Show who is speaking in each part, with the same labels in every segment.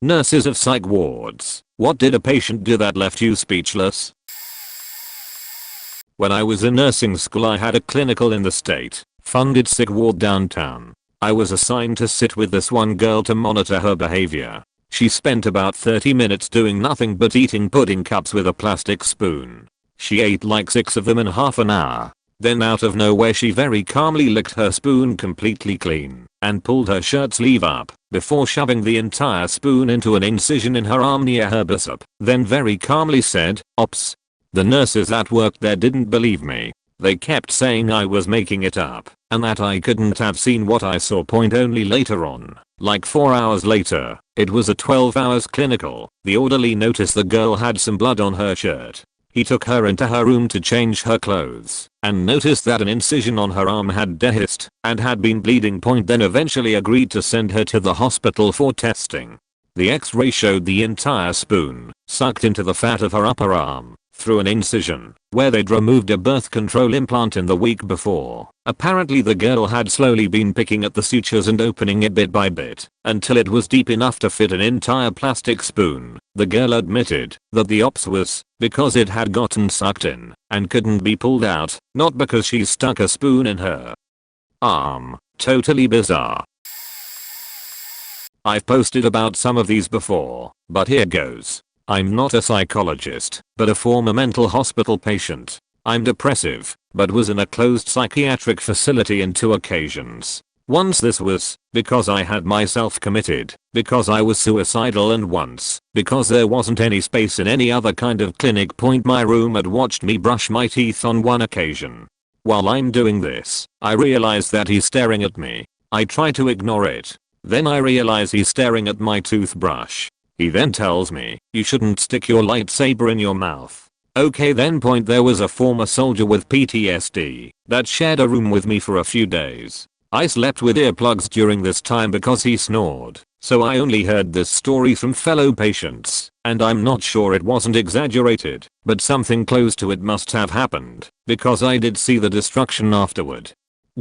Speaker 1: Nurses of psych wards, what did a patient do that left you speechless? When I was in nursing school I had a clinical in the state funded psych ward downtown. I was assigned to sit with this one girl to monitor her behavior. She spent about 30 minutes doing nothing but eating pudding cups with a plastic spoon. She ate like 6 of them in half an hour. Then out of nowhere she very calmly licked her spoon completely clean and pulled her shirt sleeve up before shoving the entire spoon into an incision in her arm near her bicep. Then very calmly said, "Ops." The nurses that worked there didn't believe me. They kept saying I was making it up and that I couldn't have seen what I saw. Only later on, like 4 hours later, it was a 12 hours clinical, the orderly noticed the girl had some blood on her shirt. He took her into her room to change her clothes and noticed that an incision on her arm had dehisced and had been bleeding. Then eventually agreed to send her to the hospital for testing. The x-ray showed the entire spoon sucked into the fat of her upper arm through an incision where they'd removed a birth control implant in the week before. Apparently the girl had slowly been picking at the sutures and opening it bit by bit until it was deep enough to fit an entire plastic spoon. The girl admitted that the ops was because it had gotten sucked in and couldn't be pulled out, not because she stuck a spoon in her arm. Totally bizarre. I've posted about some of these before, but here goes. I'm not a psychologist, but a former mental hospital patient. I'm depressive, but was in a closed psychiatric facility on 2 occasions. Once this was because I had myself committed, because I was suicidal, and once because there wasn't any space in any other kind of clinic. My roommate watched me brush my teeth on one occasion. While I'm doing this, I realize that he's staring at me. I try to ignore it. Then I realize he's staring at my toothbrush. He then tells me, "You shouldn't stick your lightsaber in your mouth." Okay then. There was a former soldier with PTSD that shared a room with me for a few days. I slept with earplugs during this time because he snored, so I only heard this story from fellow patients, and I'm not sure it wasn't exaggerated, but something close to it must have happened, because I did see the destruction afterward.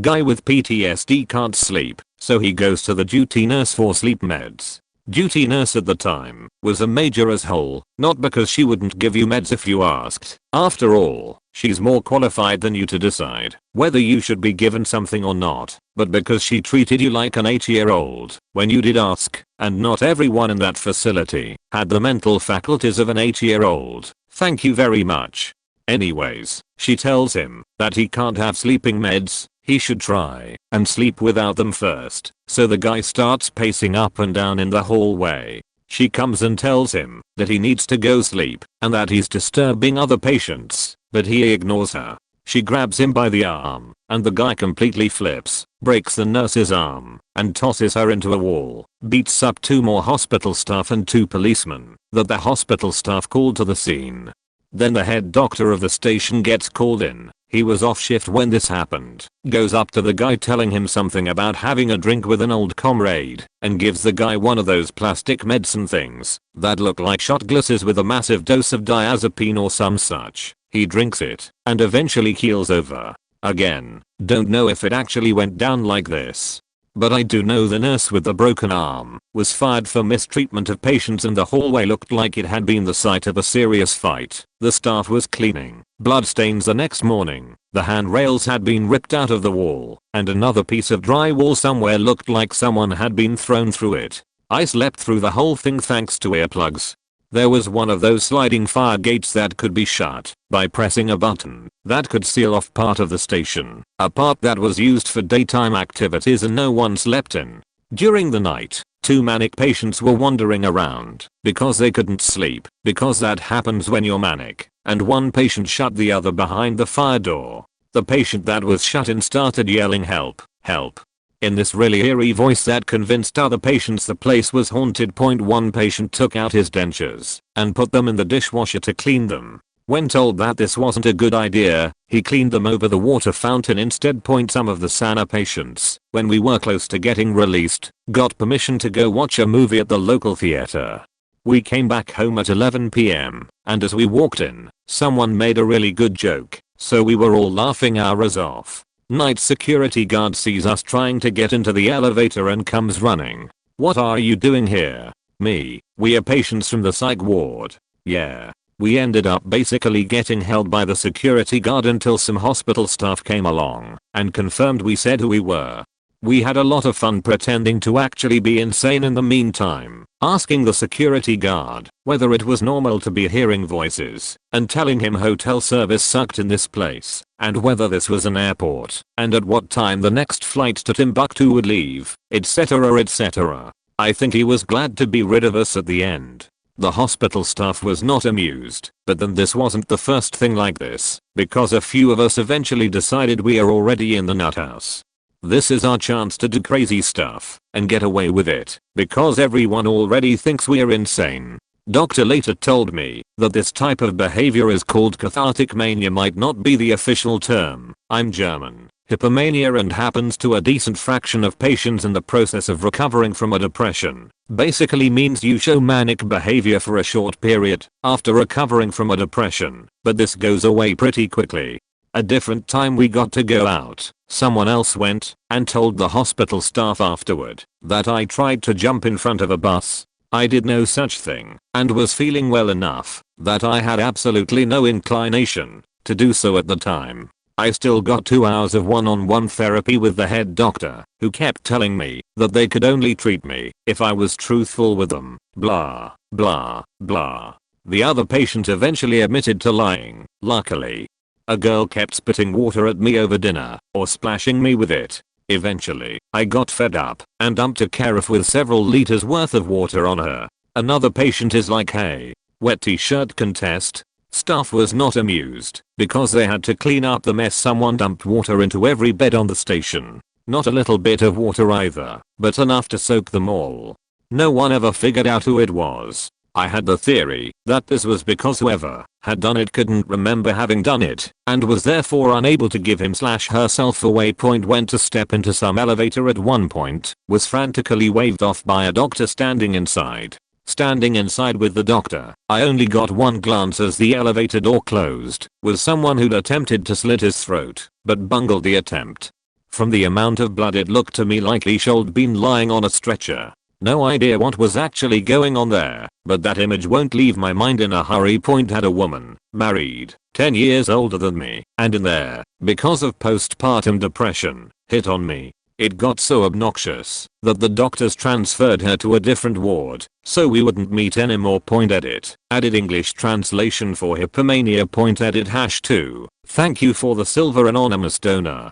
Speaker 1: Guy with PTSD can't sleep, so he goes to the duty nurse for sleep meds. Duty nurse at the time was a major asshole, not because she wouldn't give you meds if you asked. After all, she's more qualified than you to decide whether you should be given something or not, but because she treated you like an 8-year-old when you did ask, and not everyone in that facility had the mental faculties of an 8-year-old. Thank you very much. Anyways, she tells him that he can't have sleeping meds. He should try and sleep without them first. So the guy starts pacing up and down in the hallway. She comes and tells him that he needs to go sleep and that he's disturbing other patients, but he ignores her. She grabs him by the arm and the guy completely flips, breaks the nurse's arm, and tosses her into a wall. Beats up 2 more hospital staff and 2 policemen that the hospital staff called to the scene. Then the head doctor of the station gets called in. He was off shift when this happened. Goes up to the guy telling him something about having a drink with an old comrade and gives the guy one of those plastic medicine things that look like shot glasses with a massive dose of diazepam or some such. He drinks it and eventually keels over. Again, don't know if it actually went down like this, but I do know the nurse with the broken arm was fired for mistreatment of patients and the hallway looked like it had been the site of a serious fight. The staff was cleaning bloodstains the next morning. The handrails had been ripped out of the wall and another piece of drywall somewhere looked like someone had been thrown through it. I slept through the whole thing thanks to earplugs. There was one of those sliding fire gates that could be shut by pressing a button that could seal off part of the station, a part that was used for daytime activities and no one slept in. During the night, 2 manic patients were wandering around because they couldn't sleep, because that happens when you're manic, and one patient shut the other behind the fire door. The patient that was shut in started yelling, "Help, help," in this really eerie voice that convinced other patients the place was haunted. One patient took out his dentures and put them in the dishwasher to clean them. When told that this wasn't a good idea, he cleaned them over the water fountain instead. Some of the SANA patients, when we were close to getting released, got permission to go watch a movie at the local theater. We came back home at 11 PM, and as we walked in, someone made a really good joke, so we were all laughing our ass off. Night security guard sees us trying to get into the elevator and comes running. "What are you doing here?" We are patients from the psych ward. Yeah. We ended up basically getting held by the security guard until some hospital staff came along and confirmed we said who we were. We had a lot of fun pretending to actually be insane in the meantime, asking the security guard whether it was normal to be hearing voices and telling him hotel service sucked in this place and whether this was an airport and at what time the next flight to Timbuktu would leave, etc etc. I think he was glad to be rid of us at the end. The hospital staff was not amused, but then this wasn't the first thing like this, because a few of us eventually decided we are already in the nut house. This is our chance to do crazy stuff and get away with it because everyone already thinks we are insane. Doctor later told me that this type of behavior is called cathartic mania, might not be the official term. I'm German. Hypomania and happens to a decent fraction of patients in the process of recovering from a depression. Basically means you show manic behavior for a short period after recovering from a depression, but this goes away pretty quickly. A different time we got to go out, someone else went and told the hospital staff afterward that I tried to jump in front of a bus. I did no such thing and was feeling well enough that I had absolutely no inclination to do so at the time. I still got 2 hours of one-on-one therapy with the head doctor, who kept telling me that they could only treat me if I was truthful with them. Blah, blah, blah. The other patient eventually admitted to lying, luckily. A girl kept spitting water at me over dinner or splashing me with it. Eventually, I got fed up and dumped a carafe with several liters worth of water on her. Another patient is like, hey, wet t-shirt contest. Staff was not amused because they had to clean up the mess. Someone dumped water into every bed on the station. Not a little bit of water either, but enough to soak them all. No one ever figured out who it was. I had the theory that this was because whoever had done it couldn't remember having done it and was therefore unable to give him/herself away. Went to step into some elevator at one point, was frantically waved off by a doctor standing inside. Standing inside with the doctor, I only got one glance as the elevator door closed, was someone who'd attempted to slit his throat, but bungled the attempt. From the amount of blood it looked to me like he should been lying on a stretcher. No idea what was actually going on there, but that image won't leave my mind in a hurry. Had a woman, married, 10 years older than me, and in there, because of postpartum depression, hit on me. It got so obnoxious that the doctors transferred her to a different ward so we wouldn't meet anymore. Edit. Added English translation for hypomania. Edit #2. Thank you for the silver anonymous donor.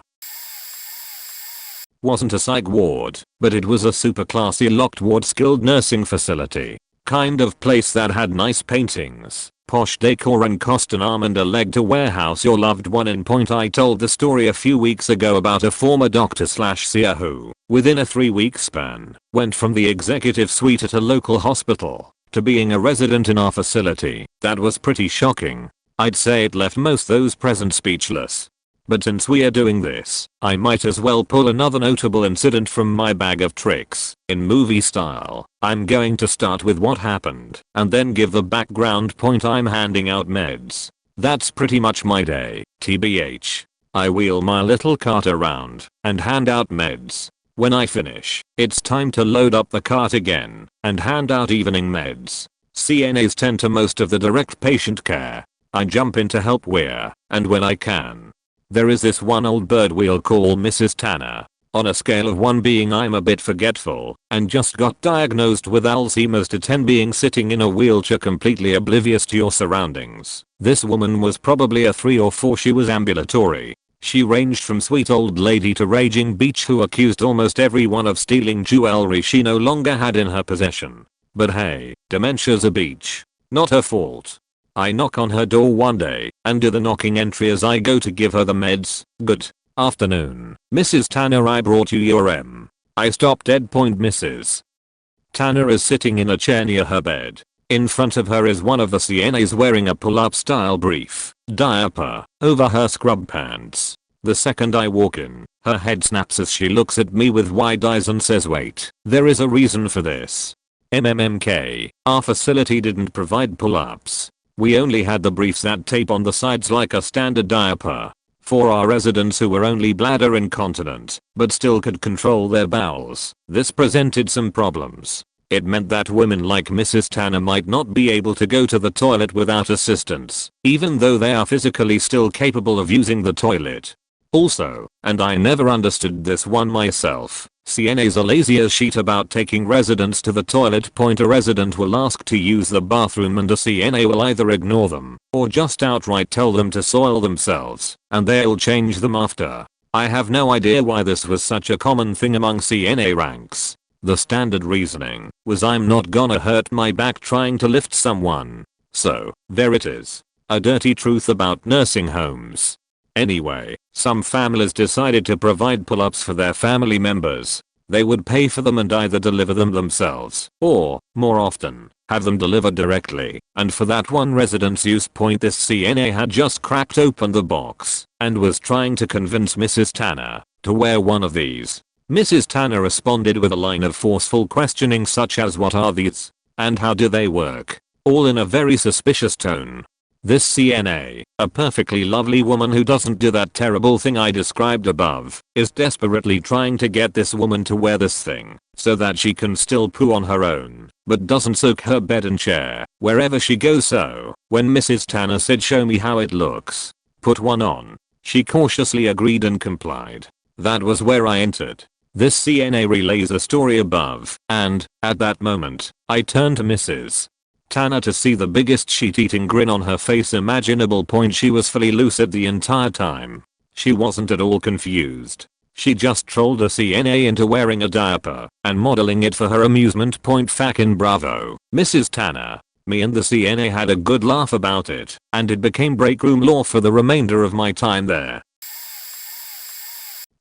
Speaker 1: Wasn't a psych ward, but it was a super classy locked ward skilled nursing facility. Kind of place that had nice paintings, posh decor and cost an arm and a leg to warehouse your loved one in. I told the story a few weeks ago about a former doctor/seer who, within a 3-week span, went from the executive suite at a local hospital to being a resident in our facility. That was pretty shocking. I'd say it left most those present speechless. But since we are doing this, I might as well pull another notable incident from my bag of tricks, in movie style. I'm going to start with what happened, and then give the background. I'm handing out meds. That's pretty much my day, tbh. I wheel my little cart around, and hand out meds. When I finish, it's time to load up the cart again, and hand out evening meds. CNAs tend to most of the direct patient care. I jump in to help where, and when I can. There is this one old bird we'll call Mrs. Tanner. On a scale of 1 being I'm a bit forgetful and just got diagnosed with Alzheimer's to 10 being sitting in a wheelchair completely oblivious to your surroundings, this woman was probably a 3 or 4. She was ambulatory. She ranged from sweet old lady to raging beach who accused almost everyone of stealing jewelry she no longer had in her possession. But hey, dementia's a beach. Not her fault. I knock on her door one day and do the knocking entry as I go to give her the meds. Good afternoon, Mrs. Tanner, I brought you your I stop dead. Mrs. Tanner is sitting in a chair near her bed. In front of her is one of the CNAs wearing a pull-up style brief diaper over her scrub pants. The second I walk in, her head snaps as she looks at me with wide eyes and says, wait, there is a reason for this. MMMK, our facility didn't provide pull-ups. We only had the briefs that tape on the sides like a standard diaper. For our residents who were only bladder incontinent, but still could control their bowels, this presented some problems. It meant that women like Mrs. Tanner might not be able to go to the toilet without assistance, even though they are physically still capable of using the toilet. Also, and I never understood this one myself, CNAs are lazy as shit about taking residents to the toilet. A resident will ask to use the bathroom and a CNA will either ignore them or just outright tell them to soil themselves, and they'll change them after. I have no idea why this was such a common thing among CNA ranks. The standard reasoning was, I'm not gonna hurt my back trying to lift someone. So, there it is. A dirty truth about nursing homes. Anyway, some families decided to provide pull-ups for their family members. They would pay for them and either deliver them themselves or, more often, have them delivered directly. And for that one resident's use point, this CNA had just cracked open the box and was trying to convince Mrs. Tanner to wear one of these. Mrs. Tanner responded with a line of forceful questioning such as, "What are these? And how do they work?" All in a very suspicious tone. This CNA, a perfectly lovely woman who doesn't do that terrible thing I described above, is desperately trying to get this woman to wear this thing so that she can still poo on her own, but doesn't soak her bed and chair wherever she goes. So, when Mrs. Tanner said, "Show me how it looks. Put one on," she cautiously agreed and complied. That was where I entered. This CNA relays the story above, and, at that moment, I turned to Mrs. Tanner to see the biggest shit-eating grin on her face imaginable. She was fully lucid the entire time. She wasn't at all confused. She just trolled a CNA into wearing a diaper and modeling it for her amusement. Fucking bravo, Mrs. Tanner. Me and the CNA had a good laugh about it, and it became break room law for the remainder of my time there.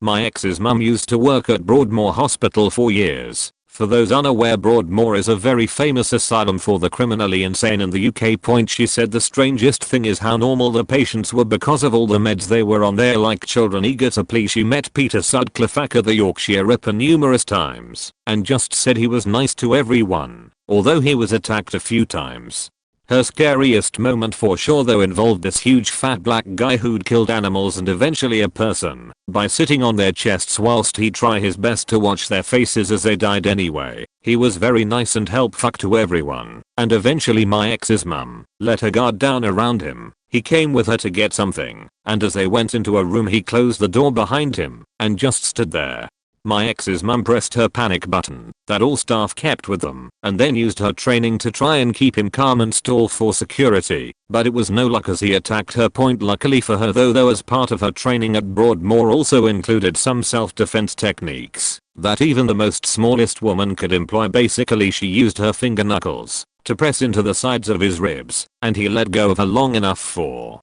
Speaker 1: My ex's mum used to work at Broadmoor Hospital for years. For those unaware, Broadmoor is a very famous asylum for the criminally insane in the UK. She said the strangest thing is how normal the patients were because of all the meds they were on there, like children eager to please. She met Peter Sutcliffe, the Yorkshire Ripper, numerous times and just said he was nice to everyone, although he was attacked a few times. Her scariest moment for sure though involved this huge fat black guy who'd killed animals and eventually a person by sitting on their chests whilst he'd try his best to watch their faces as they died anyway. He was very nice and helpful to everyone, and eventually my ex's mum let her guard down around him. He came with her to get something, and as they went into a room he closed the door behind him and just stood there. My ex's mum pressed her panic button that all staff kept with them and then used her training to try and keep him calm and stall for security, but it was no luck as he attacked her. Luckily for her though as part of her training at Broadmoor also included some self-defense techniques that even the most smallest woman could employ. Basically she used her finger knuckles to press into the sides of his ribs, and he let go of her long enough for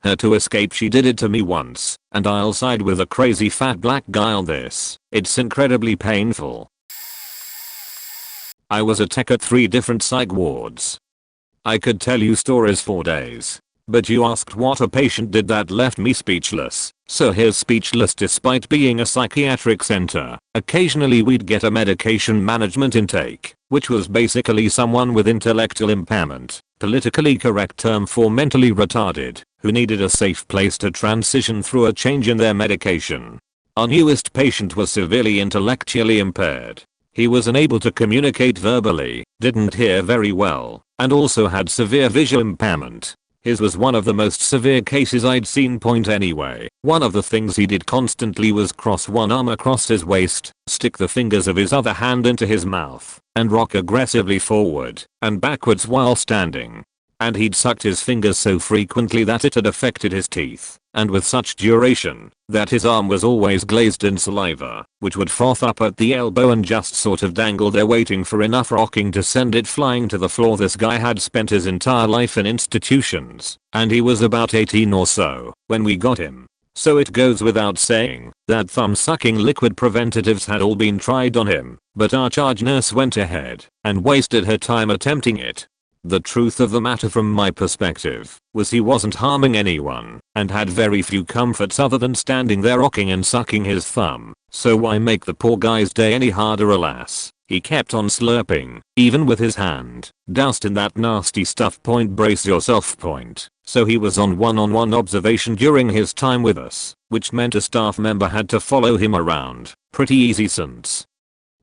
Speaker 1: her to escape. She did it to me once, and I'll side with a crazy fat black guy on this. It's incredibly painful. I was a tech at 3 different psych wards. I could tell you stories for days, but you asked what a patient did that left me speechless. So here's speechless. Despite being a psychiatric center, occasionally we'd get a medication management intake, which was basically someone with intellectual impairment, politically correct term for mentally retarded, who needed a safe place to transition through a change in their medication. Our newest patient was severely intellectually impaired. He was unable to communicate verbally, didn't hear very well, and also had severe visual impairment. His was one of the most severe cases I'd seen. Anyway, one of the things he did constantly was cross one arm across his waist, stick the fingers of his other hand into his mouth, and rock aggressively forward and backwards while standing. And he'd sucked his fingers so frequently that it had affected his teeth, and with such duration that his arm was always glazed in saliva, which would froth up at the elbow and just sort of dangle there waiting for enough rocking to send it flying to the floor. This guy had spent his entire life in institutions, and he was about 18 or so when we got him. So it goes without saying that thumb-sucking liquid preventatives had all been tried on him, but our charge nurse went ahead and wasted her time attempting it. The truth of the matter from my perspective was he wasn't harming anyone and had very few comforts other than standing there rocking and sucking his thumb. So why make the poor guy's day any harder? Alas, he kept on slurping, even with his hand doused in that nasty stuff. Brace yourself. So he was on one-on-one observation during his time with us, which meant a staff member had to follow him around. Pretty easy since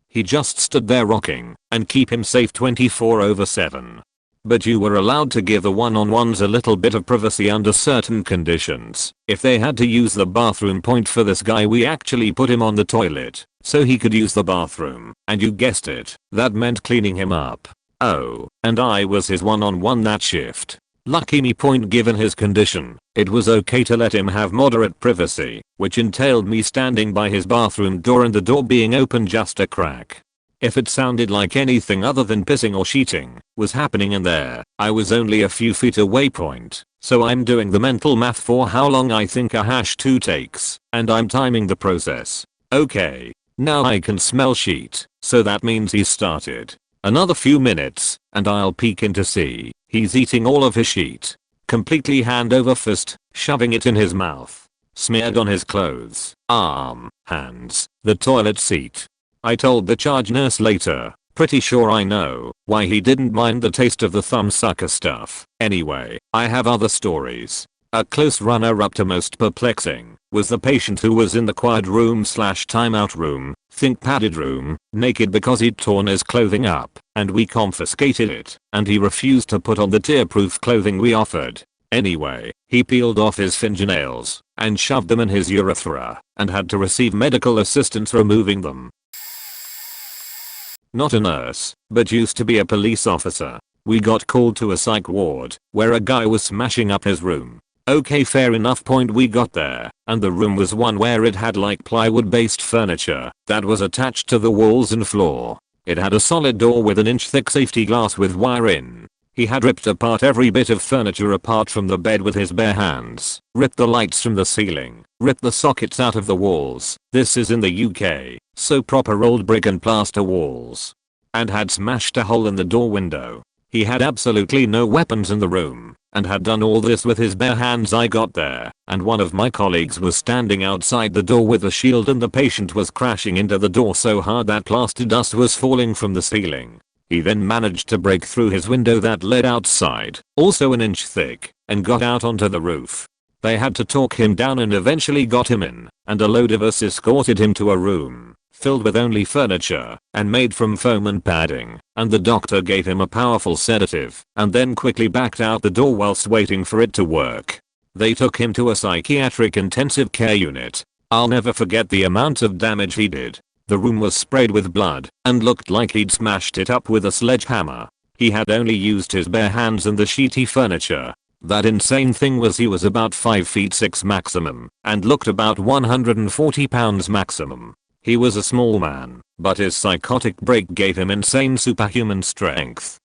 Speaker 1: He just stood there rocking and keep him safe 24/7. But you were allowed to give the one-on-ones a little bit of privacy under certain conditions. If they had to use the bathroom point for this guy, we actually put him on the toilet so he could use the bathroom, and you guessed it, that meant cleaning him up. Oh, and I was his one-on-one that shift. Lucky me point given his condition. It was okay to let him have moderate privacy, which entailed me standing by his bathroom door and the door being open just a crack. If it sounded like anything other than pissing or sheeting was happening in there, I was only a few feet away point. So I'm doing the mental math for how long I think a #2 takes, and I'm timing the process. Okay. Now I can smell sheet, so that means he's started. Another few minutes, and I'll peek in to see he's eating all of his sheet. Completely hand over fist, shoving it in his mouth. Smeared on his clothes, arm, hands, the toilet seat. I told the charge nurse later, pretty sure I know why he didn't mind the taste of the thumbsucker stuff. Anyway, I have other stories. A close runner-up to most perplexing was the patient who was in the quiet room / timeout room, think padded room, naked because he'd torn his clothing up, and we confiscated it, and he refused to put on the tear-proof clothing we offered. Anyway, he peeled off his fingernails and shoved them in his urethra and had to receive medical assistance removing them. Not a nurse, but used to be a police officer. We got called to a psych ward where a guy was smashing up his room. Okay, fair enough point. We got there, and the room was one where it had like plywood based furniture that was attached to the walls and floor. It had a solid door with an inch thick safety glass with wire in. He had ripped apart every bit of furniture apart from the bed with his bare hands, ripped the lights from the ceiling, ripped the sockets out of the walls. This is in the UK, so proper old brick and plaster walls. And had smashed a hole in the door window. He had absolutely no weapons in the room, and had done all this with his bare hands. I got there, and one of my colleagues was standing outside the door with a shield, and the patient was crashing into the door so hard that plaster dust was falling from the ceiling. He then managed to break through his window that led outside, also an inch thick, and got out onto the roof. They had to talk him down and eventually got him in, and a load of us escorted him to a room filled with only furniture and made from foam and padding, and the doctor gave him a powerful sedative and then quickly backed out the door whilst waiting for it to work. They took him to a psychiatric intensive care unit. I'll never forget the amount of damage he did. The room was sprayed with blood and looked like he'd smashed it up with a sledgehammer. He had only used his bare hands and the sheety furniture. That insane thing was he was about 5'6" maximum and looked about 140 pounds maximum. He was a small man, but his psychotic break gave him insane superhuman strength.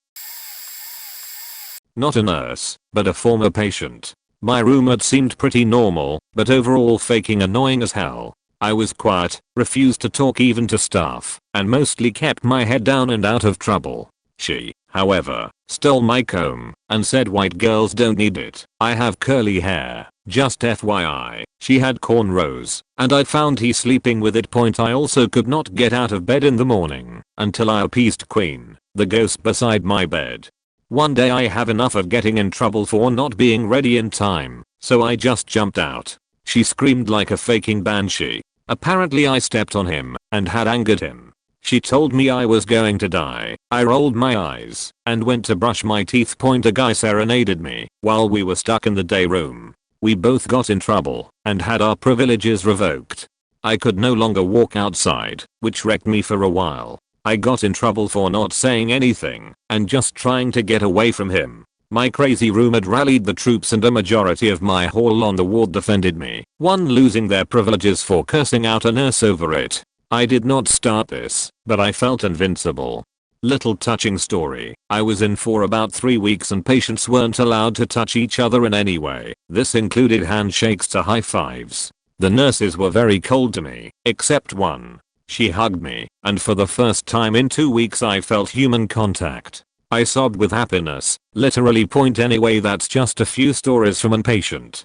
Speaker 1: Not a nurse, but a former patient. My roommate seemed pretty normal, but overall faking annoying as hell. I was quiet, refused to talk even to staff, and mostly kept my head down and out of trouble. She, however, stole my comb and said white girls don't need it. I have curly hair, just FYI. She had cornrows, and I found he sleeping with it. I also could not get out of bed in the morning until I appeased Queen, the ghost beside my bed. One day I have enough of getting in trouble for not being ready in time, so I just jumped out. She screamed like a faking banshee. Apparently I stepped on him and had angered him. She told me I was going to die. I rolled my eyes and went to brush my teeth. A guy serenaded me while we were stuck in the day room. We both got in trouble and had our privileges revoked. I could no longer walk outside, which wrecked me for a while. I got in trouble for not saying anything and just trying to get away from him. My crazy roommate rallied the troops and a majority of my hall on the ward defended me, one losing their privileges for cursing out a nurse over it. I did not start this, but I felt invincible. Little touching story. I was in for about 3 weeks and patients weren't allowed to touch each other in any way. This included handshakes to high fives. The nurses were very cold to me, except one. She hugged me, and for the first time in 2 weeks I felt human contact. I sobbed with happiness, literally. Anyway, that's just a few stories from a patient.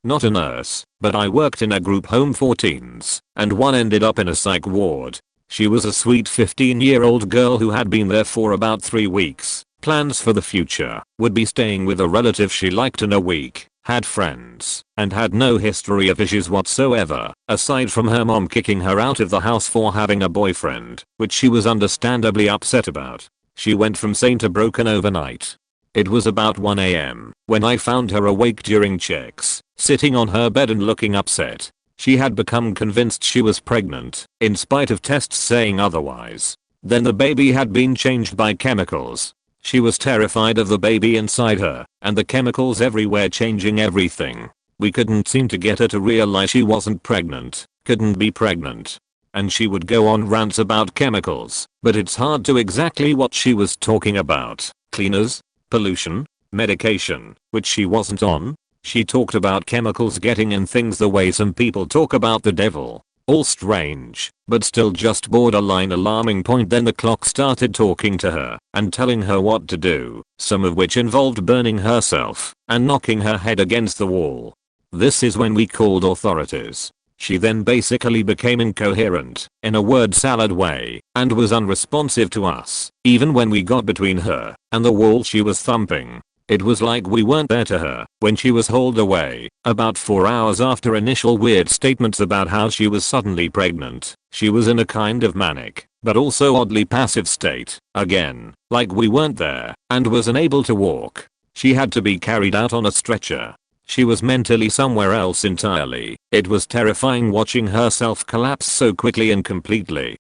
Speaker 1: Not a nurse, but I worked in a group home for teens, and one ended up in a psych ward. She was a sweet 15-year-old girl who had been there for about 3 weeks. Plans for the future would be staying with a relative she liked in a week, had friends, and had no history of issues whatsoever, aside from her mom kicking her out of the house for having a boyfriend, which she was understandably upset about. She went from sane to broken overnight. It was about 1 AM when I found her awake during checks, sitting on her bed and looking upset. She had become convinced she was pregnant, in spite of tests saying otherwise. Then the baby had been changed by chemicals. She was terrified of the baby inside her, and the chemicals everywhere changing everything. We couldn't seem to get her to realize she wasn't pregnant, couldn't be pregnant. And she would go on rants about chemicals, but it's hard to exactly what she was talking about. Cleaners? Pollution? Medication, which she wasn't on? She talked about chemicals getting in things the way some people talk about the devil. All strange, but still just borderline alarming. Then the clock started talking to her and telling her what to do, some of which involved burning herself and knocking her head against the wall. This is when we called authorities. She then basically became incoherent, in a word salad way, and was unresponsive to us, even when we got between her and the wall she was thumping. It was like we weren't there to her when she was hauled away, about 4 hours after initial weird statements about how she was suddenly pregnant. She was in a kind of manic, but also oddly passive state, again, like we weren't there, and was unable to walk. She had to be carried out on a stretcher. She was mentally somewhere else entirely. It was terrifying watching herself collapse so quickly and completely.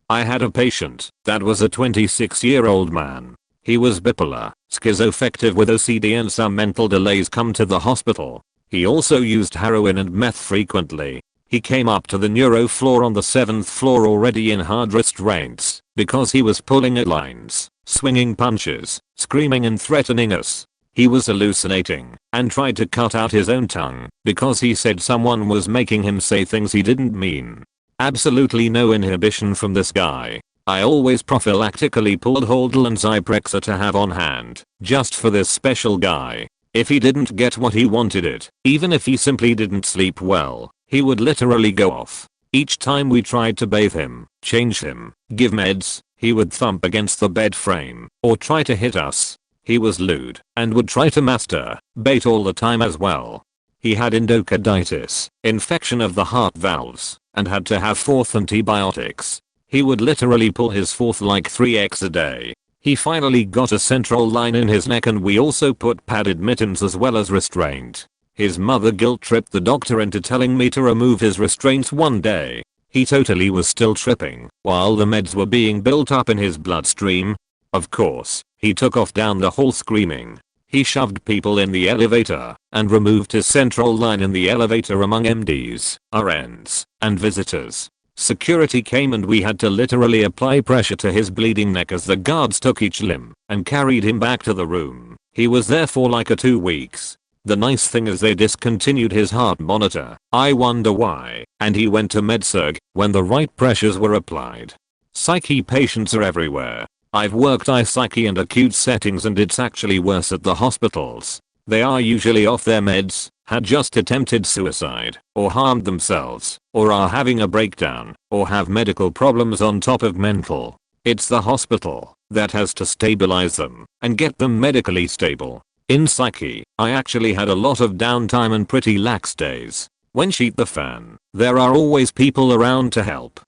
Speaker 1: I had a patient that was a 26-year-old man. He was bipolar, schizoaffective with OCD and some mental delays. Come to the hospital. He also used heroin and meth frequently. He came up to the neuro floor on the 7th floor already in hard restraints because he was pulling at lines, swinging punches, screaming and threatening us. He was hallucinating and tried to cut out his own tongue because he said someone was making him say things he didn't mean. Absolutely no inhibition from this guy. I always prophylactically pulled Haldol and Zyprexa to have on hand, just for this special guy. If he didn't get what he wanted it, even if he simply didn't sleep well, he would literally go off. Each time we tried to bathe him, change him, give meds, he would thump against the bed frame, or try to hit us. He was lewd, and would try to masturbate all the time as well. He had endocarditis, infection of the heart valves, and had to have 4th antibiotics. He would literally pull his 4th like 3x a day. He finally got a central line in his neck, and we also put padded mittens as well as restraint. His mother guilt tripped the doctor into telling me to remove his restraints one day. He totally was still tripping while the meds were being built up in his bloodstream. Of course, he took off down the hall screaming. He shoved people in the elevator and removed his central line in the elevator among MDs, RNs, and visitors. Security came and we had to literally apply pressure to his bleeding neck as the guards took each limb and carried him back to the room. He was there for like 2 weeks. The nice thing is they discontinued his heart monitor. I wonder why. And he went to MedSurg when the right pressures were applied. Psyche patients are everywhere. I've worked psych and acute settings, and it's actually worse at the hospitals. They are usually off their meds, had just attempted suicide, or harmed themselves, or are having a breakdown, or have medical problems on top of mental. It's the hospital that has to stabilize them and get them medically stable. In psyche, I actually had a lot of downtime and pretty lax days. When shit the fan, there are always people around to help.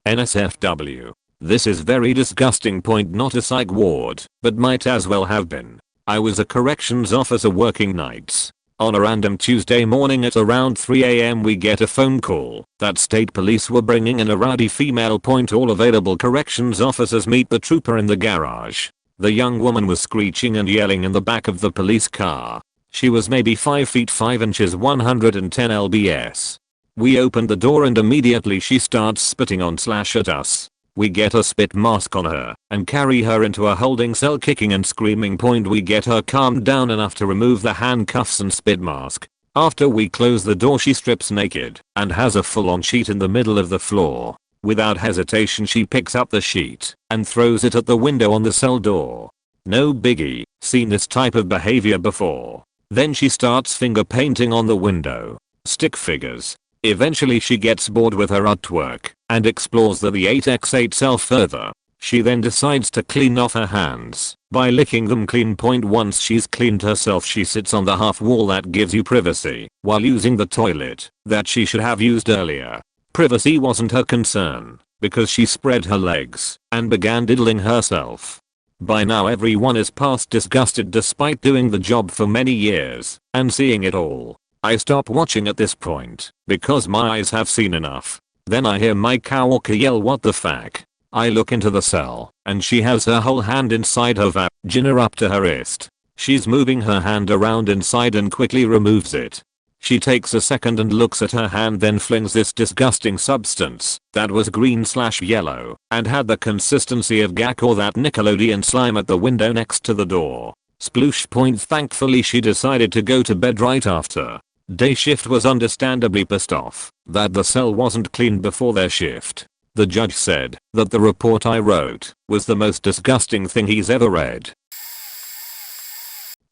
Speaker 1: NSFW. This is very disgusting. Not a psych ward, but might as well have been. I was a corrections officer working nights. On a random Tuesday morning at around 3 AM we get a phone call that state police were bringing in a rowdy female. All available corrections officers meet the trooper in the garage. The young woman was screeching and yelling in the back of the police car. She was maybe 5 feet 5 inches 110 lbs. We opened the door and immediately she starts spitting on / at us. We get a spit mask on her and carry her into a holding cell kicking and screaming. We get her calmed down enough to remove the handcuffs and spit mask. After we close the door she strips naked and has a full-on sheet in the middle of the floor. Without hesitation she picks up the sheet and throws it at the window on the cell door. No biggie, seen this type of behavior before. Then she starts finger painting on the window. Stick figures. Eventually she gets bored with her artwork and explores the 8x8 cell further. She then decides to clean off her hands by licking them clean. Once she's cleaned herself, she sits on the half wall that gives you privacy while using the toilet that she should have used earlier. Privacy wasn't her concern because she spread her legs and began diddling herself. By now everyone is past disgusted despite doing the job for many years and seeing it all. I stop watching at this point because my eyes have seen enough. Then I hear my coworker yell, "What the fuck?" I look into the cell and she has her whole hand inside her vagina up to her wrist. She's moving her hand around inside and quickly removes it. She takes a second and looks at her hand, then flings this disgusting substance that was green/yellow and had the consistency of gack or that Nickelodeon slime at the window next to the door. Sploosh. Thankfully she decided to go to bed right after. Day shift was understandably pissed off that the cell wasn't cleaned before their shift. The judge said that the report I wrote was the most disgusting thing he's ever read.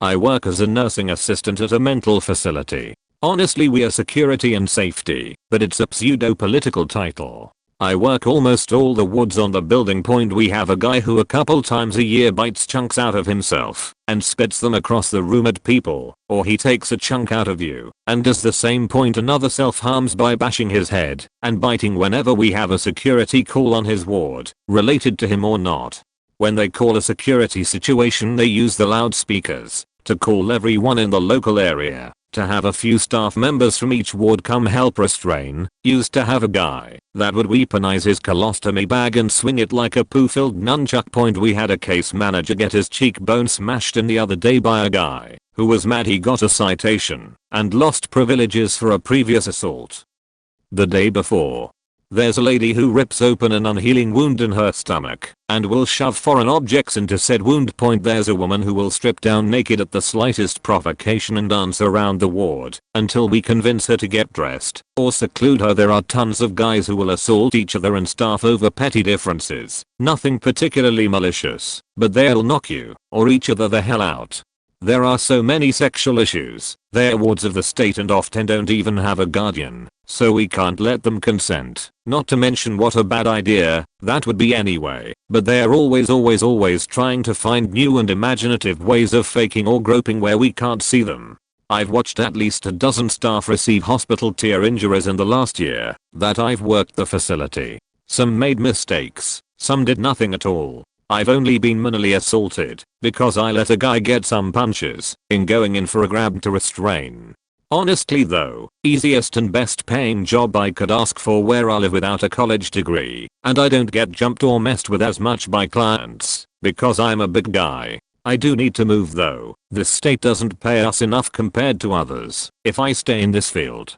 Speaker 1: I work as a nursing assistant at a mental facility. Honestly, we are security and safety, but it's a pseudo-political title. I work almost all the wards on the building. We have a guy who a couple times a year bites chunks out of himself and spits them across the room at people, or he takes a chunk out of you and does the same. Another self-harms by bashing his head and biting whenever we have a security call on his ward, related to him or not. When they call a security situation, they use the loudspeakers to call everyone in the local area to have a few staff members from each ward come help restrain. Used to have a guy that would weaponize his colostomy bag and swing it like a poo-filled nunchuck. We had a case manager get his cheekbone smashed in the other day by a guy who was mad he got a citation and lost privileges for a previous assault. The day before, there's a lady who rips open an unhealing wound in her stomach and will shove foreign objects into said wound. There's a woman who will strip down naked at the slightest provocation and dance around the ward until we convince her to get dressed or seclude her. There are tons of guys who will assault each other and staff over petty differences. Nothing particularly malicious, but they'll knock you or each other the hell out. There are so many sexual issues. They're wards of the state and often don't even have a guardian, so we can't let them consent. Not to mention what a bad idea that would be anyway. But they're always trying to find new and imaginative ways of faking or groping where we can't see them. I've watched at least a dozen staff receive hospital tier injuries in the last year that I've worked the facility. Some made mistakes, some did nothing at all. I've only been minimally assaulted because I let a guy get some punches in going in for a grab to restrain. Honestly though, easiest and best paying job I could ask for where I live without a college degree, and I don't get jumped or messed with as much by clients because I'm a big guy. I do need to move though. This state doesn't pay us enough compared to others if I stay in this field.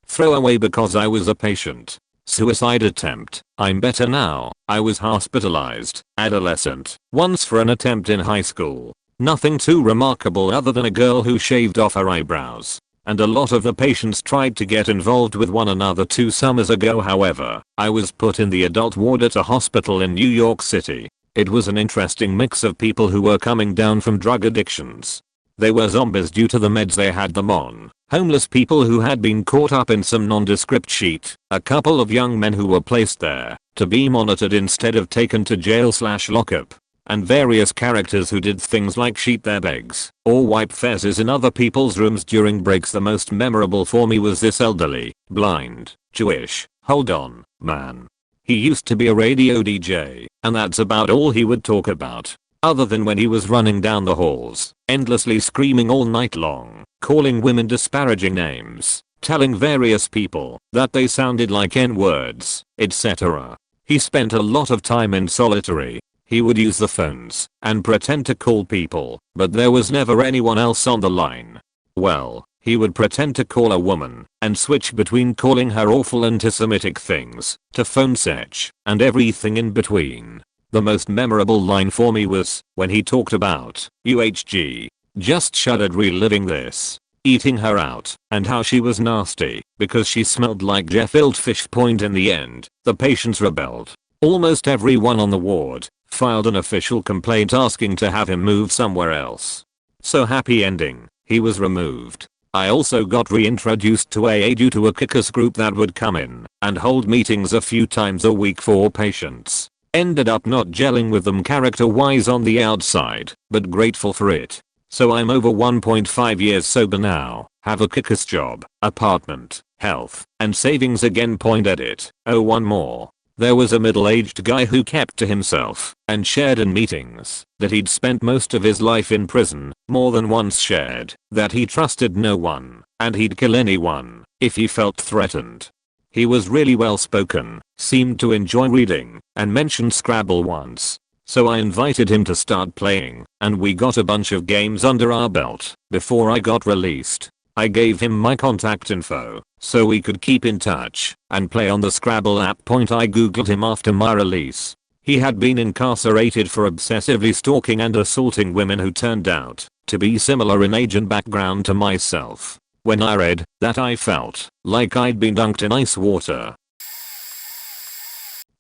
Speaker 1: Throwaway because I was a patient. Suicide attempt. I'm better now. I was hospitalized, adolescent, once for an attempt in high school. Nothing too remarkable other than a girl who shaved off her eyebrows. And a lot of the patients tried to get involved with one another 2 summers ago. However, I was put in the adult ward at a hospital in New York City. It was an interesting mix of people who were coming down from drug addictions. They were zombies due to the meds they had them on. Homeless people who had been caught up in some nondescript shit. A couple of young men who were placed there to be monitored instead of taken to jail/lockup. And various characters who did things like sheet their bags or wipe fezzes in other people's rooms during breaks. The most memorable for me was this elderly, blind, Jewish, hold on, man. He used to be a radio DJ, and that's about all he would talk about. Other than when he was running down the halls, endlessly screaming all night long, calling women disparaging names, telling various people that they sounded like N-words, etc. He spent a lot of time in solitary. He would use the phones and pretend to call people, but there was never anyone else on the line. Well, he would pretend to call a woman and switch between calling her awful anti-Semitic things to phone sex and everything in between. The most memorable line for me was when he talked about UHG. Just shuddered reliving this. Eating her out and how she was nasty because she smelled like gefilte fish. In the end, the patients rebelled. Almost everyone on the ward filed an official complaint asking to have him moved somewhere else. So happy ending, he was removed. I also got reintroduced to AA due to a kickers group that would come in and hold meetings a few times a week for patients. Ended up not gelling with them character wise on the outside, but grateful for it. So I'm over 1.5 years sober now, have a kickers job, apartment, health, and savings again. Edit. Oh, one more. There was a middle-aged guy who kept to himself and shared in meetings that he'd spent most of his life in prison, more than once shared that he trusted no one and he'd kill anyone if he felt threatened. He was really well spoken, seemed to enjoy reading, and mentioned Scrabble once. So I invited him to start playing, and we got a bunch of games under our belt before I got released. I gave him my contact info so we could keep in touch and play on the Scrabble app. I googled him after my release. He had been incarcerated for obsessively stalking and assaulting women who turned out to be similar in age and background to myself. When I read that, I felt like I'd been dunked in ice water.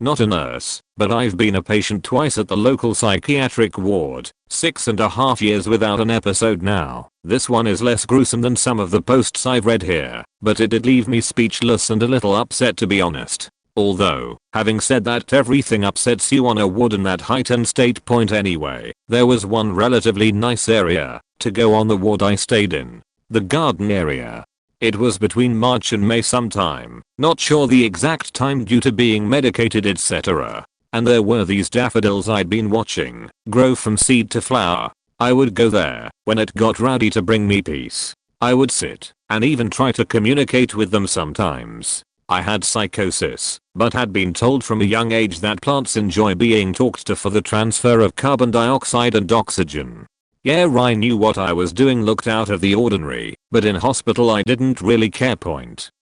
Speaker 1: Not a nurse, but I've been a patient twice at the local psychiatric ward, 6.5 years without an episode now. This one is less gruesome than some of the posts I've read here, but it did leave me speechless and a little upset, to be honest. Although, having said that, everything upsets you on a ward in that heightened state. Anyway, there was one relatively nice area to go on the ward I stayed in. The garden area. It was between March and May sometime, not sure the exact time due to being medicated etc. And there were these daffodils I'd been watching grow from seed to flower. I would go there when it got rowdy to bring me peace. I would sit and even try to communicate with them sometimes. I had psychosis, but had been told from a young age that plants enjoy being talked to for the transfer of carbon dioxide and oxygen. Yeah, I knew what I was doing looked out of the ordinary, but in hospital I didn't really care.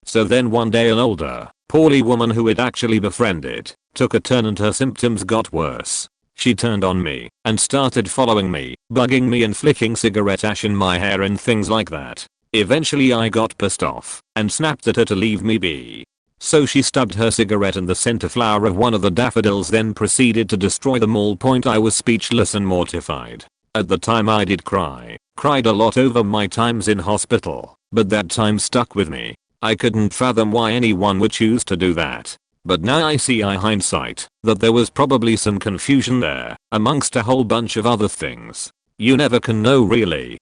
Speaker 1: So then one day an older, poorly woman who had actually befriended took a turn and her symptoms got worse. She turned on me and started following me, bugging me and flicking cigarette ash in my hair and things like that. Eventually I got pissed off and snapped at her to leave me be. So she stubbed her cigarette in the center flower of one of the daffodils, then proceeded to destroy them all. I was speechless and mortified. At the time I did cry. Cried a lot over my times in hospital, but that time stuck with me. I couldn't fathom why anyone would choose to do that. But now I see in hindsight that there was probably some confusion there, amongst a whole bunch of other things. You never can know really.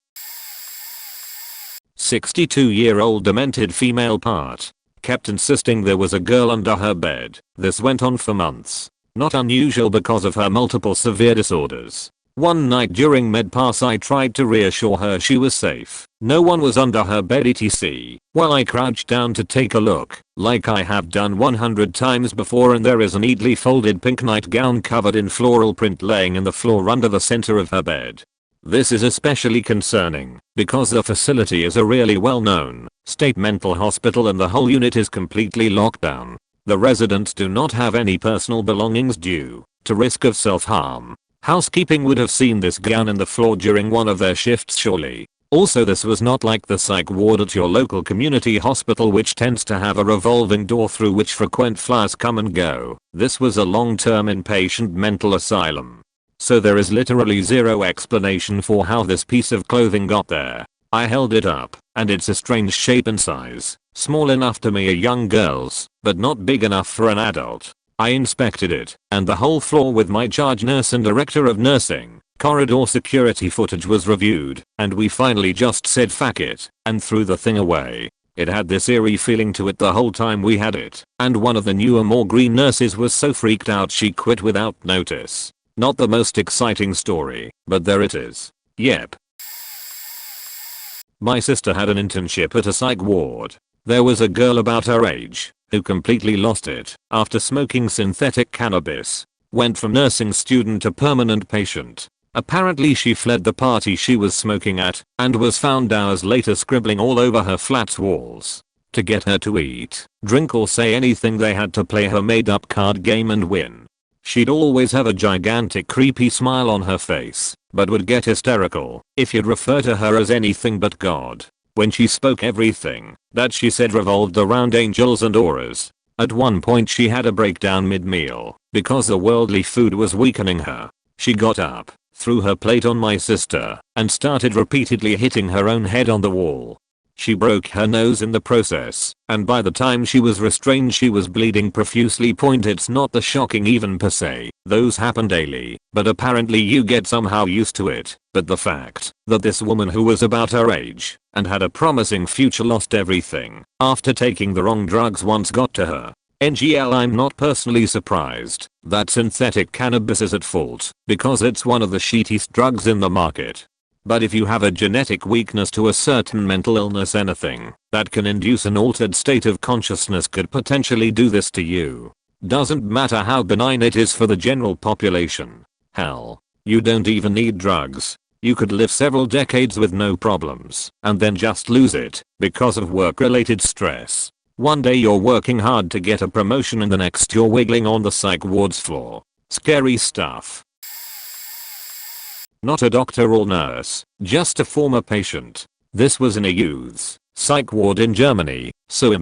Speaker 1: 62-year-old demented female part. Kept insisting there was a girl under her bed. This went on for months. Not unusual because of her multiple severe disorders. One night during med pass I tried to reassure her she was safe. No one was under her bed etc. While I crouched down to take a look, like I have done 100 times before, and there is a neatly folded pink nightgown covered in floral print laying in the floor under the center of her bed. This is especially concerning because the facility is a really well-known state mental hospital and the whole unit is completely locked down. The residents do not have any personal belongings due to risk of self-harm. Housekeeping would have seen this gown in the floor during one of their shifts surely. Also, this was not like the psych ward at your local community hospital, which tends to have a revolving door through which frequent flyers come and go. This was a long-term inpatient mental asylum. So there is literally zero explanation for how this piece of clothing got there. I held it up, and it's a strange shape and size. Small enough to be a young girl's, but not big enough for an adult. I inspected it, and the whole floor with my charge nurse and director of nursing. Corridor security footage was reviewed, and we finally just said fuck it, and threw the thing away. It had this eerie feeling to it the whole time we had it, and one of the newer more green nurses was so freaked out she quit without notice. Not the most exciting story, but there it is. Yep. My sister had an internship at a psych ward. There was a girl about her age who completely lost it after smoking synthetic cannabis. Went from nursing student to permanent patient. Apparently she fled the party she was smoking at and was found hours later scribbling all over her flat's walls. To get her to eat, drink or say anything they had to play her made up card game and win. She'd always have a gigantic creepy smile on her face, but would get hysterical if you'd refer to her as anything but God. When she spoke, everything that she said revolved around angels and auras. At one point she had a breakdown mid-meal because the worldly food was weakening her. She got up, threw her plate on my sister, and started repeatedly hitting her own head on the wall. She broke her nose in the process, and by the time she was restrained she was bleeding profusely. It's not the shocking even per se, those happen daily, but apparently you get somehow used to it. But the fact that this woman who was about her age and had a promising future lost everything after taking the wrong drugs once got to her. NGL, I'm not personally surprised that synthetic cannabis is at fault because it's one of the shittiest drugs in the market. But if you have a genetic weakness to a certain mental illness, anything that can induce an altered state of consciousness could potentially do this to you. Doesn't matter how benign it is for the general population. Hell, you don't even need drugs. You could live several decades with no problems and then just lose it because of work-related stress. One day you're working hard to get a promotion and the next you're wiggling on the psych ward's floor. Scary stuff. Not a doctor or nurse, just a former patient. This was in a youth's psych ward in Germany, so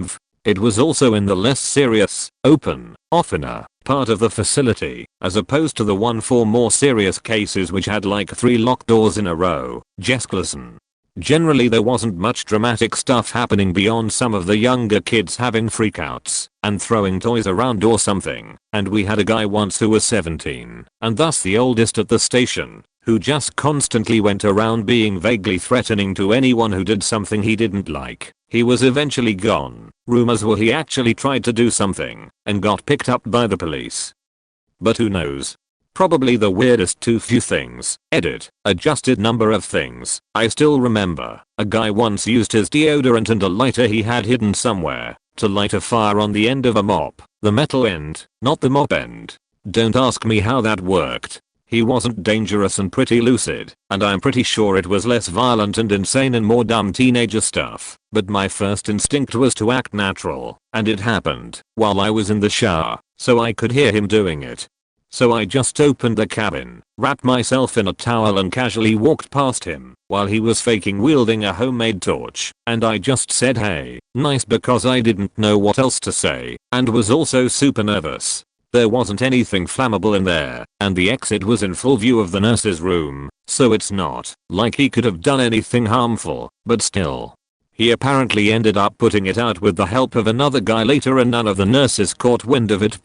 Speaker 1: it was also in the less serious, open, oftener part of the facility, as opposed to the one for more serious cases which had like 3 locked doors in a row. Just listen. Generally there wasn't much dramatic stuff happening beyond some of the younger kids having freakouts and throwing toys around or something, and we had a guy once who was 17, and thus the oldest at the station, who just constantly went around being vaguely threatening to anyone who did something he didn't like. He was eventually gone. Rumors were he actually tried to do something and got picked up by the police. But who knows? Probably the weirdest too few things. Edit. Adjusted number of things. I still remember a guy once used his deodorant and a lighter he had hidden somewhere to light a fire on the end of a mop. The metal end, not the mop end. Don't ask me how that worked. He wasn't dangerous and pretty lucid, and I'm pretty sure it was less violent and insane and more dumb teenager stuff. But my first instinct was to act natural, and it happened while I was in the shower, so I could hear him doing it. So I just opened the cabin, wrapped myself in a towel and casually walked past him while he was faking wielding a homemade torch, and I just said hey, nice, because I didn't know what else to say and was also super nervous. There wasn't anything flammable in there, and the exit was in full view of the nurse's room, so it's not like he could have done anything harmful, but still. He apparently ended up putting it out with the help of another guy later, and none of the nurses caught wind of it.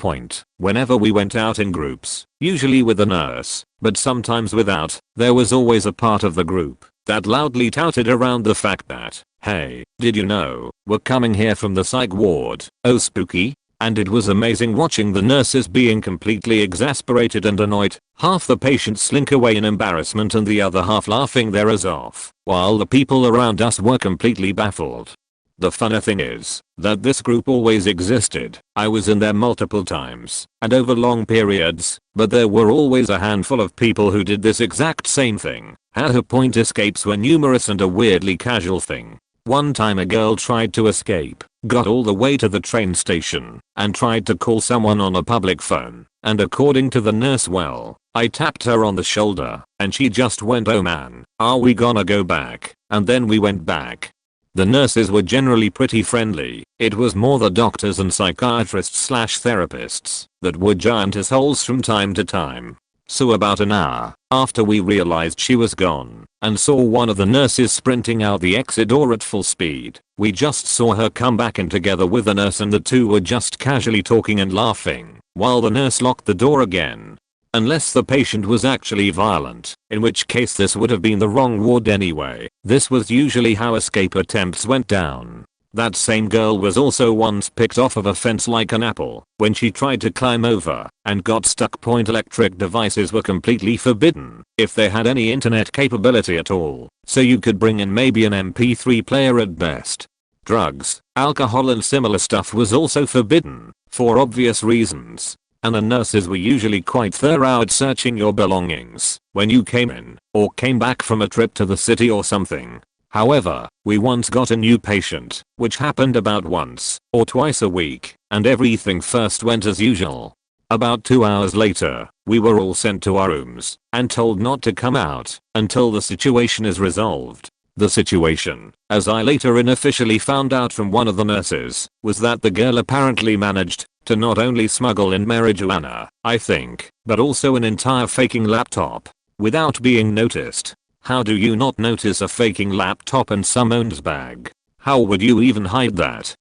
Speaker 1: Whenever we went out in groups, usually with a nurse, but sometimes without, there was always a part of the group that loudly touted around the fact that, hey, did you know, we're coming here from the psych ward, oh spooky? And it was amazing watching the nurses being completely exasperated and annoyed, half the patients slink away in embarrassment and the other half laughing their asses off, while the people around us were completely baffled. The funny thing is that this group always existed. I was in there multiple times and over long periods, but there were always a handful of people who did this exact same thing. Her point escapes were numerous and a weirdly casual thing. One time a girl tried to escape, got all the way to the train station, and tried to call someone on a public phone, and according to the nurse, well, I tapped her on the shoulder, and she just went, oh man, are we gonna go back? And then we went back. The nurses were generally pretty friendly. It was more the doctors and psychiatrists/therapists that were giant assholes from time to time. So about an hour after we realized she was gone and saw one of the nurses sprinting out the exit door at full speed, we just saw her come back in together with the nurse, and the two were just casually talking and laughing while the nurse locked the door again. Unless the patient was actually violent, in which case this would have been the wrong ward anyway. This was usually how escape attempts went down. That same girl was also once picked off of a fence like an apple when she tried to climb over and got stuck. Electric devices were completely forbidden if they had any internet capability at all, so you could bring in maybe an MP3 player at best. Drugs, alcohol and similar stuff was also forbidden for obvious reasons, and the nurses were usually quite thorough at searching your belongings when you came in or came back from a trip to the city or something. However, we once got a new patient, which happened about once or twice a week, and everything first went as usual. About 2 hours later, we were all sent to our rooms and told not to come out until the situation is resolved. The situation, as I later unofficially found out from one of the nurses, was that the girl apparently managed to not only smuggle in marijuana, I think, but also an entire faking laptop without being noticed. How do you not notice a faking laptop in someone's bag? How would you even hide that?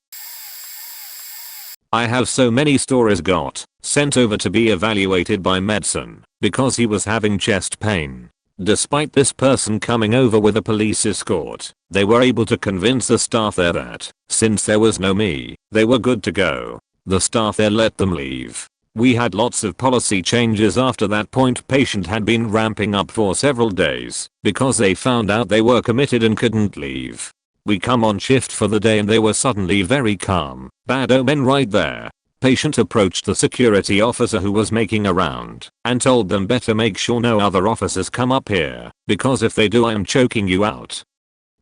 Speaker 1: I have so many stories. Got sent over to be evaluated by medicine because he was having chest pain. Despite this person coming over with a police escort, they were able to convince the staff there that, since there was no me, they were good to go. The staff there let them leave. We had lots of policy changes after that point. Patient had been ramping up for several days because they found out they were committed and couldn't leave. We come on shift for the day and they were suddenly very calm. Bad omen right there. Patient approached the security officer who was making a round and told them better make sure no other officers come up here, because if they do I am choking you out.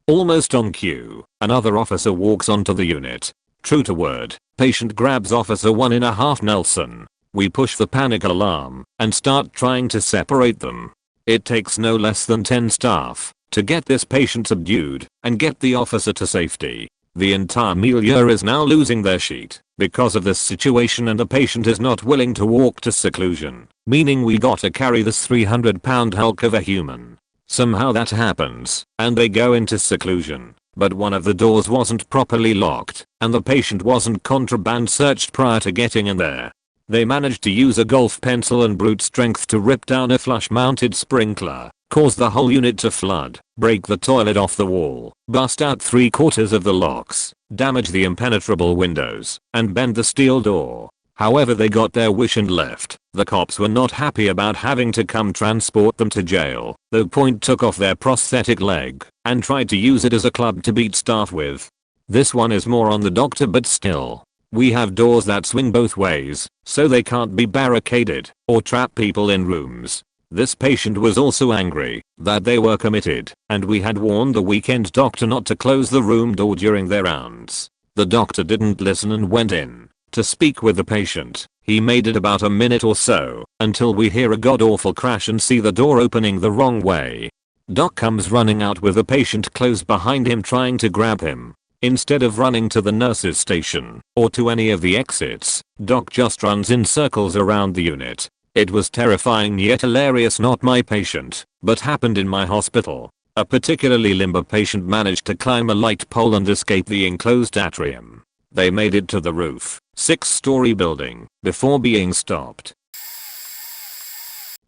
Speaker 1: Almost on cue, another officer walks onto the unit. True to word, patient grabs officer 1.5 Nelson. We push the panic alarm and start trying to separate them. It takes no less than 10 staff to get this patient subdued and get the officer to safety. The entire milieu is now losing their shit because of this situation, and the patient is not willing to walk to seclusion, meaning we gotta carry this 300-pound hulk of a human. Somehow that happens and they go into seclusion, but one of the doors wasn't properly locked and the patient wasn't contraband searched prior to getting in there. They managed to use a golf pencil and brute strength to rip down a flush mounted sprinkler, cause the whole unit to flood, break the toilet off the wall, bust out 3/4 of the locks, damage the impenetrable windows, and bend the steel door. However, they got their wish and left. The cops were not happy about having to come transport them to jail, though Point took off their prosthetic leg and tried to use it as a club to beat staff with. This one is more on the doctor, but still. We have doors that swing both ways, so they can't be barricaded or trap people in rooms. This patient was also angry that they were committed, and we had warned the weekend doctor not to close the room door during their rounds. The doctor didn't listen and went in to speak with the patient. He made it about a minute or so until we hear a god-awful crash and see the door opening the wrong way. Doc comes running out with the patient close behind him trying to grab him. Instead of running to the nurse's station or to any of the exits, Doc just runs in circles around the unit. It was terrifying yet hilarious. Not my patient, but happened in my hospital. A particularly limber patient managed to climb a light pole and escape the enclosed atrium. They made it to the roof, 6-story building, before being stopped.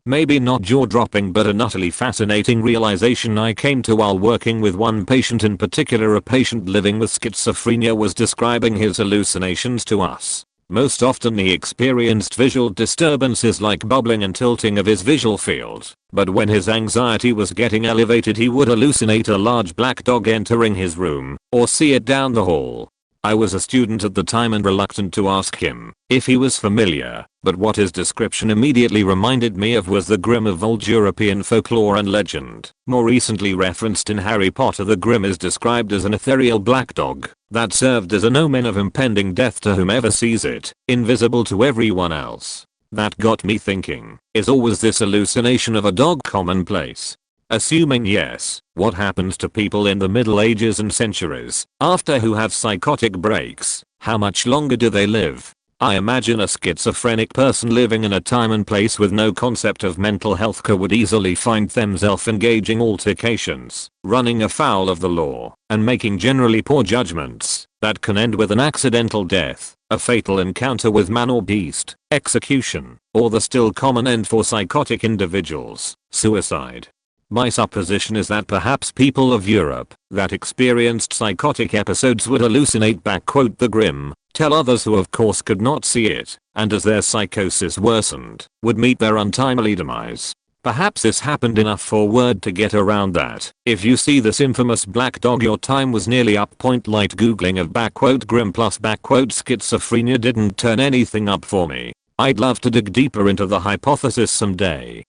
Speaker 1: Maybe not jaw-dropping, but an utterly fascinating realization I came to while working with one patient in particular. A patient living with schizophrenia was describing his hallucinations to us. Most often he experienced visual disturbances like bubbling and tilting of his visual field, but when his anxiety was getting elevated he would hallucinate a large black dog entering his room, or see it down the hall. I was a student at the time and reluctant to ask him if he was familiar, but what his description immediately reminded me of was the Grimm of old European folklore and legend. More recently referenced in Harry Potter, the Grimm is described as an ethereal black dog that served as an omen of impending death to whomever sees it, invisible to everyone else. That got me thinking, is always this hallucination of a dog commonplace? Assuming yes, what happens to people in the Middle Ages and centuries after who have psychotic breaks? How much longer do they live? I imagine a schizophrenic person living in a time and place with no concept of mental health would easily find themselves engaging altercations, running afoul of the law, and making generally poor judgments that can end with an accidental death, a fatal encounter with man or beast, execution, or the still common end for psychotic individuals, suicide. My supposition is that perhaps people of Europe that experienced psychotic episodes would hallucinate the Grimm, tell others who of course could not see it, and as their psychosis worsened, would meet their untimely demise. Perhaps this happened enough for word to get around that if you see this infamous black dog your time was nearly up. Light googling of Grimm plus schizophrenia didn't turn anything up for me. I'd love to dig deeper into the hypothesis someday.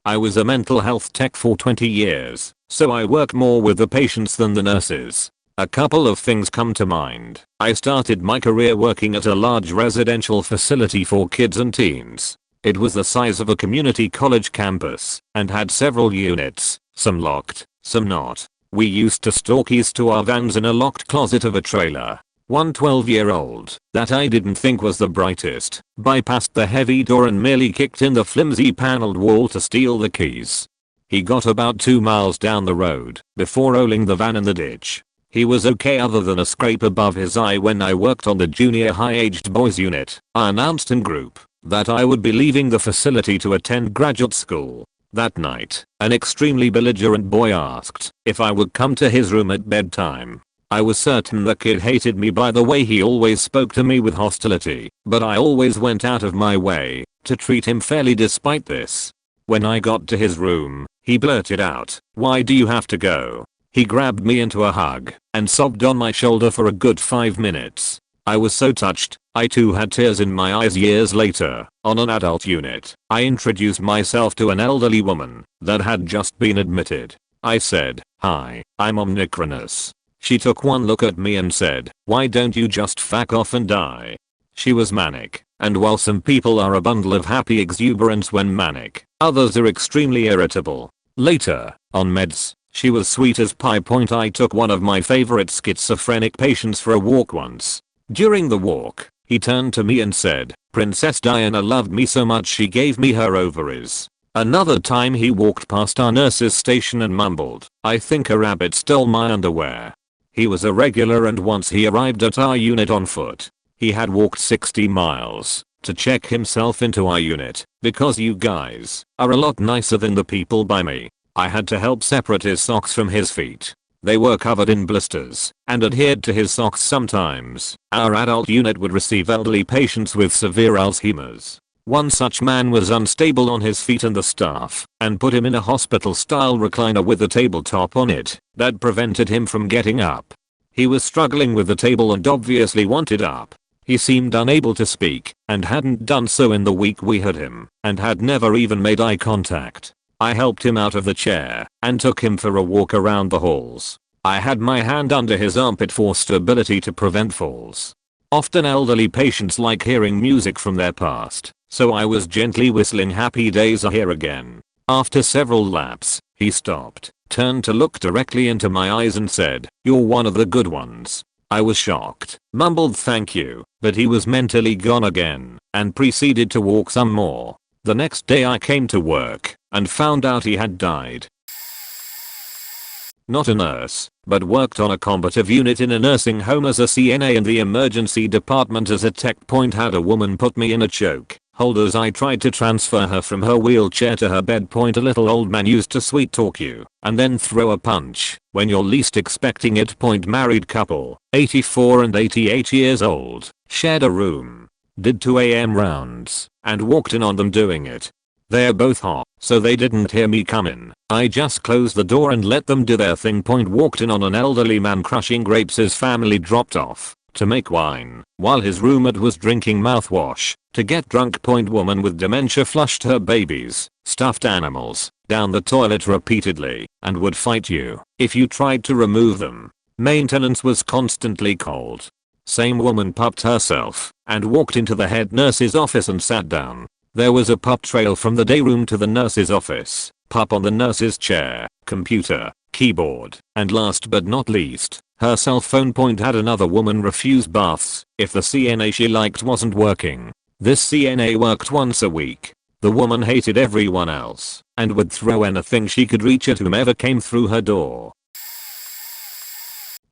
Speaker 1: I was a mental health tech for 20 years, so I work more with the patients than the nurses. A couple of things come to mind. I started my career working at a large residential facility for kids and teens. It was the size of a community college campus and had several units, some locked, some not. We used to store keys to our vans in a locked closet of a trailer. One 12-year-old that I didn't think was the brightest bypassed the heavy door and merely kicked in the flimsy paneled wall to steal the keys. He got about 2 miles down the road before rolling the van in the ditch. He was okay other than a scrape above his eye. When I worked on the junior high aged boys unit, I announced in group that I would be leaving the facility to attend graduate school. That night, an extremely belligerent boy asked if I would come to his room at bedtime. I was certain the kid hated me by the way he always spoke to me with hostility, but I always went out of my way to treat him fairly despite this. When I got to his room, he blurted out, "Why do you have to go?" He grabbed me into a hug and sobbed on my shoulder for a good 5 minutes. I was so touched, I too had tears in my eyes. Years later, on an adult unit, I introduced myself to an elderly woman that had just been admitted. I said, "Hi, I'm omnicronous." She took one look at me and said, "Why don't you just fuck off and die?" She was manic, and while some people are a bundle of happy exuberance when manic, others are extremely irritable. Later, on meds, she was sweet as pie. I took one of my favorite schizophrenic patients for a walk once. During the walk, he turned to me and said, "Princess Diana loved me so much she gave me her ovaries." Another time he walked past our nurse's station and mumbled, "I think a rabbit stole my underwear." He was a regular, and once he arrived at our unit on foot. He had walked 60 miles to check himself into our unit, because you guys are a lot nicer than the people by me. I had to help separate his socks from his feet. They were covered in blisters and adhered to his socks sometimes. Our adult unit would receive elderly patients with severe Alzheimer's. One such man was unstable on his feet, and the staff put him in a hospital-style recliner with a tabletop on it that prevented him from getting up. He was struggling with the table and obviously wanted up. He seemed unable to speak and hadn't done so in the week we had him, and had never even made eye contact. I helped him out of the chair and took him for a walk around the halls. I had my hand under his armpit for stability to prevent falls. Often elderly patients like hearing music from their past, so I was gently whistling "Happy Days Are Here Again." After several laps, he stopped, turned to look directly into my eyes and said, "You're one of the good ones." I was shocked, mumbled "thank you," but he was mentally gone again and proceeded to walk some more. The next day I came to work and found out he had died. Not a nurse, but worked on a combative unit in a nursing home as a CNA in the emergency department. As a tech, had a woman put me in a choke hold as I tried to transfer her from her wheelchair to her bed. A little old man used to sweet talk you and then throw a punch when you're least expecting it. Married couple, 84 and 88 years old, shared a room, did 2 a.m. rounds, and walked in on them doing it. They're both hot, so they didn't hear me come in. I just closed the door and let them do their thing. Walked in on an elderly man crushing grapes his family dropped off to make wine while his roommate was drinking mouthwash to get drunk. Woman with dementia flushed her babies, stuffed animals, down the toilet repeatedly and would fight you if you tried to remove them. Maintenance was constantly called. Same woman pupped herself and walked into the head nurse's office and sat down. There was a pup trail from the day room to the nurse's office, pup on the nurse's chair, computer, keyboard, and last but not least, her cell phone. Had another woman refuse baths if the CNA she liked wasn't working. This CNA worked once a week. The woman hated everyone else and would throw anything she could reach at whomever came through her door.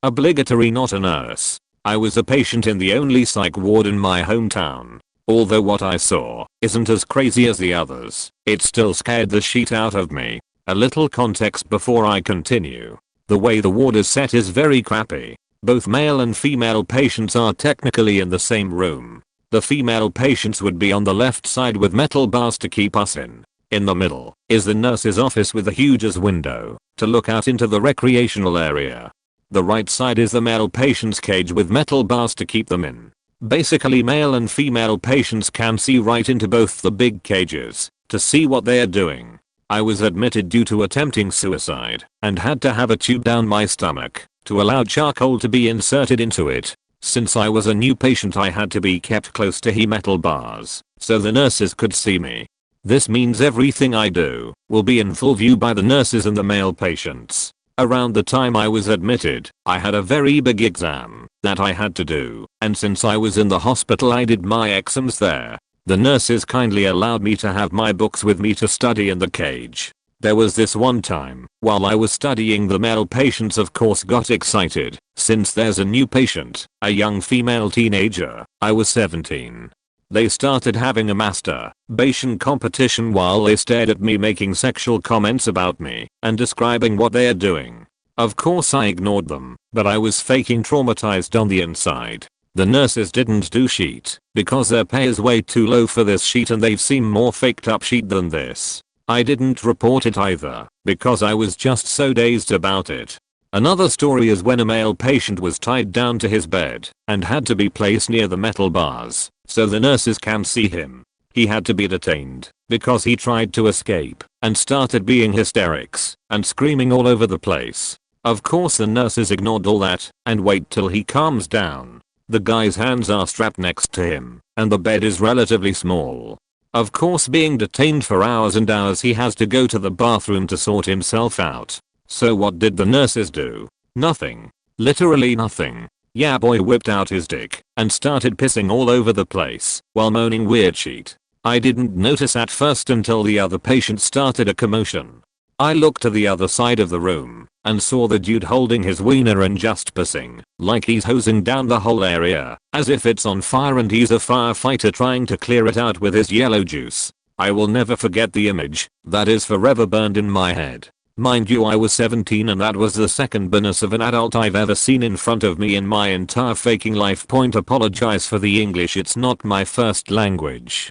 Speaker 1: Obligatory. Not a nurse. I was a patient in the only psych ward in my hometown. Although what I saw isn't as crazy as the others, it still scared the shit out of me. A little context before I continue. The way the ward is set is very crappy. Both male and female patients are technically in the same room. The female patients would be on the left side with metal bars to keep us in. In the middle is the nurse's office with a huge window to look out into the recreational area. The right side is the male patient's cage with metal bars to keep them in. Basically, male and female patients can see right into both the big cages to see what they're doing. I was admitted due to attempting suicide and had to have a tube down my stomach to allow charcoal to be inserted into it. Since I was a new patient, I had to be kept close to metal bars so the nurses could see me. This means everything I do will be in full view by the nurses and the male patients. Around the time I was admitted, I had a very big exam that I had to do, and since I was in the hospital I did my exams there. The nurses kindly allowed me to have my books with me to study in the cage. There was this one time, while I was studying, the male patients of course got excited, since there's a new patient, a young female teenager. I was 17. They started having a masturbation competition while they stared at me, making sexual comments about me and describing what they are doing. Of course I ignored them, but I was faking traumatized on the inside. The nurses didn't do shit, because their pay is way too low for this shit and they've seen more faked up shit than this. I didn't report it either, because I was just so dazed about it. Another story is when a male patient was tied down to his bed and had to be placed near the metal bars so the nurses can see him. He had to be detained because he tried to escape and started being hysterics and screaming all over the place. Of course the nurses ignored all that and wait till he calms down. The guy's hands are strapped next to him and the bed is relatively small. Of course, being detained for hours and hours, he has to go to the bathroom to sort himself out. So what did the nurses do? Nothing. Literally nothing. Yeah, boy whipped out his dick and started pissing all over the place while moaning weird shit. I didn't notice at first until the other patient started a commotion. I looked to the other side of the room and saw the dude holding his wiener and just pissing like he's hosing down the whole area as if it's on fire and he's a firefighter trying to clear it out with his yellow juice. I will never forget the image. That is forever burned in my head. Mind you, I was 17 and that was the second bonus of an adult I've ever seen in front of me in my entire faking life. Apologize for the English, it's not my first language.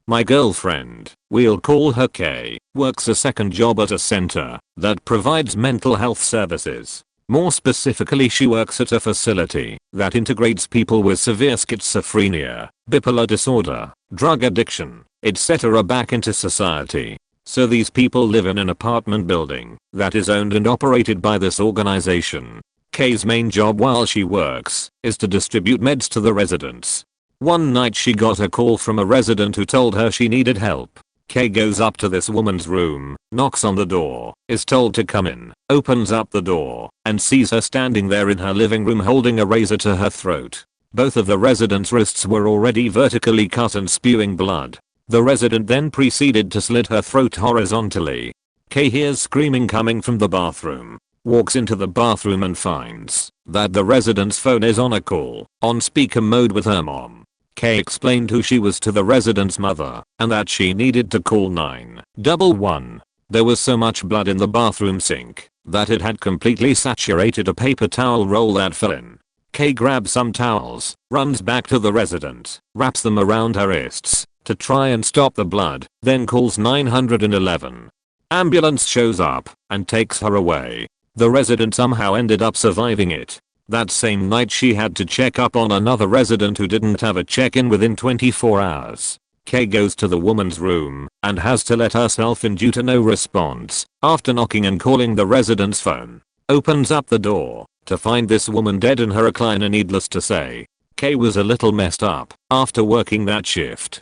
Speaker 1: My girlfriend, we'll call her K, works a second job at a center that provides mental health services. More specifically, she works at a facility that integrates people with severe schizophrenia, bipolar disorder, drug addiction, etc. back into society. So these people live in an apartment building that is owned and operated by this organization. Kay's main job while she works is to distribute meds to the residents. One night she got a call from a resident who told her she needed help. Kay goes up to this woman's room, knocks on the door, is told to come in, opens up the door, and sees her standing there in her living room holding a razor to her throat. Both of the residents' wrists were already vertically cut and spewing blood. The resident then proceeded to slit her throat horizontally. Kay hears screaming coming from the bathroom, walks into the bathroom and finds that the resident's phone is on a call, on speaker mode with her mom. Kay explained who she was to the resident's mother and that she needed to call 911. There was so much blood in the bathroom sink that it had completely saturated a paper towel roll that fell in. Kay grabs some towels, runs back to the resident, wraps them around her wrists to try and stop the blood, then calls 911. Ambulance shows up and takes her away. The resident somehow ended up surviving it. That same night she had to check up on another resident who didn't have a check-in within 24 hours. Kay goes to the woman's room and has to let herself in due to no response after knocking and calling the resident's phone. Opens up the door to find this woman dead in her recliner. Needless to say, Kay was a little messed up after working that shift.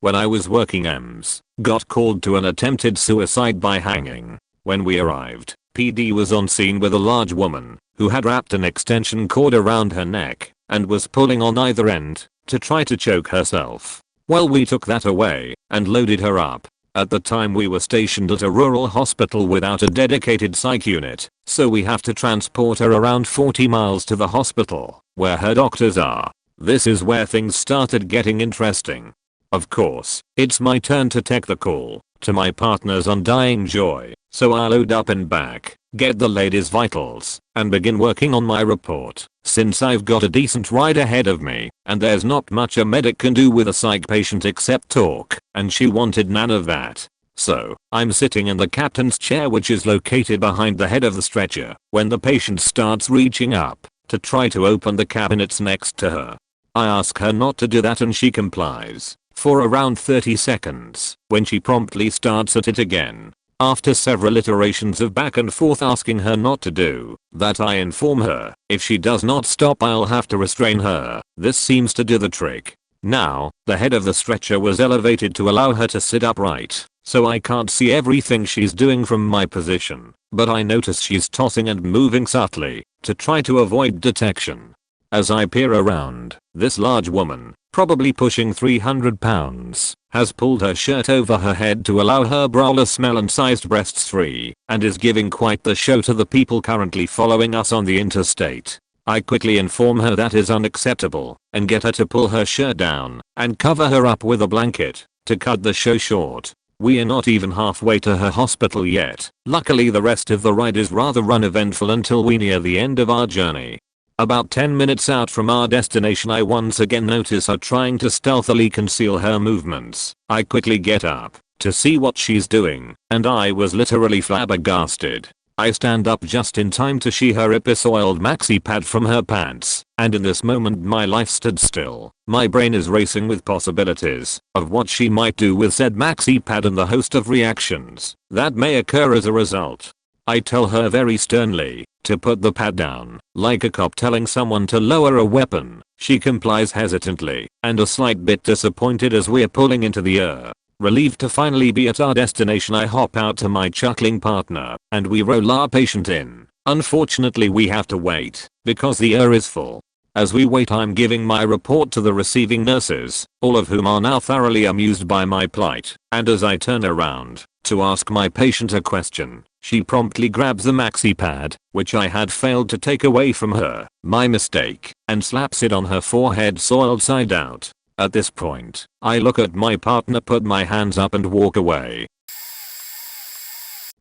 Speaker 1: When I was working EMS, got called to an attempted suicide by hanging. When we arrived, PD was on scene with a large woman who had wrapped an extension cord around her neck and was pulling on either end to try to choke herself. Well, we took that away and loaded her up. At the time we were stationed at a rural hospital without a dedicated psych unit, so we have to transport her around 40 miles to the hospital where her doctors are. This is where things started getting interesting. Of course, it's my turn to take the call to my partner's undying joy, so I load up and back, get the lady's vitals, and begin working on my report. Since I've got a decent ride ahead of me, and there's not much a medic can do with a psych patient except talk, and she wanted none of that. So, I'm sitting in the captain's chair, which is located behind the head of the stretcher, when the patient starts reaching up to try to open the cabinets next to her. I ask her not to do that and she complies for around 30 seconds when she promptly starts at it again. After several iterations of back and forth asking her not to do that, I inform her if she does not stop I'll have to restrain her. This seems to do the trick. Now, the head of the stretcher was elevated to allow her to sit upright, so I can't see everything she's doing from my position, but I notice she's tossing and moving subtly to try to avoid detection. As I peer around, this large woman probably pushing 300 pounds, has pulled her shirt over her head to allow her brawler smell and sized breasts free, and is giving quite the show to the people currently following us on the interstate. I quickly inform her that is unacceptable and get her to pull her shirt down and cover her up with a blanket. To cut the show short, we are not even halfway to her hospital yet. Luckily the rest of the ride is rather uneventful until we near the end of our journey. About 10 minutes out from our destination I once again notice her trying to stealthily conceal her movements. I quickly get up to see what she's doing, and I was literally flabbergasted. I stand up just in time to see her rip a soiled maxi pad from her pants, and in this moment my life stood still. My brain is racing with possibilities of what she might do with said maxi pad and the host of reactions that may occur as a result. I tell her very sternly to put the pad down, like a cop telling someone to lower a weapon. She complies hesitantly and a slight bit disappointed as we're pulling into the air. Relieved to finally be at our destination, I hop out to my chuckling partner and we roll our patient in. Unfortunately we have to wait because the air is full. As we wait I'm giving my report to the receiving nurses, all of whom are now thoroughly amused by my plight, and as I turn around to ask my patient a question, she promptly grabs the maxi pad, which I had failed to take away from her, my mistake, and slaps it on her forehead soiled side out. At this point, I look at my partner, put my hands up and walk away.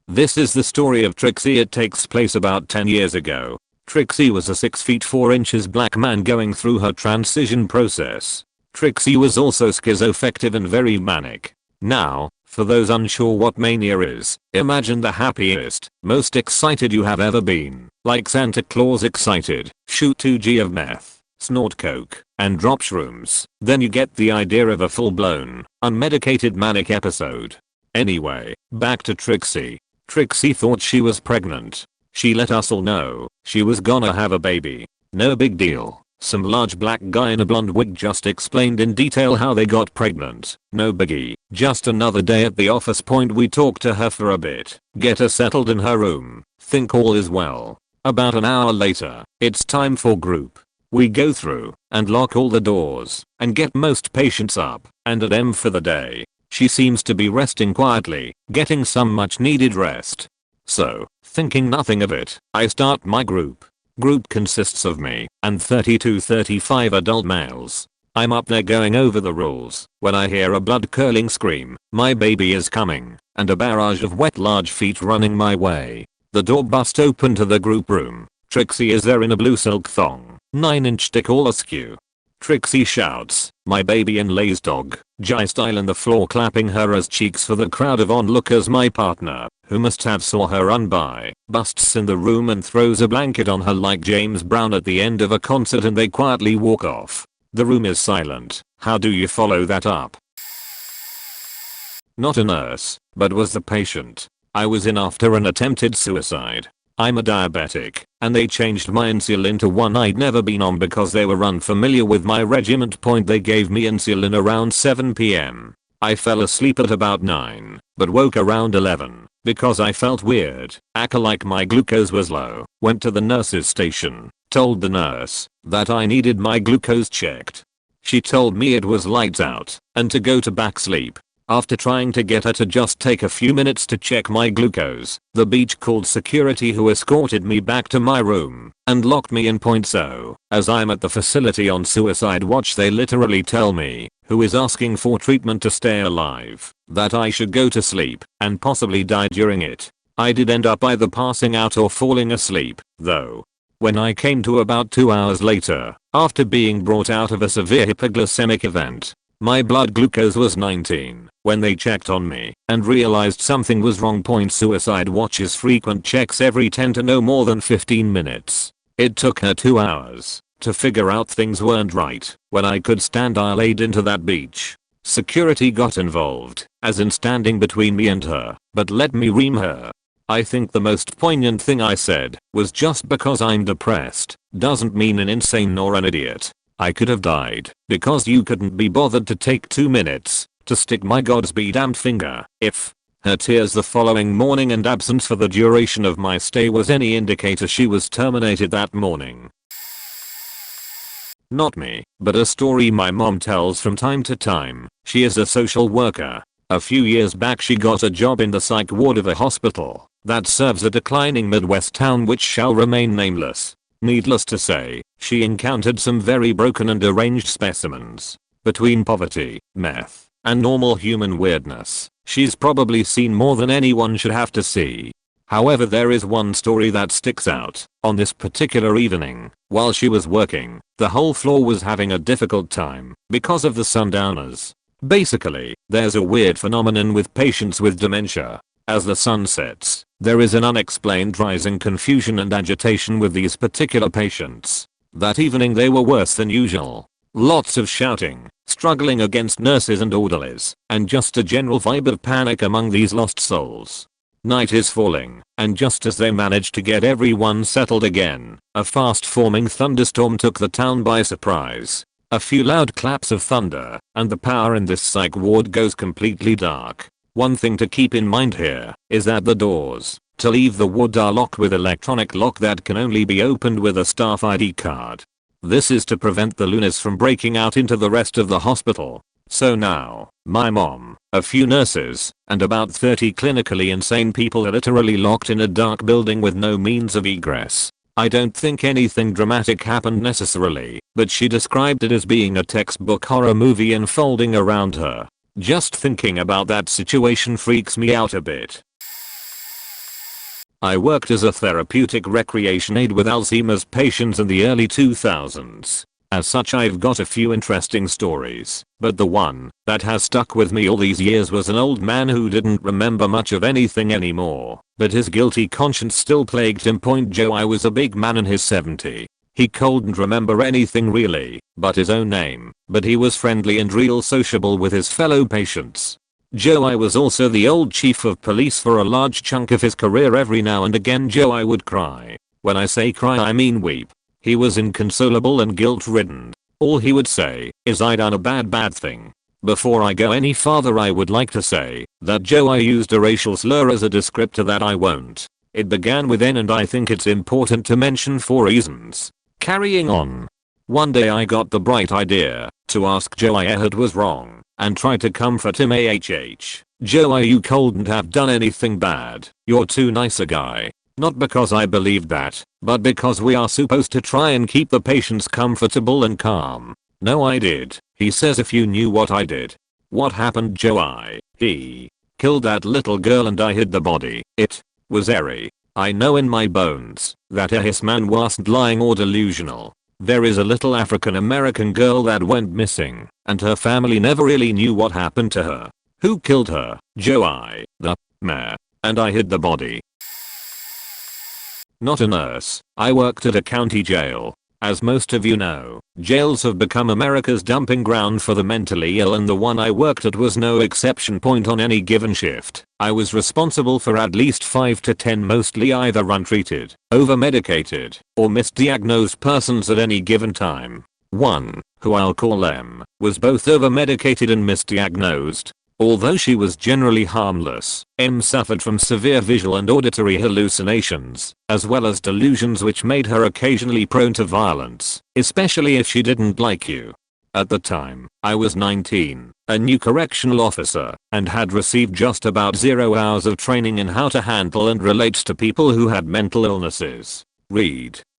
Speaker 1: This is the story of Trixie. It takes place about 10 years ago. Trixie was a 6 feet 4 inches black man going through her transition process. Trixie was also schizoaffective and very manic. Now, for those unsure what mania is, imagine the happiest, most excited you have ever been, like Santa Claus excited, shoot 2g of meth, snort coke, and drop shrooms. Then you get the idea of a full-blown, unmedicated manic episode. Anyway, back to Trixie. Trixie thought she was pregnant. She let us all know she was gonna have a baby. No big deal. Some large black guy in a blonde wig just explained in detail how they got pregnant. No biggie. Just another day at the office. Point we talk to her for a bit, get her settled in her room, think all is well. About an hour later, it's time for group. We go through and lock all the doors and get most patients up and at M for the day. She seems to be resting quietly, getting some much needed rest. So, thinking nothing of it, I start my group. Group consists of me and 30 to 35 adult males. I'm up there going over the rules when I hear a blood-curdling scream, my baby is coming, and a barrage of wet large feet running my way. The door bust open to the group room. Trixie is there in a blue silk thong, 9-inch dick all askew. Trixie shouts, my baby, and lays dog Jai style on the floor, clapping her as cheeks for the crowd of onlookers. My partner, who must have saw her run by, busts in the room and throws a blanket on her like James Brown at the end of a concert, and they quietly walk off. The room is silent. How do you follow that up? Not a nurse, but was the patient. I was in after an attempted suicide. I'm a diabetic, and they changed my insulin to one I'd never been on because they were unfamiliar with my regiment. Point they gave me insulin around 7 p.m. I fell asleep at about 9, but woke around 11 because I felt weird, like my glucose was low. Went to the nurse's station, told the nurse that I needed my glucose checked. She told me it was lights out and to go to back sleep. After trying to get her to just take a few minutes to check my glucose, the beach called security, who escorted me back to my room and locked me in. So, as I'm at the facility on suicide watch, they literally tell me, who is asking for treatment to stay alive, that I should go to sleep and possibly die during it. I did end up either passing out or falling asleep, though. When I came to about 2 hours later, after being brought out of a severe hypoglycemic event, my blood glucose was 19 when they checked on me and realized something was wrong. Suicide watches frequent checks every 10 to no more than 15 minutes. It took her 2 hours to figure out things weren't right. When I could stand, I laid into that beach. Security got involved, as in standing between me and her, but let me ream her. I think the most poignant thing I said was, just because I'm depressed doesn't mean an insane nor an idiot. I could have died because you couldn't be bothered to take 2 minutes to stick my Godspeed damned finger. If her tears the following morning and absence for the duration of my stay was any indicator, she was terminated that morning. Not me, but a story my mom tells from time to time. She is a social worker. A few years back she got a job in the psych ward of a hospital that serves a declining Midwest town which shall remain nameless. Needless to say, she encountered some very broken and deranged specimens. Between poverty, meth, and normal human weirdness, she's probably seen more than anyone should have to see. However, there is one story that sticks out. On this particular evening, while she was working, the whole floor was having a difficult time because of the sundowners. Basically, there's a weird phenomenon with patients with dementia. As the sun sets, there is an unexplained rising confusion and agitation with these particular patients. That evening they were worse than usual. Lots of shouting, struggling against nurses and orderlies, and just a general vibe of panic among these lost souls. Night is falling, and just as they managed to get everyone settled again, a fast-forming thunderstorm took the town by surprise. A few loud claps of thunder, and the power in this psych ward goes completely dark. One thing to keep in mind here is that the doors to leave the ward are locked with electronic lock that can only be opened with a staff ID card. This is to prevent the loonies from breaking out into the rest of the hospital. So now, my mom, a few nurses, and about 30 clinically insane people are literally locked in a dark building with no means of egress. I don't think anything dramatic happened necessarily, but she described it as being a textbook horror movie unfolding around her. Just thinking about that situation freaks me out a bit. I worked as a therapeutic recreation aide with Alzheimer's patients in the early 2000s. As such, I've got a few interesting stories, but the one that has stuck with me all these years was an old man who didn't remember much of anything anymore, but his guilty conscience still plagued him. Joe was a big man in his 70s. He couldn't remember anything really, but his own name, but he was friendly and real sociable with his fellow patients. Joe was also the old chief of police for a large chunk of his career. Every now and again Joe would cry. When I say cry I mean weep. He was inconsolable and guilt-ridden. All he would say is I done a bad thing. Before I go any farther I would like to say that Joe used a racial slur as a descriptor that I won't. It began with N and I think it's important to mention for reasons. Carrying on. One day I got the bright idea to ask Joe it was wrong and try to comfort him. Joe, you couldn't have done anything bad. You're too nice a guy. Not because I believed that, but because we are supposed to try and keep the patients comfortable and calm. No, I did. He says, if you knew what I did. What happened, Joe? He killed that little girl and I hid the body. It was airy. I know in my bones that his man wasn't lying or delusional. There is a little African American girl that went missing, and her family never really knew what happened to her. Who killed her? Joe, the mayor. And I hid the body. Not a nurse. I worked at a county jail. As most of you know, jails have become America's dumping ground for the mentally ill, and the one I worked at was no exception. On any given shift, I was responsible for at least 5 to 10 mostly either untreated, over-medicated, or misdiagnosed persons at any given time. One, who I'll call M, was both over-medicated and misdiagnosed. Although she was generally harmless, M suffered from severe visual and auditory hallucinations, as well as delusions which made her occasionally prone to violence, especially if she didn't like you. At the time, I was 19, a new correctional officer, and had received just about 0 hours of training in how to handle and relate to people who had mental illnesses.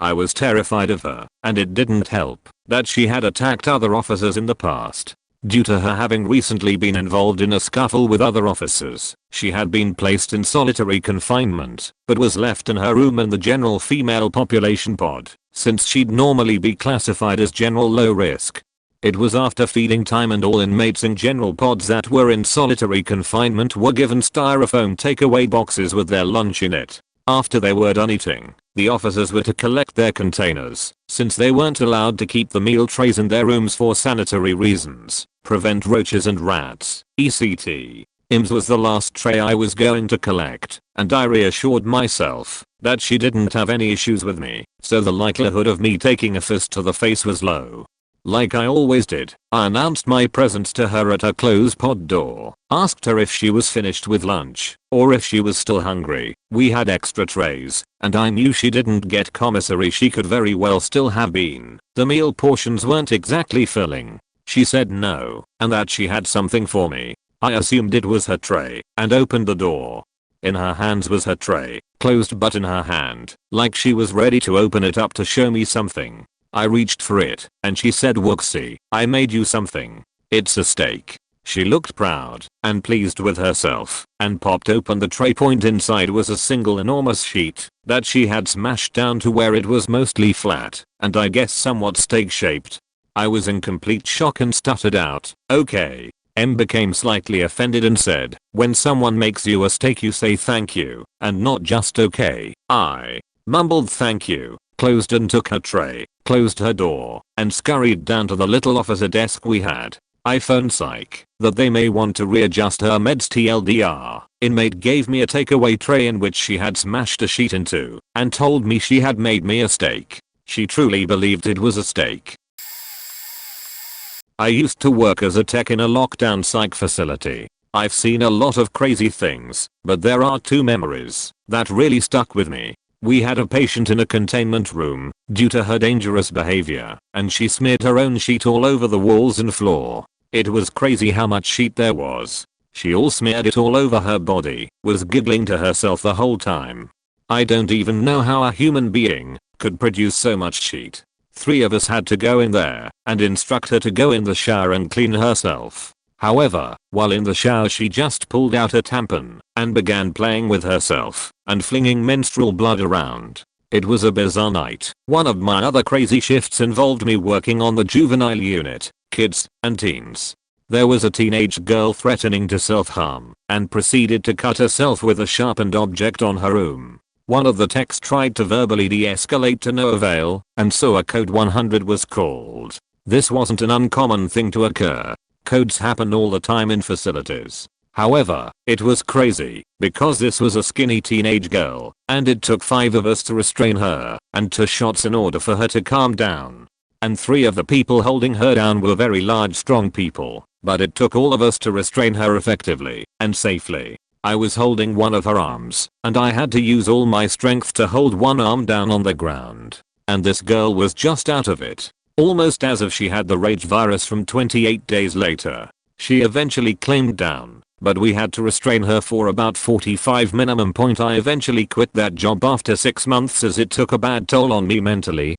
Speaker 1: I was terrified of her, and it didn't help that she had attacked other officers in the past. Due to her having recently been involved in a scuffle with other officers, she had been placed in solitary confinement, but was left in her room in the general female population pod, since she'd normally be classified as general low risk. It was after feeding time and all inmates in general pods that were in solitary confinement were given styrofoam takeaway boxes with their lunch in it. After they were done eating, the officers were to collect their containers, since they weren't allowed to keep the meal trays in their rooms for sanitary reasons, prevent roaches and rats, etc. Im's was the last tray I was going to collect, and I reassured myself that she didn't have any issues with me, so the likelihood of me taking a fist to the face was low. Like I always did, I announced my presence to her at her closed pod door, asked her if she was finished with lunch, or if she was still hungry. We had extra trays, and I knew she didn't get commissary, she could very well still have been. The meal portions weren't exactly filling. She said no, and that she had something for me. I assumed it was her tray, and opened the door. In her hands was her tray, closed but in her hand, like she was ready to open it up to show me something. I reached for it, and she said, "Wooksy, I made you something. It's a steak." She looked proud and pleased with herself, and popped open the tray. Point inside was a single enormous sheet that she had smashed down to where it was mostly flat, and I guess somewhat steak shaped. I was in complete shock and stuttered out, "Okay." M became slightly offended and said, "When someone makes you a steak you say thank you, and not just okay." I mumbled thank you, closed and took her tray, closed her door, and scurried down to the little officer desk we had. I phoned Psych that they may want to readjust her meds TLDR. Inmate gave me a takeaway tray in which she had smashed a sheet into, and told me she had made me a steak. She truly believed it was a steak. I used to work as a tech in a lockdown psych facility. I've seen a lot of crazy things, but there are two memories that really stuck with me. We had a patient in a containment room due to her dangerous behavior, and she smeared her own sheet all over the walls and floor. It was crazy how much sheet there was. She all smeared it all over her body, was giggling to herself the whole time. I don't even know how a human being could produce so much sheet. 3 of us had to go in there and instruct her to go in the shower and clean herself. However, while in the shower she just pulled out a tampon and began playing with herself and flinging menstrual blood around. It was a bizarre night. One of my other crazy shifts involved me working on the juvenile unit, kids and teens. There was a teenage girl threatening to self-harm and proceeded to cut herself with a sharpened object on her room. One of the techs tried to verbally de-escalate to no avail, and so a code 100 was called. This wasn't an uncommon thing to occur. Codes happen all the time in facilities. However, it was crazy because this was a skinny teenage girl, and it took 5 of us to restrain her and 2 shots in order for her to calm down. And 3 of the people holding her down were very large strong people, but it took all of us to restrain her effectively and safely. I was holding one of her arms, and I had to use all my strength to hold one arm down on the ground. And this girl was just out of it. Almost as if she had the rage virus from 28 days later. She eventually calmed down, but we had to restrain her for about 45 minimum. Point I eventually quit that job after 6 months as it took a bad toll on me mentally.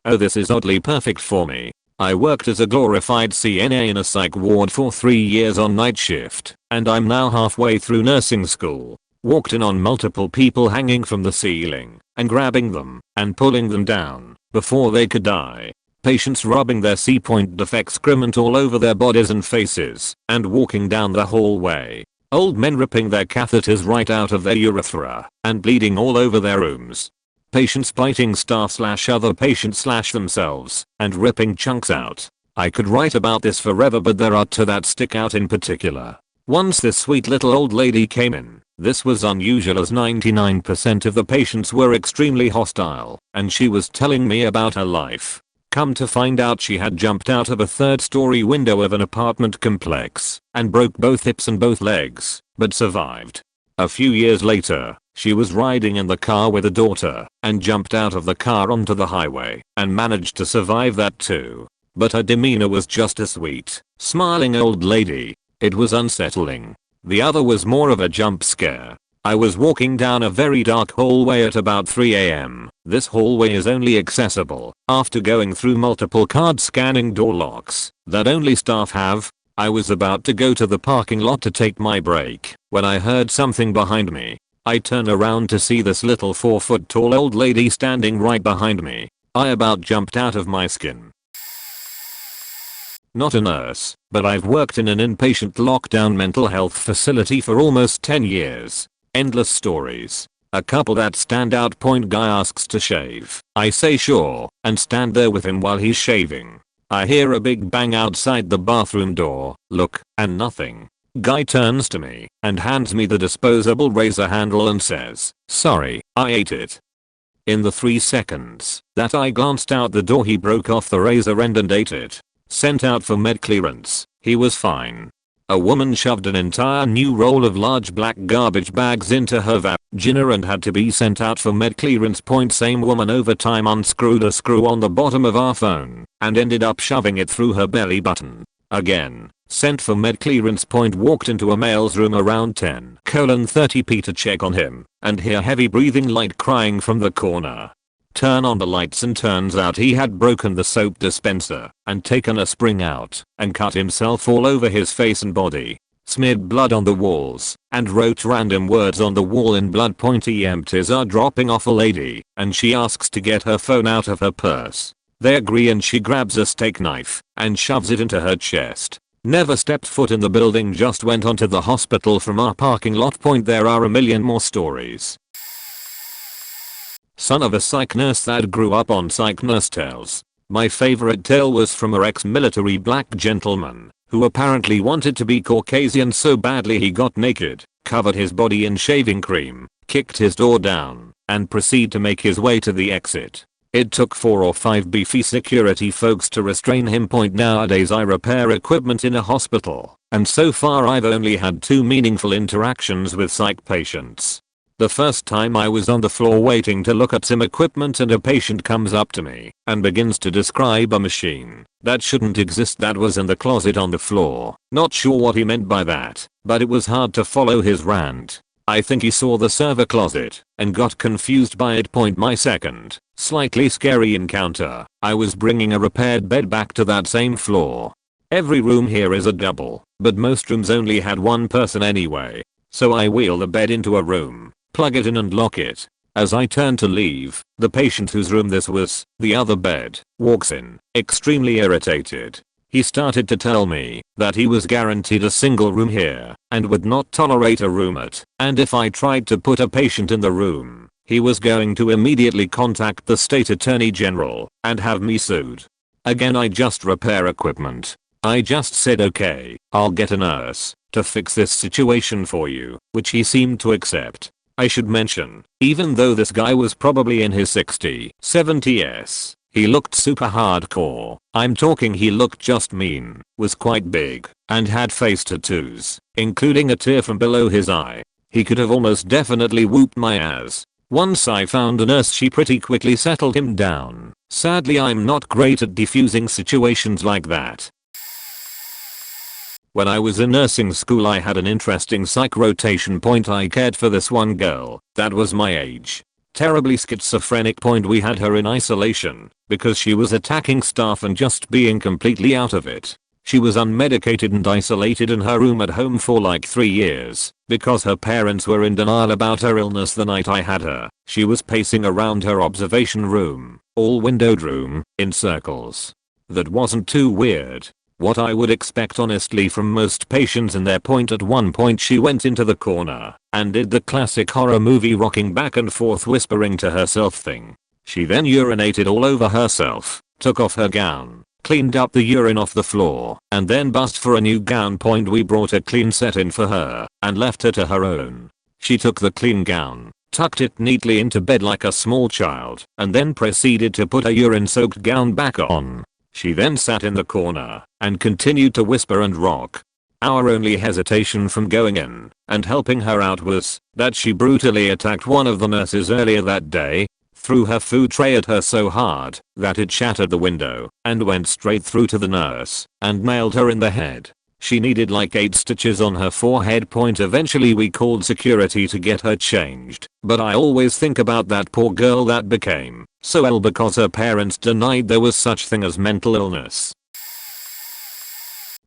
Speaker 1: Oh, this is oddly perfect for me. I worked as a glorified CNA in a psych ward for 3 years on night shift, and I'm now halfway through nursing school. Walked in on multiple people hanging from the ceiling and grabbing them and pulling them down before they could die. Patients rubbing their C-point excrement all over their bodies and faces and walking down the hallway. Old men ripping their catheters right out of their urethra and bleeding all over their rooms. Patients biting staff/other patients/themselves and ripping chunks out. I could write about this forever, but there are 2 that stick out in particular. Once this sweet little old lady came in. This was unusual as 99% of the patients were extremely hostile, and she was telling me about her life. Come to find out, she had jumped out of a 3rd-story window of an apartment complex and broke both hips and both legs, but survived. A few years later, she was riding in the car with a daughter and jumped out of the car onto the highway and managed to survive that too. But her demeanor was just a sweet, smiling old lady. It was unsettling. The other was more of a jump scare. I was walking down a very dark hallway at about 3 AM. This hallway is only accessible after going through multiple card scanning door locks that only staff have. I was about to go to the parking lot to take my break when I heard something behind me. I turned around to see this little 4-foot tall old lady standing right behind me. I about jumped out of my skin. Not a nurse, but I've worked in an inpatient lockdown mental health facility for almost 10 years. Endless stories. A couple that stand out. Point guy asks to shave. I say sure, and stand there with him while he's shaving. I hear a big bang outside the bathroom door, look, and nothing. Guy turns to me and hands me the disposable razor handle and says, "Sorry, I ate it." In the 3 seconds that I glanced out the door, he broke off the razor end and ate it. Sent out for med clearance, he was fine. A woman shoved an entire new roll of large black garbage bags into her vagina and had to be sent out for med clearance. Same woman over time unscrewed a screw on the bottom of our phone and ended up shoving it through her belly button. Again, sent for med clearance. Walked into a male's room around 10:30 to check on him and hear heavy breathing, light crying from the corner. Turn on the lights and turns out he had broken the soap dispenser and taken a spring out and cut himself all over his face and body. Smeared blood on the walls and wrote random words on the wall in blood. EMTs are dropping off a lady and she asks to get her phone out of her purse. They agree and she grabs a steak knife and shoves it into her chest. Never stepped foot in the building, just went onto the hospital from our parking lot. There are a million more stories. Son of a psych nurse that grew up on Psych nurse tales. My favorite tale was from a ex-military black gentleman who apparently wanted to be Caucasian so badly he got naked, covered his body in shaving cream, kicked his door down, and proceeded to make his way to the exit. It took 4 or 5 beefy security folks to restrain him. Nowadays I repair equipment in a hospital, and so far I've only had 2 meaningful interactions with psych patients. The first time I was on the floor waiting to look at some equipment and a patient comes up to me and begins to describe a machine that shouldn't exist that was in the closet on the floor. Not sure what he meant by that, but it was hard to follow his rant. I think he saw the server closet and got confused by it. My second, slightly scary encounter, I was bringing a repaired bed back to that same floor. Every room here is a double, but most rooms only had 1 person anyway. So I wheel the bed into a room, plug it in and lock it. As I turn to leave, the patient whose room this was, the other bed, walks in, extremely irritated. He started to tell me that he was guaranteed a single room here and would not tolerate a roommate, and if I tried to put a patient in the room, he was going to immediately contact the state attorney general and have me sued. Again, I just repair equipment. I just said, okay, I'll get a nurse to fix this situation for you, which he seemed to accept. I should mention, even though this guy was probably in his 70s, he looked super hardcore. I'm talking he looked just mean, was quite big, and had face tattoos, including a tear from below his eye. He could have almost definitely whooped my ass. Once I found a nurse, she pretty quickly settled him down. Sadly, I'm not great at defusing situations like that. When I was in nursing school, I had an interesting psych rotation. I cared for this one girl that was my age. Terribly schizophrenic. We had her in isolation because she was attacking staff and just being completely out of it. She was unmedicated and isolated in her room at home for like 3 years because her parents were in denial about her illness. The night I had her, she was pacing around her observation room, all windowed room, in circles. That wasn't too weird. What I would expect honestly from most patients in their point. At one point she went into the corner and did the classic horror movie rocking back and forth whispering to herself thing. She then urinated all over herself, took off her gown, cleaned up the urine off the floor, and then bussed for a new gown. We brought a clean set in for her and left her to her own. She took the clean gown, tucked it neatly into bed like a small child, and then proceeded to put her urine-soaked gown back on. She then sat in the corner and continued to whisper and rock. Our only hesitation from going in and helping her out was that she brutally attacked one of the nurses earlier that day, threw her food tray at her so hard that it shattered the window, and went straight through to the nurse and nailed her in the head. She needed like 8 stitches on her forehead. Eventually we called security to get her changed, but I always think about that poor girl that became so ill because her parents denied there was such thing as mental illness.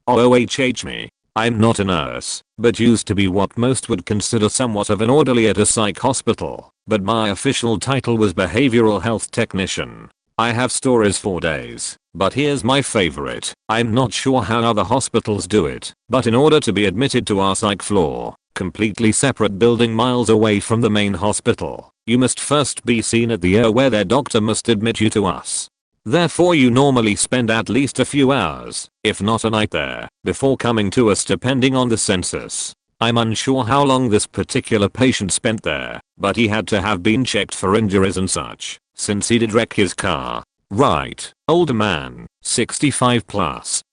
Speaker 1: OHH me. I'm not a nurse, but used to be what most would consider somewhat of an orderly at a psych hospital, but my official title was behavioral health technician. I have stories for days, but here's my favorite. I'm not sure how other hospitals do it, but in order to be admitted to our psych floor, completely separate building miles away from the main hospital, you must first be seen at the ER where their doctor must admit you to us. Therefore you normally spend at least a few hours, if not a night there, before coming to us depending on the census. I'm unsure how long this particular patient spent there, but he had to have been checked for injuries and such, since he did wreck his car. Right, older man, 65 plus,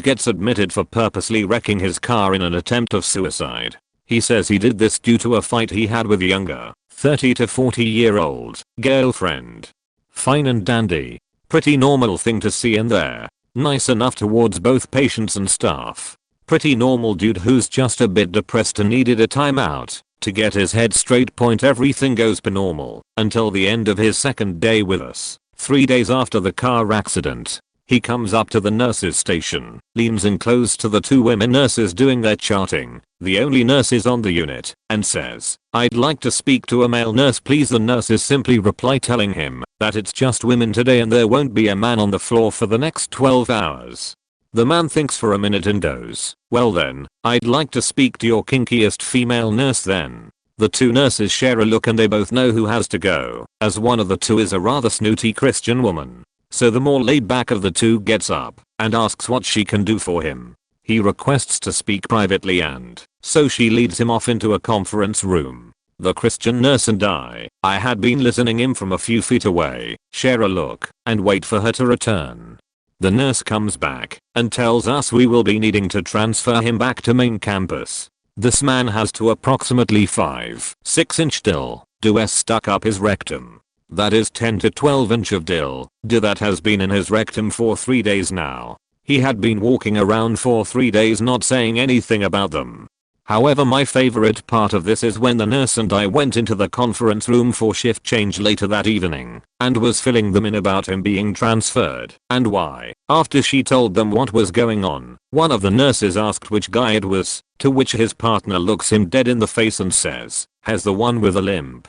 Speaker 1: gets admitted for purposely wrecking his car in an attempt of suicide. He says he did this due to a fight he had with younger, 30 to 40-year-old, girlfriend. Fine and dandy. Pretty normal thing to see in there. Nice enough towards both patients and staff. Pretty normal dude who's just a bit depressed and needed a timeout to get his head straight. Everything goes per normal until the end of his second day with us. 3 days after the car accident, he comes up to the nurses station, leans in close to the 2 women nurses doing their charting, the only nurses on the unit, and says, "I'd like to speak to a male nurse please." The nurses simply reply telling him that it's just women today and there won't be a man on the floor for the next 12 hours. The man thinks for a minute and goes, "Well then, I'd like to speak to your kinkiest female nurse then." The 2 nurses share a look and they both know who has to go, as one of the 2 is a rather snooty Christian woman. So the more laid back of the 2 gets up and asks what she can do for him. He requests to speak privately and so she leads him off into a conference room. The Christian nurse and I had been listening in from a few feet away, share a look and wait for her to return. The nurse comes back and tells us we will be needing to transfer him back to main campus. This man has to approximately 5-6 inch dill stuck up his rectum. That is 10 to 12 inch of dill that has been in his rectum for 3 days now. He had been walking around for 3 days not saying anything about them. However, my favorite part of this is when the nurse and I went into the conference room for shift change later that evening and was filling them in about him being transferred and why. After she told them what was going on, one of the nurses asked which guy it was, to which his partner looks him dead in the face and says, "Has the one with a limp."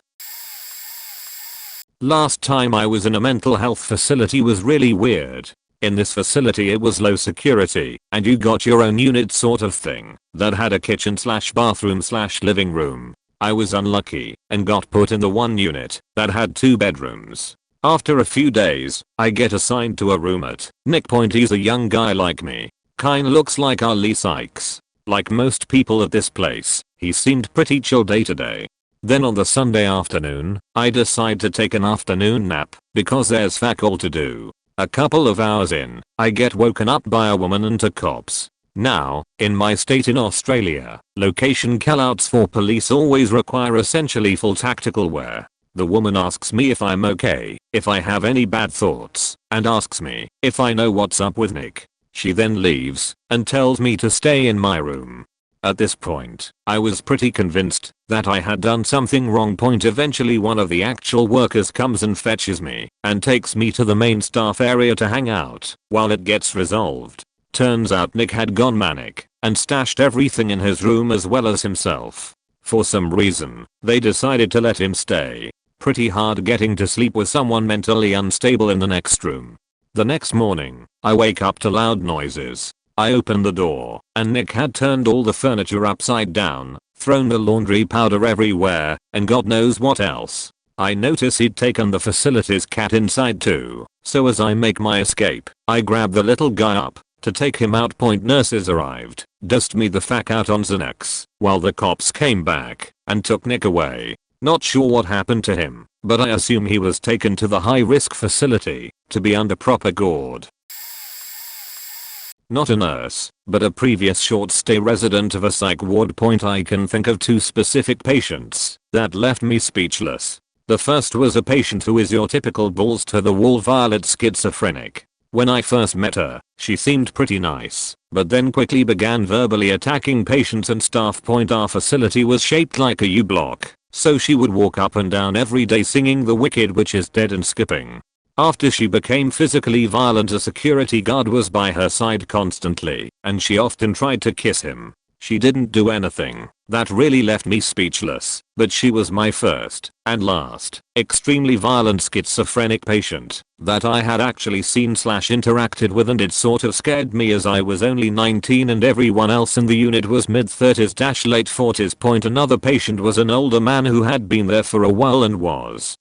Speaker 1: Last time I was in a mental health facility was really weird. In this facility it was low security and you got your own unit sort of thing that had a kitchen / bathroom / living room. I was unlucky and got put in the one unit that had 2 bedrooms. After a few days, I get assigned to a roommate. Nick Point, he's a young guy like me. Kinda looks like our Lee Sykes. Like most people at this place, he seemed pretty chill day to day. Then on the Sunday afternoon, I decide to take an afternoon nap because there's fuck all to do. A couple of hours in, I get woken up by a woman and 2 cops. Now, in my state in Australia, location callouts for police always require essentially full tactical wear. The woman asks me if I'm okay, if I have any bad thoughts, and asks me if I know what's up with Nick. She then leaves and tells me to stay in my room. At this point, I was pretty convinced that I had done something wrong. Eventually one of the actual workers comes and fetches me and takes me to the main staff area to hang out while it gets resolved. Turns out Nick had gone manic and stashed everything in his room as well as himself. For some reason, they decided to let him stay. Pretty hard getting to sleep with someone mentally unstable in the next room. The next morning, I wake up to loud noises. I open the door, and Nick had turned all the furniture upside down, thrown the laundry powder everywhere, and God knows what else. I notice he'd taken the facility's cat inside too, so as I make my escape, I grab the little guy up to take him out. Nurses arrived, dosed me the fuck out on Xanax, while the cops came back and took Nick away. Not sure what happened to him, but I assume he was taken to the high-risk facility to be under proper guard. Not a nurse, but a previous short-stay resident of a psych ward. I can think of 2 specific patients that left me speechless. The first was a patient who is your typical balls-to-the-wall violent schizophrenic. When I first met her, she seemed pretty nice, but then quickly began verbally attacking patients and staff. Our facility was shaped like a U-block, so she would walk up and down every day singing The Wicked Witch is Dead and skipping. After she became physically violent, a security guard was by her side constantly, and she often tried to kiss him. She didn't do anything that really left me speechless, but she was my first and last extremely violent schizophrenic patient that I had actually seen / interacted with, and it sort of scared me as I was only 19 and everyone else in the unit was mid-30s - late 40s. Another patient was an older man who had been there for a while and was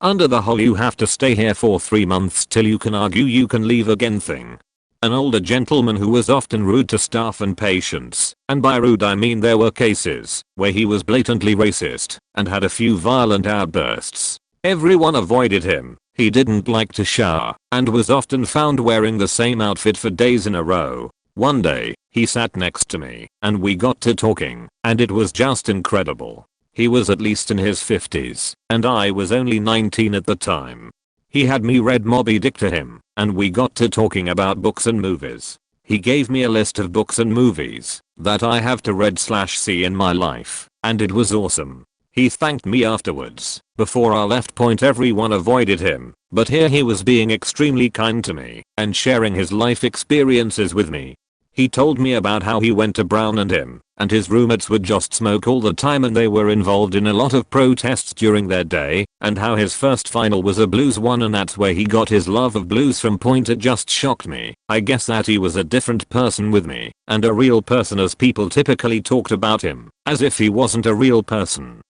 Speaker 1: under the whole "you have to stay here for 3 months till you can argue you can leave again" thing. An older gentleman who was often rude to staff and patients, and by rude I mean there were cases where he was blatantly racist and had a few violent outbursts. Everyone avoided him. He didn't like to shower and was often found wearing the same outfit for days in a row. One day, he sat next to me and we got to talking, and it was just incredible. He was at least in his 50s and I was only 19 at the time. He had me read Moby Dick to him and we got to talking about books and movies. He gave me a list of books and movies that I have to read/see in my life, and it was awesome. He thanked me afterwards. Before I left everyone avoided him, but here he was being extremely kind to me and sharing his life experiences with me. He told me about how he went to Brown and him and his roommates would just smoke all the time and they were involved in a lot of protests during their day, and how his first final was a blues one and that's where he got his love of blues from. It just shocked me. I guess that he was a different person with me and a real person, as people typically talked about him as if he wasn't a real person.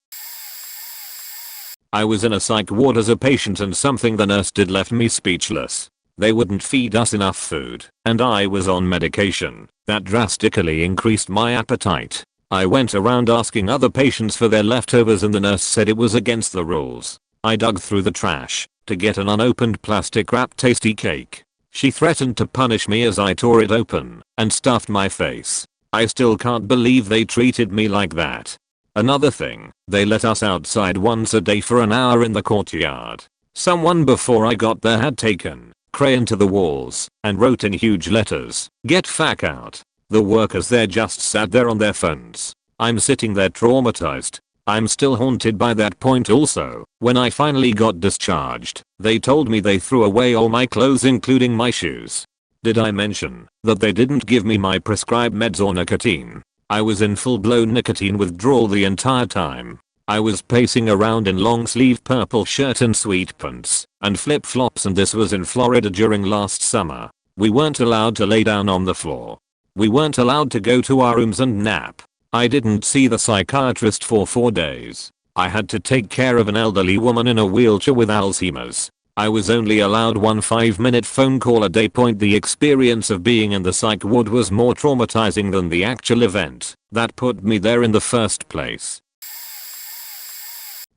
Speaker 1: I was in a psych ward as a patient and something the nurse did left me speechless. They wouldn't feed us enough food, and I was on medication that drastically increased my appetite. I went around asking other patients for their leftovers and the nurse said it was against the rules. I dug through the trash to get an unopened plastic wrapped tasty cake. She threatened to punish me as I tore it open and stuffed my face. I still can't believe they treated me like that. Another thing, they let us outside once a day for an hour in the courtyard. Someone before I got there had taken crayon to the walls and wrote in huge letters, "Get fuck out." The workers there just sat there on their phones. I'm sitting there traumatized. I'm still haunted by that point. Also, when I finally got discharged, they told me they threw away all my clothes including my shoes. Did I mention that they didn't give me my prescribed meds or nicotine? I was in full-blown nicotine withdrawal the entire time. I was pacing around in long-sleeve purple shirt and sweat pants and flip-flops, and this was in Florida during last summer. We weren't allowed to lay down on the floor. We weren't allowed to go to our rooms and nap. I didn't see the psychiatrist for 4 days. I had to take care of an elderly woman in a wheelchair with Alzheimer's. I was only allowed one 5-minute phone call a day. The experience of being in the psych ward was more traumatizing than the actual event that put me there in the first place.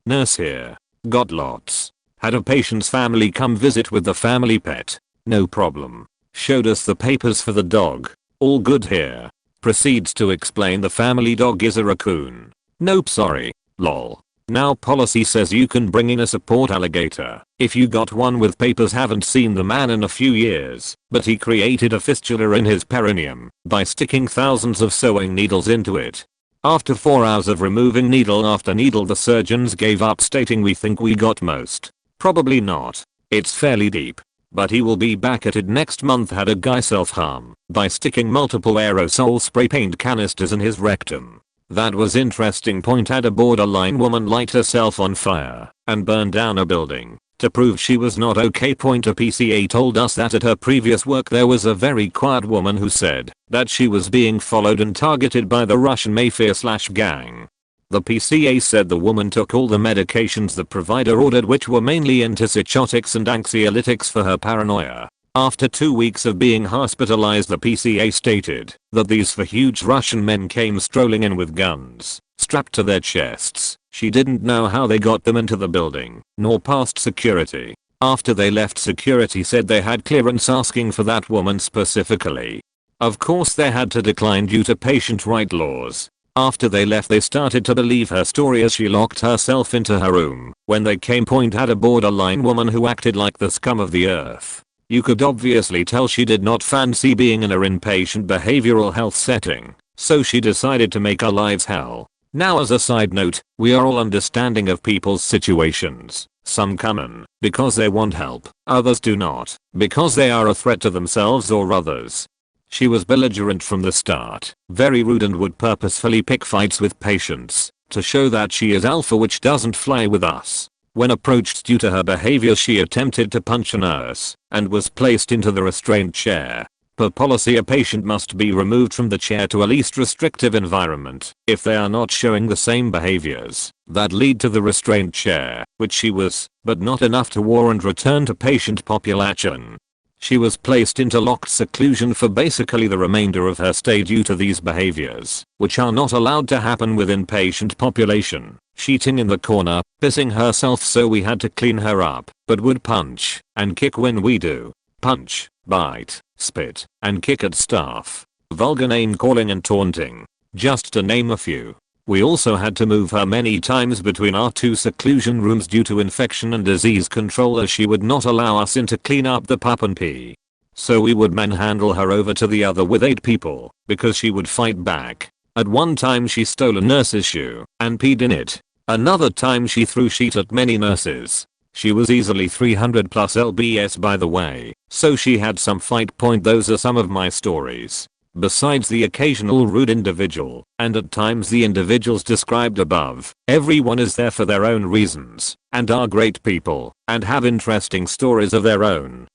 Speaker 1: Nurse here. Got lots. Had a patient's family come visit with the family pet. No problem. Showed us the papers for the dog. All good here. Proceeds to explain the family dog is a raccoon. Nope, sorry. Lol. Now policy says you can bring in a support alligator if you got one with papers. Haven't seen the man in a few years, but he created a fistula in his perineum by sticking thousands of sewing needles into it. After 4 hours of removing needle after needle, the surgeons gave up, stating, "We think we got most." Probably not. It's fairly deep. But he will be back at it next month. Had a guy self-harm by sticking multiple aerosol spray paint canisters in his rectum. That was interesting. Had a borderline woman light herself on fire and burn down a building to prove she was not okay. A PCA told us that at her previous work there was a very quiet woman who said that she was being followed and targeted by the Russian mafia/gang. The PCA said the woman took all the medications the provider ordered, which were mainly antipsychotics and anxiolytics for her paranoia. After 2 weeks of being hospitalized, the PCA stated that these huge Russian men came strolling in with guns strapped to their chests. She didn't know how they got them into the building, nor past security. After they left, security said they had clearance asking for that woman specifically. Of course they had to decline due to patient right laws. After they left, they started to believe her story as she locked herself into her room. When they came, had a borderline woman who acted like the scum of the earth. You could obviously tell she did not fancy being in a inpatient behavioral health setting, so she decided to make our lives hell. Now, as a side note, we are all understanding of people's situations. Some come in because they want help, others do not because they are a threat to themselves or others. She was belligerent from the start, very rude, and would purposefully pick fights with patients to show that she is alpha, which doesn't fly with us. When approached due to her behavior, she attempted to punch a nurse and was placed into the restraint chair. Per policy, a patient must be removed from the chair to a least restrictive environment if they are not showing the same behaviors that lead to the restraint chair, which she was, but not enough to warrant return to patient population. She was placed into locked seclusion for basically the remainder of her stay due to these behaviors, which are not allowed to happen within patient population. Sheeting in the corner, pissing herself, so we had to clean her up, but would punch and kick when we do. Punch, bite, spit, and kick at staff. Vulgar name calling and taunting. Just to name a few. We also had to move her many times between our 2 seclusion rooms due to infection and disease control, as she would not allow us in to clean up the pup and pee. So we would manhandle her over to the other with 8 people, because she would fight back. At one time she stole a nurse's shoe and peed in it. Another time she threw sheet at many nurses. She was easily 300 plus lbs by the way, so she had some fight point. Those are some of my stories. Besides the occasional rude individual, and at times the individuals described above, everyone is there for their own reasons, and are great people, and have interesting stories of their own.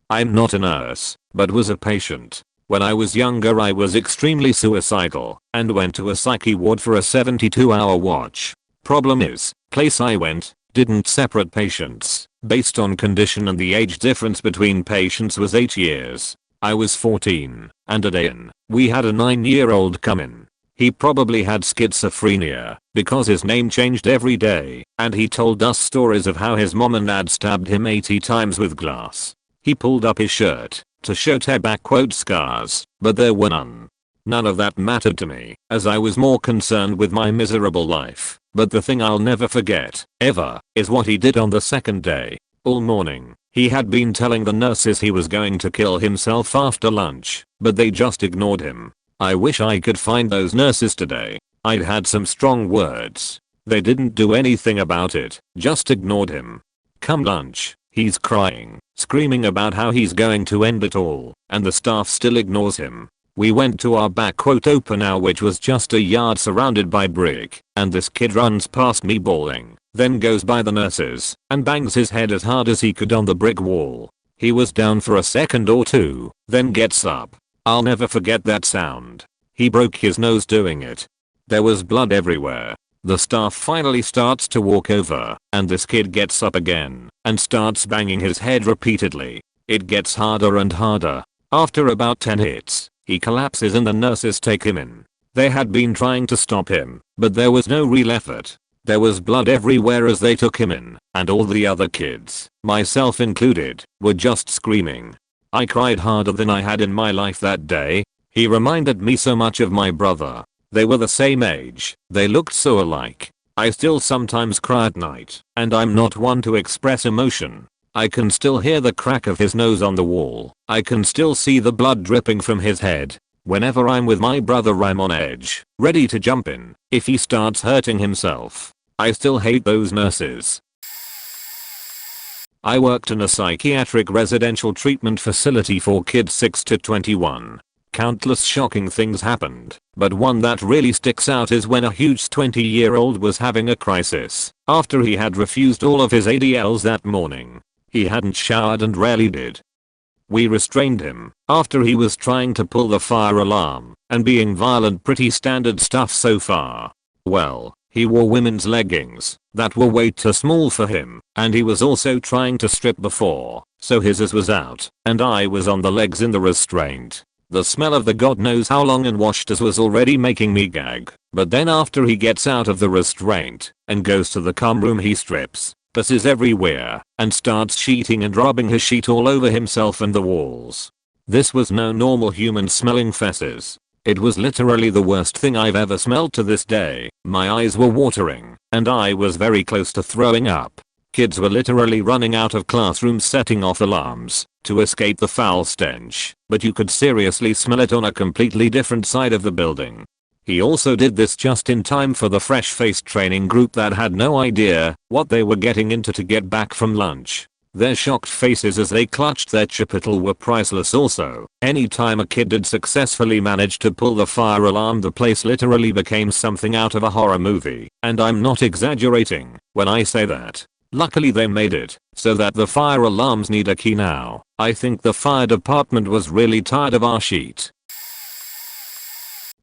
Speaker 1: I'm not a nurse, but was a patient. When I was younger I was extremely suicidal, and went to a psyche ward for a 72-hour watch. Problem is, place I went, didn't separate patients, based on condition, and the age difference between patients was 8 years. I was 14, and a day in, we had a 9-year-old come in. He probably had schizophrenia, because his name changed every day, and he told us stories of how his mom and dad stabbed him 80 times with glass. He pulled up his shirt to show back quote scars, but there were none. None of that mattered to me, as I was more concerned with my miserable life. But the thing I'll never forget, ever, is what he did on the second day. All morning, he had been telling the nurses he was going to kill himself after lunch, but they just ignored him. I wish I could find those nurses today. I'd had some strong words. They didn't do anything about it, just ignored him. Come lunch, he's crying, screaming about how he's going to end it all, and the staff still ignores him. We went to our back quote open hour, which was just a yard surrounded by brick, and this kid runs past me bawling, then goes by the nurses, and bangs his head as hard as he could on the brick wall. He was down for a second or two, then gets up. I'll never forget that sound. He broke his nose doing it. There was blood everywhere. The staff finally starts to walk over, and this kid gets up again, and starts banging his head repeatedly. It gets harder and harder. After about 10 hits, he collapses and the nurses take him in. They had been trying to stop him, but there was no real effort. There was blood everywhere as they took him in, and all the other kids, myself included, were just screaming. I cried harder than I had in my life that day. He reminded me so much of my brother. They were the same age, they looked so alike. I still sometimes cry at night, and I'm not one to express emotion. I can still hear the crack of his nose on the wall. I can still see the blood dripping from his head. Whenever I'm with my brother I'm on edge, ready to jump in, if he starts hurting himself. I still hate those nurses. I worked in a psychiatric residential treatment facility for kids 6 to 21. Countless shocking things happened, but one that really sticks out is when a huge 20-year-old was having a crisis after he had refused all of his ADLs that morning. He hadn't showered and rarely did. We restrained him after he was trying to pull the fire alarm and being violent, pretty standard stuff so far. Well, he wore women's leggings that were way too small for him, and he was also trying to strip before, so his ass was out and I was on the legs in the restraint. The smell of the god knows how long and washed ass was already making me gag, but then after he gets out of the restraint and goes to the calm room he strips, pisses everywhere, and starts sheeting and rubbing his sheet all over himself and the walls. This was no normal human smelling fesses. It was literally the worst thing I've ever smelled to this day. My eyes were watering, and I was very close to throwing up. Kids were literally running out of classrooms setting off alarms to escape the foul stench, but you could seriously smell it on a completely different side of the building. He also did this just in time for the fresh-faced training group that had no idea what they were getting into to get back from lunch. Their shocked faces as they clutched their chipotle were priceless also. Anytime a kid did successfully manage to pull the fire alarm, the place literally became something out of a horror movie, and I'm not exaggerating when I say that. Luckily they made it so that the fire alarms need a key now. I think the fire department was really tired of our sheet.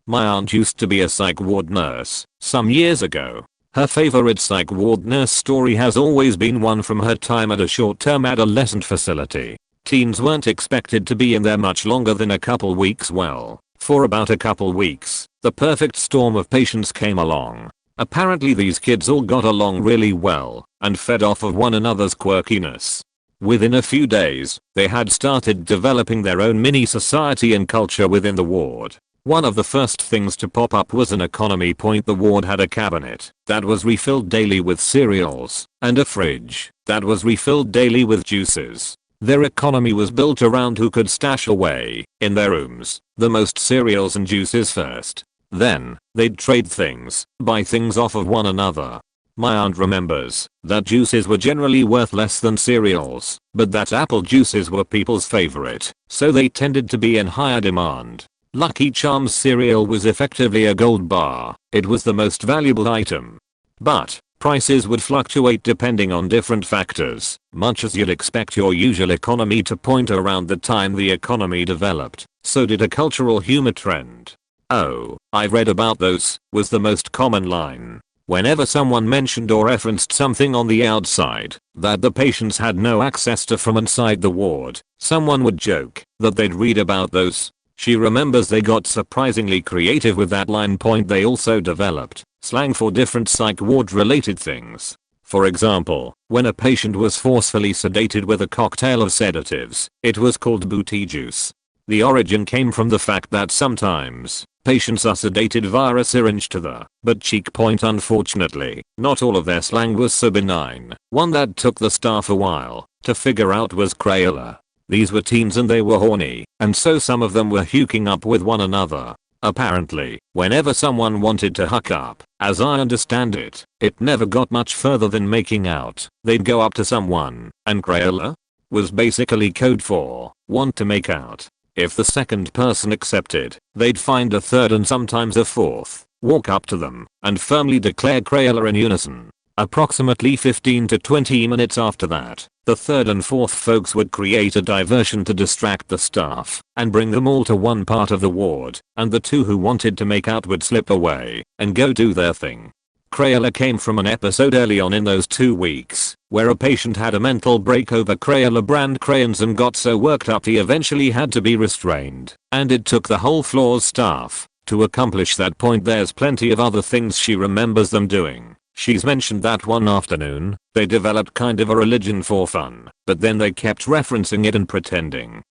Speaker 1: My aunt used to be a psych ward nurse some years ago. Her favorite psych ward nurse story has always been one from her time at a short-term adolescent facility. Teens weren't expected to be in there much longer than a couple weeks. Well, for about a couple weeks, the perfect storm of patients came along. Apparently these kids all got along really well and fed off of one another's quirkiness. Within a few days, they had started developing their own mini society and culture within the ward. One of the first things to pop up was an economy point. The ward had a cabinet that was refilled daily with cereals and a fridge that was refilled daily with juices. Their economy was built around who could stash away, in their rooms, the most cereals and juices first. Then, they'd trade things, buy things off of one another. My aunt remembers that juices were generally worth less than cereals, but that apple juices were people's favorite, so they tended to be in higher demand. Lucky Charms cereal was effectively a gold bar. It was the most valuable item. But prices would fluctuate depending on different factors, much as you'd expect your usual economy to point around the time the economy developed. So did a cultural humor trend. "Oh, I've read about those," was the most common line. Whenever someone mentioned or referenced something on the outside that the patients had no access to from inside the ward, someone would joke that they'd read about those. She remembers they got surprisingly creative with that line. They also developed slang for different psych ward related things. For example, when a patient was forcefully sedated with a cocktail of sedatives, it was called booty juice. The origin came from the fact that sometimes patients are sedated via a syringe to the butt cheek. Unfortunately, not all of their slang was so benign. One that took the staff a while to figure out was Crayola. These were teens and they were horny, and so some of them were hooking up with one another. Apparently, whenever someone wanted to hook up, as I understand it, it never got much further than making out. They'd go up to someone, and Crayola was basically code for want to make out. If the second person accepted, they'd find a third and sometimes a fourth, walk up to them, and firmly declare Crayola in unison. Approximately 15 to 20 minutes after that, the third and fourth folks would create a diversion to distract the staff and bring them all to one part of the ward, and the two who wanted to make out would slip away and go do their thing. Crayola came from an episode early on in those 2 weeks, where a patient had a mental break over Crayola brand crayons and got so worked up he eventually had to be restrained, and it took the whole floor's staff to accomplish that point. There's plenty of other things she remembers them doing. She's mentioned that one afternoon, they developed kind of a religion for fun, but then they kept referencing it and pretending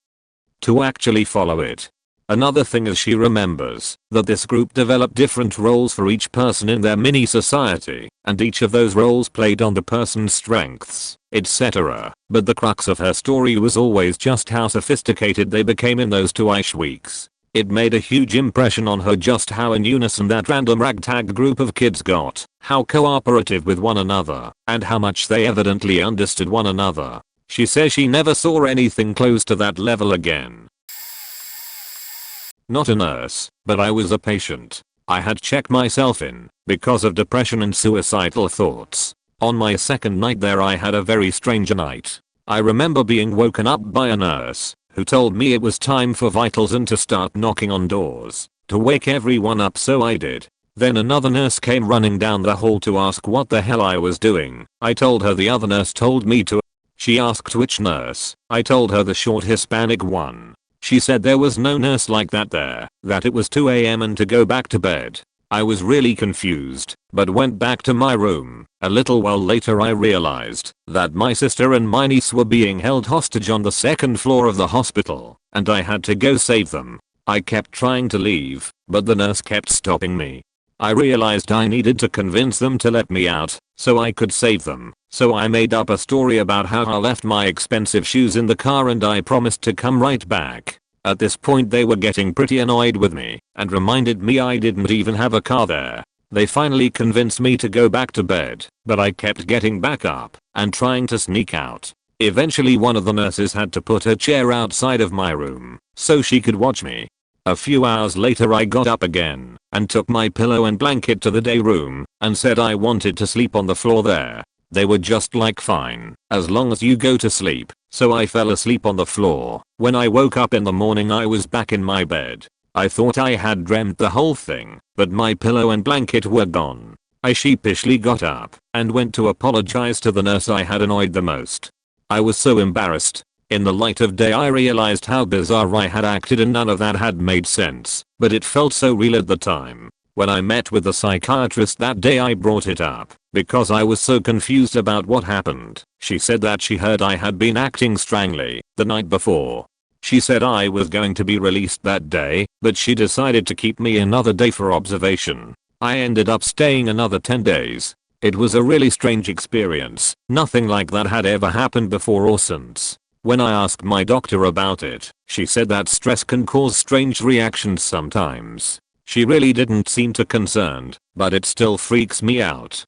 Speaker 1: to actually follow it. Another thing is she remembers that this group developed different roles for each person in their mini society, and each of those roles played on the person's strengths, etc. But the crux of her story was always just how sophisticated they became in those 2-ish weeks. It made a huge impression on her just how in unison that random ragtag group of kids got, how cooperative with one another, and how much they evidently understood one another. She says she never saw anything close to that level again. Not a nurse, but I was a patient. I had checked myself in because of depression and suicidal thoughts. On my second night there I had a very strange night. I remember being woken up by a nurse who told me it was time for vitals and to start knocking on doors to wake everyone up, so I did. Then another nurse came running down the hall to ask what the hell I was doing. I told her the other nurse told me to. She asked which nurse. I told her the short Hispanic one. She said there was no nurse like that there, that it was 2 AM and to go back to bed. I was really confused, but went back to my room. A little while later I realized that my sister and my niece were being held hostage on the 2nd floor of the hospital, and I had to go save them. I kept trying to leave, but the nurse kept stopping me. I realized I needed to convince them to let me out, so I could save them. So I made up a story about how I left my expensive shoes in the car and I promised to come right back. At this point they were getting pretty annoyed with me and reminded me I didn't even have a car there. They finally convinced me to go back to bed, but I kept getting back up and trying to sneak out. Eventually one of the nurses had to put her chair outside of my room so she could watch me. A few hours later I got up again and took my pillow and blanket to the day room and said I wanted to sleep on the floor there. They were just like, fine, as long as you go to sleep. So I fell asleep on the floor. When I woke up in the morning I was back in my bed. I thought I had dreamt the whole thing, but my pillow and blanket were gone. I sheepishly got up and went to apologize to the nurse I had annoyed the most. I was so embarrassed. In the light of day I realized how bizarre I had acted and none of that had made sense, but it felt so real at the time. When I met with the psychiatrist that day I brought it up because I was so confused about what happened. She said that she heard I had been acting strangely the night before. She said I was going to be released that day, but she decided to keep me another day for observation. I ended up staying another 10 days. It was a really strange experience. Nothing like that had ever happened before or since. When I asked my doctor about it, she said that stress can cause strange reactions sometimes. She really didn't seem too concerned, but it still freaks me out.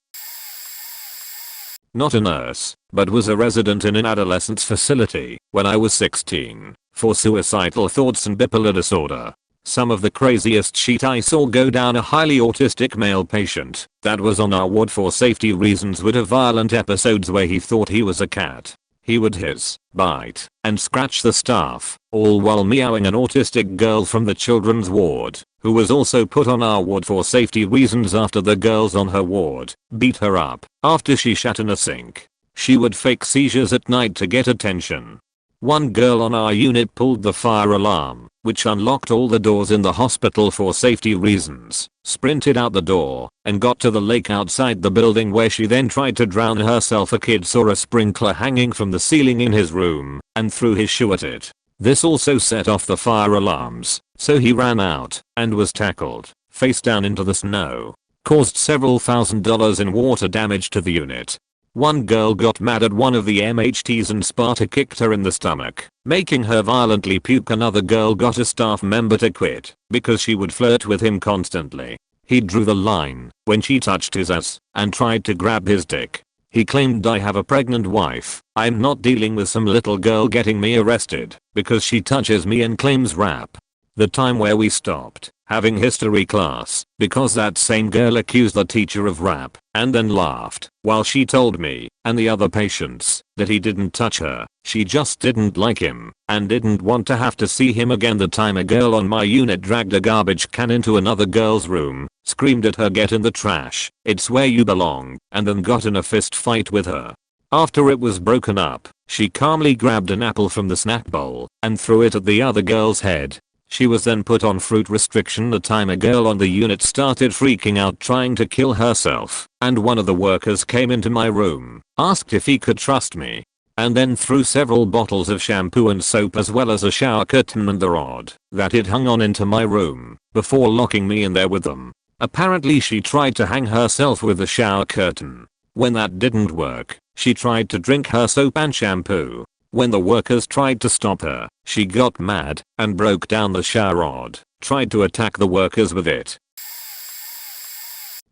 Speaker 1: Not a nurse, but was a resident in an adolescence facility when I was 16 for suicidal thoughts and bipolar disorder. Some of the craziest shit I saw go down. A highly autistic male patient that was on our ward for safety reasons would have violent episodes where he thought he was a cat. He would hiss, bite, and scratch the staff, all while meowing. An autistic girl from the children's ward, who was also put on our ward for safety reasons after the girls on her ward beat her up after she shat in a sink. She would fake seizures at night to get attention. One girl on our unit pulled the fire alarm, which unlocked all the doors in the hospital for safety reasons, sprinted out the door, and got to the lake outside the building where she then tried to drown herself. A kid saw a sprinkler hanging from the ceiling in his room and threw his shoe at it. This also set off the fire alarms, so he ran out and was tackled, face down into the snow. Caused several $1,000s in water damage to the unit. One girl got mad at one of the MHTs and Sparta kicked her in the stomach, making her violently puke. Another girl got a staff member to quit because she would flirt with him constantly. He drew the line when she touched his ass and tried to grab his dick. He claimed, "I have a pregnant wife. I'm not dealing with some little girl getting me arrested because she touches me and claims rap." The time where we stopped having history class because that same girl accused the teacher of rap and then laughed while she told me and the other patients that he didn't touch her. She just didn't like him and didn't want to have to see him again. The time a girl on my unit dragged a garbage can into another girl's room, screamed at her, "Get in the trash, it's where you belong," and then got in a fist fight with her. After it was broken up, she calmly grabbed an apple from the snack bowl and threw it at the other girl's head. She was then put on fruit restriction. The time a girl on the unit started freaking out trying to kill herself, and one of the workers came into my room, asked if he could trust me, and then threw several bottles of shampoo and soap as well as a shower curtain and the rod that it hung on into my room before locking me in there with them. Apparently she tried to hang herself with the shower curtain. When that didn't work, she tried to drink her soap and shampoo. When the workers tried to stop her, she got mad and broke down the shower rod, tried to attack the workers with it.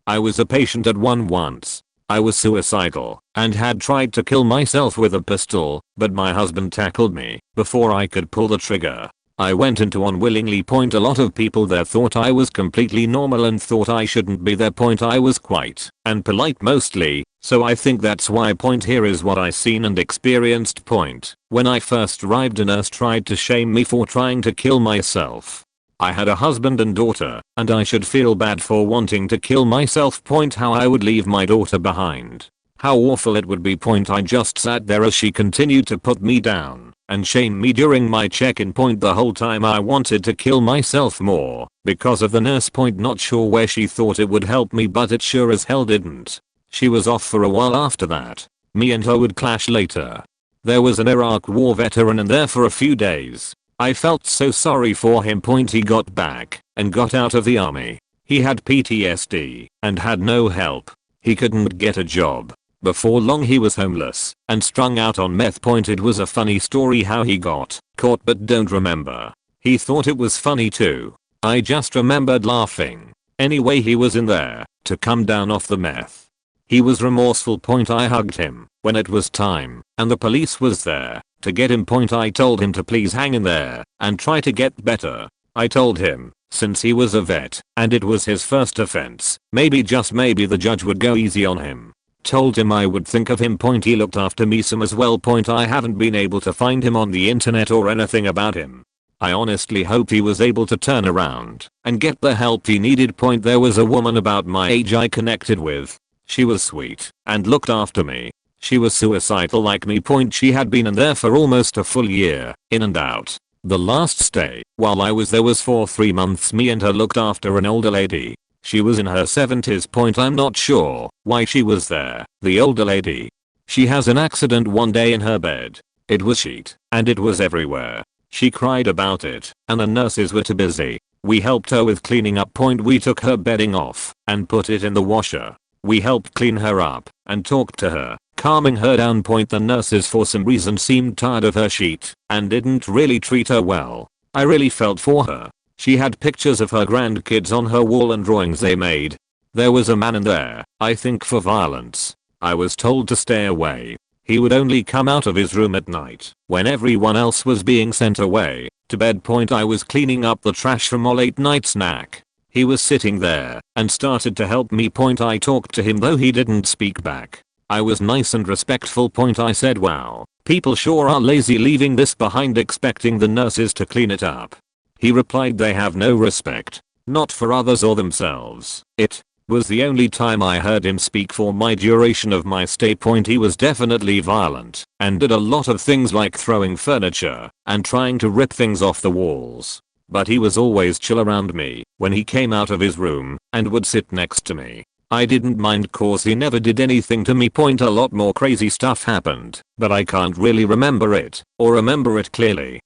Speaker 1: I was a patient at one once. I was suicidal and had tried to kill myself with a pistol, but my husband tackled me before I could pull the trigger. I went into unwillingly point. A lot of people there thought I was completely normal and thought I shouldn't be there. Point I was quiet and polite mostly, so I think that's why point here is what I seen and experienced. Point. When I first arrived, a nurse tried to shame me for trying to kill myself. I had a husband and daughter, and I should feel bad for wanting to kill myself. Point how I would leave my daughter behind. How awful it would be. Point I just sat there as she continued to put me down and shame me during my check-in. Point the whole time I wanted to kill myself more because of the nurse. Point not sure where she thought it would help me, but it sure as hell didn't. She was off for a while after that. Me and her would clash later. There was an Iraq war veteran in there for a few days. I felt so sorry for him. Point he got back and got out of the army. He had PTSD and had no help. He couldn't get a job. Before long he was homeless and strung out on meth. Point it was a funny story how he got caught, but don't remember. He thought it was funny too. I just remembered laughing. Anyway, he was in there to come down off the meth. He was remorseful. Point I hugged him when it was time and the police was there to get him. Point I told him to please hang in there and try to get better. I told him since he was a vet and it was his first offense, maybe just maybe the judge would go easy on him. Told him I would think of him. Point he looked after me some as well. Point I haven't been able to find him on the internet or anything about him. I honestly hoped he was able to turn around and get the help he needed. There was a woman about my age I connected with. She was sweet and looked after me. She was suicidal like me. She had been in there for almost a full year, in and out. The last stay while I was there was for 3 months. Me and her looked after an older lady. She was in her 70s. I'm not sure why she was there. The older lady. She has an accident one day in her bed. It was sheet and it was everywhere. She cried about it and the nurses were too busy. We helped her with cleaning up. We took her bedding off and put it in the washer. We helped clean her up and talked to her, calming her down. The nurses for some reason seemed tired of her sheet and didn't really treat her well. I really felt for her. She had pictures of her grandkids on her wall and drawings they made. There was a man in there, I think for violence. I was told to stay away. He would only come out of his room at night when everyone else was being sent away to bed. I was cleaning up the trash from a late night snack. He was sitting there and started to help me. I talked to him though he didn't speak back. I was nice and respectful. I said, wow, people sure are lazy leaving this behind expecting the nurses to clean it up. He replied they have no respect, not for others or themselves. It was the only time I heard him speak for my duration of my stay. He was definitely violent and did a lot of things like throwing furniture and trying to rip things off the walls. But he was always chill around me when he came out of his room and would sit next to me. I didn't mind cause he never did anything to me. A lot more crazy stuff happened, but I can't really remember it or remember it clearly.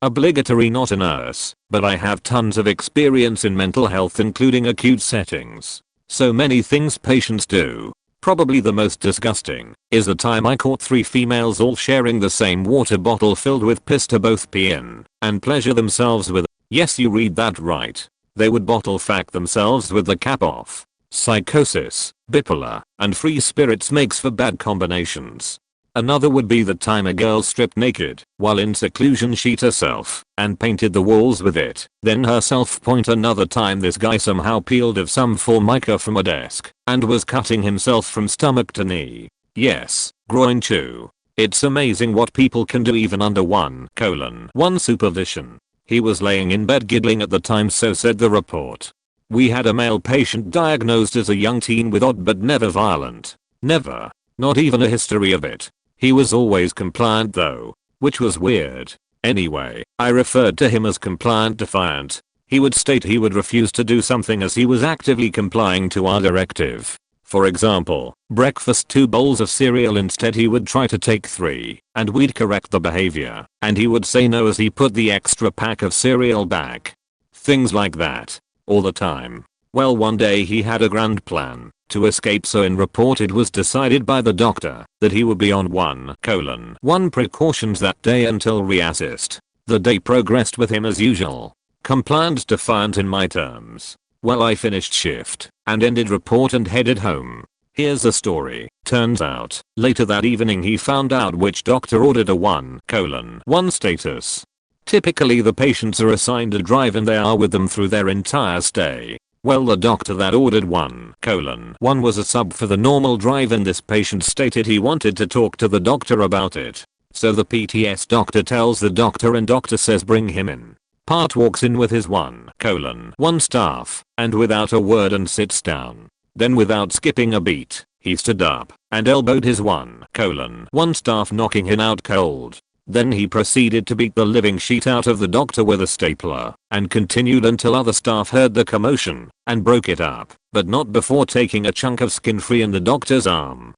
Speaker 1: Obligatory not a nurse, but I have tons of experience in mental health including acute settings. So many things patients do. Probably the most disgusting is the time I caught 3 females all sharing the same water bottle filled with piss to both pee in and pleasure themselves with. Yes, you read that right. They would bottle fact themselves with the cap off. Psychosis, bipolar, and free spirits makes for bad combinations. Another would be the time a girl stripped naked while in seclusion, sheet herself and painted the walls with it, then herself. Another time this guy somehow peeled of some formica from a desk and was cutting himself from stomach to knee. Yes, groin too. It's amazing what people can do even under 1:1 supervision. He was laying in bed giggling at the time, so said the report. We had a male patient diagnosed as a young teen with odd but never violent. Never. Not even a history of it. He was always compliant though, which was weird. Anyway, I referred to him as compliant defiant. He would state he would refuse to do something as he was actively complying to our directive. For example, breakfast 2 bowls of cereal, instead he would try to take 3, and we'd correct the behavior, and he would say no as he put the extra pack of cereal back. Things like that. All the time. Well, one day he had a grand plan to escape, so in report it was decided by the doctor that he would be on 1:1 precautions that day until reassessed. The day progressed with him as usual. Compliant defiant in my terms. Well, I finished shift and ended report and headed home. Here's the story. Turns out, later that evening he found out which doctor ordered a 1:1 status. Typically the patients are assigned a drive and they are with them through their entire stay. Well, the doctor that ordered 1:1 was a sub for the normal drive, and this patient stated he wanted to talk to the doctor about it. So the PTS doctor tells the doctor and doctor says bring him in. Part walks in with his 1:1 staff and without a word and sits down. Then without skipping a beat, he stood up and elbowed his 1:1 staff, knocking him out cold. Then he proceeded to beat the living shit out of the doctor with a stapler and continued until other staff heard the commotion and broke it up, but not before taking a chunk of skin free in the doctor's arm.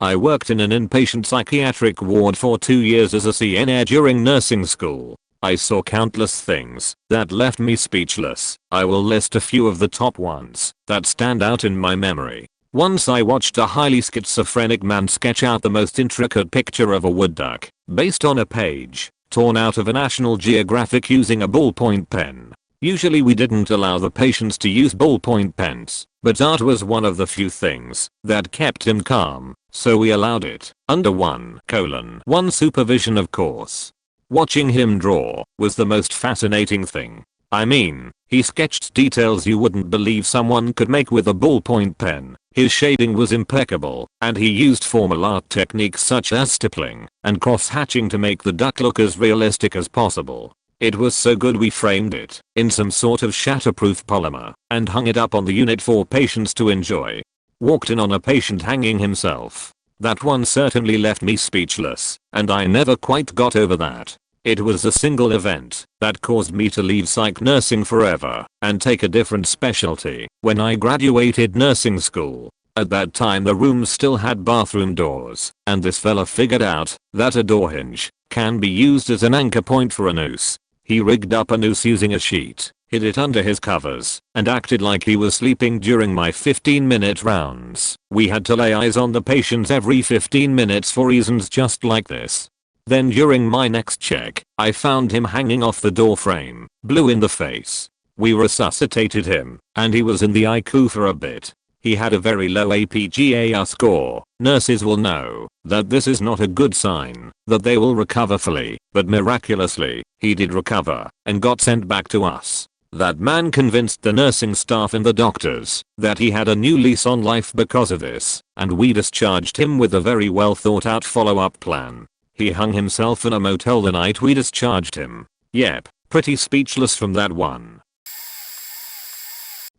Speaker 1: I worked in an inpatient psychiatric ward for 2 years as a CNA during nursing school. I saw countless things that left me speechless. I will list a few of the top ones that stand out in my memory. Once I watched a highly schizophrenic man sketch out the most intricate picture of a wood duck based on a page torn out of a National Geographic using a ballpoint pen. Usually we didn't allow the patients to use ballpoint pens, but art was one of the few things that kept him calm, so we allowed it, under 1:1 supervision of course. Watching him draw was the most fascinating thing. I mean, He sketched details you wouldn't believe someone could make with a ballpoint pen. His shading was impeccable, and he used formal art techniques such as stippling and cross-hatching to make the duck look as realistic as possible. It was so good we framed it in some sort of shatterproof polymer and hung it up on the unit for patients to enjoy. Walked in on a patient hanging himself. That one certainly left me speechless, and I never quite got over that. It was a single event that caused me to leave psych nursing forever and take a different specialty when I graduated nursing school. At that time the rooms still had bathroom doors, and this fella figured out that a door hinge can be used as an anchor point for a noose. He rigged up a noose using a sheet, hid it under his covers, and acted like he was sleeping during my 15-minute rounds. We had to lay eyes on the patients every 15 minutes for reasons just like this. Then during my next check, I found him hanging off the door frame, blue in the face. We resuscitated him, and he was in the ICU for a bit. He had a very low APGAR score. Nurses will know that this is not a good sign, that they will recover fully, but miraculously, he did recover and got sent back to us. That man convinced the nursing staff and the doctors that he had a new lease on life because of this, and we discharged him with a very well thought out follow-up plan. He hung himself in a motel the night we discharged him. Yep, pretty speechless from that one.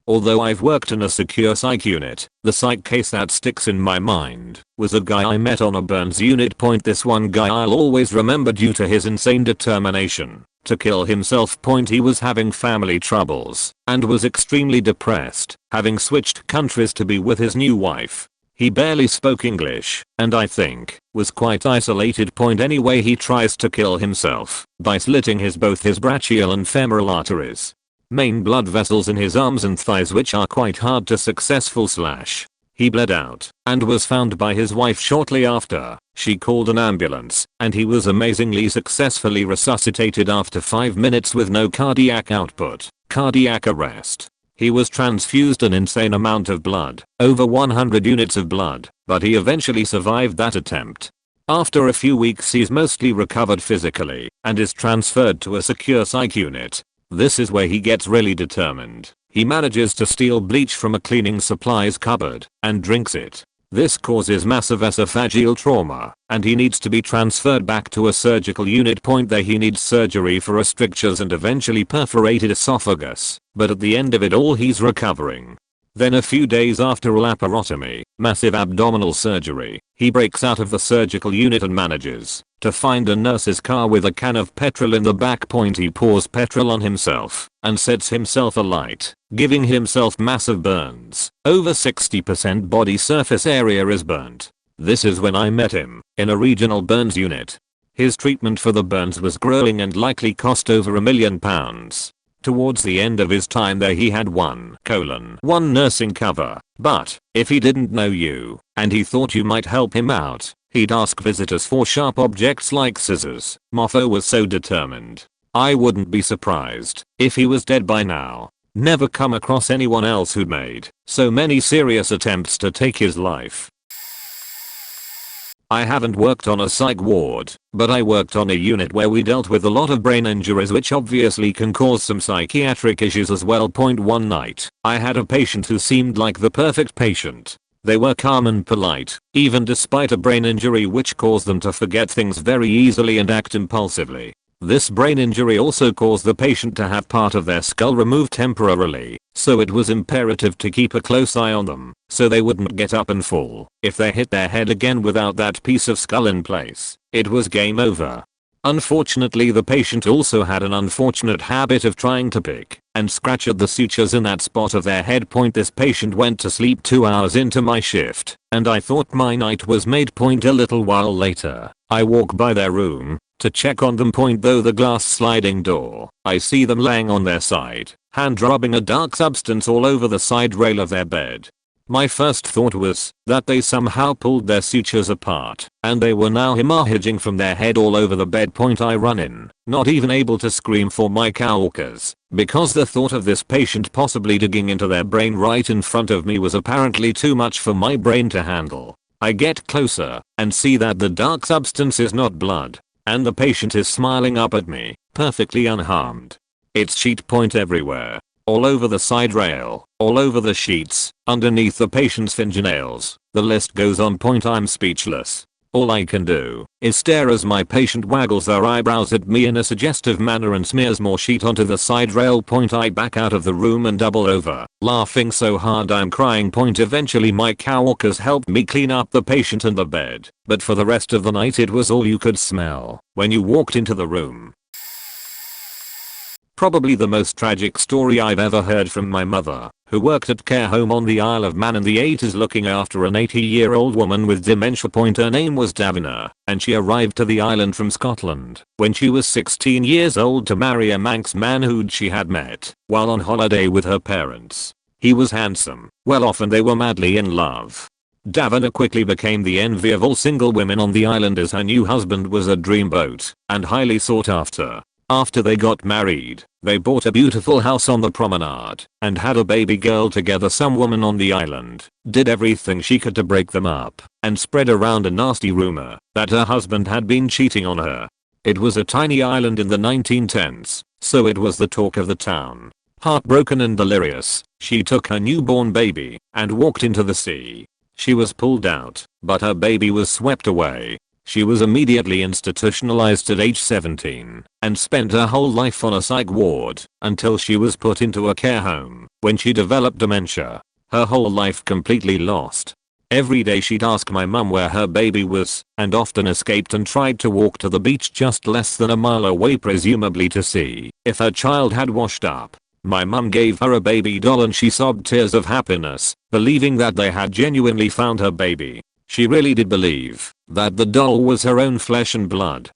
Speaker 1: Although I've worked in a secure psych unit, the psych case that sticks in my mind was a guy I met on a burns unit point. This one guy I'll always remember due to his insane determination to kill himself. He was having family troubles and was extremely depressed, having switched countries to be with his new wife. He barely spoke English, and I think was quite isolated. Anyway, he tries to kill himself by slitting both his brachial and femoral arteries, main blood vessels in his arms and thighs, which are quite hard to successful slash. He bled out and was found by his wife shortly after. She called an ambulance, and he was amazingly successfully resuscitated after 5 minutes with no cardiac output, cardiac arrest. He was transfused an insane amount of blood, over 100 units of blood, but he eventually survived that attempt. After a few weeks he's mostly recovered physically and is transferred to a secure psych unit. This is where he gets really determined. He manages to steal bleach from a cleaning supplies cupboard and drinks it. This causes massive esophageal trauma, and he needs to be transferred back to a surgical unit. There he needs surgery for strictures and eventually perforated esophagus, but at the end of it all he's recovering. Then a few days after a laparotomy, massive abdominal surgery, he breaks out of the surgical unit and manages to find a nurse's car with a can of petrol in the back. He pours petrol on himself and sets himself alight, giving himself massive burns. Over 60% body surface area is burnt. This is when I met him, in a regional burns unit. His treatment for the burns was grueling and likely cost over £1 million. Towards the end of his time there he had 1 nursing cover, but if he didn't know you and he thought you might help him out, he'd ask visitors for sharp objects like scissors. Moffo was so determined. I wouldn't be surprised if he was dead by now. Never come across anyone else who'd made so many serious attempts to take his life. I haven't worked on a psych ward, but I worked on a unit where we dealt with a lot of brain injuries, which obviously can cause some psychiatric issues as well. One night, I had a patient who seemed like the perfect patient. They were calm and polite, even despite a brain injury which caused them to forget things very easily and act impulsively. This brain injury also caused the patient to have part of their skull removed temporarily, so it was imperative to keep a close eye on them so they wouldn't get up and fall. If they hit their head again without that piece of skull in place, it was game over. Unfortunately, the patient also had an unfortunate habit of trying to pick and scratch at the sutures in that spot of their head. This patient went to sleep 2 hours into my shift, and I thought my night was made. A little while later, I walk by their room to check on them. Though the glass sliding door, I see them laying on their side, hand rubbing a dark substance all over the side rail of their bed. My first thought was that they somehow pulled their sutures apart and they were now hemorrhaging from their head all over the bed. I run in, not even able to scream for my coworkers, because the thought of this patient possibly digging into their brain right in front of me was apparently too much for my brain to handle. I get closer and see that the dark substance is not blood, and the patient is smiling up at me, perfectly unharmed. It's sheet everywhere. all over the side rail, all over the sheets, underneath the patient's fingernails. The list goes on. I'm speechless. All I can do is stare as my patient waggles her eyebrows at me in a suggestive manner and smears more sheet onto the side rail. I back out of the room and double over, laughing so hard I'm crying. Eventually my coworkers helped me clean up the patient and the bed, but for the rest of the night it was all you could smell when you walked into the room. Probably the most tragic story I've ever heard from my mother, who worked at care home on the Isle of Man in the 80s looking after an 80-year-old woman with dementia. Her name was Davina, and she arrived to the island from Scotland when she was 16 years old to marry a Manx man who she had met while on holiday with her parents. He was handsome, well off, and they were madly in love. Davina quickly became the envy of all single women on the island as her new husband was a dreamboat and highly sought after. After they got married, they bought a beautiful house on the promenade and had a baby girl together. Some woman on the island did everything she could to break them up and spread around a nasty rumor that her husband had been cheating on her. It was a tiny island in the 1910s, so it was the talk of the town. Heartbroken and delirious, she took her newborn baby and walked into the sea. She was pulled out, but her baby was swept away. She was immediately institutionalized at age 17 and spent her whole life on a psych ward until she was put into a care home when she developed dementia. Her whole life completely lost. Every day she'd ask my mum where her baby was and often escaped and tried to walk to the beach just less than a mile away, presumably to see if her child had washed up. My mum gave her a baby doll and she sobbed tears of happiness, believing that they had genuinely found her baby. She really did believe that the doll was her own flesh and blood.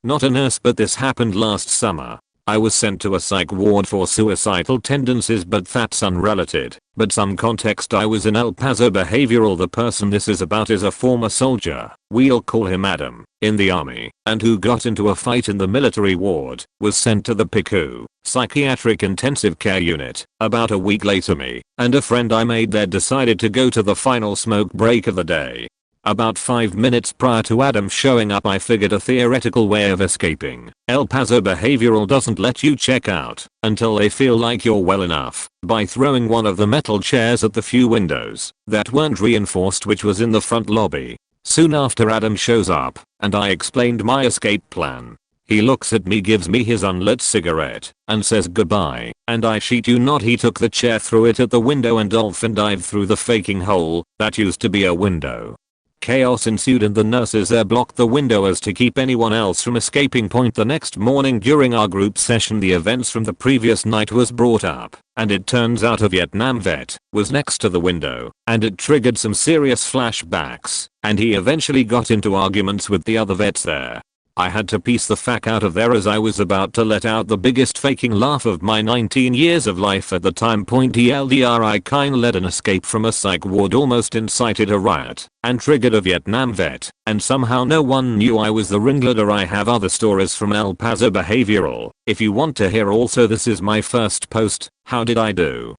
Speaker 1: Not a nurse, but this happened last summer. I was sent to a psych ward for suicidal tendencies, but that's unrelated. But some context: I was in El Paso Behavioral. The person this is about is a former soldier, we'll call him Adam, in the army, and who got into a fight in the military ward, was sent to the PICU, Psychiatric Intensive Care Unit. About a week later, me and a friend I made there decided to go to the final smoke break of the day. About 5 minutes prior to Adam showing up, I figured a theoretical way of escaping. El Paso Behavioral doesn't let you check out until they feel like you're well enough by throwing one of the metal chairs at the few windows that weren't reinforced, which was in the front lobby. Soon after, Adam shows up and I explained my escape plan. He looks at me, gives me his unlit cigarette, and says goodbye, and I shit you not, he took the chair, threw it at the window, and dolphin dived through the faking hole that used to be a window. Chaos ensued and the nurses there blocked the window as to keep anyone else from escaping. The next morning during our group session, the events from the previous night was brought up, and it turns out a Vietnam vet was next to the window, and it triggered some serious flashbacks, and he eventually got into arguments with the other vets there. I had to piece the fuck out of there as I was about to let out the biggest faking laugh of my 19 years of life at the time. TLDR, I kinda led an escape from a psych ward, almost incited a riot, and triggered a Vietnam vet, and somehow no one knew I was the ringleader. I have other stories from El Paso Behavioral if you want to hear. Also, this is my first post. How did I do?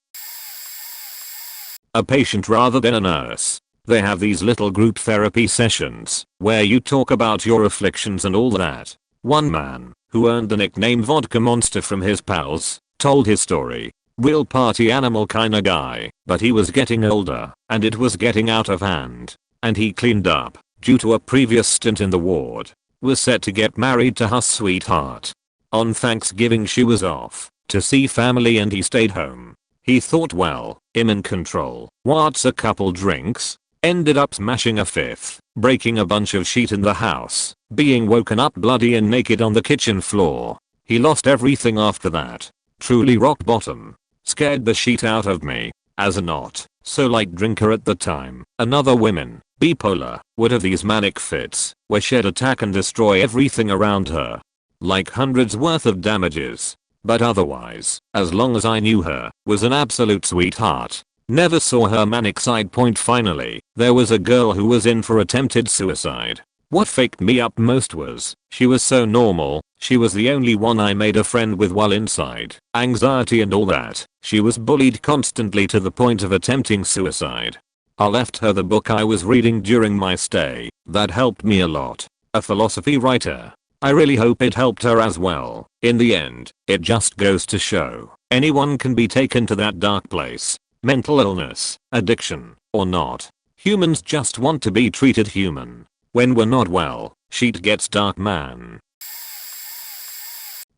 Speaker 1: A patient rather than a nurse. They have these little group therapy sessions where you talk about your afflictions and all that. One man, who earned the nickname Vodka Monster from his pals, told his story. Real party animal kinda guy, but he was getting older and it was getting out of hand, and he cleaned up due to a previous stint in the ward. Was set to get married to her sweetheart. On Thanksgiving she was off to see family and he stayed home. He thought, well, I'm in control. What's a couple drinks? Ended up smashing a fifth, breaking a bunch of sheet in the house, being woken up bloody and naked on the kitchen floor. He lost everything after that. Truly rock bottom. Scared the shit out of me. As a not so light drinker at the time, another woman, bipolar, would have these manic fits where she'd attack and destroy everything around her. Like hundreds worth of damages. But otherwise, as long as I knew her, was an absolute sweetheart. Never saw her manic side. Finally, there was a girl who was in for attempted suicide. What faked me up most was, she was so normal, she was the only one I made a friend with while inside. Anxiety and all that, she was bullied constantly to the point of attempting suicide. I left her the book I was reading during my stay, that helped me a lot. A philosophy writer. I really hope it helped her as well. In the end, it just goes to show, anyone can be taken to that dark place. Mental illness, addiction, or not. Humans just want to be treated human. When we're not well, shit gets dark, man.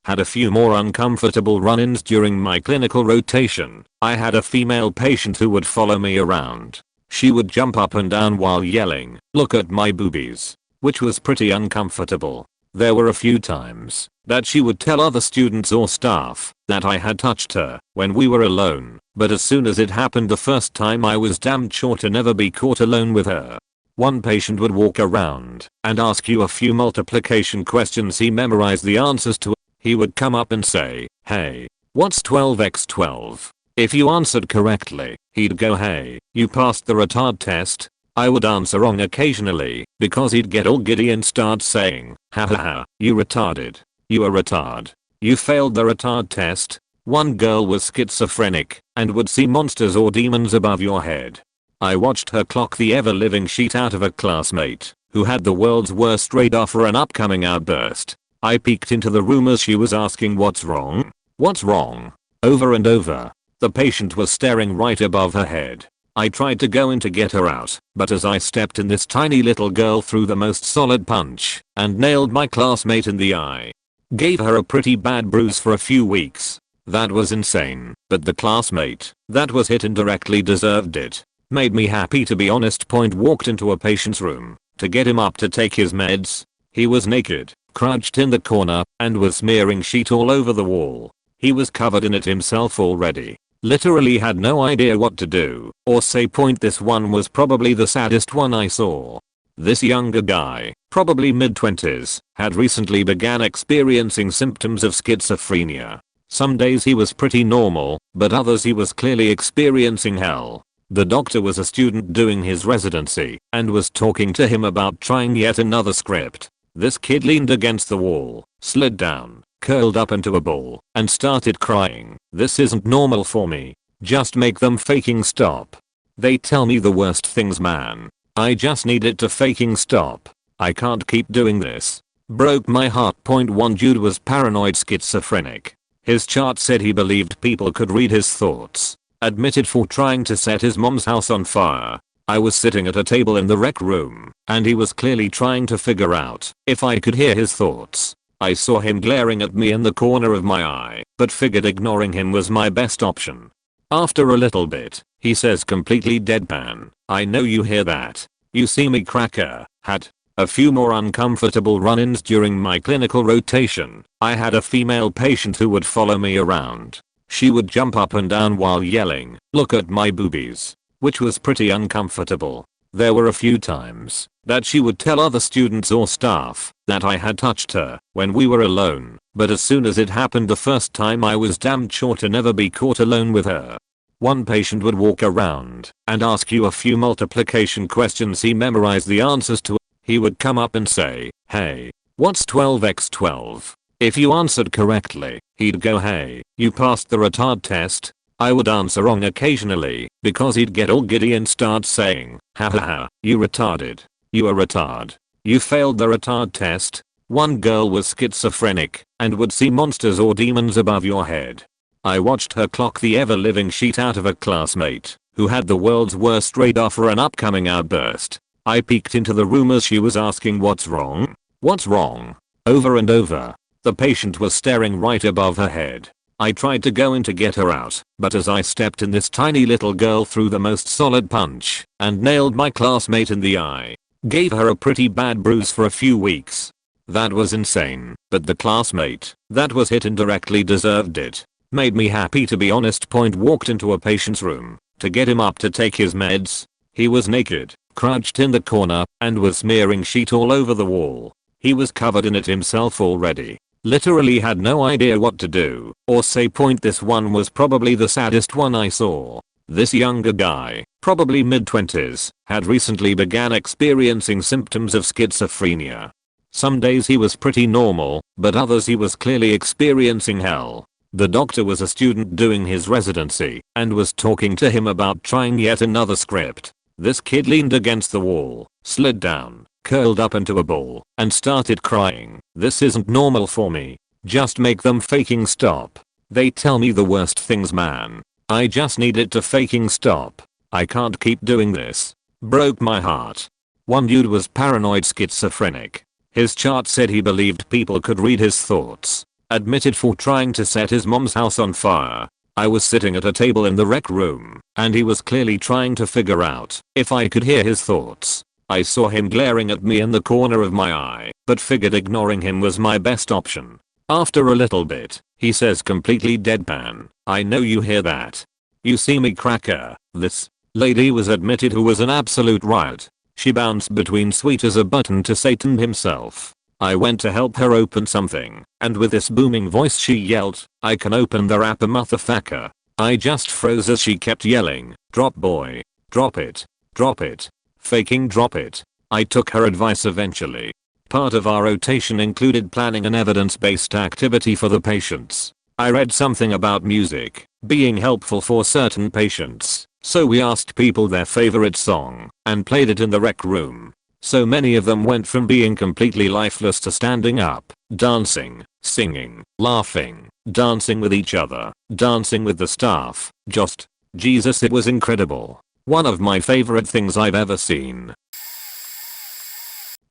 Speaker 1: Had a few more uncomfortable run-ins during my clinical rotation. I had a female patient who would follow me around. She would jump up and down while yelling, "Look at my boobies," which was pretty uncomfortable. There were a few times that she would tell other students or staff that I had touched her when we were alone, but as soon as it happened the first time, I was damn sure to never be caught alone with her. One patient would walk around and ask you a few multiplication questions he memorized the answers to. He would come up and say, "Hey, what's 12x12? If you answered correctly, he'd go, "Hey, you passed the retard test." I would answer wrong occasionally because he'd get all giddy and start saying, "Ha ha ha, you retarded. You a retard. You failed the retard test." One girl was schizophrenic and would see monsters or demons above your head. I watched her clock the ever-living shit out of a classmate who had the world's worst radar for an upcoming outburst. I peeked into the room as she was asking, "What's wrong? What's wrong?" over and over. The patient was staring right above her head. I tried to go in to get her out, but as I stepped in, this tiny little girl threw the most solid punch and nailed my classmate in the eye. Gave her a pretty bad bruise for a few weeks. That was insane, but the classmate that was hit indirectly deserved it. Made me happy, to be honest. Walked into a patient's room to get him up to take his meds. He was naked, crouched in the corner, and was smearing sheet all over the wall. He was covered in it himself already. Literally had no idea what to do or say. This one was probably the saddest one I saw. This younger guy, probably mid-20s, had recently began experiencing symptoms of schizophrenia. Some days he was pretty normal, but others he was clearly experiencing hell. The doctor was a student doing his residency and was talking to him about trying yet another script. This kid leaned against the wall, slid down, curled up into a ball, and started crying. "This isn't normal for me. Just make them faking stop. They tell me the worst things, man. I just need it to faking stop. I can't keep doing this." Broke my heart. One dude was paranoid schizophrenic. His chart said he believed people could read his thoughts. Admitted for trying to set his mom's house on fire. I was sitting at a table in the rec room, and he was clearly trying to figure out if I could hear his thoughts. I saw him glaring at me in the corner of my eye, but figured ignoring him was my best option. After a little bit, he says completely deadpan, "I know you hear that. You see me, cracker." Had a few more uncomfortable run-ins during my clinical rotation. I had a female patient who would follow me around. She would jump up and down while yelling, "Look at my boobies," which was pretty uncomfortable. There were a few times that she would tell other students or staff that I had touched her when we were alone, but as soon as it happened the first time, I was damn sure to never be caught alone with her. One patient would walk around and ask you a few multiplication questions he memorized the answers to. He would come up and say, "Hey, what's 12x12? If you answered correctly, he'd go, "Hey, you passed the retard test." I would answer wrong occasionally because he'd get all giddy and start saying, "Ha ha ha, you retarded. You a retard. You failed the retard test." One girl was schizophrenic and would see monsters or demons above your head. I watched her clock the ever-living shit out of a classmate who had the world's worst radar for an upcoming outburst. I peeked into the room as she was asking, "What's wrong? What's wrong?" over and over. The patient was staring right above her head. I tried to go in to get her out, but as I stepped in, this tiny little girl threw the most solid punch and nailed my classmate in the eye. Gave her a pretty bad bruise for a few weeks. That was insane, but the classmate that was hit indirectly deserved it. Made me happy, to be honest. Walked into a patient's room to get him up to take his meds. He was naked, crouched in the corner, and was smearing sheet all over the wall. He was covered in it himself already. Literally had no idea what to do or say. This one was probably the saddest one I saw. This younger guy, probably mid-20s, had recently began experiencing symptoms of schizophrenia. Some days he was pretty normal, but others he was clearly experiencing hell. The doctor was a student doing his residency and was talking to him about trying yet another script. This kid leaned against the wall, slid down, curled up into a ball, and started crying. This isn't normal for me. Just make them faking stop. They tell me the worst things, man. I just need it to faking stop. I can't keep doing this. Broke my heart. One dude was paranoid schizophrenic. His chart said he believed people could read his thoughts. Admitted for trying to set his mom's house on fire. I was sitting at a table in the rec room, and he was clearly trying to figure out if I could hear his thoughts. I saw him glaring at me in the corner of my eye, but figured ignoring him was my best option. After a little bit, he says completely deadpan, "I know you hear that. You see me, cracker." This lady was admitted who was an absolute riot. She bounced between sweet as a button to Satan himself. I went to help her open something, and with this booming voice she yelled, "I can open the wrapper, motherfucker." I just froze as she kept yelling, "Drop boy. Drop it. Drop it. Faking drop it." I took her advice eventually. Part of our rotation included planning an evidence-based activity for the patients. I read something about music being helpful for certain patients, so we asked people their favorite song and played it in the rec room. So many of them went from being completely lifeless to standing up, dancing, singing, laughing, dancing with each other, dancing with the staff. Just Jesus, it was incredible. One of my favorite things I've ever seen.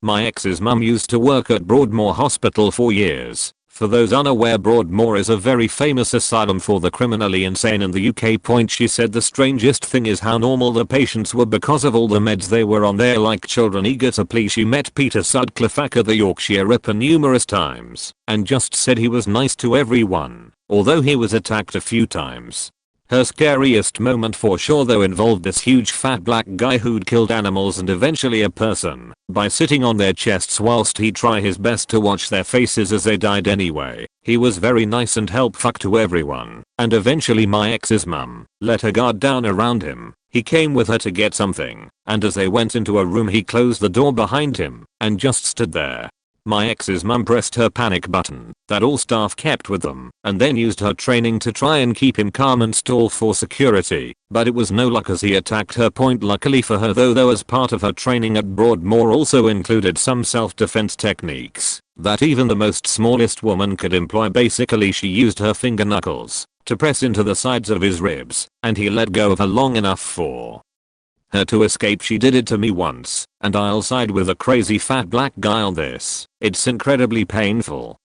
Speaker 1: My ex's mum used to work at Broadmoor Hospital for years. For those unaware, Broadmoor is a very famous asylum for the criminally insane in the UK. She said the strangest thing is how normal the patients were because of all the meds they were on. There like children eager to please. She met Peter Sutcliffe, the Yorkshire Ripper, numerous times and just said he was nice to everyone, although he was attacked a few times. Her scariest moment for sure though involved this huge fat black guy who'd killed animals and eventually a person by sitting on their chests whilst he'd try his best to watch their faces as they died anyway. He was very nice and helpful to everyone, and eventually my ex's mum let her guard down around him. He came with her to get something, and as they went into a room he closed the door behind him and just stood there. My ex's mum pressed her panic button that all staff kept with them and then used her training to try and keep him calm and stall for security, but it was no luck as he attacked her. Luckily for her though as part of her training at Broadmoor also included some self-defense techniques that even the most smallest woman could employ. Basically she used her finger knuckles to press into the sides of his ribs, and he let go of her long enough for her to escape. She did it to me once, and I'll side with a crazy fat black guy on this. It's incredibly painful.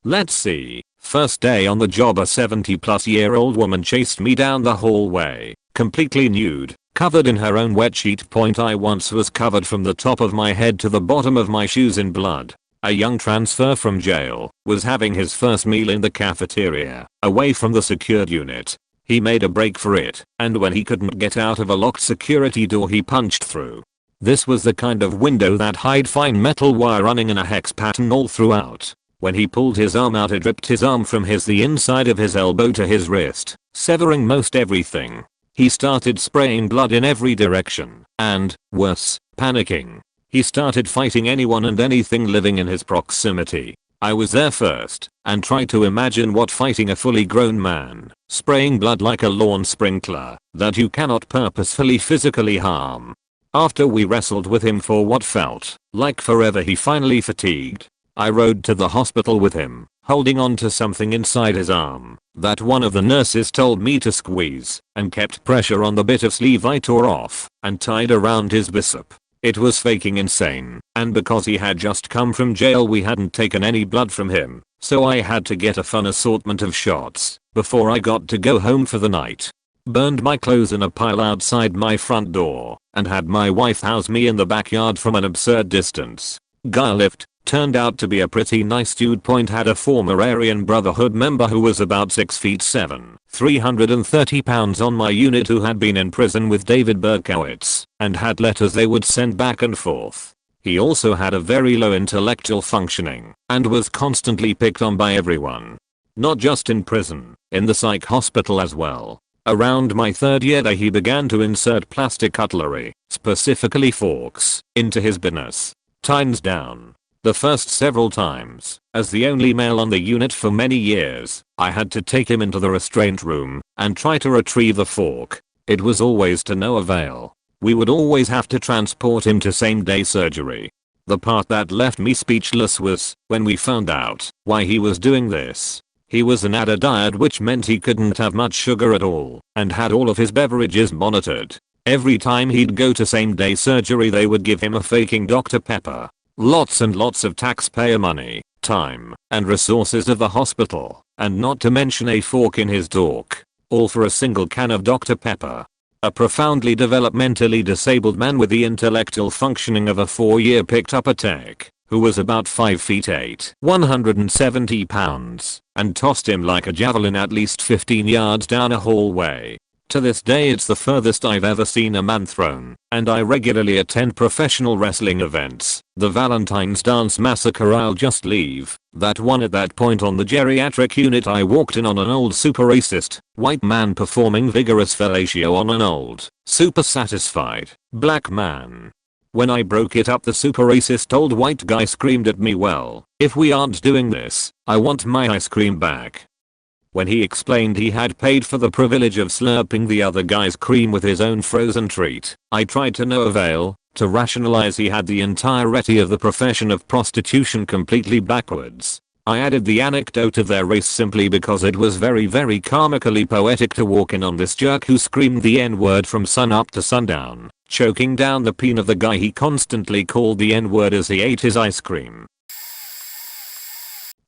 Speaker 1: Let's see. First day on the job, a 70-plus-year-old woman chased me down the hallway, completely nude, covered in her own wet sheet. I once was covered from the top of my head to the bottom of my shoes in blood. A young transfer from jail was having his first meal in the cafeteria, away from the secured unit. He made a break for it, and when he couldn't get out of a locked security door he punched through. This was the kind of window that had fine metal wire running in a hex pattern all throughout. When he pulled his arm out, it ripped his arm from the inside of his elbow to his wrist, severing most everything. He started spraying blood in every direction, and, worse, panicking. He started fighting anyone and anything living in his proximity. I was there first, and tried to imagine what fighting a fully grown man, spraying blood like a lawn sprinkler, that you cannot purposefully physically harm. After we wrestled with him for what felt like forever, he finally fatigued. I rode to the hospital with him, holding on to something inside his arm that one of the nurses told me to squeeze, and kept pressure on the bit of sleeve I tore off and tied around his bicep. It was faking insane, and because he had just come from jail we hadn't taken any blood from him, so I had to get a fun assortment of shots before I got to go home for the night. Burned my clothes in a pile outside my front door, and had my wife house me in the backyard from an absurd distance. Guy lived, turned out to be a pretty nice dude. Had a former Aryan Brotherhood member who was about 6'7", 330 pounds on my unit, who had been in prison with David Berkowitz and had letters they would send back and forth. He also had a very low intellectual functioning and was constantly picked on by everyone. Not just in prison, in the psych hospital as well. Around my third year there he began to insert plastic cutlery, specifically forks, into his business. Tines down. The first several times, as the only male on the unit for many years, I had to take him into the restraint room and try to retrieve the fork. It was always to no avail. we would always have to transport him to same-day surgery. The part that left me speechless was when we found out why he was doing this. He was an adder diet, which meant he couldn't have much sugar at all and had all of his beverages monitored. Every time he'd go to same-day surgery they would give him a faking Dr. Pepper. Lots and lots of taxpayer money, time, and resources of the hospital, and not to mention a fork in his talk. All for a single can of Dr. Pepper. A profoundly developmentally disabled man with the intellectual functioning of a 4-year picked up a tech who was about 5 feet 8, 170 pounds, and tossed him like a javelin at least 15 yards down a hallway. To this day it's the furthest I've ever seen a man thrown, and I regularly attend professional wrestling events. The Valentine's Dance Massacre, I'll just leave that one at that point. On the geriatric unit I walked in on an old super racist white man performing vigorous fellatio on an old, super satisfied black man. When I broke it up, the super racist old white guy screamed at me, "Well, if we aren't doing this, I want my ice cream back." When he explained he had paid for the privilege of slurping the other guy's cream with his own frozen treat, I tried to no avail to rationalize he had the entirety of the profession of prostitution completely backwards. I added the anecdote of their race simply because it was very comically poetic to walk in on this jerk who screamed the N-word from sun up to sundown, choking down the peen of the guy he constantly called the N-word as he ate his ice cream.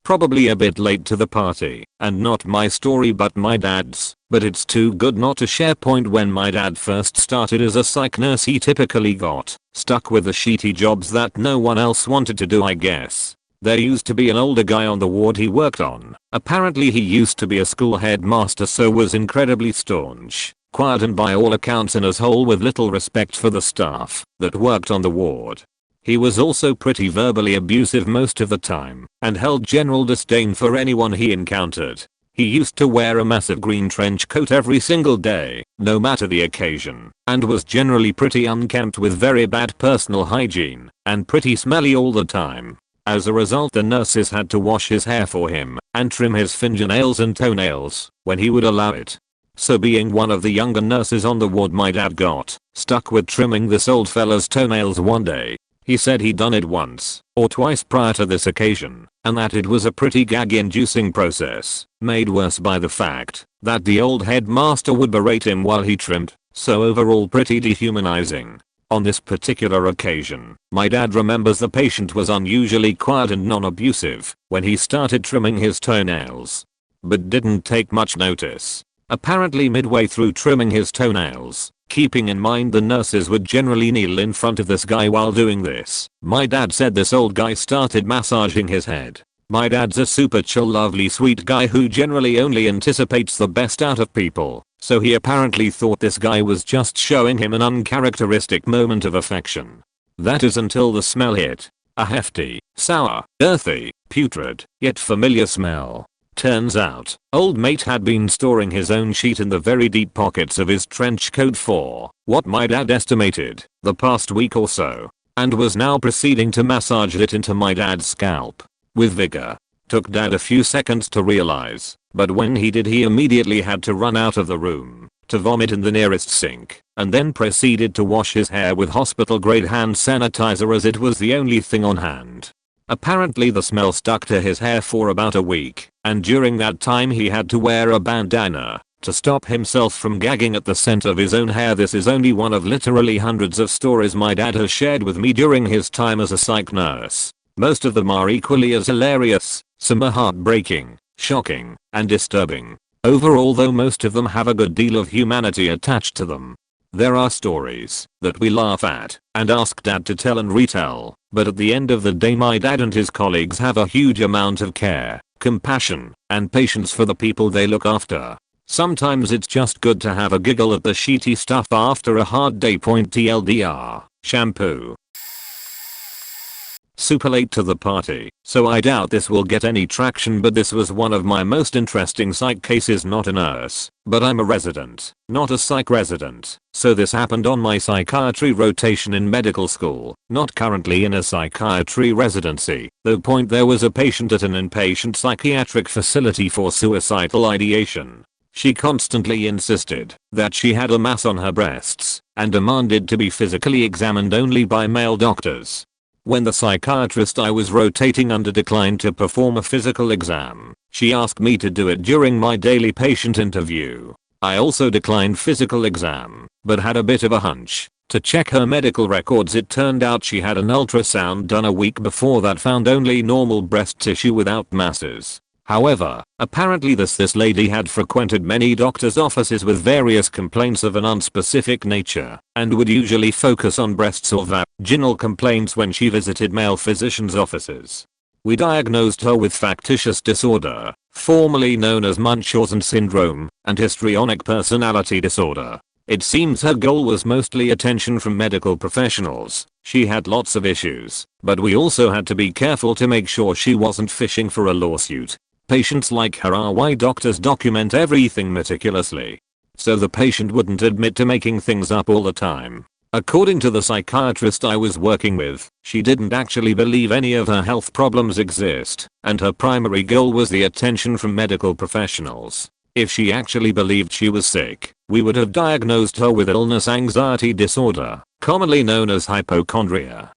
Speaker 1: Probably a bit late to the party, and not my story but my dad's, but it's too good not to share. Point when my dad first started as a psych nurse, he typically got stuck with the shitty jobs that no one else wanted to do, I guess. There used to be an older guy on the ward he worked on. Apparently he used to be a school headmaster, so was incredibly staunch, quiet, and by all accounts an asshole with little respect for the staff that worked on the ward. He was also pretty verbally abusive most of the time, and held general disdain for anyone he encountered. He used to wear a massive green trench coat every single day, no matter the occasion, and was generally pretty unkempt with very bad personal hygiene, and pretty smelly all the time. As a result, the nurses had to wash his hair for him, and trim his fingernails and toenails, when he would allow it. So being one of the younger nurses on the ward, my dad got stuck with trimming this old fella's toenails one day. He said he'd done it once or twice prior to this occasion, and that it was a pretty gag-inducing process, made worse by the fact that the old headmaster would berate him while he trimmed, so overall pretty dehumanizing. On this particular occasion, my dad remembers the patient was unusually quiet and non-abusive when he started trimming his toenails, but didn't take much notice. Apparently midway through trimming his toenails, keeping in mind the nurses would generally kneel in front of this guy while doing this, my dad said this old guy started massaging his head. My dad's a super chill, lovely, sweet guy who generally only anticipates the best out of people, so he apparently thought this guy was just showing him an uncharacteristic moment of affection. That is until the smell hit. A hefty, sour, earthy, putrid, yet familiar smell. Turns out, old mate had been storing his own sheet in the very deep pockets of his trench coat for what my dad estimated the past week or so, and was now proceeding to massage it into my dad's scalp with vigor. Took dad a few seconds to realize, but when he did he immediately had to run out of the room to vomit in the nearest sink, and then proceeded to wash his hair with hospital grade hand sanitizer as it was the only thing on hand. Apparently the smell stuck to his hair for about a week, and during that time he had to wear a bandana to stop himself from gagging at the scent of his own hair. This is only one of literally hundreds of stories my dad has shared with me during his time as a psych nurse. Most of them are equally as hilarious, some are heartbreaking, shocking, and disturbing. Overall though, most of them have a good deal of humanity attached to them. There are stories that we laugh at and ask dad to tell and retell, but at the end of the day my dad and his colleagues have a huge amount of care, compassion, and patience for the people they look after. Sometimes it's just good to have a giggle at the shitty stuff after a hard day. TLDR, shampoo. Super late to the party, so I doubt this will get any traction, but this was one of my most interesting psych cases. Not a nurse, but I'm a resident, not a psych resident, so this happened on my psychiatry rotation in medical school, not currently in a psychiatry residency, though. There was a patient at an inpatient psychiatric facility for suicidal ideation. She constantly insisted that she had a mass on her breasts, and demanded to be physically examined only by male doctors. When the psychiatrist I was rotating under declined to perform a physical exam, she asked me to do it during my daily patient interview. I also declined physical exam, but had a bit of a hunch. To check her medical records, it turned out she had an ultrasound done a week before that found only normal breast tissue without masses. However, apparently this lady had frequented many doctors' offices with various complaints of an unspecific nature, and would usually focus on breasts or vaginal complaints when she visited male physicians' offices. We diagnosed her with factitious disorder, formerly known as Munchausen syndrome, and histrionic personality disorder. It seems her goal was mostly attention from medical professionals. She had lots of issues, but we also had to be careful to make sure she wasn't fishing for a lawsuit. Patients like her are why doctors document everything meticulously, so the patient wouldn't admit to making things up all the time. According to the psychiatrist I was working with, she didn't actually believe any of her health problems exist, and her primary goal was the attention from medical professionals. If she actually believed she was sick, we would have diagnosed her with illness anxiety disorder, commonly known as hypochondria.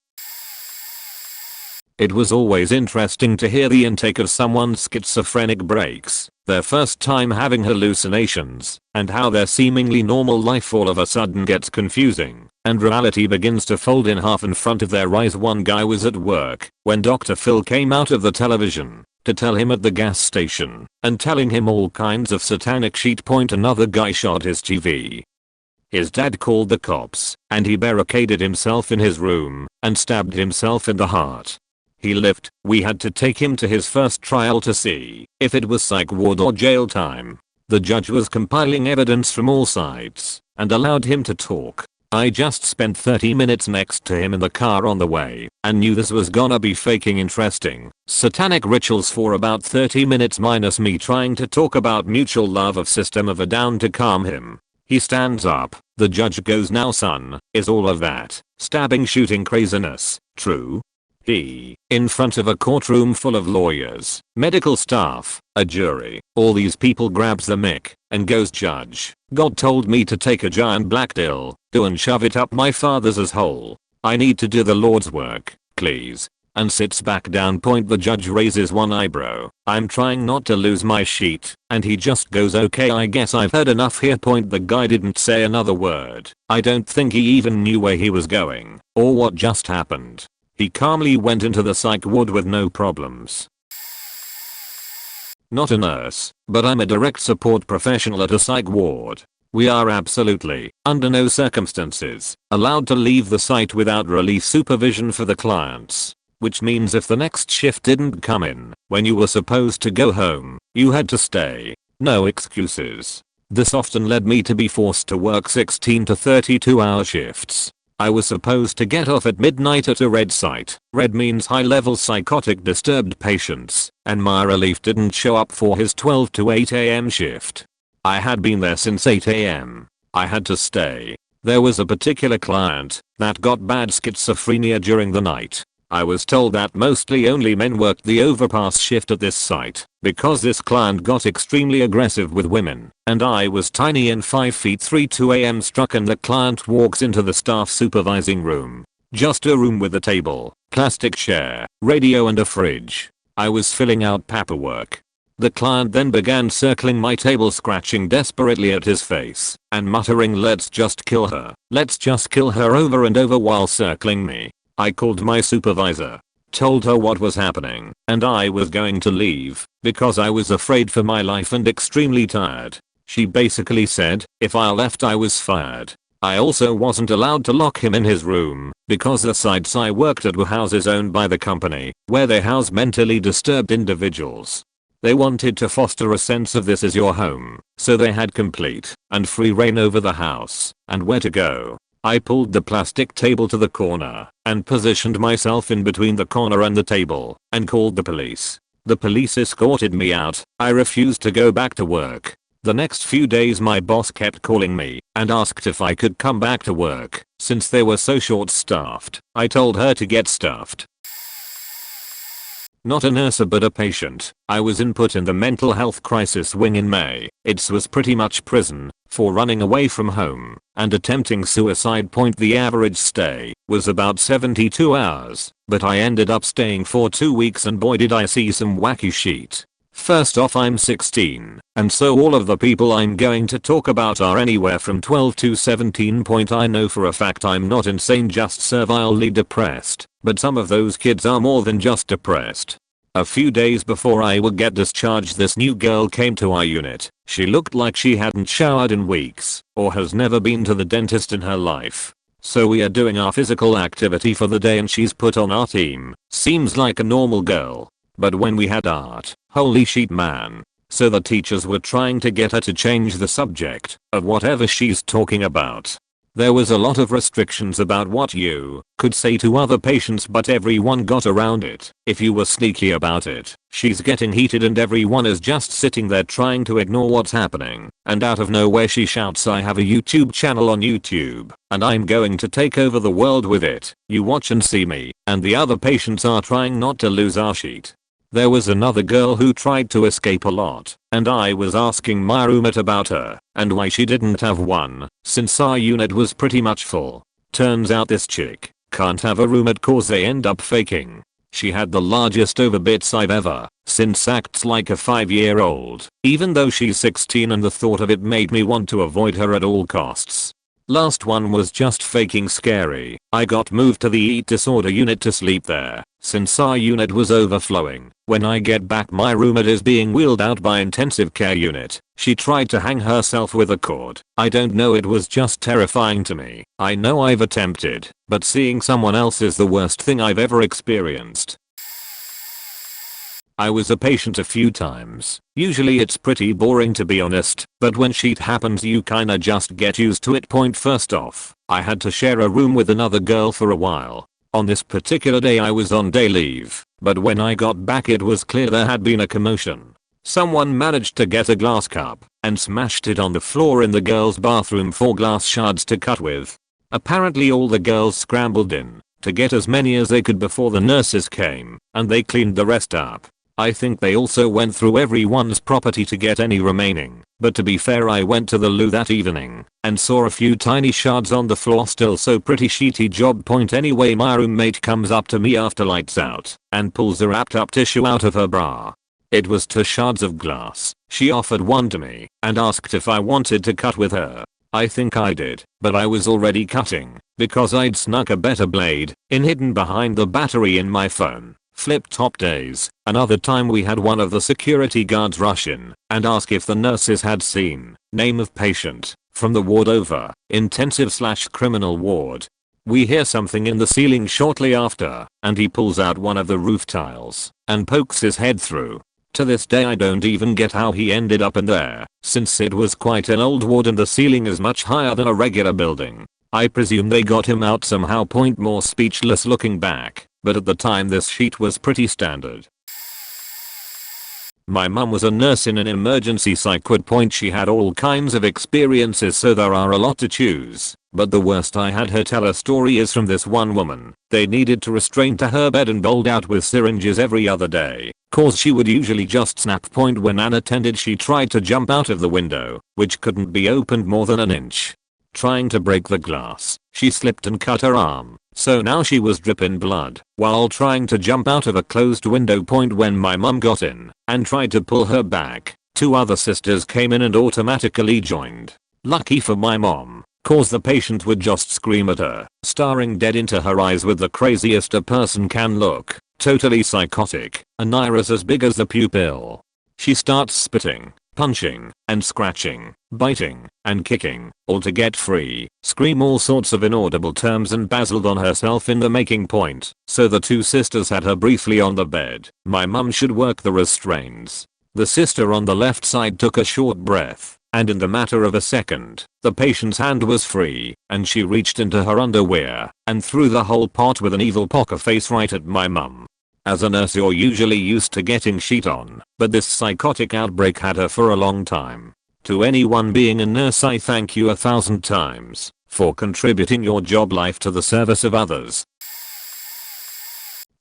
Speaker 1: It was always interesting to hear the intake of someone's schizophrenic breaks, their first time having hallucinations, and how their seemingly normal life all of a sudden gets confusing, and reality begins to fold in half in front of their eyes. One guy was at work when Dr. Phil came out of the television to tell him at the gas station, and telling him all kinds of satanic shit. Another guy shot his TV. His dad called the cops, and he barricaded himself in his room and stabbed himself in the heart. He lived. We had to take him to his first trial to see if it was psych ward or jail time. The judge was compiling evidence from all sides and allowed him to talk. I just spent 30 minutes next to him in the car on the way and knew this was gonna be faking interesting satanic rituals for about 30 minutes minus me trying to talk about mutual love of System of a Down to calm him. He stands up. The judge goes, "Now son, is all of that stabbing shooting craziness true?" In front of a courtroom full of lawyers, medical staff, a jury, all these people grabs the mic and goes, "Judge, God told me to take a giant black dildo and shove it up my father's asshole. I need to do the Lord's work, please." And sits back down. The judge raises one eyebrow. I'm trying not to lose my sheet, and he just goes, "Okay, I guess I've heard enough here." The guy didn't say another word. I don't think he even knew where he was going or what just happened. He calmly went into the psych ward with no problems. Not a nurse, but I'm a direct support professional at a psych ward. We are absolutely, under no circumstances, allowed to leave the site without release supervision for the clients. Which means if the next shift didn't come in when you were supposed to go home, you had to stay. No excuses. This often led me to be forced to work 16 to 32-hour shifts. I was supposed to get off at midnight at a red site. Red means high-level psychotic disturbed patients, and my relief didn't show up for his 12 to 8 am shift. I had been there since 8 am. I had to stay. There was a particular client that got bad schizophrenia during the night. I was told that mostly only men worked the overpass shift at this site because this client got extremely aggressive with women, and I was tiny and 5 feet 3. 2 am struck and the client walks into the staff supervising room. Just a room with a table, plastic chair, radio and a fridge. I was filling out paperwork. The client then began circling my table, scratching desperately at his face and muttering, "Let's just kill her. Let's just kill her," over and over while circling me. I called my supervisor, told her what was happening, and I was going to leave because I was afraid for my life and extremely tired. She basically said if I left I was fired. I also wasn't allowed to lock him in his room because the sites I worked at were houses owned by the company where they house mentally disturbed individuals. They wanted to foster a sense of this is your home, so they had complete and free reign over the house and where to go. I pulled the plastic table to the corner and positioned myself in between the corner and the table and called the police. The police escorted me out. I refused to go back to work. The next few days my boss kept calling me and asked if I could come back to work since they were so short-staffed. I told her to get stuffed. Not a nurse but a patient. I was put in the mental health crisis wing in May. It was pretty much prison. for running away from home and attempting suicide. The average stay was about 72 hours, but I ended up staying for 2 weeks and boy did I see some wacky shit. First off, I'm 16, and so all of the people I'm going to talk about are anywhere from 12 to 17. I know for a fact I'm not insane, just servilely depressed, but some of those kids are more than just depressed. A few days before I would get discharged, this new girl came to our unit. She looked like she hadn't showered in weeks or has never been to the dentist in her life. So we are doing our physical activity for the day and she's put on our team. Seems like a normal girl. But when we had art, holy shit man. So the teachers were trying to get her to change the subject of whatever she's talking about. There was a lot of restrictions about what you could say to other patients, but everyone got around it if you were sneaky about it. She's getting heated and everyone is just sitting there trying to ignore what's happening, and out of nowhere she shouts, "I have a YouTube channel on YouTube and I'm going to take over the world with it. You watch and see me." And the other patients are trying not to lose our shit. There was another girl who tried to escape a lot, and I was asking my roommate about her and why she didn't have one, since our unit was pretty much full. Turns out this chick can't have a roommate cause they end up faking. She had the largest overbits I've ever since acts like a 5-year-old, even though she's 16, and the thought of it made me want to avoid her at all costs. Last one was just faking scary. I got moved to the eat disorder unit to sleep there, since our unit was overflowing. When I get back, my roommate is being wheeled out by intensive care unit. She tried to hang herself with a cord. I don't know, it was just terrifying to me. I know I've attempted, but seeing someone else is the worst thing I've ever experienced. I was a patient a few times. Usually it's pretty boring, to be honest, but when shit happens you kinda just get used to it. First off, I had to share a room with another girl for a while. On this particular day I was on day leave, but when I got back it was clear there had been a commotion. Someone managed to get a glass cup and smashed it on the floor in the girls' bathroom for glass shards to cut with. Apparently all the girls scrambled in to get as many as they could before the nurses came, and they cleaned the rest up. I think they also went through everyone's property to get any remaining, but to be fair, I went to the loo that evening and saw a few tiny shards on the floor still, so pretty shitty job. Anyway, my roommate comes up to me after lights out and pulls a wrapped up tissue out of her bra. It was 2 shards of glass. She offered one to me and asked if I wanted to cut with her. I think I did, but I was already cutting because I'd snuck a better blade in hidden behind the battery in my phone. Flip-top days. Another time we had one of the security guards rush in and ask if the nurses had seen name of patient from the ward over, intensive/criminal ward. We hear something in the ceiling shortly after, and he pulls out one of the roof tiles and pokes his head through. To this day I don't even get how he ended up in there, since it was quite an old ward and the ceiling is much higher than a regular building. I presume they got him out somehow. More speechless looking back, but at the time this sheet was pretty standard. My mum was a nurse in an emergency psych ward. She had all kinds of experiences, so there are a lot to choose, but the worst I had her tell a story is from this one woman. They needed to restrain to her bed and bowled out with syringes every other day, cause she would usually just snap. When unattended she tried to jump out of the window, which couldn't be opened more than an inch. Trying to break the glass, she slipped and cut her arm, so now she was dripping blood while trying to jump out of a closed window. When my mum got in and tried to pull her back, 2 other sisters came in and automatically joined. Lucky for my mom, cause the patient would just scream at her, staring dead into her eyes with the craziest a person can look, totally psychotic, an iris as big as the pupil. She starts spitting, punching, and scratching, biting, and kicking, all to get free, scream all sorts of inaudible terms and basiled on herself in the making. So the 2 sisters had her briefly on the bed. My mum should work the restraints. The sister on the left side took a short breath, and in the matter of a second, the patient's hand was free, and she reached into her underwear and threw the whole pot with an evil poker face right at my mum. As a nurse you're usually used to getting shit on, but this psychotic outbreak had her for a long time. To anyone being a nurse, I thank you 1,000 times for contributing your job life to the service of others.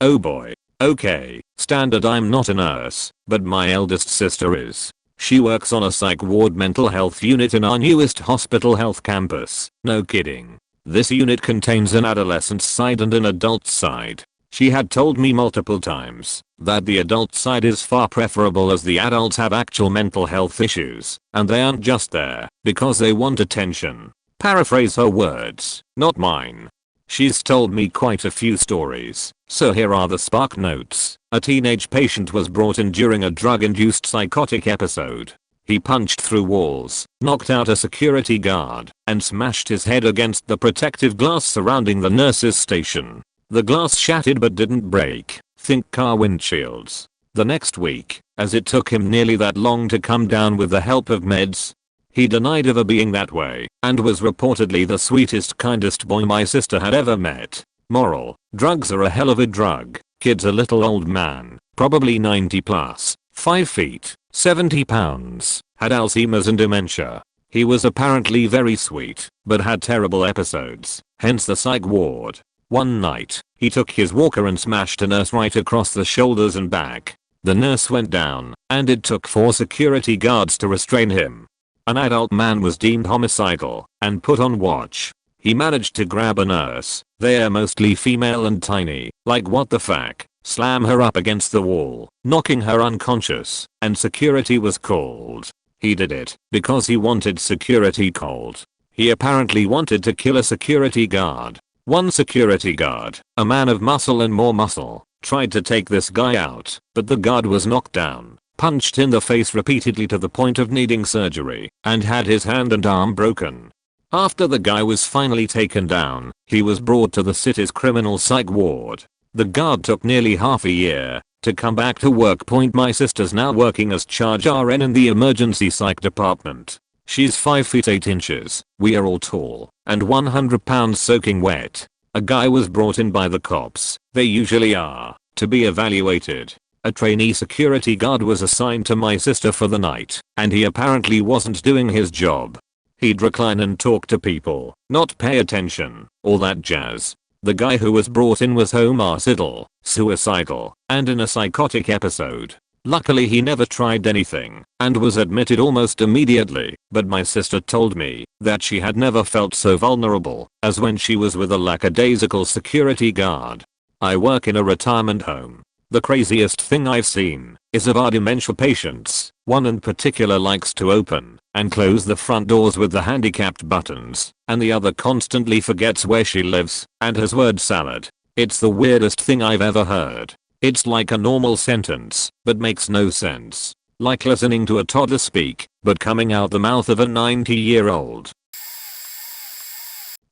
Speaker 1: Oh boy. Okay, standard, I'm not a nurse, but my eldest sister is. She works on a psych ward mental health unit in our newest hospital health campus. No kidding. This unit contains an adolescent side and an adult side. She had told me multiple times that the adult side is far preferable as the adults have actual mental health issues and they aren't just there because they want attention. Paraphrase her words, not mine. She's told me quite a few stories, so here are the spark notes. A teenage patient was brought in during a drug-induced psychotic episode. He punched through walls, knocked out a security guard, and smashed his head against the protective glass surrounding the nurse's station. The glass shattered but didn't break. Think car windshields. The next week, as it took him nearly that long to come down with the help of meds, he denied ever being that way and was reportedly the sweetest, kindest boy my sister had ever met. Moral: drugs are a hell of a drug. Kid's a little old man, probably 90 plus, 5 feet, 70 pounds, had Alzheimer's and dementia. He was apparently very sweet, but had terrible episodes, hence the psych ward. One night, he took his walker and smashed a nurse right across the shoulders and back. The nurse went down, and it took 4 security guards to restrain him. An adult man was deemed homicidal and put on watch. He managed to grab a nurse, they are mostly female and tiny, like what the fuck, slam her up against the wall, knocking her unconscious, and security was called. He did it because he wanted security called. He apparently wanted to kill a security guard. One security guard, a man of muscle and more muscle, tried to take this guy out, but the guard was knocked down, punched in the face repeatedly to the point of needing surgery, and had his hand and arm broken. After the guy was finally taken down, he was brought to the city's criminal psych ward. The guard took nearly half a year to come back to work. My sister's now working as charge RN in the emergency psych department. She's 5 feet 8 inches, we are all tall, and 100 pounds soaking wet. A guy was brought in by the cops, they usually are, to be evaluated. A trainee security guard was assigned to my sister for the night, and he apparently wasn't doing his job. He'd recline and talk to people, not pay attention, all that jazz. The guy who was brought in was homicidal, suicidal, and in a psychotic episode. Luckily he never tried anything, and was admitted almost immediately, but my sister told me that she had never felt so vulnerable as when she was with a lackadaisical security guard. I work in a retirement home. The craziest thing I've seen is of our dementia patients. One in particular likes to open and close the front doors with the handicapped buttons, and the other constantly forgets where she lives and has word salad. It's the weirdest thing I've ever heard. It's like a normal sentence, but makes no sense. Like listening to a toddler speak, but coming out the mouth of a 90-year-old.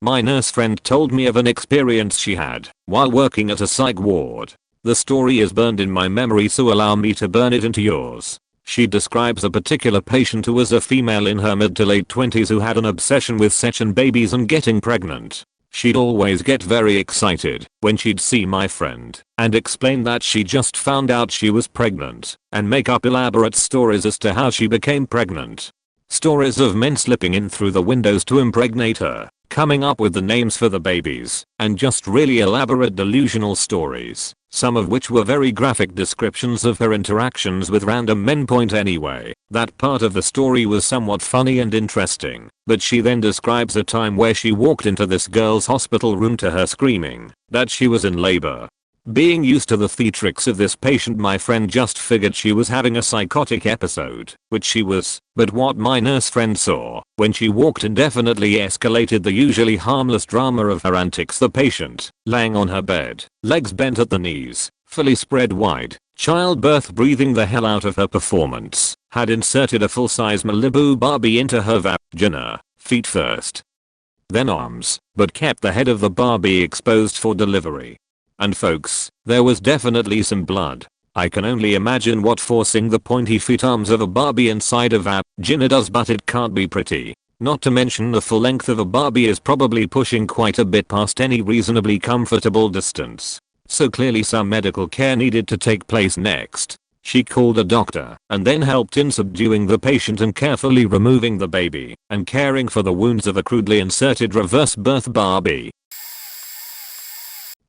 Speaker 1: My nurse friend told me of an experience she had while working at a psych ward. The story is burned in my memory, so allow me to burn it into yours. She describes a particular patient who was a female in her mid to late 20s who had an obsession with section babies and getting pregnant. She'd always get very excited when she'd see my friend and explain that she just found out she was pregnant and make up elaborate stories as to how she became pregnant. Stories of men slipping in through the windows to impregnate her, coming up with the names for the babies, and just really elaborate delusional stories, some of which were very graphic descriptions of her interactions with random men. Anyway, that part of the story was somewhat funny and interesting, but she then describes a time where she walked into this girl's hospital room to her screaming that she was in labor. Being used to the theatrics of this patient, my friend just figured she was having a psychotic episode, which she was, but what my nurse friend saw when she walked in definitely escalated the usually harmless drama of her antics. The patient, laying on her bed, legs bent at the knees, fully spread wide, childbirth breathing the hell out of her performance, had inserted a full-size Malibu Barbie into her vagina, feet first, then arms, but kept the head of the Barbie exposed for delivery. And folks, there was definitely some blood. I can only imagine what forcing the pointy feet arms of a Barbie inside a vagina does, but it can't be pretty. Not to mention the full length of a Barbie is probably pushing quite a bit past any reasonably comfortable distance. So clearly some medical care needed to take place next. She called a doctor and then helped in subduing the patient and carefully removing the baby and caring for the wounds of a crudely inserted reverse birth Barbie.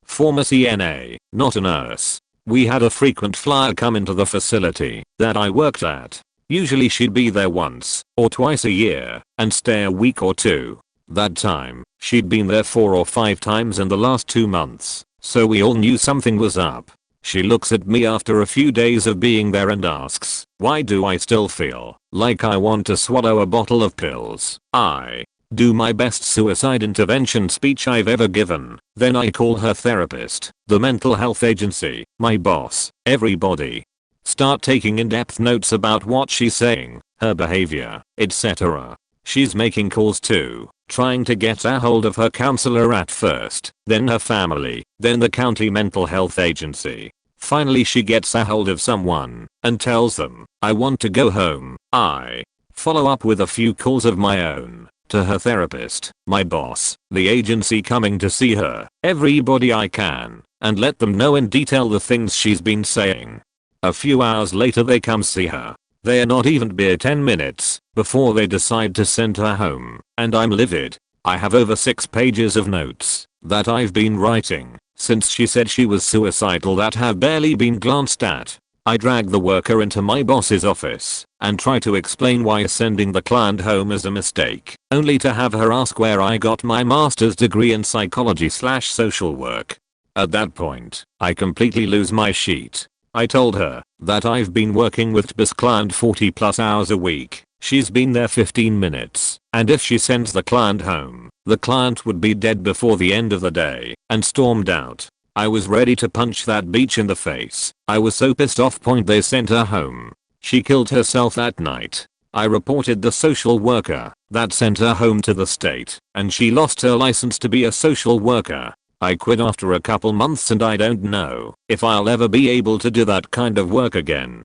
Speaker 1: Former CNA, not a nurse. We had a frequent flyer come into the facility that I worked at. Usually she'd be there once or twice a year and stay a week or two. That time, she'd been there 4 or 5 times in the last 2 months, so we all knew something was up. She looks at me after a few days of being there and asks, why do I still feel like I want to swallow a bottle of pills? I do my best suicide intervention speech I've ever given. Then I call her therapist, the mental health agency, my boss, everybody. Start taking in-depth notes about what she's saying, her behavior, etc. She's making calls too, trying to get a hold of her counselor at first, then her family, then the county mental health agency. Finally she gets a hold of someone and tells them, I want to go home. I follow up with a few calls of my own to her therapist, my boss, the agency coming to see her, everybody I can, and let them know in detail the things she's been saying. A few hours later they come see her. They are not even bare 10 minutes before they decide to send her home, and I'm livid. I have over 6 pages of notes that I've been writing since she said she was suicidal that have barely been glanced at. I drag the worker into my boss's office and try to explain why sending the client home is a mistake, only to have her ask where I got my master's degree in psychology/social work. At that point, I completely lose my shit. I told her that I've been working with this client 40 plus hours a week. She's been there 15 minutes, and if she sends the client home, the client would be dead before the end of the day, and stormed out. I was ready to punch that bitch in the face. I was so pissed off point they sent her home. She killed herself that night. I reported the social worker that sent her home to the state, and she lost her license to be a social worker. I quit after a couple months and I don't know if I'll ever be able to do that kind of work again.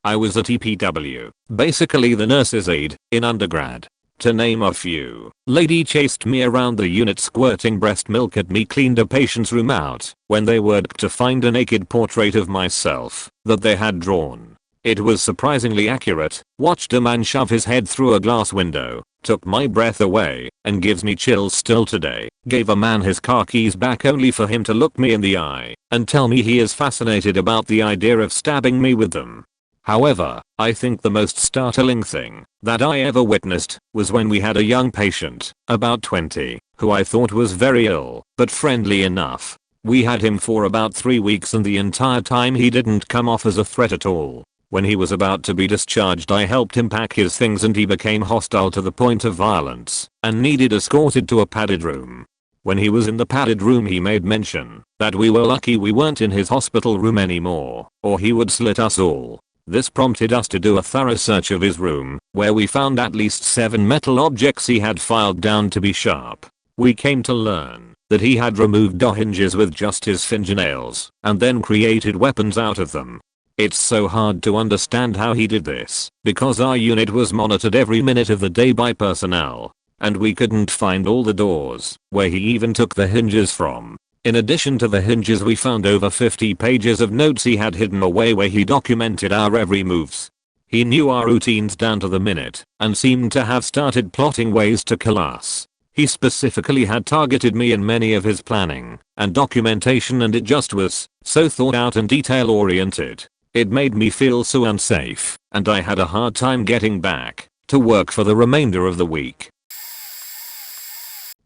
Speaker 1: I was a TPW, basically the nurse's aide, in undergrad. To name a few, lady chased me around the unit squirting breast milk at me, cleaned a patient's room out when they worked to find a naked portrait of myself that they had drawn. It was surprisingly accurate. Watched a man shove his head through a glass window, took my breath away, and gives me chills still today. Gave a man his car keys back only for him to look me in the eye and tell me he is fascinated about the idea of stabbing me with them. However, I think the most startling thing that I ever witnessed was when we had a young patient, about 20, who I thought was very ill, but friendly enough. We had him for about 3 weeks and the entire time he didn't come off as a threat at all. When he was about to be discharged I helped him pack his things and he became hostile to the point of violence and needed escorted to a padded room. When he was in the padded room he made mention that we were lucky we weren't in his hospital room anymore, or he would slit us all. This prompted us to do a thorough search of his room, where we found at least 7 metal objects he had filed down to be sharp. We came to learn that he had removed door hinges with just his fingernails and then created weapons out of them. It's so hard to understand how he did this, because our unit was monitored every minute of the day by personnel, and we couldn't find all the doors where he even took the hinges from. In addition to the hinges we found over 50 pages of notes he had hidden away where he documented our every moves. He knew our routines down to the minute and seemed to have started plotting ways to kill us. He specifically had targeted me in many of his planning and documentation, and it just was so thought out and detail oriented. It made me feel so unsafe, and I had a hard time getting back to work for the remainder of the week.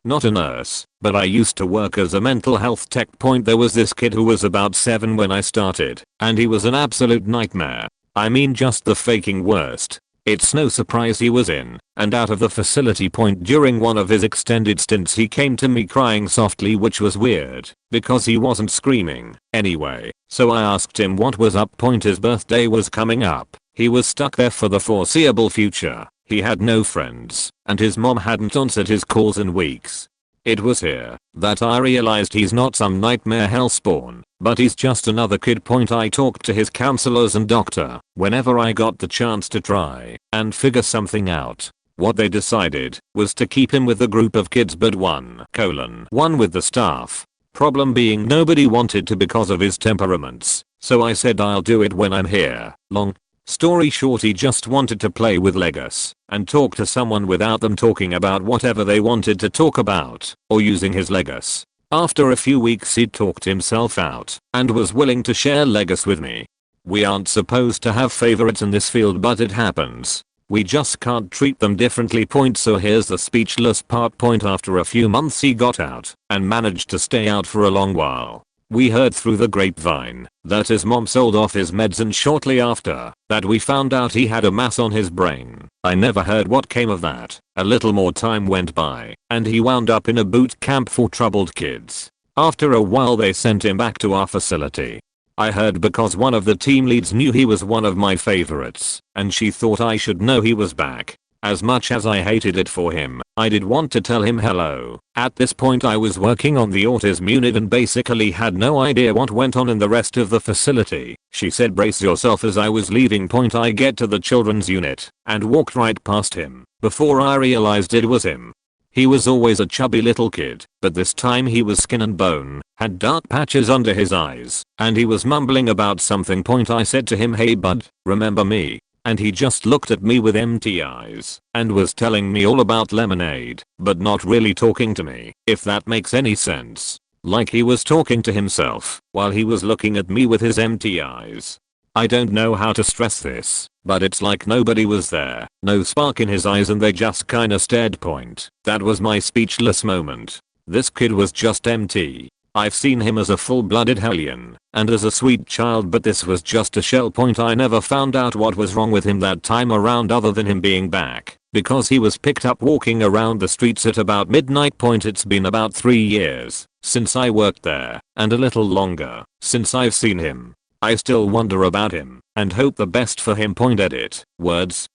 Speaker 1: Not a nurse, but I used to work as a mental health tech point. There was this kid who was about 7 when I started, and he was an absolute nightmare. I mean just the faking worst. It's no surprise he was in and out of the facility point. During one of his extended stints he came to me crying softly, which was weird because he wasn't screaming anyway, so I asked him what was up. Point, his birthday was coming up. He was stuck there for the foreseeable future. He had no friends and his mom hadn't answered his calls in weeks. It was here that I realized he's not some nightmare hellspawn, but he's just another kid. Point, I talked to his counselors and doctor whenever I got the chance to try and figure something out. What they decided was to keep him with the group of kids, but one with the staff. Problem being nobody wanted to because of his temperaments, so I said I'll do it when I'm here. Long story short, he just wanted to play with Legos and talk to someone without them talking about whatever they wanted to talk about or using his Legos. After a few weeks he talked himself out and was willing to share Legos with me. We aren't supposed to have favorites in this field, but it happens. We just can't treat them differently. So here's the speechless part. After a few months he got out and managed to stay out for a long while. We heard through the grapevine that his mom sold off his meds, and shortly after that we found out he had a mass on his brain. I never heard what came of that. A little more time went by and he wound up in a boot camp for troubled kids. After a while they sent him back to our facility. I heard because one of the team leads knew he was one of my favorites and she thought I should know he was back. As much as I hated it for him, I did want to tell him hello. At this point I was working on the autism unit and basically had no idea what went on in the rest of the facility. She said brace yourself as I was leaving. I get to the children's unit and walked right past him before I realized it was him. He was always a chubby little kid, but this time he was skin and bone, had dark patches under his eyes, and he was mumbling about something. I said to him, hey bud, remember me? And he just looked at me with empty eyes and was telling me all about lemonade, but not really talking to me, if that makes any sense. Like he was talking to himself while he was looking at me with his empty eyes. I don't know how to stress this, but it's like nobody was there, no spark in his eyes, and they just kinda stared. That was my speechless moment. This kid was just empty. I've seen him as a full-blooded hellion and as a sweet child, but this was just a shell. I never found out what was wrong with him that time around other than him being back, because he was picked up walking around the streets at about midnight. It's been about 3 years since I worked there, and a little longer since I've seen him. I still wonder about him and hope the best for him. Edit. Words.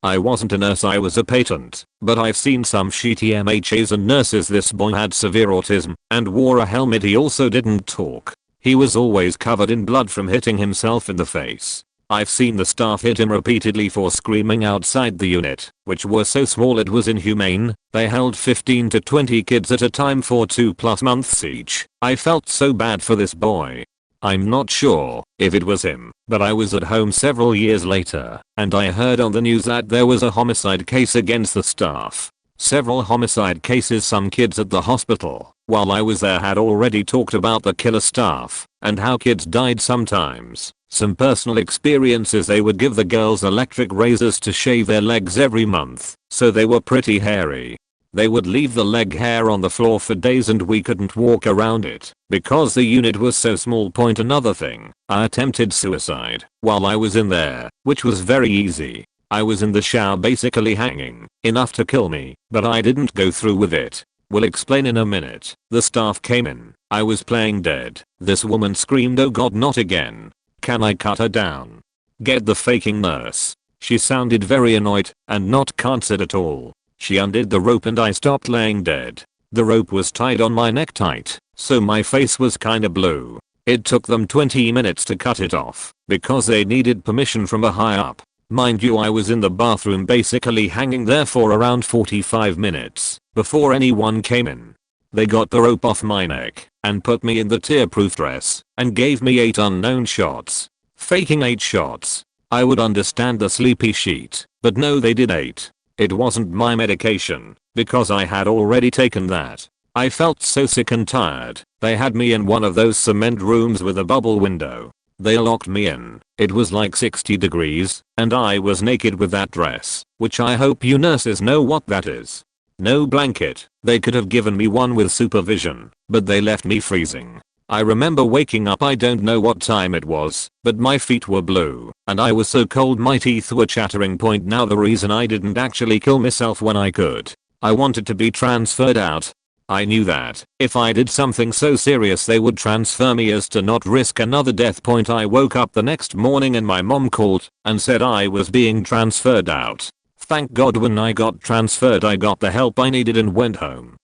Speaker 1: I wasn't a nurse, I was a patient, but I've seen some shitty MHAs and nurses. This boy had severe autism and wore a helmet. He also didn't talk. He was always covered in blood from hitting himself in the face. I've seen the staff hit him repeatedly for screaming outside the unit, which were so small it was inhumane. They held 15 to 20 kids at a time for 2+ months each. I felt so bad for this boy. I'm not sure if it was him, but I was at home several years later and I heard on the news that there was a homicide case against the staff. Several homicide cases. Some kids at the hospital while I was there had already talked about the killer staff and how kids died sometimes. Some personal experiences: they would give the girls electric razors to shave their legs every month, so they were pretty hairy. They would leave the leg hair on the floor for days and we couldn't walk around it because the unit was so small. Another thing, I attempted suicide while I was in there, which was very easy. I was in the shower basically hanging, enough to kill me, but I didn't go through with it. Will explain in a minute. The staff came in. I was playing dead. This woman screamed, "Oh God, not again. Can I cut her down?" Get the faking nurse. She sounded very annoyed and not concerned at all. She undid the rope and I stopped laying dead. The rope was tied on my neck tight, so my face was kinda blue. It took them 20 minutes to cut it off because they needed permission from a high up. Mind you, I was in the bathroom basically hanging there for around 45 minutes before anyone came in. They got the rope off my neck and put me in the tear-proof dress and gave me 8 unknown shots. Faking 8 shots. I would understand the sleepy sheet, but no, they did 8. It wasn't my medication, because I had already taken that. I felt so sick and tired. They had me in one of those cement rooms with a bubble window. They locked me in. It was like 60 degrees, and I was naked with that dress, which I hope you nurses know what that is. No blanket. They could have given me one with supervision, but they left me freezing. I remember waking up, I don't know what time it was, but my feet were blue and I was so cold my teeth were chattering. Now the reason I didn't actually kill myself when I could. I wanted to be transferred out. I knew that if I did something so serious they would transfer me as to not risk another death. I woke up the next morning and my mom called and said I was being transferred out. Thank God when I got transferred I got the help I needed and went home.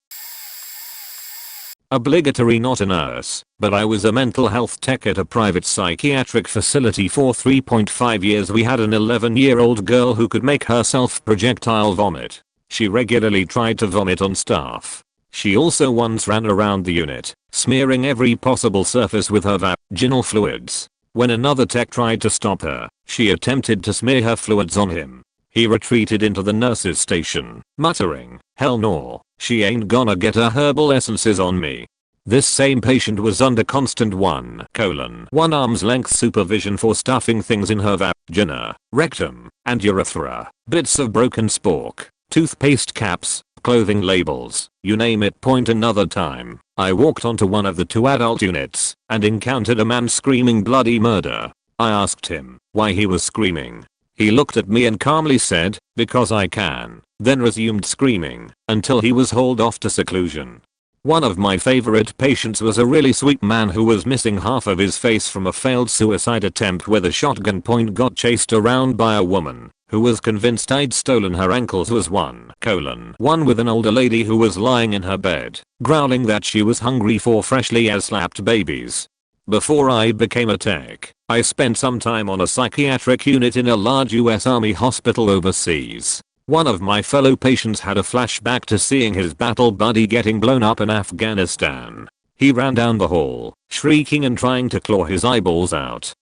Speaker 1: Obligatory, not a nurse, but I was a mental health tech at a private psychiatric facility for 3.5 years. We had an 11-year-old girl who could make herself projectile vomit. She regularly tried to vomit on staff. She also once ran around the unit, smearing every possible surface with her vaginal fluids. When another tech tried to stop her, she attempted to smear her fluids on him. He retreated into the nurse's station, muttering, "Hell no, she ain't gonna get her herbal essences on me." This same patient was under constant 1 arm's length supervision for stuffing things in her vagina, rectum, and urethra, bits of broken spork, toothpaste caps, clothing labels, you name it. Another time, I walked onto one of the 2 adult units and encountered a man screaming bloody murder. I asked him why he was screaming. He looked at me and calmly said, "Because I can," then resumed screaming until he was hauled off to seclusion. One of my favorite patients was a really sweet man who was missing half of his face from a failed suicide attempt with a shotgun. Got chased around by a woman who was convinced I'd stolen her ankles. Was 1 with an older lady who was lying in her bed, growling that she was hungry for freshly slapped babies. Before I became a tech, I spent some time on a psychiatric unit in a large US Army hospital overseas. One of my fellow patients had a flashback to seeing his battle buddy getting blown up in Afghanistan. He ran down the hall, shrieking and trying to claw his eyeballs out.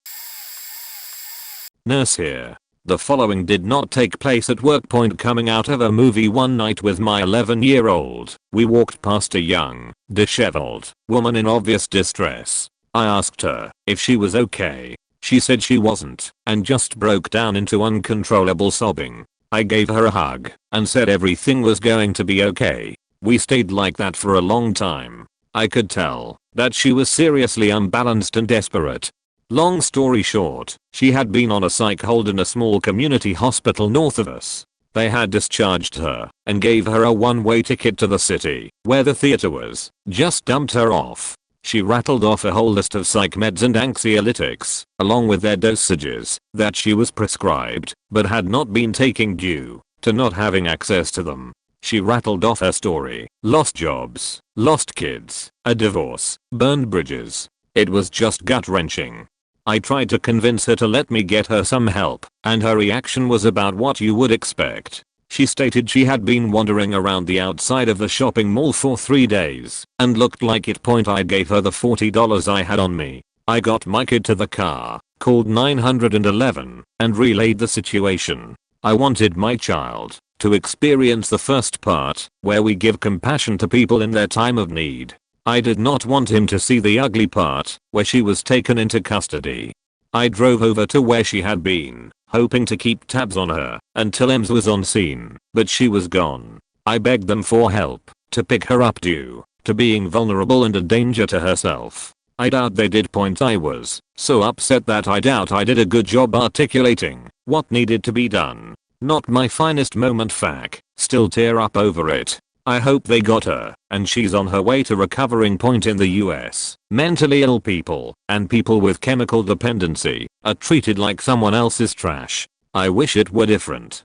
Speaker 1: Nurse here. The following did not take place at work. Coming out of a movie one night with my 11-year-old, we walked past a young, disheveled woman in obvious distress. I asked her if she was okay. She said she wasn't and just broke down into uncontrollable sobbing. I gave her a hug and said everything was going to be okay. We stayed like that for a long time. I could tell that she was seriously unbalanced and desperate. Long story short, she had been on a psych hold in a small community hospital north of us. They had discharged her and gave her a one-way ticket to the city where the theater was, just dumped her off. She rattled off a whole list of psych meds and anxiolytics, along with their dosages, that she was prescribed, but had not been taking due to not having access to them. She rattled off her story: lost jobs, lost kids, a divorce, burned bridges. It was just gut-wrenching. I tried to convince her to let me get her some help, and her reaction was about what you would expect. She stated she had been wandering around the outside of the shopping mall for 3 days and looked like it. I gave her the $40 I had on me. I got my kid to the car, called 911, and relayed the situation. I wanted my child to experience the first part, where we give compassion to people in their time of need. I did not want him to see the ugly part, where she was taken into custody. I drove over to where she had been, hoping to keep tabs on her until EMS was on scene, but she was gone. I begged them for help to pick her up due to being vulnerable and a danger to herself. I doubt they did. I was so upset that I doubt I did a good job articulating what needed to be done. Not my finest moment. Still tear up over it. I hope they got her and she's on her way to recovering. In the US, mentally ill people and people with chemical dependency are treated like someone else's trash. I wish it were different.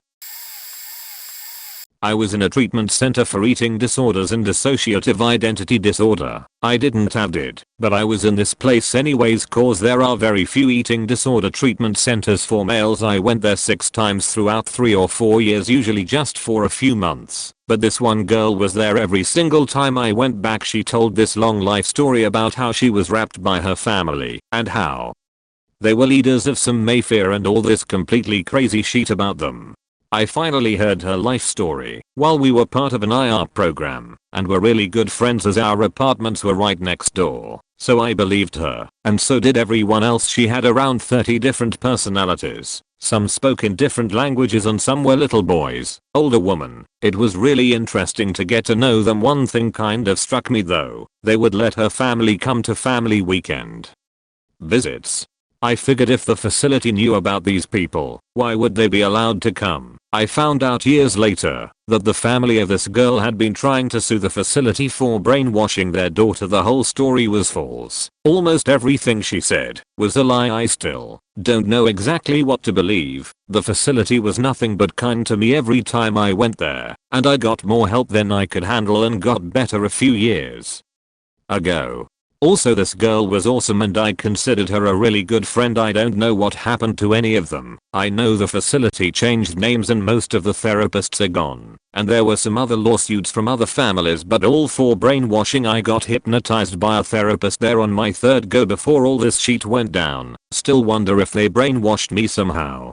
Speaker 1: I was in a treatment center for eating disorders and dissociative identity disorder. I didn't have it, but I was in this place anyways cause there are very few eating disorder treatment centers for males. I went there 6 times throughout 3 or 4 years, usually just for a few months. But this one girl was there every single time I went back. She told this long life story about how she was raped by her family and how they were leaders of some mafia and all this completely crazy shit about them. I finally heard her life story while we were part of an IR program and were really good friends as our apartments were right next door. So I believed her, and so did everyone else. She had around 30 different personalities. Some spoke in different languages and some were little boys, older women. It was really interesting to get to know them. One thing kind of struck me though: they would let her family come to family weekend visits. I figured if the facility knew about these people, why would they be allowed to come? I found out years later that the family of this girl had been trying to sue the facility for brainwashing their daughter. The whole story was false. Almost everything she said was a lie. I still don't know exactly what to believe. The facility was nothing but kind to me every time I went there, and I got more help than I could handle and got better a few years ago. Also, this girl was awesome and I considered her a really good friend. I don't know what happened to any of them. I know the facility changed names and most of the therapists are gone. And there were some other lawsuits from other families, but all for brainwashing. I got hypnotized by a therapist there on my 3rd go before all this shit went down. Still wonder if they brainwashed me somehow.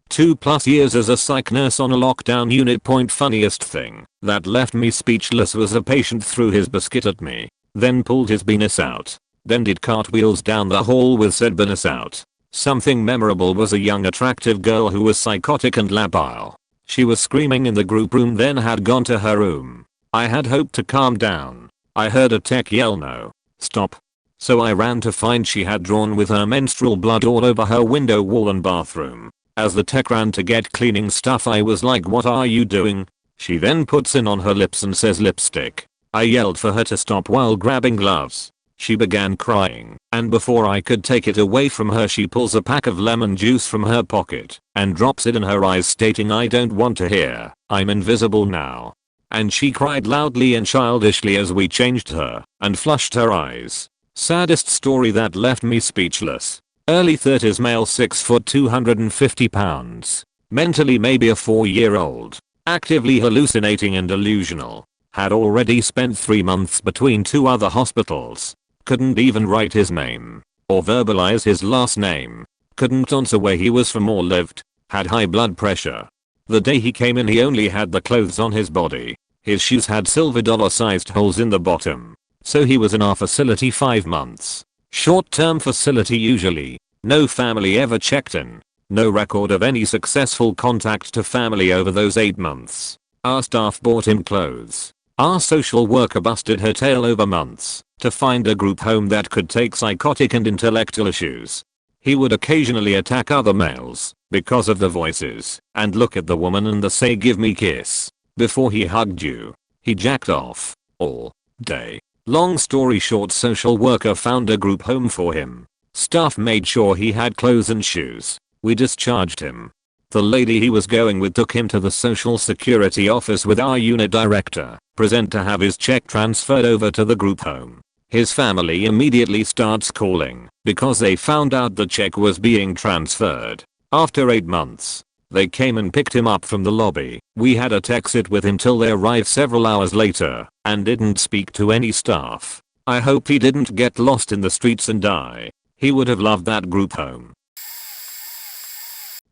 Speaker 1: 2+ years as a psych nurse on a lockdown unit. Funniest thing that left me speechless was a patient threw his biscuit at me, then pulled his penis out, then did cartwheels down the hall with said penis out. Something memorable was a young attractive girl who was psychotic and labile. She was screaming in the group room, then had gone to her room. I had hoped to calm down. I heard a tech yell no, stop. So I ran to find she had drawn with her menstrual blood all over her window wall and bathroom. As the tech ran to get cleaning stuff, I was like, what are you doing? She then puts in on her lips and says lipstick. I yelled for her to stop while grabbing gloves. She began crying, and before I could take it away from her, she pulls a pack of lemon juice from her pocket and drops it in her eyes, stating, I don't want to hear, I'm invisible now. And she cried loudly and childishly as we changed her and flushed her eyes. Saddest story that left me speechless. Early 30s male, 6 foot 250 pounds. Mentally maybe a 4-year-old. Actively hallucinating and delusional. Had already spent 3 months between 2 other hospitals. Couldn't even write his name or verbalize his last name. Couldn't answer where he was from or lived. Had high blood pressure. The day he came in, he only had the clothes on his body. His shoes had silver dollar-sized holes in the bottom. So he was in our facility 5 months. Short-term facility usually. No family ever checked in. No record of any successful contact to family over those 8 months. Our staff bought him clothes. Our social worker busted her tail over months to find a group home that could take psychotic and intellectual issues. He would occasionally attack other males because of the voices and look at the woman and say, give me kiss. Before he hugged you, he jacked off all day. Long story short, social worker found a group home for him. Staff made sure he had clothes and shoes. We discharged him. The lady he was going with took him to the social security office with our unit director, present to have his check transferred over to the group home. His family immediately starts calling because they found out the check was being transferred. After 8 months, they came and picked him up from the lobby. We had a tech sit with him till they arrived several hours later and didn't speak to any staff. I hope he didn't get lost in the streets and die. He would have loved that group home.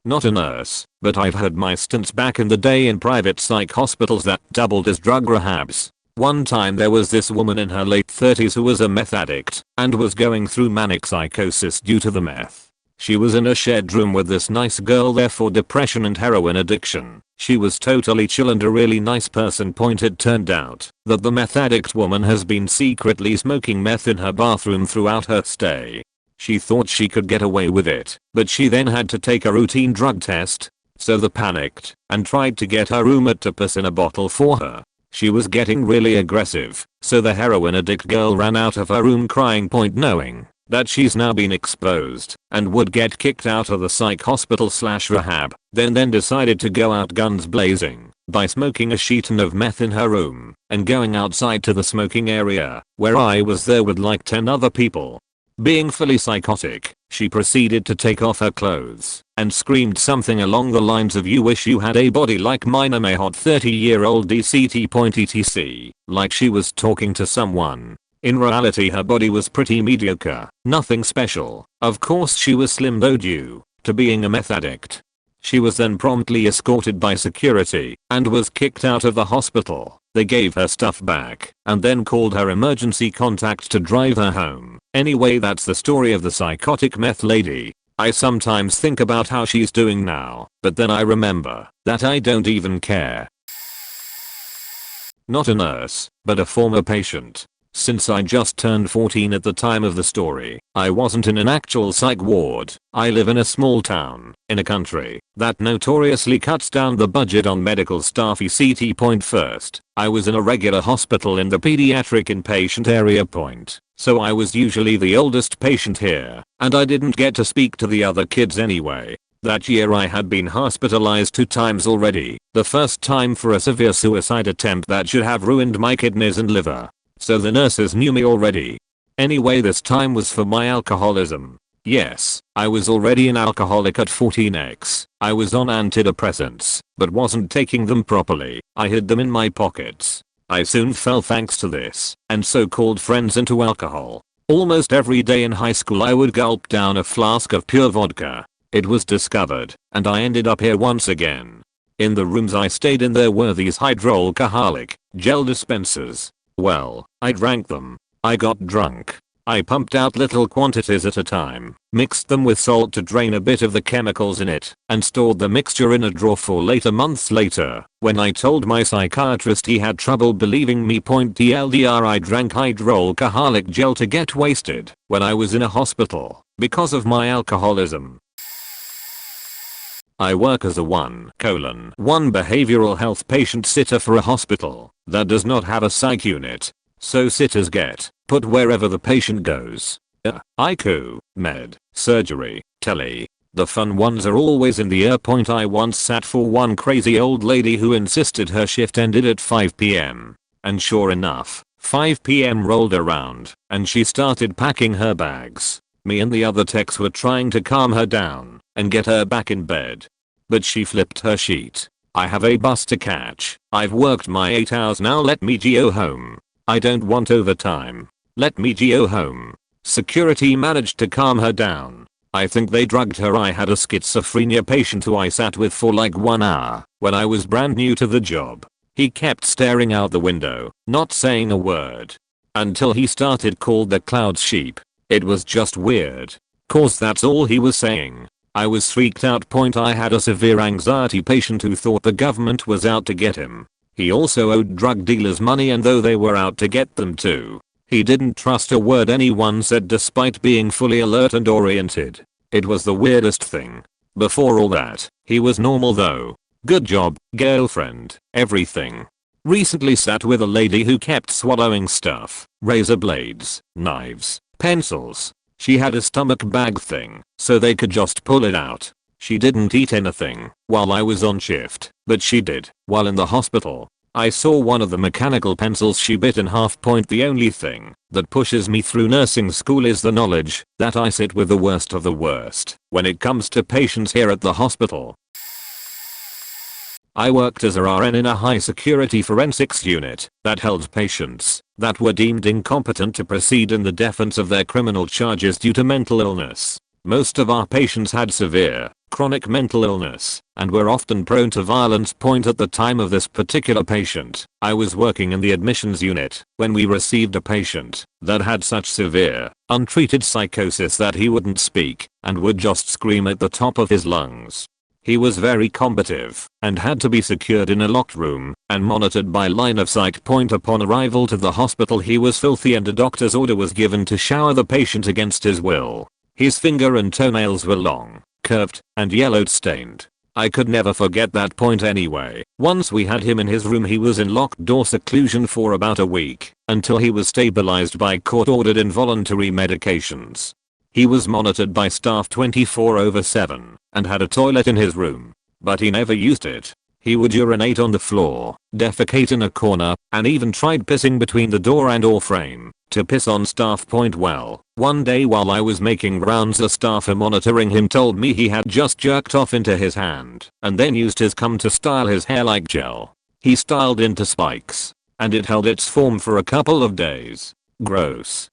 Speaker 1: Not a nurse, but I've had my stints back in the day in private psych hospitals that doubled as drug rehabs. One time there was this woman in her late 30s who was a meth addict and was going through manic psychosis due to the meth. She was in a shared room with this nice girl there for depression and heroin addiction. She was totally chill and a really nice person. It turned out that the meth addict woman has been secretly smoking meth in her bathroom throughout her stay. She thought she could get away with it, but she then had to take a routine drug test. So they panicked and tried to get her roommate to piss in a bottle for her. She was getting really aggressive, so the heroin addict girl ran out of her room crying, knowing that she's now been exposed and would get kicked out of the psych hospital/rehab. Then decided to go out guns blazing by smoking a sheet of meth in her room and going outside to the smoking area where I was there with like 10 other people. Being fully psychotic, she proceeded to take off her clothes and screamed something along the lines of, you wish you had a body like mine, I'm a hot 30-year-old DCT.etc. Like she was talking to someone. In reality her body was pretty mediocre, nothing special. Of course she was slim though due to being a meth addict. She was then promptly escorted by security and was kicked out of the hospital. They gave her stuff back and then called her emergency contact to drive her home. Anyway, that's the story of the psychotic meth lady. I sometimes think about how she's doing now, but then I remember that I don't even care. Not a nurse, but a former patient. Since I just turned 14 at the time of the story, I wasn't in an actual psych ward. I live in a small town, in a country that notoriously cuts down the budget on medical staff etc. First, I was in a regular hospital in the pediatric inpatient area. So I was usually the oldest patient here, and I didn't get to speak to the other kids anyway. That year I had been hospitalized 2 times already, the first time for a severe suicide attempt that should have ruined my kidneys and liver. So the nurses knew me already. Anyway, this time was for my alcoholism. Yes, I was already an alcoholic at 14x. I was on antidepressants, but wasn't taking them properly. I hid them in my pockets. I soon fell thanks to this and so-called friends into alcohol. Almost every day in high school I would gulp down a flask of pure vodka. It was discovered, and I ended up here once again. In the rooms I stayed in there were these hydroalcoholic gel dispensers. Well, I drank them. I got drunk. I pumped out little quantities at a time, mixed them with salt to drain a bit of the chemicals in it, and stored the mixture in a drawer for later months later. When I told my psychiatrist he had trouble believing me. TLDR, I drank hydroalcoholic gel to get wasted when I was in a hospital because of my alcoholism. I work as a 1:1 behavioral health patient sitter for a hospital that does not have a psych unit. So sitters get put wherever the patient goes. ICU, med, surgery, tele. The fun ones are always in the air. I once sat for one crazy old lady who insisted her shift ended at 5 p.m. And sure enough, 5 p.m. rolled around and she started packing her bags. Me and the other techs were trying to calm her down and get her back in bed. But she flipped her sheet. I have a bus to catch. I've worked my 8 hours now, let me go home. I don't want overtime. Let me go home. Security managed to calm her down. I think they drugged her. I had a schizophrenia patient who I sat with for like 1 hour when I was brand new to the job. He kept staring out the window, not saying a word. Until he started called the cloud sheep. It was just weird. 'Cause that's all he was saying. I was freaked out. I had a severe anxiety patient who thought the government was out to get him. He also owed drug dealers money, and though they were out to get them too, he didn't trust a word anyone said despite being fully alert and oriented. It was the weirdest thing. Before all that, he was normal though. Good job, girlfriend, everything. Recently sat with a lady who kept swallowing stuff, razor blades, knives, pencils. She had a stomach bag thing, so they could just pull it out. She didn't eat anything while I was on shift, but she did while in the hospital. I saw one of the mechanical pencils she bit in half. The only thing that pushes me through nursing school is the knowledge that I sit with the worst of the worst when it comes to patients here at the hospital. I worked as a RN in a high security forensics unit that held patients that were deemed incompetent to proceed in the defense of their criminal charges due to mental illness. Most of our patients had severe, chronic mental illness and were often prone to violence. At the time of this particular patient, I was working in the admissions unit when we received a patient that had such severe, untreated psychosis that he wouldn't speak and would just scream at the top of his lungs. He was very combative and had to be secured in a locked room and monitored by line of sight. Upon arrival to the hospital, he was filthy and a doctor's order was given to shower the patient against his will. His finger and toenails were long, curved, and yellowed stained. I could never forget that point anyway. Once we had him in his room, he was in locked door seclusion for about a week until he was stabilized by court-ordered involuntary medications. He was monitored by staff 24/7 and had a toilet in his room, but he never used it. He would urinate on the floor, defecate in a corner, and even tried pissing between the door and door frame to piss on staff. Well, one day while I was making rounds, a staffer monitoring him told me he had just jerked off into his hand and then used his cum to style his hair like gel. He styled into spikes, and it held its form for a couple of days. Gross.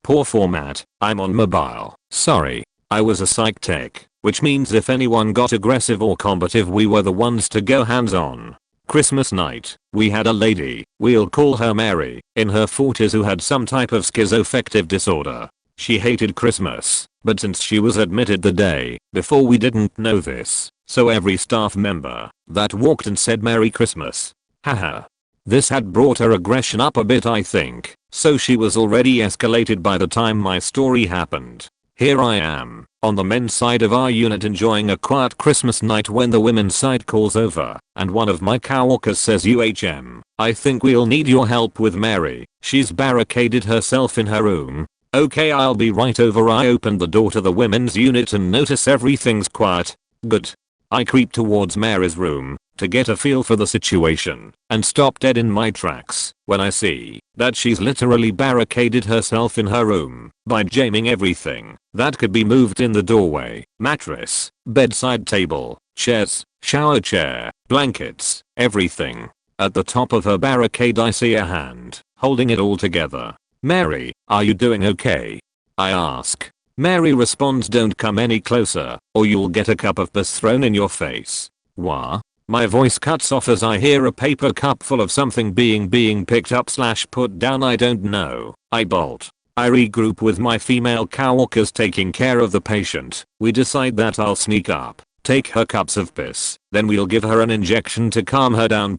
Speaker 1: Poor format. I'm on mobile. Sorry. I was a psych tech, which means if anyone got aggressive or combative, we were the ones to go hands on. Christmas night, we had a lady, we'll call her Mary, in her 40s who had some type of schizoaffective disorder. She hated Christmas, but since she was admitted the day before, we didn't know this, so every staff member that walked in said Merry Christmas. Haha. This had brought her aggression up a bit, I think, so she was already escalated by the time my story happened. Here I am, on the men's side of our unit, enjoying a quiet Christmas night when the women's side calls over, and one of my coworkers says, I think we'll need your help with Mary. She's barricaded herself in her room. Okay, I'll be right over. I opened the door to the women's unit and notice everything's quiet. Good. I creep towards Mary's room to get a feel for the situation and stop dead in my tracks when I see that she's literally barricaded herself in her room by jamming everything that could be moved in the doorway: mattress, bedside table, chairs, shower chair, blankets, everything. At the top of her barricade I see a hand holding it all together. Mary, are you doing okay? I ask. Mary responds, don't come any closer or you'll get a cup of piss thrown in your face. Wha? My voice cuts off as I hear a paper cup full of something being picked up / put down. I don't know. I bolt. I regroup with my female coworkers taking care of the patient. We decide that I'll sneak up, take her cups of piss, then we'll give her an injection to calm her down.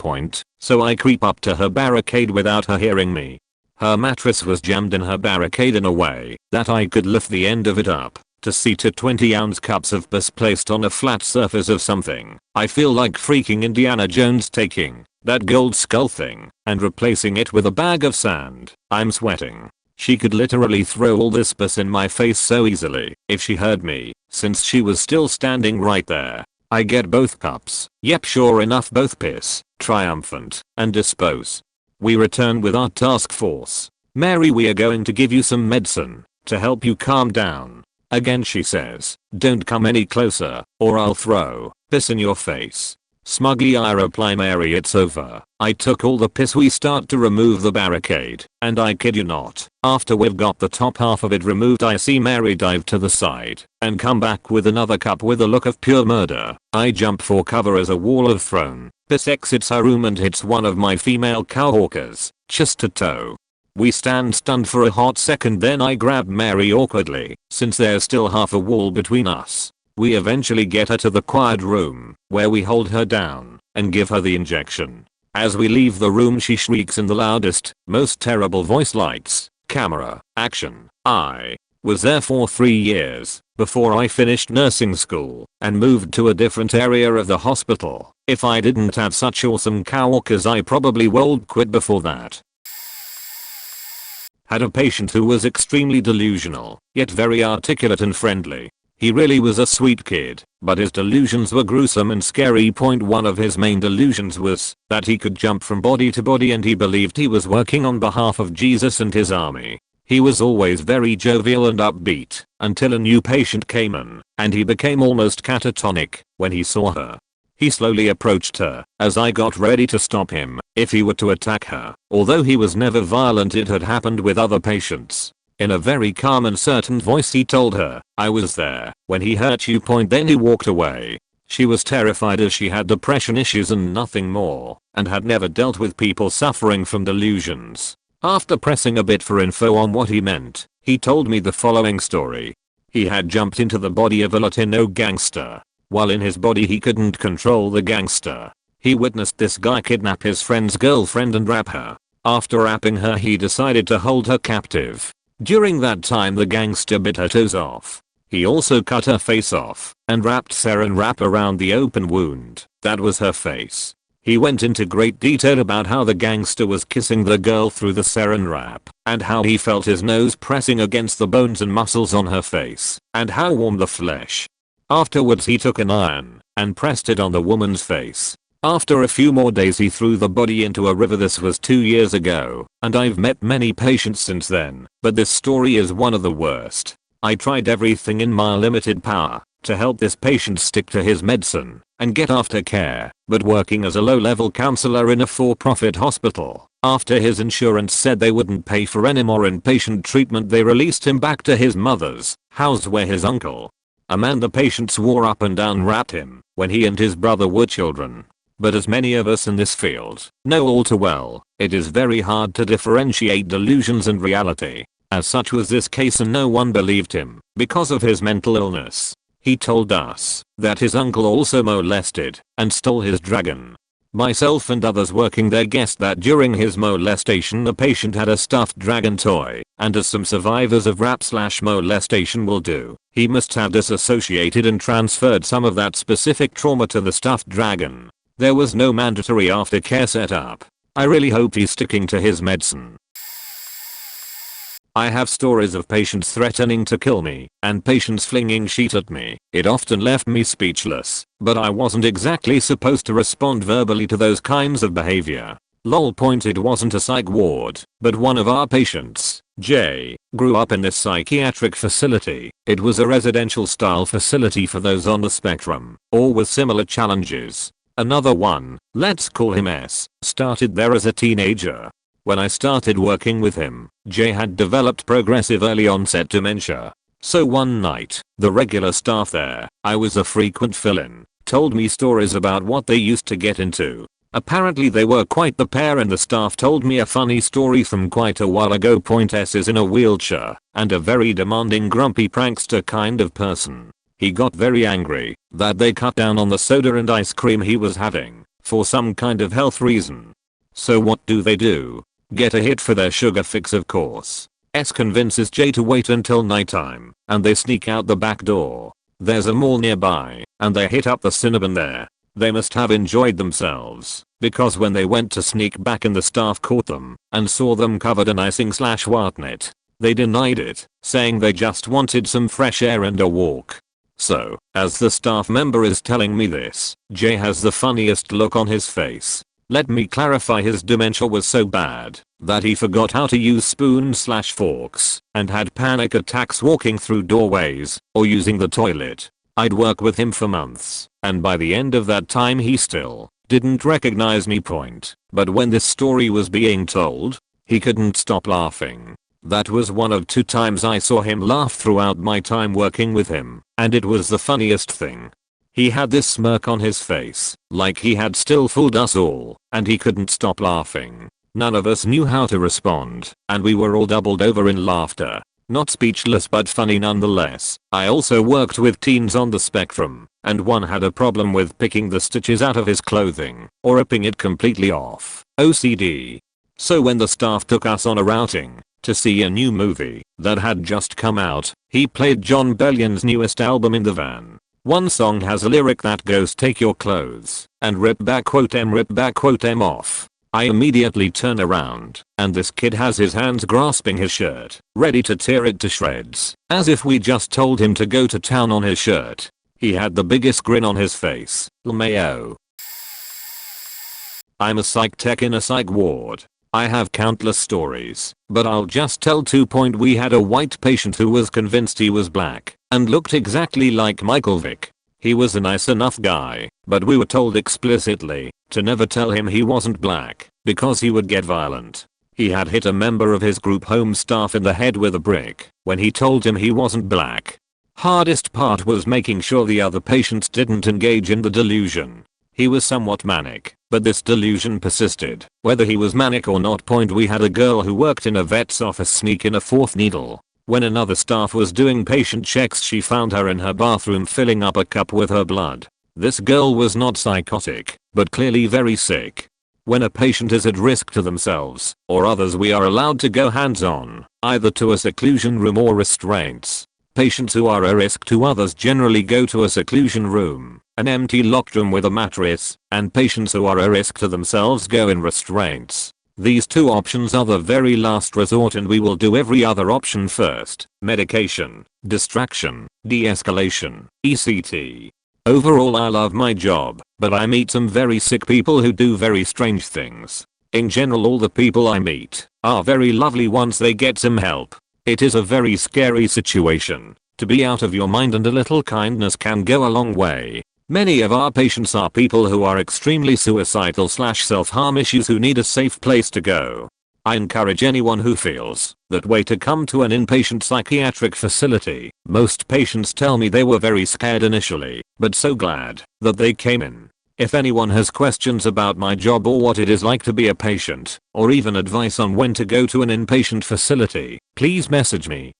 Speaker 1: So I creep up to her barricade without her hearing me. Her mattress was jammed in her barricade in a way that I could lift the end of it up to see to 20-ounce cups of piss placed on a flat surface of something. I feel like freaking Indiana Jones taking that gold skull thing and replacing it with a bag of sand. I'm sweating. She could literally throw all this piss in my face so easily if she heard me, since she was still standing right there. I get both cups. Yep, sure enough, both piss, triumphant, and dispose. We return with our task force. Mary, we are going to give you some medicine to help you calm down. Again she says, don't come any closer or I'll throw piss in your face. Smugly I reply, Mary, it's over. I took all the piss. We start to remove the barricade, and I kid you not, after we've got the top half of it removed, I see Mary dive to the side and come back with another cup with a look of pure murder. I jump for cover as a wall of thrown piss exits her room and hits one of my female coworkers, chest to toe. We stand stunned for a hot second, then I grab Mary awkwardly, since there's still half a wall between us. We eventually get her to the quiet room, where we hold her down and give her the injection. As we leave the room, she shrieks in the loudest, most terrible voice. Lights, camera, action. I was there for 3 years before I finished nursing school and moved to a different area of the hospital. If I didn't have such awesome coworkers, I probably would quit before that. Had a patient who was extremely delusional, yet very articulate and friendly. He really was a sweet kid, but his delusions were gruesome and scary. One of his main delusions was that he could jump from body to body, and he believed he was working on behalf of Jesus and his army. He was always very jovial and upbeat until a new patient came in, and he became almost catatonic when he saw her. He slowly approached her as I got ready to stop him if he were to attack her. Although he was never violent, it had happened with other patients. In a very calm and certain voice he told her, I was there when he hurt you. Then he walked away. She was terrified as she had depression issues and nothing more, and had never dealt with people suffering from delusions. After pressing a bit for info on what he meant, he told me the following story. He had jumped into the body of a Latino gangster. While in his body he couldn't control the gangster. He witnessed this guy kidnap his friend's girlfriend and rap her. After rapping her, he decided to hold her captive. During that time the gangster bit her toes off. He also cut her face off and wrapped saran wrap around the open wound. That was her face. He went into great detail about how the gangster was kissing the girl through the saran wrap, and how he felt his nose pressing against the bones and muscles on her face, and how warm the flesh. Afterwards he took an iron and pressed it on the woman's face. After a few more days he threw the body into a river. This was 2 years ago, and I've met many patients since then, but this story is one of the worst. I tried everything in my limited power to help this patient stick to his medicine and get aftercare, but working as a low-level counselor in a for-profit hospital, after his insurance said they wouldn't pay for any more inpatient treatment, they released him back to his mother's house where his uncle, a man the patient swore up and down, rapped him when he and his brother were children. But as many of us in this field know all too well, it is very hard to differentiate delusions and reality. As such was this case, and no one believed him because of his mental illness. He told us that his uncle also molested and stole his dragon. Myself and others working there guessed that during his molestation the patient had a stuffed dragon toy, and as some survivors of rap/molestation will do, he must have disassociated and transferred some of that specific trauma to the stuffed dragon. There was no mandatory aftercare set up. I really hope he's sticking to his medicine. I have stories of patients threatening to kill me and patients flinging shit at me. It often left me speechless, but I wasn't exactly supposed to respond verbally to those kinds of behavior. Lol. It wasn't a psych ward, but one of our patients, Jay, grew up in this psychiatric facility. It was a residential style facility for those on the spectrum or with similar challenges. Another one, let's call him S, started there as a teenager. When I started working with him, Jay had developed progressive early onset dementia. So one night, the regular staff there, I was a frequent fill-in, told me stories about what they used to get into. Apparently they were quite the pair, and the staff told me a funny story from quite a while ago. S is in a wheelchair and a very demanding grumpy prankster kind of person. He got very angry that they cut down on the soda and ice cream he was having for some kind of health reason. So what do? Get a hit for their sugar fix, of course. S convinces Jay to wait until nighttime and they sneak out the back door. There's a mall nearby and they hit up the Cinnabon there. They must have enjoyed themselves because when they went to sneak back in, the staff caught them and saw them covered in icing/whatnot. They denied it, saying they just wanted some fresh air and a walk. So, as the staff member is telling me this, Jay has the funniest look on his face. Let me clarify, his dementia was so bad that he forgot how to use spoons/forks and had panic attacks walking through doorways or using the toilet. I'd work with him for months, and by the end of that time he still didn't recognize me. But when this story was being told, he couldn't stop laughing. That was one of 2 times I saw him laugh throughout my time working with him, and it was the funniest thing. He had this smirk on his face, like he had still fooled us all, and he couldn't stop laughing. None of us knew how to respond, and we were all doubled over in laughter. Not speechless but funny nonetheless. I also worked with teens on the spectrum, and one had a problem with picking the stitches out of his clothing or ripping it completely off. OCD. So when the staff took us on a outing to see a new movie that had just come out, he played Jon Bellion's newest album in the van. One song has a lyric that goes, "Take your clothes and rip back em off." I immediately turn around, and this kid has his hands grasping his shirt, ready to tear it to shreds, as if we just told him to go to town on his shirt. He had the biggest grin on his face. LMAO. I'm a psych tech in a psych ward. I have countless stories, but I'll just tell 2. We had a white patient who was convinced he was black and looked exactly like Michael Vick. He was a nice enough guy, but we were told explicitly to never tell him he wasn't black because he would get violent. He had hit a member of his group home staff in the head with a brick when he told him he wasn't black. Hardest part was making sure the other patients didn't engage in the delusion. He was somewhat manic, but this delusion persisted, whether he was manic or not. We had a girl who worked in a vet's office sneak in a 4th needle. When another staff was doing patient checks, she found her in her bathroom filling up a cup with her blood. This girl was not psychotic, but clearly very sick. When a patient is at risk to themselves or others, we are allowed to go hands-on, either to a seclusion room or restraints. Patients who are a risk to others generally go to a seclusion room, an empty locked room with a mattress, and patients who are a risk to themselves go in restraints. These 2 options are the very last resort, and we will do every other option first. Medication, distraction, de-escalation, ECT. Overall I love my job, but I meet some very sick people who do very strange things. In general all the people I meet are very lovely once they get some help. It is a very scary situation to be out of your mind, and a little kindness can go a long way. Many of our patients are people who are extremely suicidal/self-harm issues who need a safe place to go. I encourage anyone who feels that way to come to an inpatient psychiatric facility. Most patients tell me they were very scared initially, but so glad that they came in. If anyone has questions about my job or what it is like to be a patient, or even advice on when to go to an inpatient facility, please message me.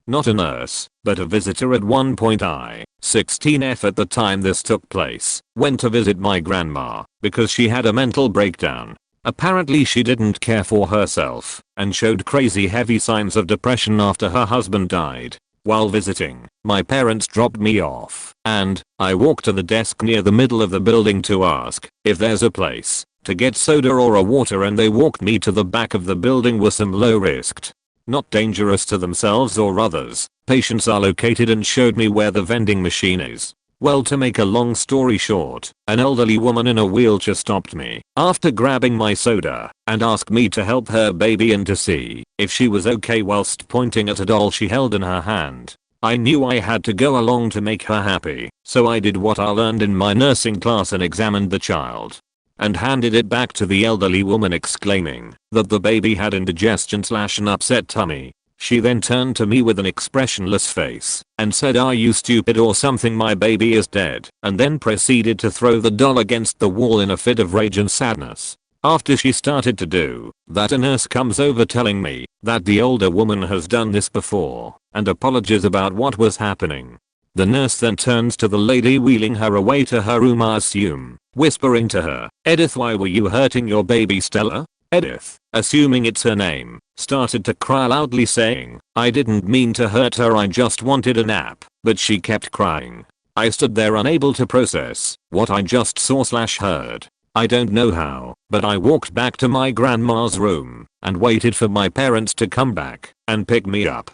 Speaker 1: Not a nurse, but a visitor. At one point I, 16F at the time this took place, went to visit my grandma because she had a mental breakdown. Apparently she didn't care for herself and showed crazy heavy signs of depression after her husband died. While visiting, my parents dropped me off, and I walked to the desk near the middle of the building to ask if there's a place to get soda or a water, and they walked me to the back of the building where some low-risked, not dangerous to themselves or others, patients are located, and showed me where the vending machine is. Well, to make a long story short, an elderly woman in a wheelchair stopped me after grabbing my soda and asked me to help her baby in to see if she was okay whilst pointing at a doll she held in her hand. I knew I had to go along to make her happy, so I did what I learned in my nursing class and examined the child and handed it back to the elderly woman, exclaiming that the baby had indigestion/an upset tummy. She then turned to me with an expressionless face and said, "Are you stupid or something? My baby is dead," and then proceeded to throw the doll against the wall in a fit of rage and sadness. After she started to do that, a nurse comes over telling me that the older woman has done this before and apologizes about what was happening. The nurse then turns to the lady wheeling her away to her room, I assume, whispering to her, "Edith, why were you hurting your baby Stella?" Edith, assuming it's her name, started to cry loudly saying, "I didn't mean to hurt her, I just wanted a nap," but she kept crying. I stood there unable to process what I just saw/heard. I don't know how, but I walked back to my grandma's room and waited for my parents to come back and pick me up.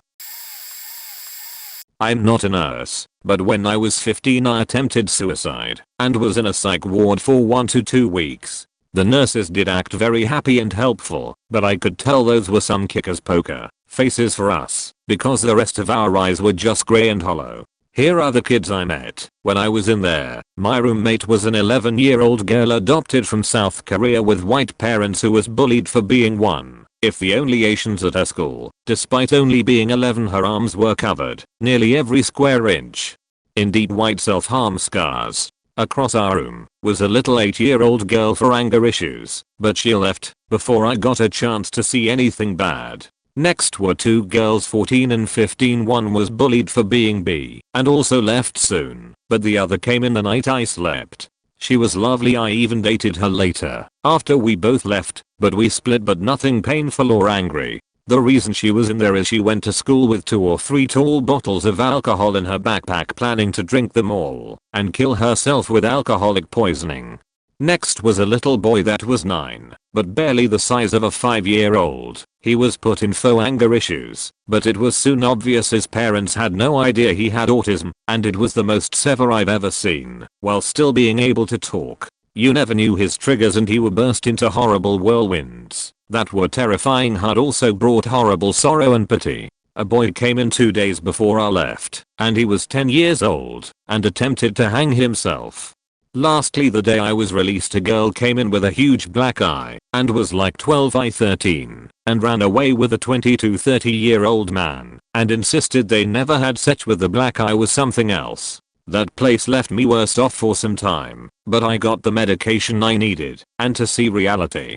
Speaker 1: I'm not a nurse, but when I was 15 I attempted suicide and was in a psych ward for 1 to 2 weeks. The nurses did act very happy and helpful, but I could tell those were some kickers poker faces for us, because the rest of our eyes were just grey and hollow. Here are the kids I met when I was in there. My roommate was an 11-year-old girl adopted from South Korea with white parents who was bullied for being one, if the only Asians at her school. Despite only being 11, her arms were covered nearly every square inch in deep white self-harm scars. Across our room was a little 8-year-old girl for anger issues, but she left before I got a chance to see anything bad. Next were 2 girls 14 and 15. One was bullied for being bi and also left soon, but the other came in the night I slept. She was lovely, I even dated her later after we both left, but we split, but nothing painful or angry. The reason she was in there is she went to school with 2 or 3 tall bottles of alcohol in her backpack, planning to drink them all and kill herself with alcoholic poisoning. Next was a little boy that was 9, but barely the size of a 5-year-old. He was put in for anger issues, but it was soon obvious his parents had no idea he had autism, and it was the most severe I've ever seen, while still being able to talk. You never knew his triggers and he would burst into horrible whirlwinds that were terrifying. Had also brought horrible sorrow and pity. A boy came in 2 days before I left, and he was 10 years old and attempted to hang himself. Lastly, the day I was released, a girl came in with a huge black eye and was like 12 I 13 and ran away with a 20 to 30-year-old man and insisted they never had sex with the black eye was something else. That place left me worse off for some time, but I got the medication I needed and to see reality.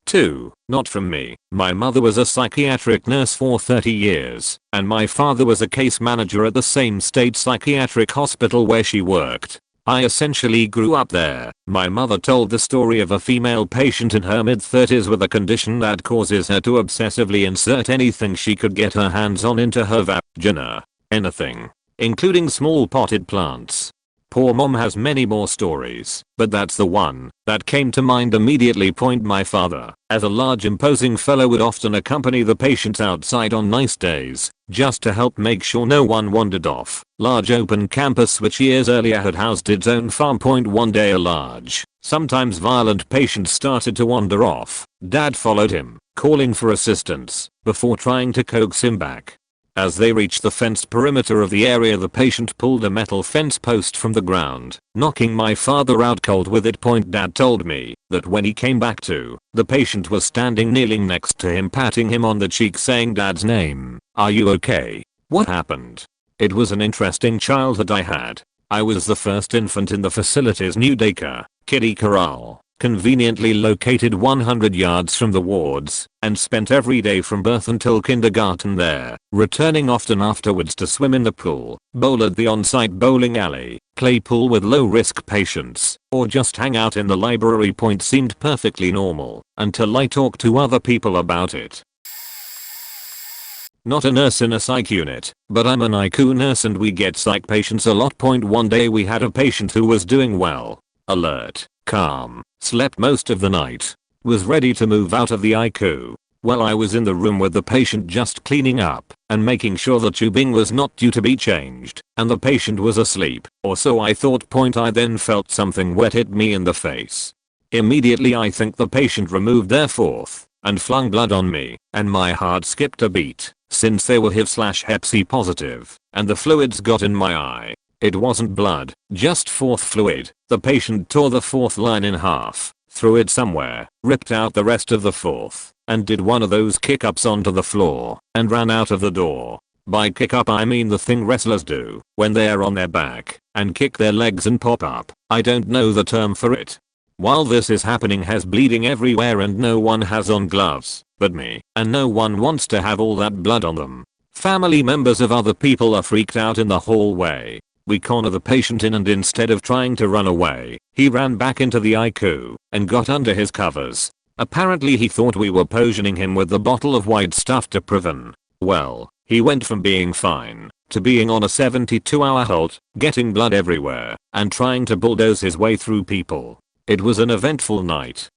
Speaker 1: 2. Not from me. My mother was a psychiatric nurse for 30 years, and my father was a case manager at the same state psychiatric hospital where she worked. I essentially grew up there. My mother told the story of a female patient in her mid-30s with a condition that causes her to obsessively insert anything she could get her hands on into her vagina. Anything, including small potted plants. Poor mom has many more stories, but that's the one that came to mind immediately. My father, as a large imposing fellow, would often accompany the patients outside on nice days, just to help make sure no one wandered off. Large open campus which years earlier had housed its own farm. One day a large, sometimes violent patient started to wander off. Dad followed him, calling for assistance, before trying to coax him back. As they reached the fenced perimeter of the area, the patient pulled a metal fence post from the ground, knocking my father out cold with it. Dad told me that when he came back to, the patient was standing kneeling next to him, patting him on the cheek, saying Dad's name. "Are you okay? What happened?" It was an interesting childhood I had. I was the first infant in the facility's new daycare, kiddie corral, conveniently located 100 yards from the wards, and spent every day from birth until kindergarten there, returning often afterwards to swim in the pool, bowl at the on-site bowling alley, play pool with low-risk patients, or just hang out in the library. Seemed perfectly normal until I talked to other people about it. Not a nurse in a psych unit, but I'm an ICU nurse and we get psych patients a lot. One day we had a patient who was doing well, alert, calm, slept most of the night, was ready to move out of the ICU. Well, I was in the room with the patient just cleaning up and making sure the tubing was not due to be changed, and the patient was asleep, or so I thought. I then felt something wet hit me in the face. Immediately I think the patient removed their fourth and flung blood on me, and my heart skipped a beat, since they were HIV/Hep C positive, and the fluids got in my eye. It wasn't blood, just fourth fluid. The patient tore the fourth line in half, threw it somewhere, ripped out the rest of the fourth, and did one of those kick-ups onto the floor and ran out of the door. By kick-up I mean the thing wrestlers do when they're on their back and kick their legs and pop up. I don't know the term for it. While this is happening, has bleeding everywhere and no one has on gloves but me, and no one wants to have all that blood on them. Family members of other people are freaked out in the hallway. We corner the patient in, and instead of trying to run away, he ran back into the ICU and got under his covers. Apparently he thought we were poisoning him with the bottle of white stuff to prevent. Well, he went from being fine to being on a 72-hour halt, getting blood everywhere, and trying to bulldoze his way through people. It was an eventful night.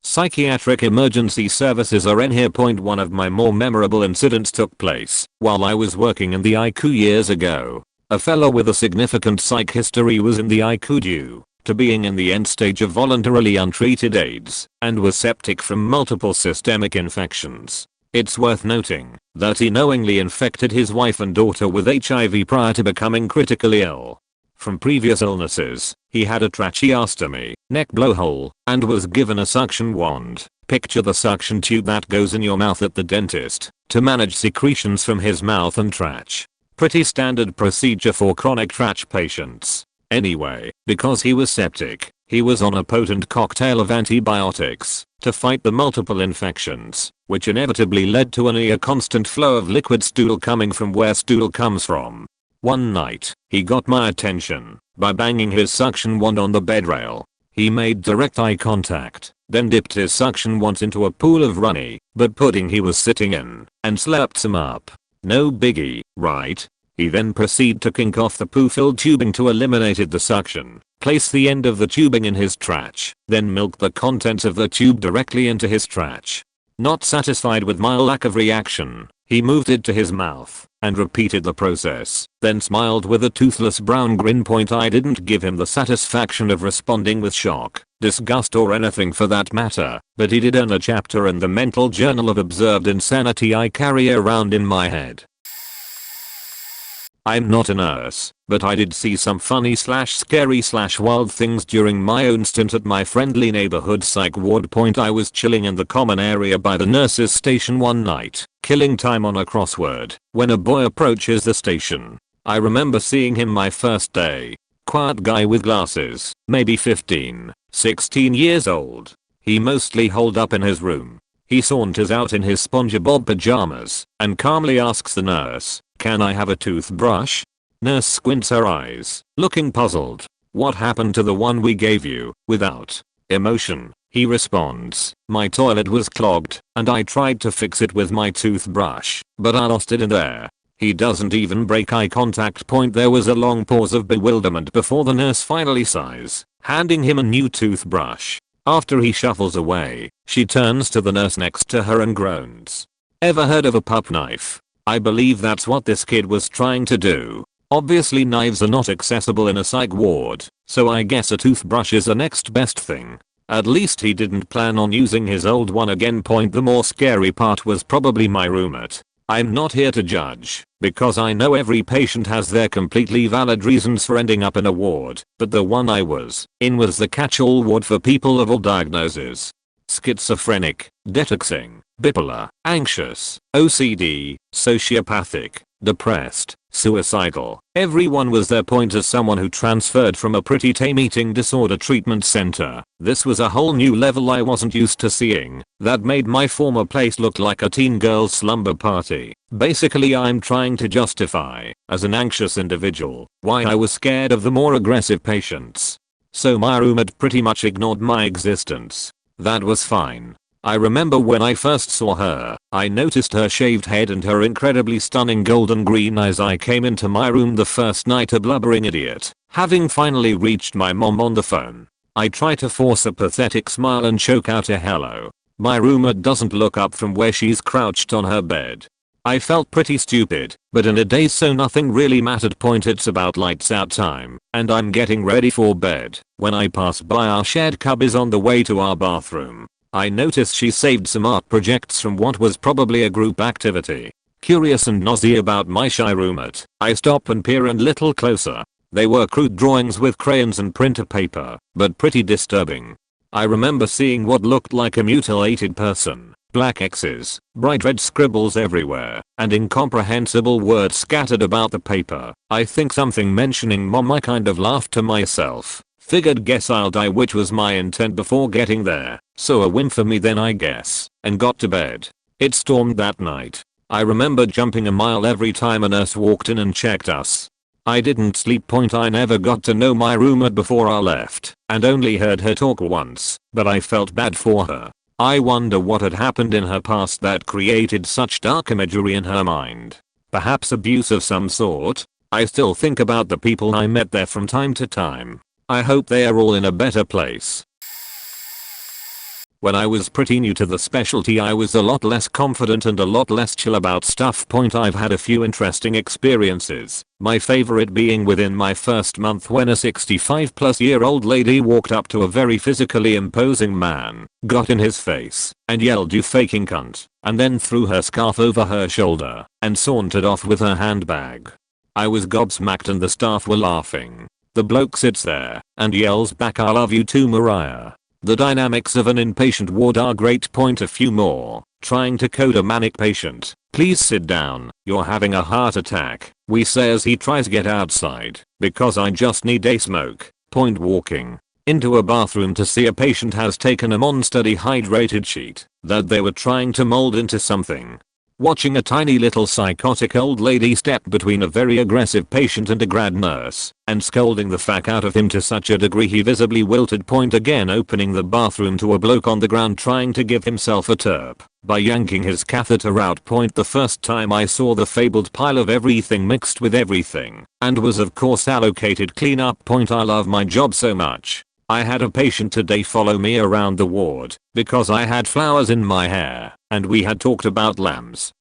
Speaker 1: Psychiatric emergency services are in here. One of my more memorable incidents took place while I was working in the ICU years ago. A fellow with a significant psych history was in the ICU due to being in the end stage of voluntarily untreated AIDS and was septic from multiple systemic infections. It's worth noting that he knowingly infected his wife and daughter with HIV prior to becoming critically ill. From previous illnesses, he had a tracheostomy, neck blowhole, and was given a suction wand. Picture the suction tube that goes in your mouth at the dentist to manage secretions from his mouth and trach. Pretty standard procedure for chronic trach patients. Anyway, because he was septic, he was on a potent cocktail of antibiotics to fight the multiple infections, which inevitably led to a near constant flow of liquid stool coming from where stool comes from. One night, he got my attention by banging his suction wand on the bed rail. He made direct eye contact, then dipped his suction wand into a pool of runny but pudding he was sitting in and slurped some up. No biggie, right? He then proceeded to kink off the poo-filled tubing to eliminate the suction, place the end of the tubing in his trach, then milk the contents of the tube directly into his trach. Not satisfied with my lack of reaction, he moved it to his mouth and repeated the process, then smiled with a toothless brown grin. I didn't give him the satisfaction of responding with shock, disgust, or anything for that matter, but he did earn a chapter in the mental journal of observed insanity I carry around in my head. I'm not a nurse, but I did see some funny / scary / wild things during my own stint at my friendly neighborhood psych ward. I was chilling in the common area by the nurse's station one night, killing time on a crossword, when a boy approaches the station. I remember seeing him my first day. Quiet guy with glasses, maybe 15, 16 years old. He mostly holed up in his room. He saunters out in his SpongeBob pajamas and calmly asks the nurse, "Can I have a toothbrush?" Nurse squints her eyes, looking puzzled. "What happened to the one we gave you?" Without emotion, he responds, "My toilet was clogged, and I tried to fix it with my toothbrush, but I lost it in there." He doesn't even break eye contact. There was a long pause of bewilderment before the nurse finally sighs, handing him a new toothbrush. After he shuffles away, she turns to the nurse next to her and groans. "Ever heard of a pup knife?" I believe that's what this kid was trying to do. Obviously knives are not accessible in a psych ward, so I guess a toothbrush is the next best thing. At least he didn't plan on using his old one again. The more scary part was probably my roommate. I'm not here to judge, because I know every patient has their completely valid reasons for ending up in a ward, but the one I was in was the catch-all ward for people of all diagnoses. Schizophrenic, detoxing, bipolar, anxious, OCD, sociopathic, depressed, suicidal. Everyone was there. As someone who transferred from a pretty tame eating disorder treatment center, this was a whole new level I wasn't used to seeing that made my former place look like a teen girl's slumber party. Basically, I'm trying to justify, as an anxious individual, why I was scared of the more aggressive patients. So my roommate pretty much ignored my existence. That was fine. I remember when I first saw her, I noticed her shaved head and her incredibly stunning golden green eyes. I came into my room the first night a blubbering idiot, having finally reached my mom on the phone. I try to force a pathetic smile and choke out a hello. My roommate doesn't look up from where she's crouched on her bed. I felt pretty stupid, but in a daze, so nothing really mattered. It's about lights out time, and I'm getting ready for bed when I pass by our shared cubbies on the way to our bathroom. I noticed she saved some art projects from what was probably a group activity. Curious and nosy about my shy roommate, I stop and peer a little closer. They were crude drawings with crayons and printer paper, but pretty disturbing. I remember seeing what looked like a mutilated person, black X's, bright red scribbles everywhere, and incomprehensible words scattered about the paper. I think something mentioning mom. I kind of laughed to myself. Figured guess I'll die, which was my intent before getting there, so a win for me then I guess, and got to bed. It stormed that night. I remember jumping a mile every time a nurse walked in and checked us. I didn't sleep. I never got to know my roommate before I left, and only heard her talk once, but I felt bad for her. I wonder what had happened in her past that created such dark imagery in her mind. Perhaps abuse of some sort? I still think about the people I met there from time to time. I hope they are all in a better place. When I was pretty new to the specialty, I was a lot less confident and a lot less chill about stuff. I've had a few interesting experiences, my favorite being within my first month when a 65-plus-year-old lady walked up to a very physically imposing man, got in his face, and yelled "You faking cunt," and then threw her scarf over her shoulder and sauntered off with her handbag. I was gobsmacked and the staff were laughing. The bloke sits there and yells back, "I love you too, Mariah." The dynamics of an inpatient ward are great. A few more. Trying to code a manic patient. "Please sit down, you're having a heart attack," we say as he tries to get outside, "because I just need a smoke." Walking into a bathroom to see a patient has taken a monster dehydrated sheet that they were trying to mold into something. Watching a tiny little psychotic old lady step between a very aggressive patient and a grad nurse, and scolding the fuck out of him to such a degree he visibly wilted. Again opening the bathroom to a bloke on the ground trying to give himself a terp by yanking his catheter out. The first time I saw the fabled pile of everything mixed with everything, and was of course allocated cleanup. I love my job so much. I had a patient today follow me around the ward because I had flowers in my hair and we had talked about lambs.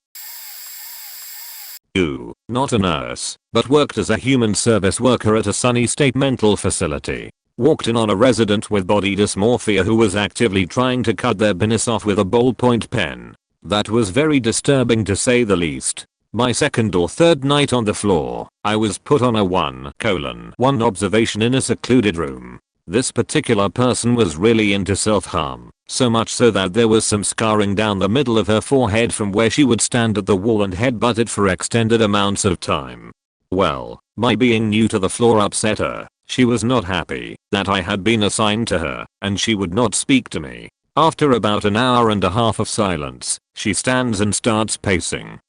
Speaker 1: Not a nurse, but worked as a human service worker at a Sunny State mental facility. Walked in on a resident with body dysmorphia who was actively trying to cut their penis off with a ballpoint pen. That was very disturbing to say the least. My second or third night on the floor, I was put on a 1:1 observation in a secluded room. This particular person was really into self-harm, so much so that there was some scarring down the middle of her forehead from where she would stand at the wall and headbutt it for extended amounts of time. Well, my being new to the floor upset her. She was not happy that I had been assigned to her, and she would not speak to me. After about an hour and a half of silence, she stands and starts pacing.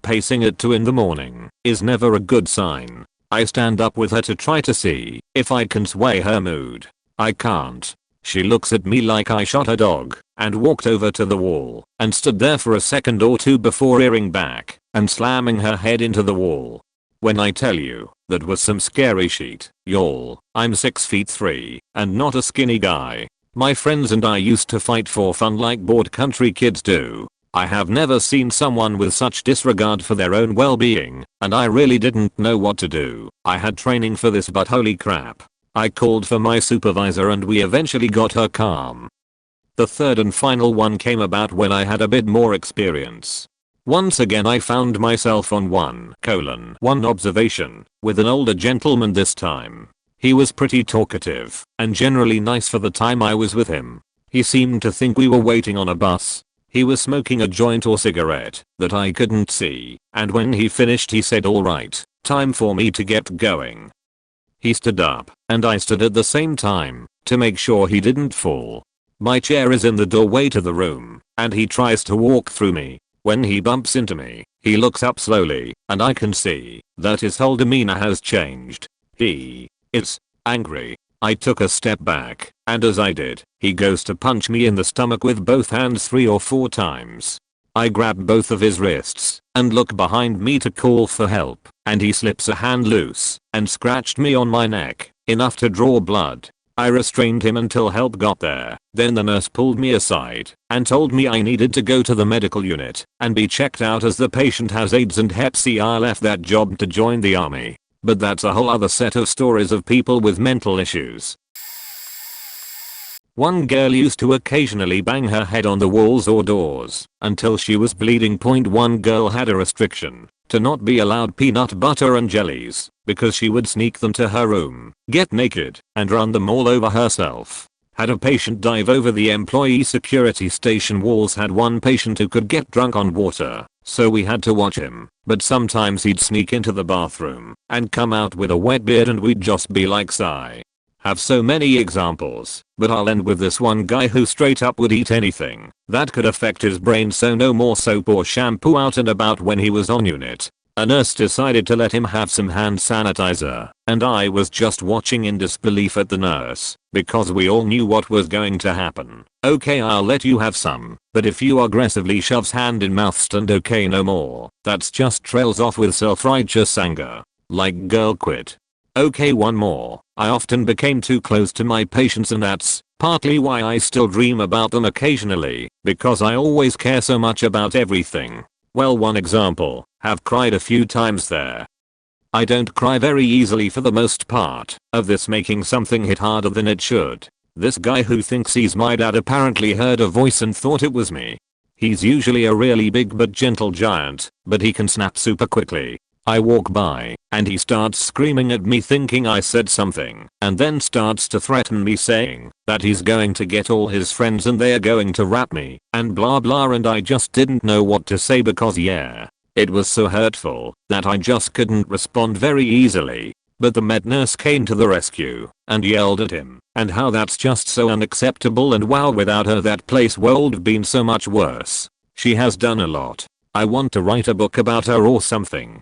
Speaker 1: Pacing at 2 in the morning is never a good sign. I stand up with her to try to see if I can sway her mood. I can't. She looks at me like I shot a dog and walked over to the wall and stood there for a second or two before earing back and slamming her head into the wall. When I tell you, that was some scary shit, y'all. I'm 6'3" and not a skinny guy. My friends and I used to fight for fun like bored country kids do. I have never seen someone with such disregard for their own well-being, and I really didn't know what to do. I had training for this, but holy crap. I called for my supervisor and we eventually got her calm. The third and final one came about when I had a bit more experience. Once again I found myself on 1:1 observation, with an older gentleman this time. He was pretty talkative, and generally nice for the time I was with him. He seemed to think we were waiting on a bus. He was smoking a joint or cigarette that I couldn't see, and when he finished he said, "Alright, time for me to get going." He stood up, and I stood at the same time, to make sure he didn't fall. My chair is in the doorway to the room, and he tries to walk through me. When he bumps into me, he looks up slowly, and I can see that his whole demeanor has changed. He is angry. I took a step back, and as I did, he goes to punch me in the stomach with both hands 3 or 4 times. I grab both of his wrists and look behind me to call for help, and he slips a hand loose and scratched me on my neck, enough to draw blood. I restrained him until help got there. Then the nurse pulled me aside and told me I needed to go to the medical unit and be checked out as the patient has AIDS and Hep C. I left that job to join the army. But that's a whole other set of stories of people with mental issues. One girl used to occasionally bang her head on the walls or doors until she was bleeding. One girl had a restriction to not be allowed peanut butter and jellies because she would sneak them to her room, get naked, and run them all over herself. Had a patient dive over the employee security station walls. Had one patient who could get drunk on water, so we had to watch him, but sometimes he'd sneak into the bathroom and come out with a wet beard and we'd just be like, sigh. Have so many examples, but I'll end with this one guy who straight up would eat anything that could affect his brain, so no more soap or shampoo out and about. When he was on unit, a nurse decided to let him have some hand sanitizer, and I was just watching in disbelief at the nurse, because we all knew what was going to happen. Okay, I'll let you have some, but if you aggressively shoves hand in mouth stand, okay, no more. That's just trails off with self-righteous anger. Like, girl, quit. Okay, one more. I often became too close to my patients, and that's partly why I still dream about them occasionally, because I always care so much about everything. Well, one example, have cried a few times there. I don't cry very easily for the most part, of this making something hit harder than it should. This guy who thinks he's my dad apparently heard a voice and thought it was me. He's usually a really big but gentle giant, but he can snap super quickly. I walk by, and he starts screaming at me thinking I said something, and then starts to threaten me saying that he's going to get all his friends and they're going to rap me, and blah blah, and I just didn't know what to say because yeah, it was so hurtful that I just couldn't respond very easily. But the med nurse came to the rescue and yelled at him, and how that's just so unacceptable, and wow, without her that place would have been so much worse. She has done a lot. I want to write a book about her or something.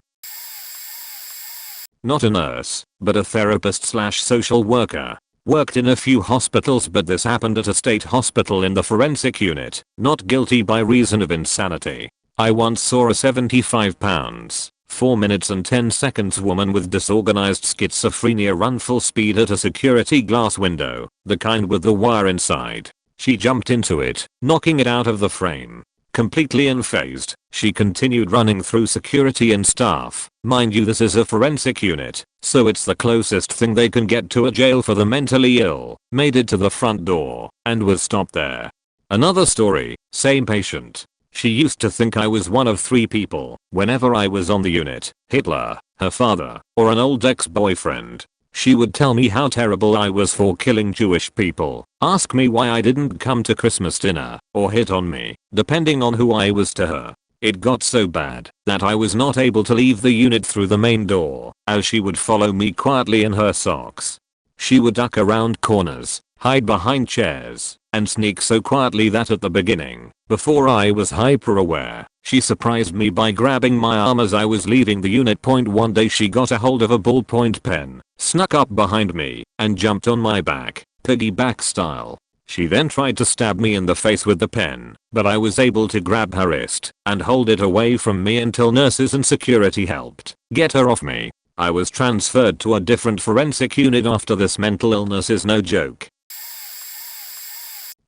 Speaker 1: Not a nurse, but a therapist slash social worker. Worked in a few hospitals, but this happened at a state hospital in the forensic unit. Not guilty by reason of insanity. I once saw a 75 pounds, 4 minutes and 10 seconds woman with disorganized schizophrenia run full speed at a security glass window, the kind with the wire inside. She jumped into it, knocking it out of the frame. Completely unfazed, she continued running through security and staff. Mind you, this is a forensic unit, so it's the closest thing they can get to a jail for the mentally ill. Made it to the front door, and was stopped there. Another story, same patient. She used to think I was one of 3 people whenever I was on the unit: Hitler, her father, or an old ex-boyfriend. She would tell me how terrible I was for killing Jewish people, ask me why I didn't come to Christmas dinner, or hit on me, depending on who I was to her. It got so bad that I was not able to leave the unit through the main door, as she would follow me quietly in her socks. She would duck around corners, hide behind chairs, and sneak so quietly that at the beginning, before I was hyper aware, she surprised me by grabbing my arm as I was leaving the unit. One day she got a hold of a ballpoint pen, snuck up behind me, and jumped on my back, piggyback style. She then tried to stab me in the face with the pen, but I was able to grab her wrist and hold it away from me until nurses and security helped get her off me. I was transferred to a different forensic unit after this. Mental illness is no joke.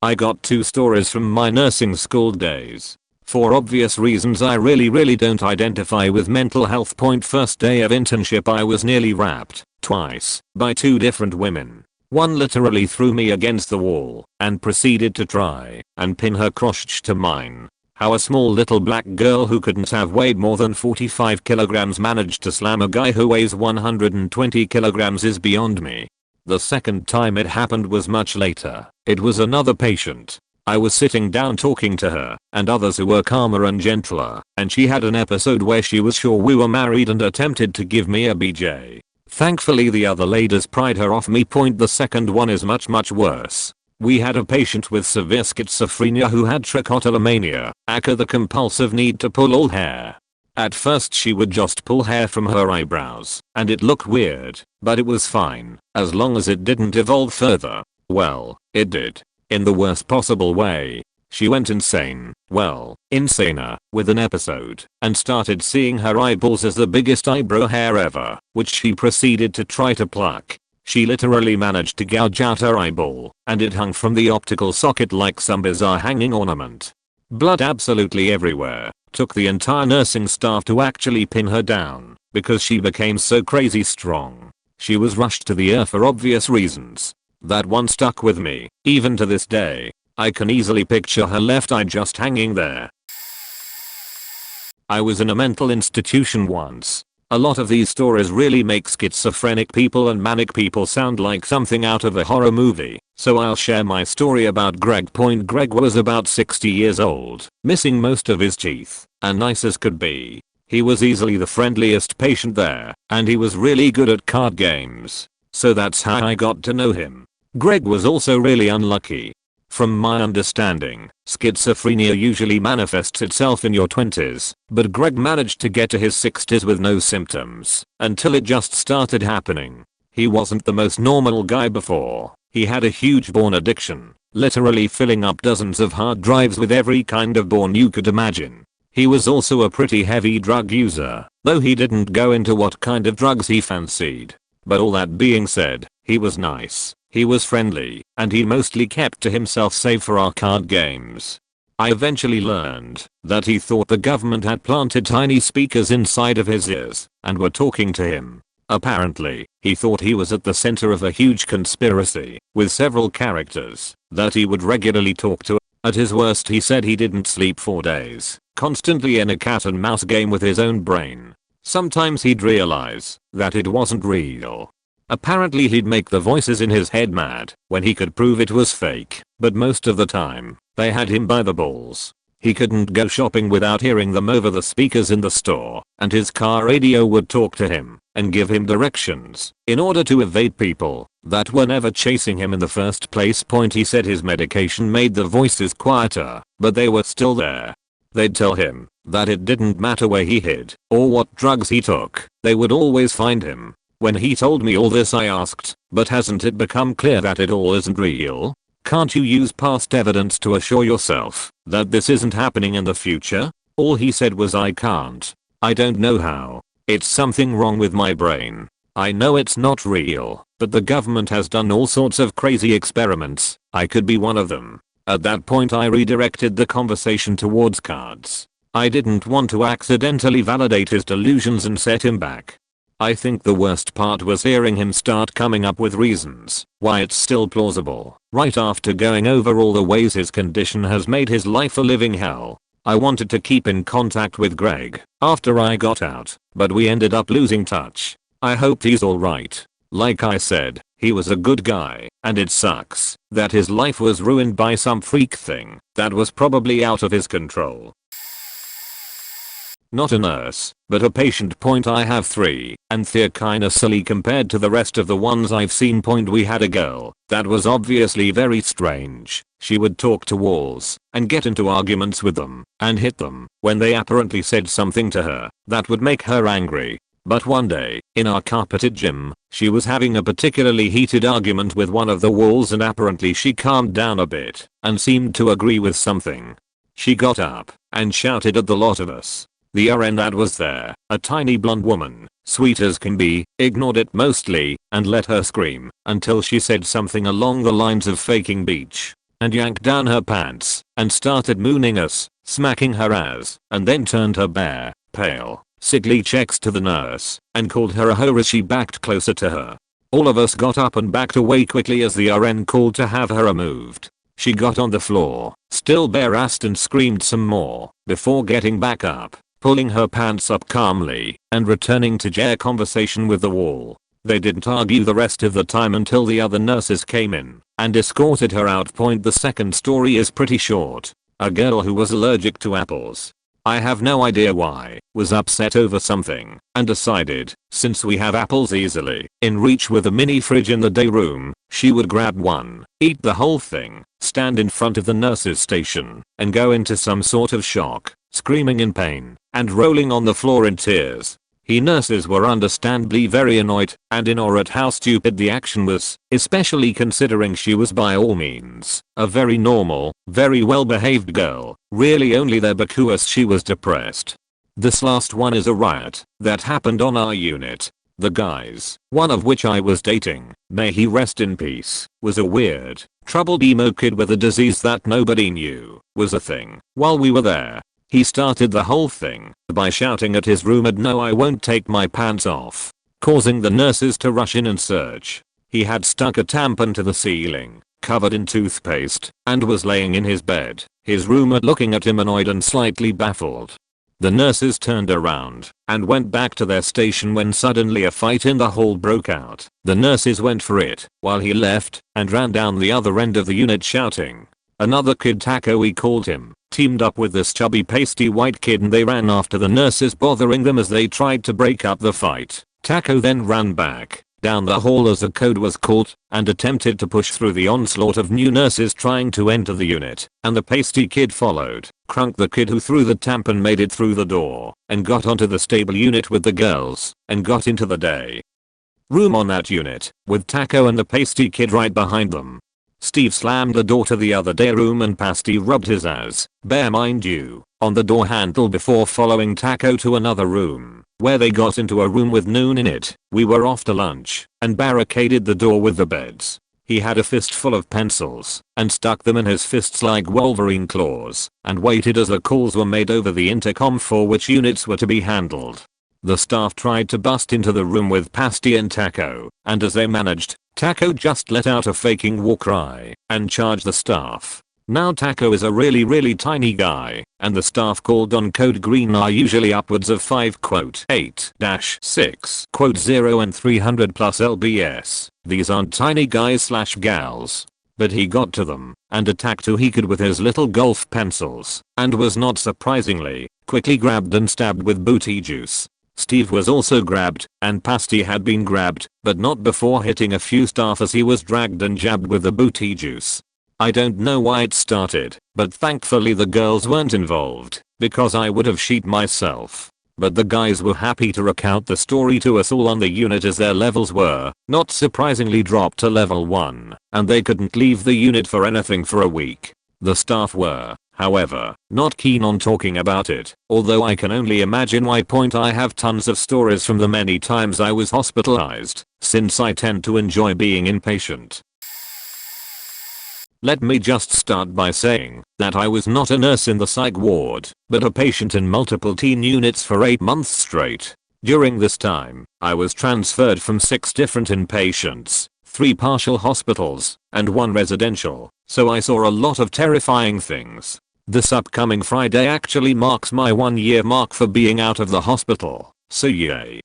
Speaker 1: I got 2 stories from my nursing school days. For obvious reasons, I really don't identify with mental health. First day of internship, I was nearly raped, twice, by 2 different women. One literally threw me against the wall and proceeded to try and pin her crotch to mine. How a small little black girl who couldn't have weighed more than 45 kilograms managed to slam a guy who weighs 120 kilograms is beyond me. The second time it happened was much later. It was another patient. I was sitting down talking to her and others who were calmer and gentler, and she had an episode where she was sure we were married and attempted to give me a BJ. Thankfully the other ladies pried her off me. The second one is much worse. We had a patient with severe schizophrenia who had trichotillomania, aka the compulsive need to pull all hair. At first she would just pull hair from her eyebrows, and it looked weird, but it was fine, as long as it didn't evolve further. Well, it did. In the worst possible way. She went insane, well, insaner, with an episode, and started seeing her eyeballs as the biggest eyebrow hair ever, which she proceeded to try to pluck. She literally managed to gouge out her eyeball, and it hung from the optical socket like some bizarre hanging ornament. Blood absolutely everywhere. Took the entire nursing staff to actually pin her down, because she became so crazy strong. She was rushed to the ER for obvious reasons. That one stuck with me, even to this day. I can easily picture her left eye just hanging there. I was in a mental institution once. A lot of these stories really make schizophrenic people and manic people sound like something out of a horror movie, so I'll share my story about Greg. Greg was about 60 years old, missing most of his teeth, and nice as could be. He was easily the friendliest patient there, and he was really good at card games. So that's how I got to know him. Greg was also really unlucky. From my understanding, schizophrenia usually manifests itself in your 20s, but Greg managed to get to his 60s with no symptoms, until it just started happening. He wasn't the most normal guy before. He had a huge porn addiction, literally filling up dozens of hard drives with every kind of porn you could imagine. He was also a pretty heavy drug user, though he didn't go into what kind of drugs he fancied. But all that being said, he was nice. He was friendly, and he mostly kept to himself save for our card games. I eventually learned that he thought the government had planted tiny speakers inside of his ears and were talking to him. Apparently, he thought he was at the center of a huge conspiracy with several characters that he would regularly talk to. At his worst, he said he didn't sleep for days, constantly in a cat and mouse game with his own brain. Sometimes he'd realize that it wasn't real. Apparently he'd make the voices in his head mad when he could prove it was fake, but most of the time, they had him by the balls. He couldn't go shopping without hearing them over the speakers in the store, and his car radio would talk to him and give him directions in order to evade people that were never chasing him in the first place. He said his medication made the voices quieter, but they were still there. They'd tell him that it didn't matter where he hid or what drugs he took, they would always find him. When he told me all this, I asked, but hasn't it become clear that it all isn't real? Can't you use past evidence to assure yourself that this isn't happening in the future? All he said was, I can't. I don't know how. It's something wrong with my brain. I know it's not real, but the government has done all sorts of crazy experiments. I could be one of them. At that point I redirected the conversation towards cards. I didn't want to accidentally validate his delusions and set him back. I think the worst part was hearing him start coming up with reasons why it's still plausible, right after going over all the ways his condition has made his life a living hell. I wanted to keep in contact with Greg after I got out, but we ended up losing touch. I hope he's alright. Like I said, he was a good guy, and it sucks that his life was ruined by some freak thing that was probably out of his control. Not a nurse, but a patient. I have 3, and they're kinda silly compared to the rest of the ones I've seen. We had a girl that was obviously very strange. She would talk to walls and get into arguments with them and hit them when they apparently said something to her that would make her angry. But one day, in our carpeted gym, she was having a particularly heated argument with one of the walls, and apparently she calmed down a bit and seemed to agree with something. She got up and shouted at the lot of us. The RN that was there, a tiny blonde woman, sweet as can be, ignored it mostly and let her scream until she said something along the lines of faking beach, and yanked down her pants and started mooning us, smacking her ass, and then turned her bare, pale, sickly cheeks to the nurse and called her a hoe as she backed closer to her. All of us got up and backed away quickly as the RN called to have her removed. She got on the floor, still bare-assed, and screamed some more before getting back up, pulling her pants up calmly and returning to their conversation with the wall. They didn't argue the rest of the time until the other nurses came in and escorted her out. The second story is pretty short. A girl who was allergic to apples, I have no idea why, was upset over something and decided, since we have apples easily in reach with a mini fridge in the day room, she would grab one, eat the whole thing, stand in front of the nurse's station, and go into some sort of shock, screaming in pain and rolling on the floor in tears. Nurses were understandably very annoyed and in awe at how stupid the action was, especially considering she was by all means a very normal, very well behaved girl, really only there because she was depressed. This last one is a riot that happened on our unit. The guys, one of which I was dating, may he rest in peace, was a weird, troubled emo kid with a disease that nobody knew was a thing while we were there. He started the whole thing by shouting at his roommate, "No, I won't take my pants off," causing the nurses to rush in and search. He had stuck a tampon to the ceiling, covered in toothpaste, and was laying in his bed, his roommate looking at him annoyed and slightly baffled. The nurses turned around and went back to their station when suddenly a fight in the hall broke out. The nurses went for it while he left and ran down the other end of the unit shouting. Another kid, Taco we called him, teamed up with this chubby pasty white kid and they ran after the nurses, bothering them as they tried to break up the fight. Taco then ran back down the hall as a code was called and attempted to push through the onslaught of new nurses trying to enter the unit, and the pasty kid followed. Crunk, the kid who threw the tampon, made it through the door and got onto the stable unit with the girls and got into the day room on that unit with Taco and the pasty kid right behind them. Steve slammed the door to the other day room and Pasty rubbed his ass, bare mind you, on the door handle before following Taco to another room, where they got into a room with Noon in it. We were off to lunch and barricaded the door with the beds. He had a fistful of pencils and stuck them in his fists like Wolverine claws and waited as the calls were made over the intercom for which units were to be handled. The staff tried to bust into the room with Pasty and Taco, and as they managed, Taco just let out a faking war cry and charged the staff. Now Taco is a really tiny guy, and the staff called on code green are usually upwards of 5.8-6.0 and 300 plus lbs. These aren't tiny guys/gals. But he got to them and attacked who he could with his little golf pencils, and was not surprisingly quickly grabbed and stabbed with booty juice. Steve was also grabbed, and Pasty had been grabbed, but not before hitting a few staff as he was dragged and jabbed with the booty juice. I don't know why it started, but thankfully the girls weren't involved, because I would have shit myself. But the guys were happy to recount the story to us all on the unit as their levels were, not surprisingly, dropped to level 1, and they couldn't leave the unit for anything for a week. The staff were, however, not keen on talking about it, although I can only imagine why. I have tons of stories from the many times I was hospitalized, since I tend to enjoy being inpatient. Let me just start by saying that I was not a nurse in the psych ward, but a patient in multiple teen units for 8 months straight. During this time, I was transferred from 6 different inpatients, 3 partial hospitals, and 1 residential, so I saw a lot of terrifying things. This upcoming Friday actually marks my 1-year mark for being out of the hospital, so yay.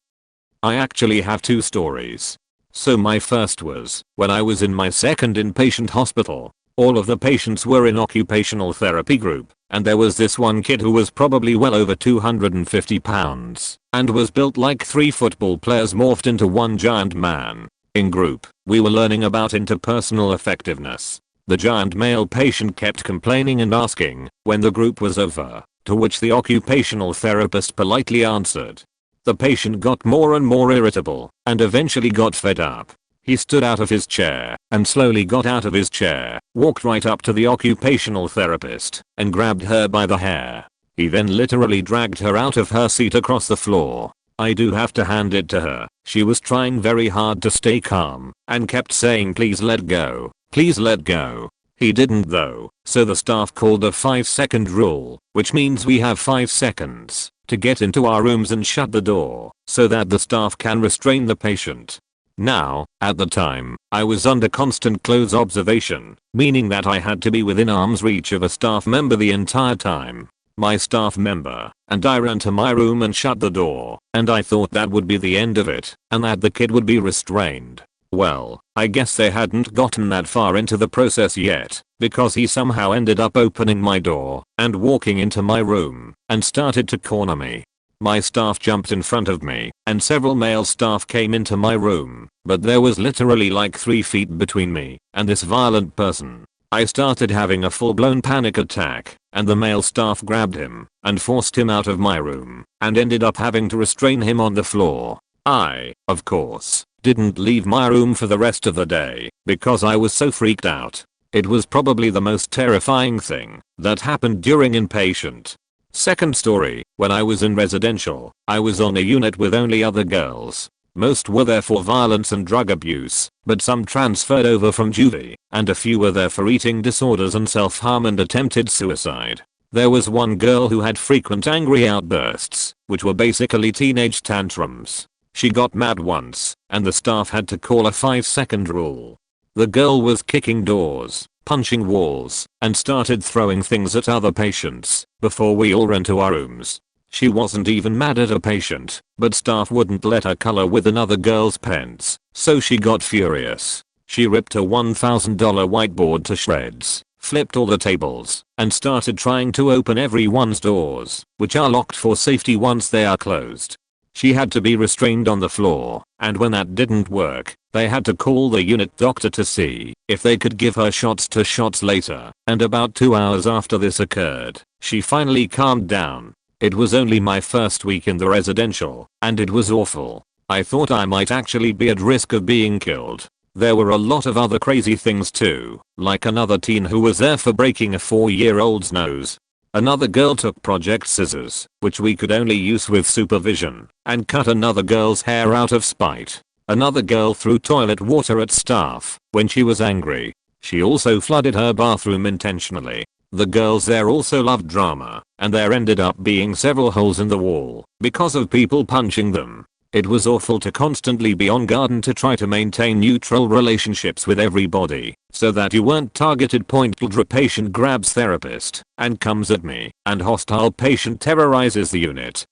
Speaker 1: I actually have 2 stories. So my first was when I was in my second inpatient hospital. All of the patients were in occupational therapy group, and there was this one kid who was probably well over 250 pounds and was built like 3 football players morphed into one giant man. In group, we were learning about interpersonal effectiveness. The giant male patient kept complaining and asking when the group was over, to which the occupational therapist politely answered. The patient got more and more irritable and eventually got fed up. He stood out of his chair and slowly got out of his chair, walked right up to the occupational therapist and grabbed her by the hair. He then literally dragged her out of her seat across the floor. I do have to hand it to her. She was trying very hard to stay calm and kept saying, "Please let go. Please let go." He didn't though, so the staff called a 5-second rule, which means we have 5 seconds to get into our rooms and shut the door so that the staff can restrain the patient. Now, at the time, I was under constant close observation, meaning that I had to be within arm's reach of a staff member the entire time. My staff member and I ran to my room and shut the door, and I thought that would be the end of it and that the kid would be restrained. Well, I guess they hadn't gotten that far into the process yet, because he somehow ended up opening my door and walking into my room and started to corner me. My staff jumped in front of me and several male staff came into my room, but there was literally like 3 feet between me and this violent person. I started having a full-blown panic attack, and the male staff grabbed him and forced him out of my room and ended up having to restrain him on the floor. I, of course, didn't leave my room for the rest of the day because I was so freaked out. It was probably the most terrifying thing that happened during inpatient. Second story, when I was in residential, I was on a unit with only other girls. Most were there for violence and drug abuse, but some transferred over from juvie, and a few were there for eating disorders and self-harm and attempted suicide. There was one girl who had frequent angry outbursts, which were basically teenage tantrums. She got mad once, and the staff had to call a 5-second rule. The girl was kicking doors, punching walls, and started throwing things at other patients before we all ran to our rooms. She wasn't even mad at a patient, but staff wouldn't let her color with another girl's pens, so she got furious. She ripped a $1,000 whiteboard to shreds, flipped all the tables, and started trying to open everyone's doors, which are locked for safety once they are closed. She had to be restrained on the floor, and when that didn't work, they had to call the unit doctor to see if they could give her shots later, and about 2 hours after this occurred, she finally calmed down. It was only my first week in the residential, and it was awful. I thought I might actually be at risk of being killed. There were a lot of other crazy things too, like another teen who was there for breaking a 4-year-old's nose. Another girl took project scissors, which we could only use with supervision, and cut another girl's hair out of spite. Another girl threw toilet water at staff when she was angry. She also flooded her bathroom intentionally. The girls there also loved drama, and there ended up being several holes in the wall because of people punching them. It was awful to constantly be on guard and to try to maintain neutral relationships with everybody so that you weren't targeted. Patient grabs therapist and comes at me, and hostile patient terrorizes the unit.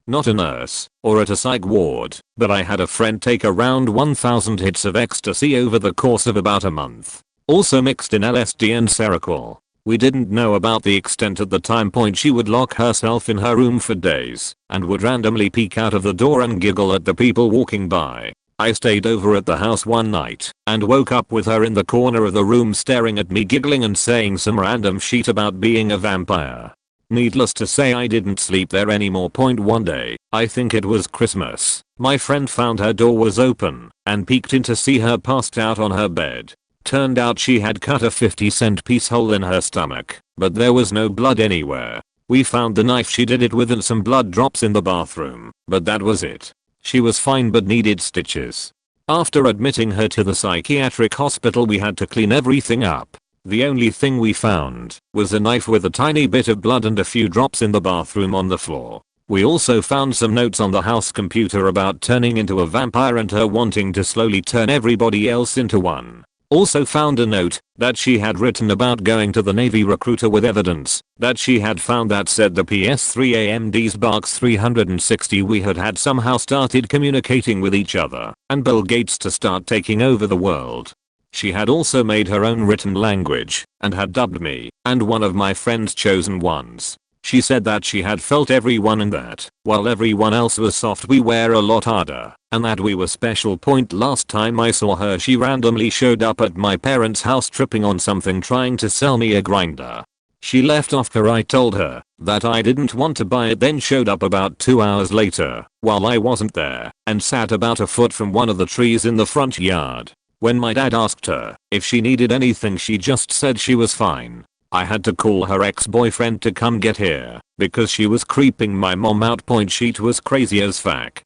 Speaker 1: Not a nurse or at a psych ward, but I had a friend take around 1,000 hits of ecstasy over the course of about a month. Also mixed in LSD and Seroquel. We didn't know about the extent at the time. She would lock herself in her room for days and would randomly peek out of the door and giggle at the people walking by. I stayed over at the house one night and woke up with her in the corner of the room staring at me, giggling and saying some random shit about being a vampire. Needless to say, I didn't sleep there anymore. One day, I think it was Christmas, my friend found her door was open and peeked in to see her passed out on her bed. Turned out she had cut a 50-cent piece hole in her stomach, but there was no blood anywhere. We found the knife she did it with and some blood drops in the bathroom, but that was it. She was fine but needed stitches. After admitting her to the psychiatric hospital, we had to clean everything up. The only thing we found was a knife with a tiny bit of blood and a few drops in the bathroom on the floor. We also found some notes on the house computer about turning into a vampire and her wanting to slowly turn everybody else into one. Also found a note that she had written about going to the Navy recruiter with evidence that she had found that said the PS3 AMD's Barks 360 we had somehow started communicating with each other and Bill Gates to start taking over the world. She had also made her own written language and had dubbed me and one of my friend's chosen ones. She said that she had felt everyone and that, while everyone else was soft, we were a lot harder, and that we were special. Last time I saw her, she randomly showed up at my parents' house tripping on something, trying to sell me a grinder. She left after I told her that I didn't want to buy it, then showed up about 2 hours later while I wasn't there and sat about a foot from one of the trees in the front yard. When my dad asked her if she needed anything, she just said she was fine. I had to call her ex-boyfriend to come get here because she was creeping my mom out. She was crazy as fuck.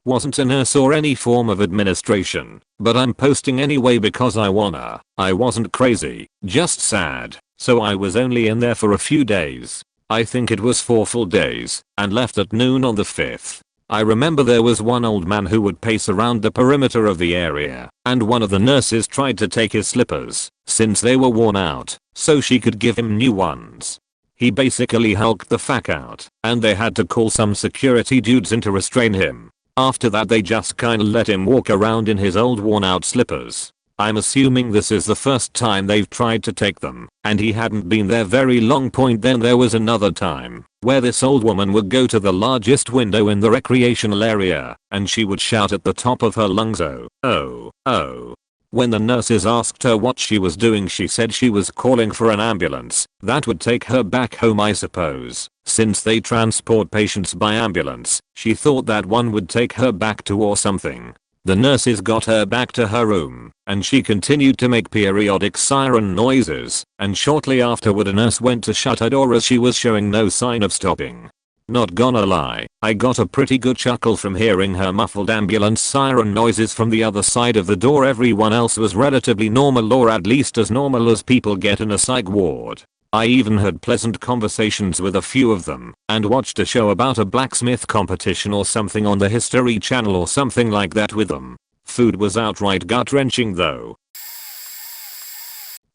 Speaker 1: Wasn't a nurse or any form of administration, but I'm posting anyway because I wanna. I wasn't crazy, just sad, so I was only in there for a few days. I think it was 4 full days, and left at noon on the 5th. I remember there was one old man who would pace around the perimeter of the area, and one of the nurses tried to take his slippers, since they were worn out, so she could give him new ones. He basically hulked the fuck out, and they had to call some security dudes in to restrain him. After that they just kinda let him walk around in his old worn out slippers. I'm assuming this is the first time they've tried to take them, and he hadn't been there very long. Then there was another time where this old woman would go to the largest window in the recreational area and she would shout at the top of her lungs, "Oh, oh, oh." When the nurses asked her what she was doing, she said she was calling for an ambulance that would take her back home, I suppose. Since they transport patients by ambulance, she thought that one would take her back to or something. The nurses got her back to her room, and she continued to make periodic siren noises, and shortly afterward a nurse went to shut her door as she was showing no sign of stopping. Not gonna lie, I got a pretty good chuckle from hearing her muffled ambulance siren noises from the other side of the door. Everyone else was relatively normal, or at least as normal as people get in a psych ward. I even had pleasant conversations with a few of them and watched a show about a blacksmith competition or something on the History Channel or something like that with them. Food was outright gut-wrenching though.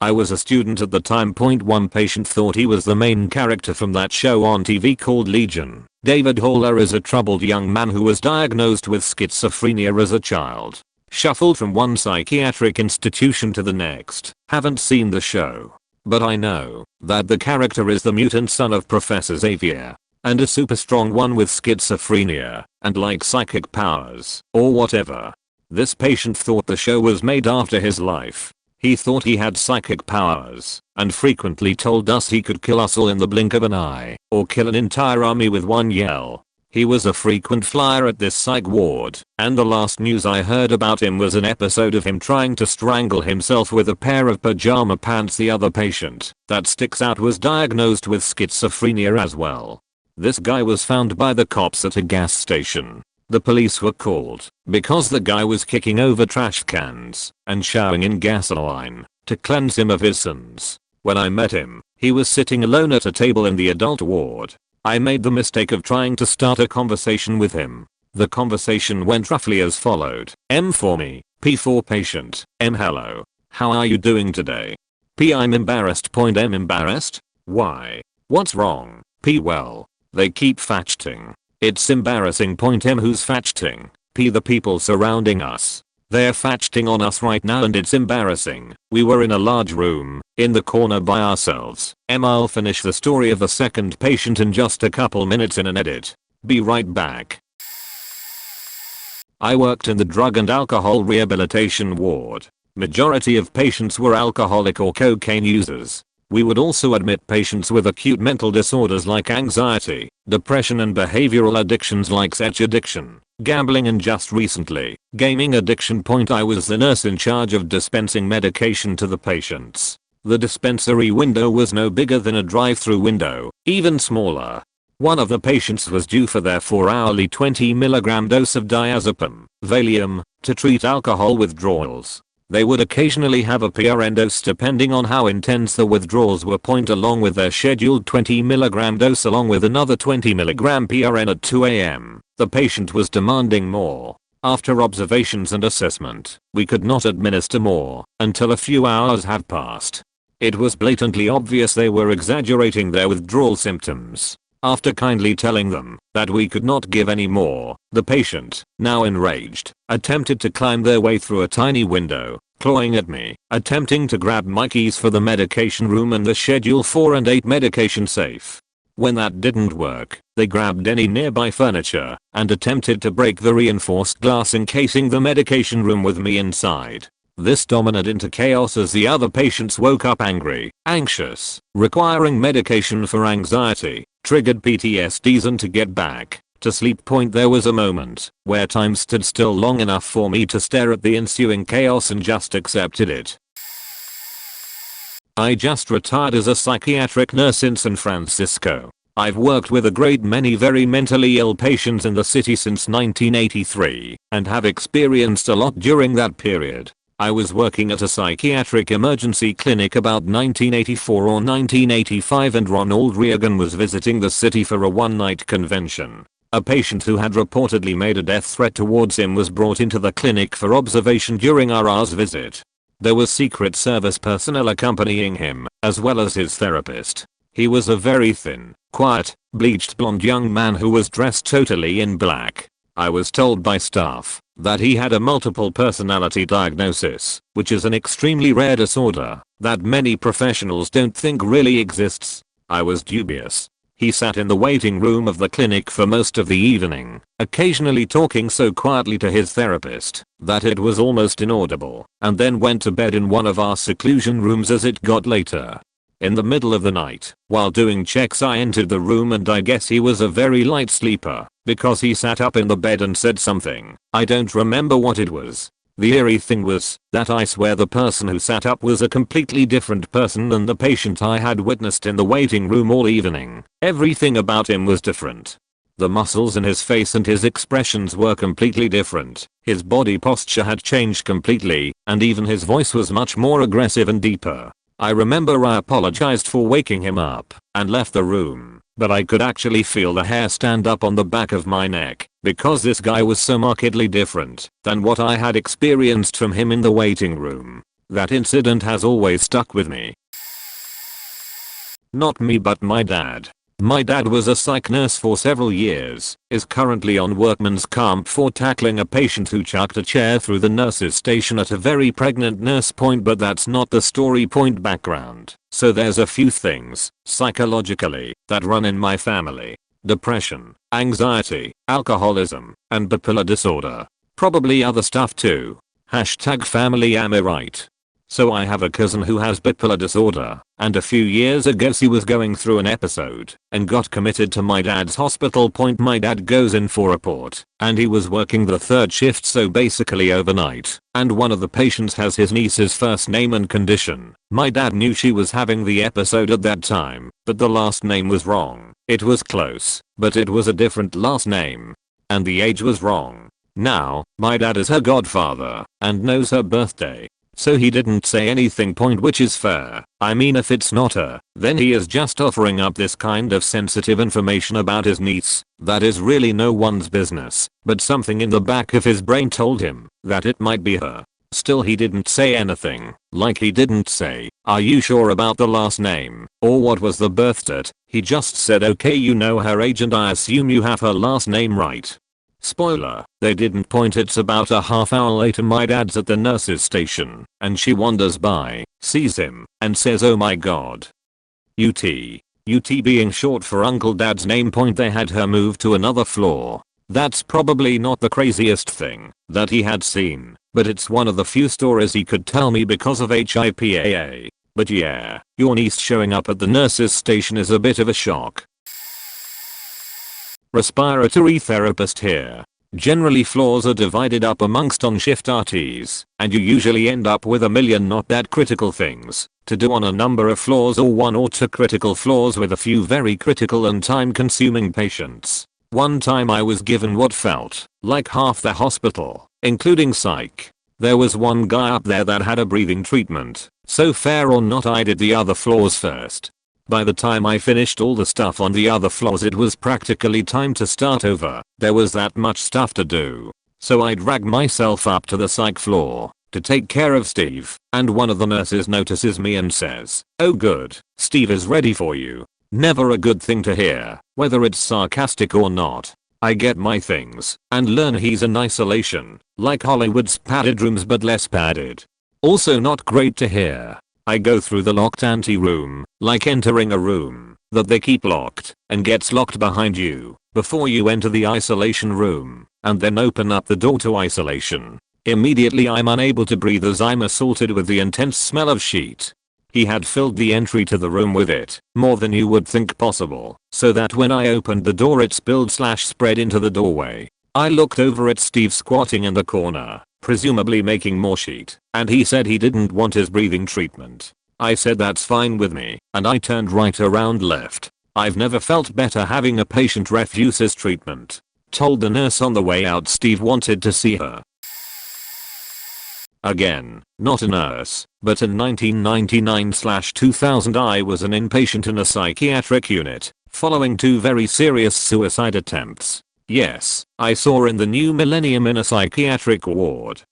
Speaker 1: I was a student at the time. One patient thought he was the main character from that show on TV called Legion. David Haller is a troubled young man who was diagnosed with schizophrenia as a child. Shuffled from one psychiatric institution to the next. Haven't seen the show. But I know that the character is the mutant son of Professor Xavier. And a super strong one with schizophrenia and like psychic powers or whatever. This patient thought the show was made after his life. He thought he had psychic powers and frequently told us he could kill us all in the blink of an eye or kill an entire army with one yell. He was a frequent flyer at this psych ward, and the last news I heard about him was an episode of him trying to strangle himself with a pair of pajama pants. The other patient that sticks out was diagnosed with schizophrenia as well. This guy was found by the cops at a gas station. The police were called because the guy was kicking over trash cans and showering in gasoline to cleanse him of his sins. When I met him, he was sitting alone at a table in the adult ward. I made the mistake of trying to start a conversation with him. The conversation went roughly as followed. M for me, P for patient, M hello. How are you doing today? P I'm embarrassed. M embarrassed? Why? What's wrong? P well, they keep fatchting. It's embarrassing. M who's fatchting? P the people surrounding us. They're fatchting on us right now and it's embarrassing. We were in a large room, in the corner by ourselves. I'll finish the story of the second patient in just a couple minutes in an edit. Be right back. I worked in the drug and alcohol rehabilitation ward. Majority of patients were alcoholic or cocaine users. We would also admit patients with acute mental disorders like anxiety, depression and behavioral addictions like sex addiction, gambling and just recently, gaming addiction. I was the nurse in charge of dispensing medication to the patients. The dispensary window was no bigger than a drive-through window, even smaller. One of the patients was due for their 4-hourly 20mg dose of diazepam, Valium, to treat alcohol withdrawals. They would occasionally have a PRN dose depending on how intense the withdrawals were. Along with their scheduled 20mg dose along with another 20mg PRN at 2 a.m. The patient was demanding more. After observations and assessment, we could not administer more until a few hours had passed. It was blatantly obvious they were exaggerating their withdrawal symptoms. After kindly telling them that we could not give any more, the patient, now enraged, attempted to climb their way through a tiny window, clawing at me, attempting to grab my keys for the medication room and the Schedule 4 and 8 medication safe. When that didn't work, they grabbed any nearby furniture and attempted to break the reinforced glass encasing the medication room with me inside. This dominated into chaos as the other patients woke up angry, anxious, requiring medication for anxiety, triggered PTSDs and to get back to sleep. There was a moment where time stood still long enough for me to stare at the ensuing chaos and just accepted it. I just retired as a psychiatric nurse in San Francisco. I've worked with a great many very mentally ill patients in the city since 1983 and have experienced a lot during that period. I was working at a psychiatric emergency clinic about 1984 or 1985 and Ronald Reagan was visiting the city for a one-night convention. A patient who had reportedly made a death threat towards him was brought into the clinic for observation during our hour's visit. There was Secret Service personnel accompanying him, as well as his therapist. He was a very thin, quiet, bleached blonde young man who was dressed totally in black. I was told by staff that he had a multiple personality diagnosis, which is an extremely rare disorder that many professionals don't think really exists. I was dubious. He sat in the waiting room of the clinic for most of the evening, occasionally talking so quietly to his therapist that it was almost inaudible, and then went to bed in one of our seclusion rooms as it got later. In the middle of the night, while doing checks, I entered the room and I guess he was a very light sleeper because he sat up in the bed and said something. I don't remember what it was. The eerie thing was that I swear the person who sat up was a completely different person than the patient I had witnessed in the waiting room all evening. Everything about him was different. The muscles in his face and his expressions were completely different. His body posture had changed completely, and even his voice was much more aggressive and deeper. I remember I apologized for waking him up and left the room, but I could actually feel the hair stand up on the back of my neck because this guy was so markedly different than what I had experienced from him in the waiting room. That incident has always stuck with me. Not me but my dad. My dad was a psych nurse for several years, is currently on workman's comp for tackling a patient who chucked a chair through the nurse's station at a very pregnant nurse point, but that's not the story point background. So there's a few things, psychologically, that run in my family. Depression, anxiety, alcoholism, and bipolar disorder. Probably other stuff too. #family am I right? So I have a cousin who has bipolar disorder, and a few years ago he was going through an episode and got committed to my dad's hospital point. My dad goes in for a report, and he was working the third shift, so basically overnight, and one of the patients has his niece's first name and condition. My dad knew she was having the episode at that time, but the last name was wrong. It was close, but it was a different last name. And the age was wrong. Now, my dad is her godfather, and knows her birthday. So he didn't say anything point, which is fair. I mean, if it's not her, then he is just offering up this kind of sensitive information about his niece that is really no one's business, but something in the back of his brain told him that it might be her. Still, he didn't say anything, like he didn't say, "Are you sure about the last name?" or "What was the birth date?" He just said, "Okay, you know her age and I assume you have her last name right." Spoiler, they didn't point. It's about a half hour later, my dad's at the nurse's station, and she wanders by, sees him, and says, "Oh my god. UT. UT being short for Uncle Dad's name point. They had her move to another floor. That's probably not the craziest thing that he had seen, but it's one of the few stories he could tell me because of HIPAA. But yeah, your niece showing up at the nurse's station is a bit of a shock. Respiratory therapist here. Generally floors are divided up amongst on-shift RTs, and you usually end up with a million not that critical things to do on a number of floors, or 1 or 2 critical floors with a few very critical and time-consuming patients. One time I was given what felt like half the hospital, including psych. There was one guy up there that had a breathing treatment, so fair or not I did the other floors first. By the time I finished all the stuff on the other floors, it was practically time to start over. There was that much stuff to do. So I drag myself up to the psych floor to take care of Steve, and one of the nurses notices me and says, "Oh good, Steve is ready for you." Never a good thing to hear, whether it's sarcastic or not. I get my things and learn he's in isolation, like Hollywood's padded rooms but less padded. Also not great to hear. I go through the locked ante-room, like entering a room that they keep locked and gets locked behind you before you enter the isolation room, and then open up the door to isolation. Immediately I'm unable to breathe as I'm assaulted with the intense smell of sheet. He had filled the entry to the room with it, more than you would think possible, so that when I opened the door it spilled/spread into the doorway. I looked over at Steve squatting in the corner, presumably making more sheet, and he said he didn't want his breathing treatment. I said that's fine with me, and I turned right around left. I've never felt better having a patient refuse his treatment. Told the nurse on the way out Steve wanted to see her. Again, not a nurse, but in 1999/2000 I was an inpatient in a psychiatric unit, following 2 very serious suicide attempts. Yes, I saw in the new millennium in a psychiatric ward.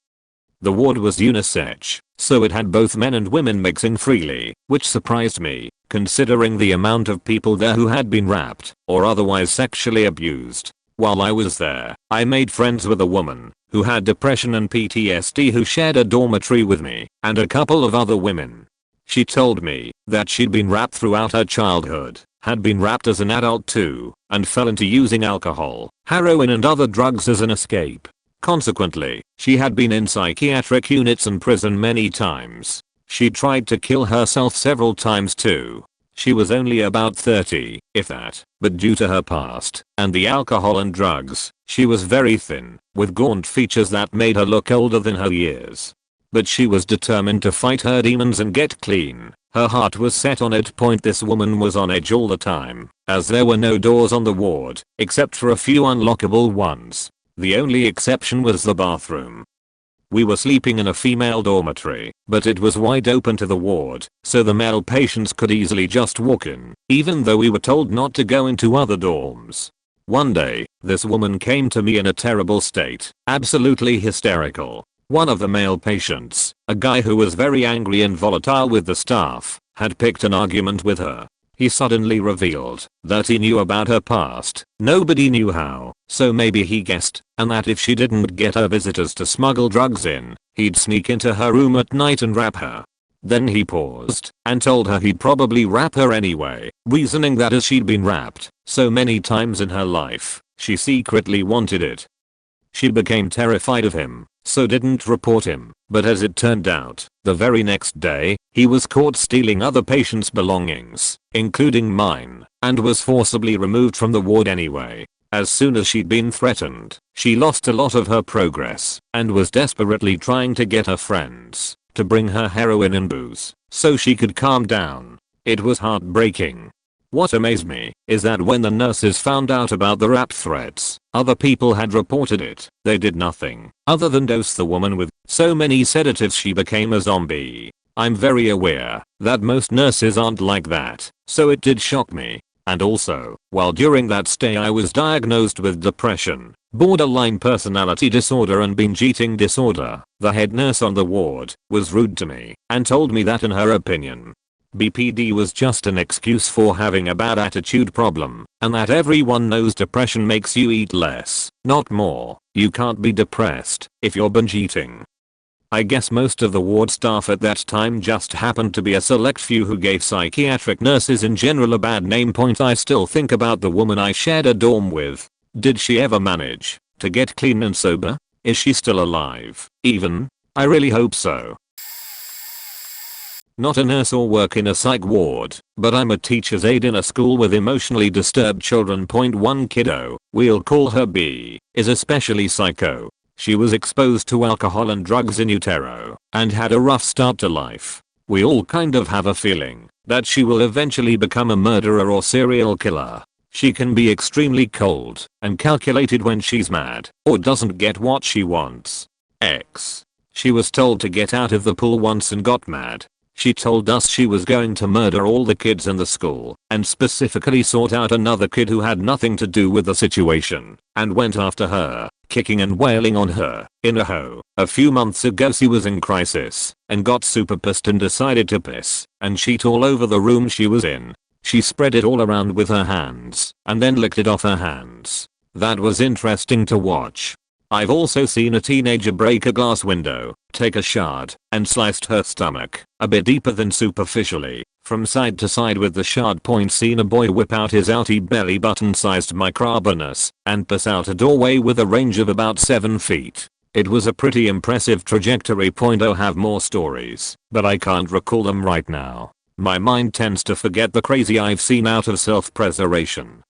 Speaker 1: The ward was unisex, so it had both men and women mixing freely, which surprised me, considering the amount of people there who had been raped or otherwise sexually abused. While I was there, I made friends with a woman who had depression and PTSD who shared a dormitory with me and a couple of other women. She told me that she'd been raped throughout her childhood, had been raped as an adult too, and fell into using alcohol, heroin and other drugs as an escape. Consequently, she had been in psychiatric units and prison many times. She tried to kill herself several times too. She was only about 30, if that, but due to her past and the alcohol and drugs, she was very thin, with gaunt features that made her look older than her years. But she was determined to fight her demons and get clean. Her heart was set on it. This woman was on edge all the time, as there were no doors on the ward, except for a few unlockable ones. The only exception was the bathroom. We were sleeping in a female dormitory, but it was wide open to the ward, so the male patients could easily just walk in, even though we were told not to go into other dorms. One day, this woman came to me in a terrible state, absolutely hysterical. One of the male patients, a guy who was very angry and volatile with the staff, had picked an argument with her. He suddenly revealed that he knew about her past. Nobody knew how, so maybe he guessed, and that if she didn't get her visitors to smuggle drugs in, he'd sneak into her room at night and rap her. Then he paused and told her he'd probably rap her anyway, reasoning that as she'd been rapped so many times in her life, she secretly wanted it. She became terrified of him, so didn't report him, but as it turned out, the very next day, he was caught stealing other patients' belongings, including mine, and was forcibly removed from the ward anyway. As soon as she'd been threatened, she lost a lot of her progress, and was desperately trying to get her friends to bring her heroin and booze, so she could calm down. It was heartbreaking. What amazed me is that when the nurses found out about the rap threats, other people had reported it. They did nothing other than dose the woman with so many sedatives she became a zombie. I'm very aware that most nurses aren't like that, so it did shock me. And also, while during that stay I was diagnosed with depression, borderline personality disorder and binge eating disorder, the head nurse on the ward was rude to me and told me that in her opinion, BPD was just an excuse for having a bad attitude problem, and that everyone knows depression makes you eat less, not more. You can't be depressed if you're binge eating. I guess most of the ward staff at that time just happened to be a select few who gave psychiatric nurses in general a bad name. I still think about the woman I shared a dorm with. Did she ever manage to get clean and sober? Is she still alive? Even? I really hope so. Not a nurse or work in a psych ward, but I'm a teacher's aide in a school with emotionally disturbed children. One kiddo, we'll call her B, is especially psycho. She was exposed to alcohol and drugs in utero and had a rough start to life. We all kind of have a feeling that she will eventually become a murderer or serial killer. She can be extremely cold and calculated when she's mad or doesn't get what she wants. She was told to get out of the pool once and got mad. She told us she was going to murder all the kids in the school and specifically sought out another kid who had nothing to do with the situation and went after her, kicking and wailing on her in a hoe. A few months ago she was in crisis and got super pissed and decided to piss and shit all over the room she was in. She spread it all around with her hands and then licked it off her hands. That was interesting to watch. I've also seen a teenager break a glass window, take a shard, and sliced her stomach, a bit deeper than superficially, from side to side with the shard point. Seen a boy whip out his outie belly button sized microbonus and pass out a doorway with a range of about 7 feet. It was a pretty impressive trajectory. I have more stories, but I can't recall them right now. My mind tends to forget the crazy I've seen out of self-preservation.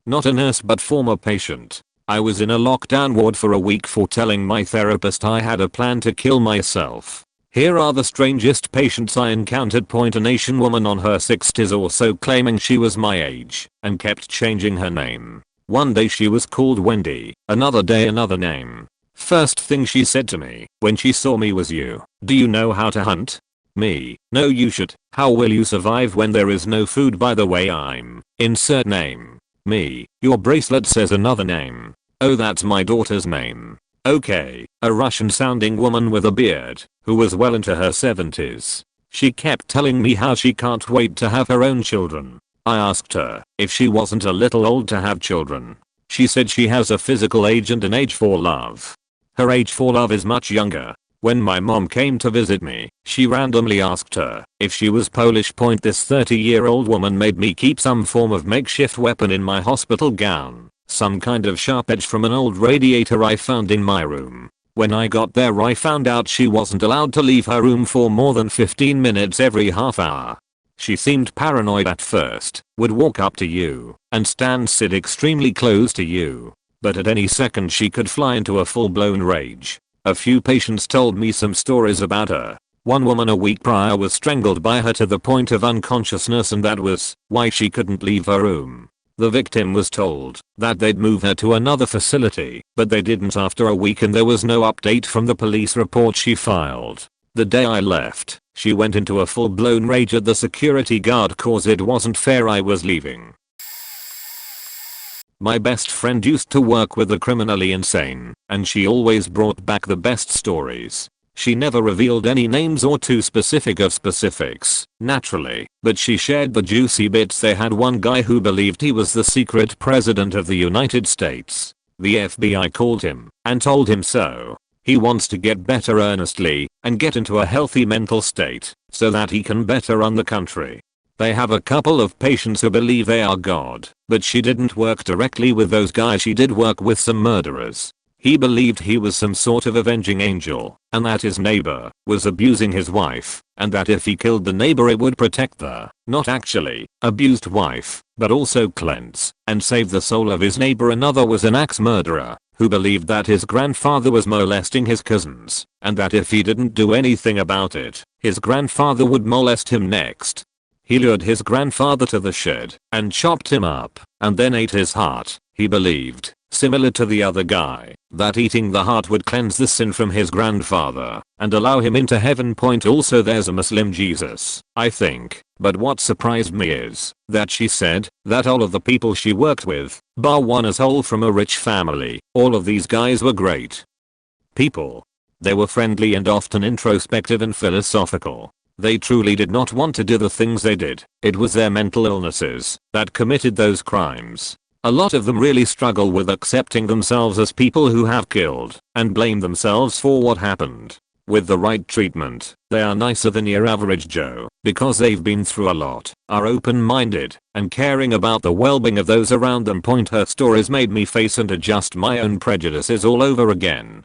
Speaker 1: Not a nurse but former patient. I was in a lockdown ward for a week for telling my therapist I had a plan to kill myself. Here are the strangest patients I encountered. An Asian woman on her 60s or so claiming she was my age and kept changing her name. One day she was called Wendy, another day another name. First thing she said to me when she saw me was, "You, do you know how to hunt?" Me, "No you should. How will you survive when there is no food? By the way, I'm insert name." Me, "Your bracelet says another name." "Oh, that's my daughter's name." Okay, a Russian sounding woman with a beard, who was well into her 70s. She kept telling me how she can't wait to have her own children. I asked her if she wasn't a little old to have children. She said she has a physical age and an age for love. Her age for love is much younger. When my mom came to visit me, she randomly asked her if she was Polish. This 30-year-old woman made me keep some form of makeshift weapon in my hospital gown, some kind of sharp edge from an old radiator I found in my room. When I got there I found out she wasn't allowed to leave her room for more than 15 minutes every half hour. She seemed paranoid at first, would walk up to you and sit extremely close to you, but at any second she could fly into a full-blown rage. A few patients told me some stories about her. One woman a week prior was strangled by her to the point of unconsciousness, and that was why she couldn't leave her room. The victim was told that they'd move her to another facility, but they didn't after a week, and there was no update from the police report she filed. The day I left, she went into a full-blown rage at the security guard cause it wasn't fair I was leaving. My best friend used to work with the criminally insane, and she always brought back the best stories. She never revealed any names or too specific of specifics, naturally, but she shared the juicy bits. They had one guy who believed he was the secret president of the United States. The FBI called him and told him so. He wants to get better earnestly and get into a healthy mental state so that he can better run the country. They have a couple of patients who believe they are God, but she didn't work directly with those guys. She did work with some murderers. He believed he was some sort of avenging angel, and that his neighbor was abusing his wife, and that if he killed the neighbor it would protect the, not actually, abused wife, but also cleanse and save the soul of his neighbor. Another was an axe murderer, who believed that his grandfather was molesting his cousins, and that if he didn't do anything about it, his grandfather would molest him next. He lured his grandfather to the shed and chopped him up, and then ate his heart. He believed, similar to the other guy, that eating the heart would cleanse the sin from his grandfather and allow him into heaven. Also, there's a Muslim Jesus, I think, but what surprised me is that she said that all of the people she worked with, bar one asshole from a rich family, all of these guys were great people. They were friendly and often introspective and philosophical. They truly did not want to do the things they did. It was their mental illnesses that committed those crimes. A lot of them really struggle with accepting themselves as people who have killed and blame themselves for what happened. With the right treatment, they are nicer than your average Joe because they've been through a lot, are open-minded, and caring about the well-being of those around them. Her stories made me face and adjust my own prejudices all over again.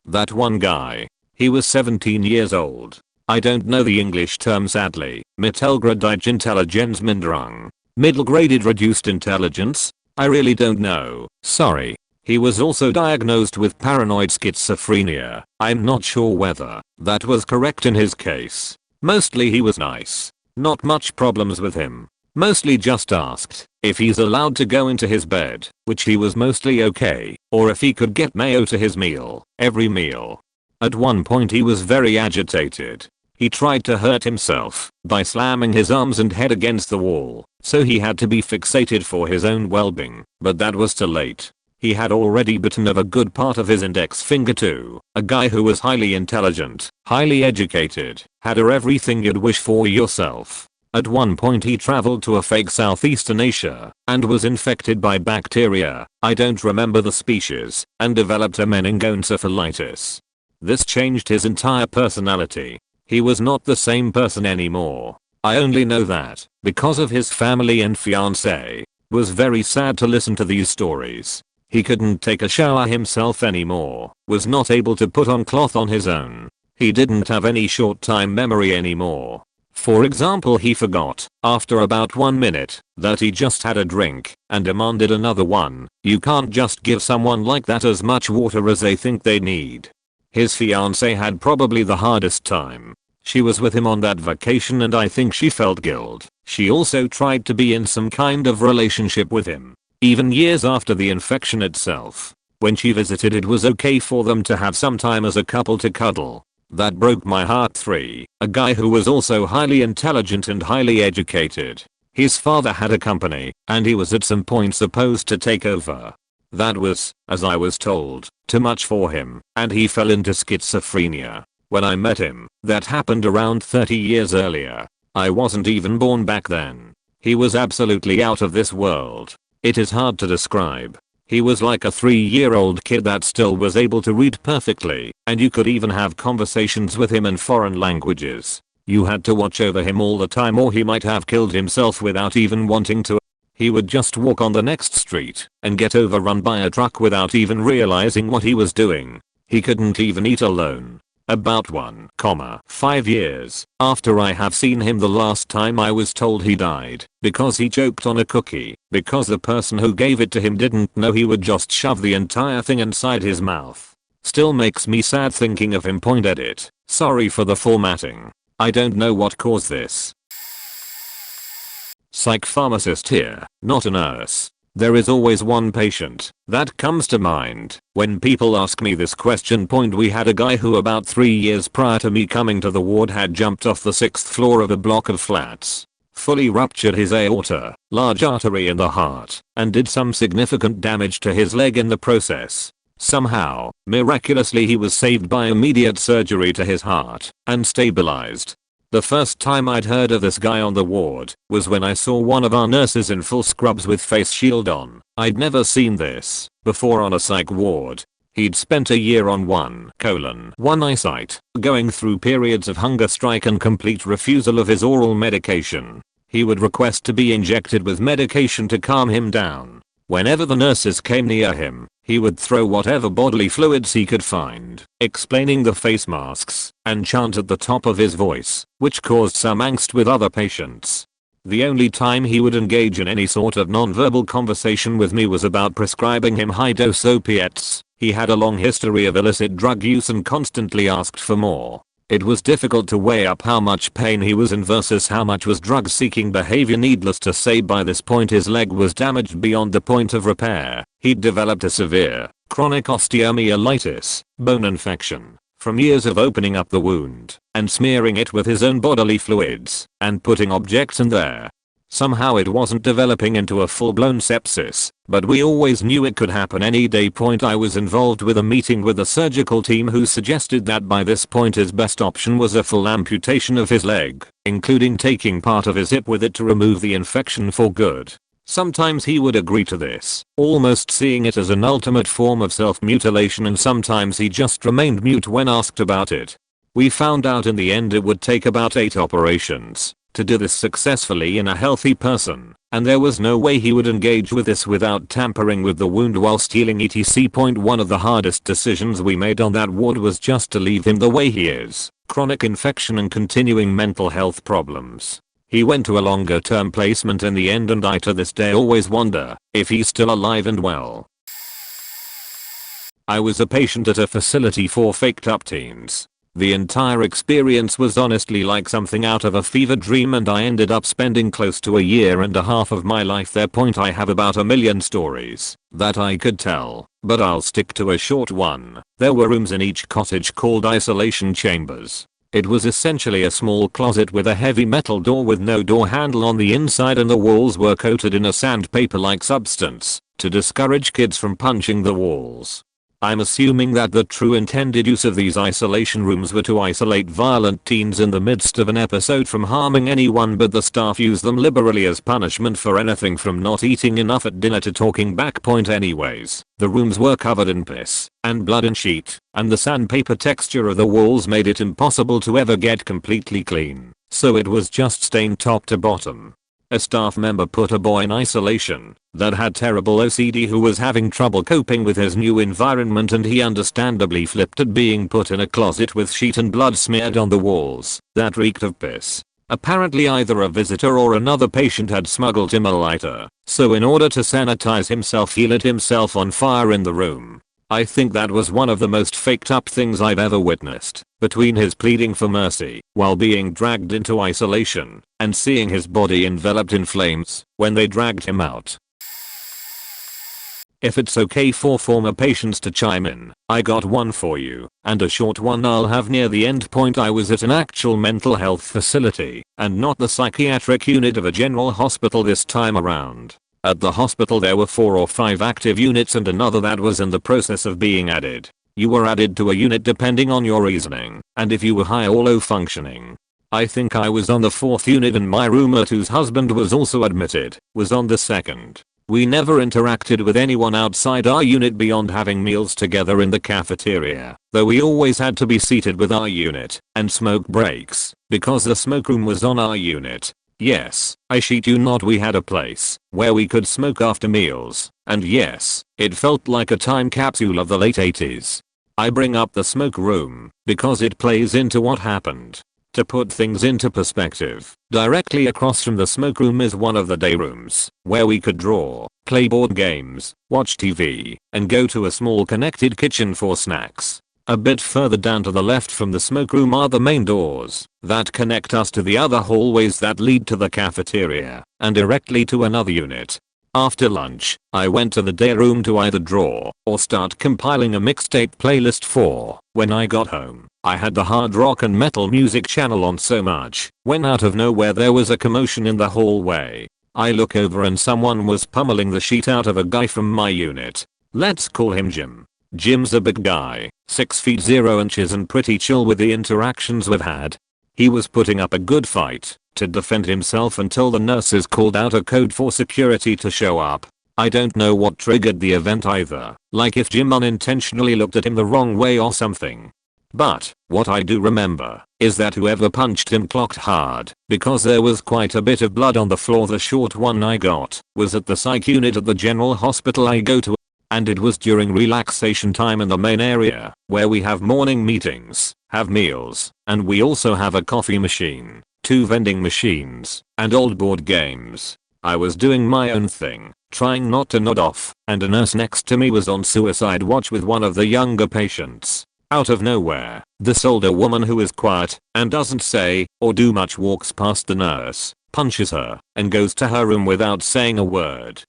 Speaker 1: That one guy. He was 17 years old. I don't know the English term sadly. Mittelgradige Intelligenzminderung. Middle graded reduced intelligence? I really don't know, sorry. He was also diagnosed with paranoid schizophrenia. I'm not sure whether that was correct in his case. Mostly he was nice. Not much problems with him. Mostly just asked if he's allowed to go into his bed, which he was mostly okay, or if he could get mayo to his meal, every meal. At one point he was very agitated. He tried to hurt himself by slamming his arms and head against the wall, so he had to be fixated for his own well-being, but that was too late. He had already bitten off a good part of his index finger too. A guy who was highly intelligent, highly educated, had everything you'd wish for yourself. At one point he traveled to a fake Southeastern Asia and was infected by bacteria, I don't remember the species, and developed a meningoencephalitis. This changed his entire personality. He was not the same person anymore. I only know that because of his family and fiancé. Was very sad to listen to these stories. He couldn't take a shower himself anymore, was not able to put on cloth on his own. He didn't have any short-time memory anymore. For example, he forgot, after about 1 minute, that he just had a drink and demanded another one. You can't just give someone like that as much water as they think they need. His fiancée had probably the hardest time. She was with him on that vacation and I think she felt guilt. She also tried to be in some kind of relationship with him. Even years after the infection itself. When she visited, it was okay for them to have some time as a couple to cuddle. That broke my heart. 3. A guy who was also highly intelligent and highly educated. His father had a company and he was at some point supposed to take over. That was, as I was told, too much for him, and he fell into schizophrenia. When I met him, that happened around 30 years earlier. I wasn't even born back then. He was absolutely out of this world. It is hard to describe. He was like a 3-year-old kid that still was able to read perfectly, and you could even have conversations with him in foreign languages. You had to watch over him all the time or he might have killed himself without even wanting to. He would just walk on the next street and get overrun by a truck without even realizing what he was doing. He couldn't even eat alone. About 1,5 years after I have seen him the last time, I was told he died because he choked on a cookie because the person who gave it to him didn't know he would just shove the entire thing inside his mouth. Still makes me sad thinking of him. Edit. Sorry for the formatting. I don't know what caused this. Psych pharmacist here, not a nurse. There is always one patient that comes to mind when people ask me this question. We had a guy who about 3 years prior to me coming to the ward had jumped off the 6th floor of a block of flats. fully ruptured his aorta, large artery in the heart, and did some significant damage to his leg in the process. Somehow, miraculously he was saved by immediate surgery to his heart and stabilized. The first time I'd heard of this guy on the ward was when I saw one of our nurses in full scrubs with face shield on. I'd never seen this before on a psych ward. He'd spent a year on 1:1 eyesight, going through periods of hunger strike and complete refusal of his oral medication. He would request to be injected with medication to calm him down. Whenever the nurses came near him, he would throw whatever bodily fluids he could find, explaining the face masks, and chant at the top of his voice, which caused some angst with other patients. The only time he would engage in any sort of non-verbal conversation with me was about prescribing him high-dose opiates. He had a long history of illicit drug use and constantly asked for more. It was difficult to weigh up how much pain he was in versus how much was drug-seeking behavior. Needless to say, by this point his leg was damaged beyond the point of repair. He'd developed a severe, chronic osteomyelitis, bone infection, from years of opening up the wound and smearing it with his own bodily fluids and putting objects in there. Somehow it wasn't developing into a full-blown sepsis, but we always knew it could happen any day. I was involved with a meeting with the surgical team who suggested that by this point his best option was a full amputation of his leg, including taking part of his hip with it to remove the infection for good. Sometimes he would agree to this, almost seeing it as an ultimate form of self-mutilation, and sometimes he just remained mute when asked about it. We found out in the end it would take about 8 operations to do this successfully in a healthy person, and there was no way he would engage with this without tampering with the wound whilst healing etc. One of the hardest decisions we made on that ward was just to leave him the way he is, chronic infection and continuing mental health problems. He went to a longer term placement in the end, and I to this day always wonder if he's still alive and well. I was a patient at a facility for faked up teens. The entire experience was honestly like something out of a fever dream, and I ended up spending close to a year and a half of my life there. I have about a million stories that I could tell, but I'll stick to a short one. There were rooms in each cottage called isolation chambers. It was essentially a small closet with a heavy metal door with no door handle on the inside, and the walls were coated in a sandpaper-like substance to discourage kids from punching the walls. I'm assuming that the true intended use of these isolation rooms were to isolate violent teens in the midst of an episode from harming anyone, but the staff used them liberally as punishment for anything from not eating enough at dinner to talking back. Anyways, the rooms were covered in piss and blood and sheet, and the sandpaper texture of the walls made it impossible to ever get completely clean, so it was just stained top to bottom. A staff member put a boy in isolation that had terrible OCD who was having trouble coping with his new environment, and he understandably flipped at being put in a closet with sheet and blood smeared on the walls that reeked of piss. Apparently either a visitor or another patient had smuggled him a lighter, so in order to sanitize himself he lit himself on fire in the room. I think that was one of the most faked up things I've ever witnessed, between his pleading for mercy while being dragged into isolation and seeing his body enveloped in flames when they dragged him out. If it's okay for former patients to chime in, I got one for you, and a short one I'll have near the end. I was at an actual mental health facility and not the psychiatric unit of a general hospital this time around. At the hospital there were 4 or 5 active units and another that was in the process of being added. You were added to a unit depending on your reasoning and if you were high or low functioning. I think I was on the 4th unit, and my roommate, whose husband was also admitted, was on the 2nd. We never interacted with anyone outside our unit beyond having meals together in the cafeteria, though we always had to be seated with our unit and smoke breaks because the smoke room was on our unit. Yes, I shit you not, we had a place where we could smoke after meals, and yes, it felt like a time capsule of the late 80s. I bring up the smoke room because it plays into what happened. To put things into perspective, directly across from the smoke room is one of the day rooms, where we could draw, play board games, watch TV, and go to a small connected kitchen for snacks. A bit further down to the left from the smoke room are the main doors that connect us to the other hallways that lead to the cafeteria and directly to another unit. After lunch, I went to the day room to either draw or start compiling a mixtape playlist for when I got home. I had the hard rock and metal music channel on so much when out of nowhere there was a commotion in the hallway. I look over and someone was pummeling the shit out of a guy from my unit. Let's call him Jim. Jim's a big guy, 6 feet 0 inches and pretty chill with the interactions we've had. He was putting up a good fight to defend himself until the nurses called out a code for security to show up. I don't know what triggered the event either, like if Jim unintentionally looked at him the wrong way or something. But what I do remember is that whoever punched him clocked hard because there was quite a bit of blood on the floor. The short one I got was at the psych unit at the general hospital I go to, and it was during relaxation time in the main area where we have morning meetings, have meals, and we also have a coffee machine, 2 vending machines, and old board games. I was doing my own thing, trying not to nod off, and a nurse next to me was on suicide watch with one of the younger patients. Out of nowhere, this older woman who is quiet and doesn't say or do much walks past the nurse, punches her, and goes to her room without saying a word.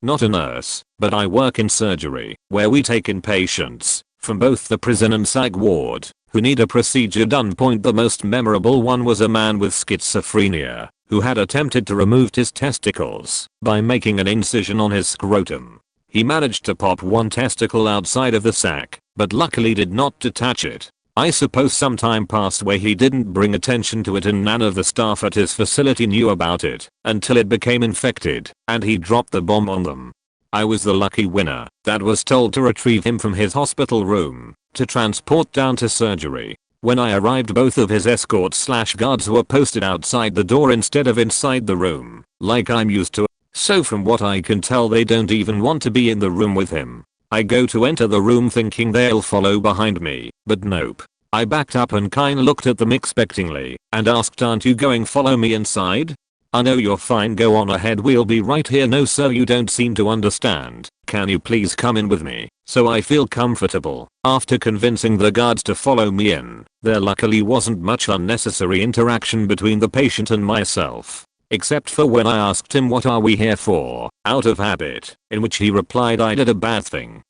Speaker 1: Not a nurse, but I work in surgery, where we take in patients from both the prison and psych ward who need a procedure done. The most memorable one was a man with schizophrenia who had attempted to remove his testicles by making an incision on his scrotum. He managed to pop one testicle outside of the sac, but luckily did not detach it. I suppose some time passed where he didn't bring attention to it and none of the staff at his facility knew about it until it became infected and he dropped the bomb on them. I was the lucky winner that was told to retrieve him from his hospital room to transport down to surgery. When I arrived, both of his escorts/guards were posted outside the door instead of inside the room, like I'm used to. So from what I can tell, they don't even want to be in the room with him. I go to enter the room thinking they'll follow behind me, but nope. I backed up and kinda looked at them expectingly and asked, "Aren't you going follow me inside?" "I know you're fine, go on ahead, we'll be right here." "No sir, you don't seem to understand. Can you please come in with me so I feel comfortable?" After convincing the guards to follow me in, there luckily wasn't much unnecessary interaction between the patient and myself. Except for when I asked him what are we here for, out of habit, in which he replied I did a bad thing.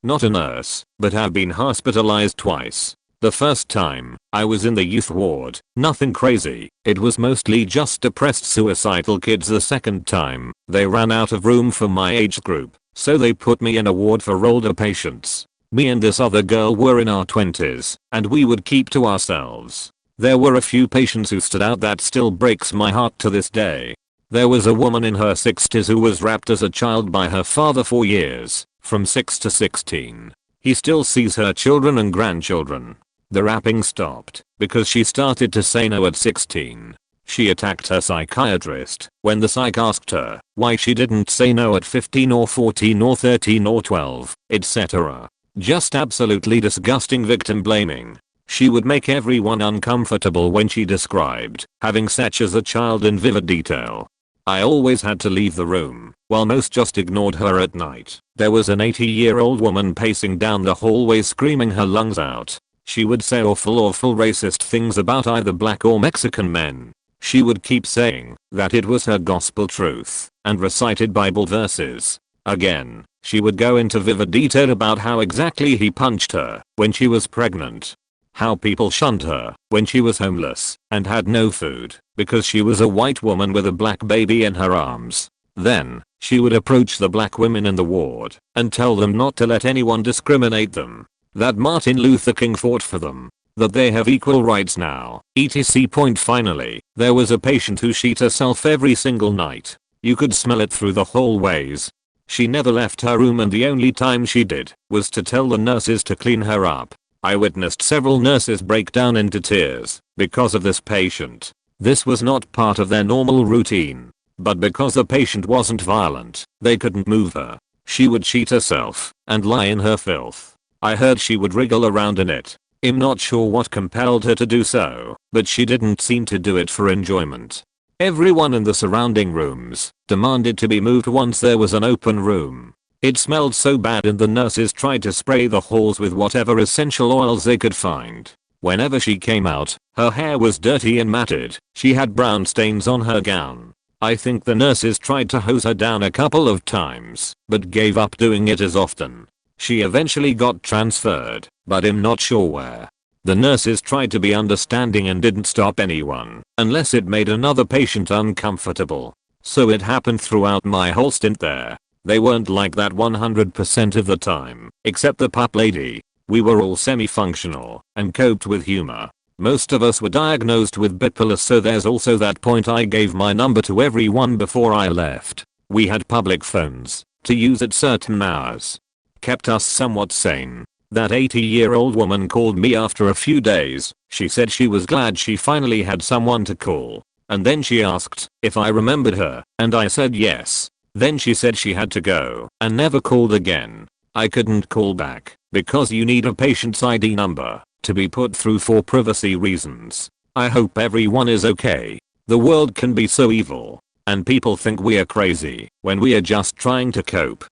Speaker 1: Not a nurse, but have been hospitalized twice. The first time, I was in the youth ward, nothing crazy, it was mostly just depressed suicidal kids. The second time, they ran out of room for my age group, so they put me in a ward for older patients. Me and this other girl were in our 20s, and we would keep to ourselves. There were a few patients who stood out that still breaks my heart to this day. There was a woman in her 60s who was raped as a child by her father for years, from 6 to 16. He still sees her children and grandchildren. The rapping stopped because she started to say no at 16. She attacked her psychiatrist when the psych asked her why she didn't say no at 15 or 14 or 13 or 12, etc. Just absolutely disgusting victim blaming. She would make everyone uncomfortable when she described having sex as a child in vivid detail. I always had to leave the room, while most just ignored her at night. There was an 80-year-old woman pacing down the hallway screaming her lungs out. She would say awful racist things about either black or Mexican men. She would keep saying that it was her gospel truth and recited Bible verses. Again, she would go into vivid detail about how exactly he punched her when she was pregnant. How people shunned her when she was homeless and had no food because she was a white woman with a black baby in her arms. Then, she would approach the black women in the ward and tell them not to let anyone discriminate them. That Martin Luther King fought for them. That they have equal rights now, etc. Finally, there was a patient who shit herself every single night. You could smell it through the hallways. She never left her room, and the only time she did was to tell the nurses to clean her up. I witnessed several nurses break down into tears because of this patient. This was not part of their normal routine. But because the patient wasn't violent, they couldn't move her. She would shit herself and lie in her filth. I heard she would wriggle around in it. I'm not sure what compelled her to do so, but she didn't seem to do it for enjoyment. Everyone in the surrounding rooms demanded to be moved once there was an open room. It smelled so bad, and the nurses tried to spray the halls with whatever essential oils they could find. Whenever she came out, her hair was dirty and matted. She had brown stains on her gown. I think the nurses tried to hose her down a couple of times, but gave up doing it as often. She eventually got transferred, but I'm not sure where. The nurses tried to be understanding and didn't stop anyone, unless it made another patient uncomfortable. So it happened throughout my whole stint there. They weren't like that 100% of the time, except the pup lady. We were all semi-functional, and coped with humor. Most of us were diagnosed with bipolar, so there's also that point. I gave my number to everyone before I left. We had public phones, to use at certain hours. Kept us somewhat sane. That 80-year-old woman called me after a few days. She said she was glad she finally had someone to call. And then she asked if I remembered her, and I said yes. Then she said she had to go and never called again. I couldn't call back because you need a patient's ID number to be put through for privacy reasons. I hope everyone is okay. The world can be so evil, and people think we are crazy when we are just trying to cope.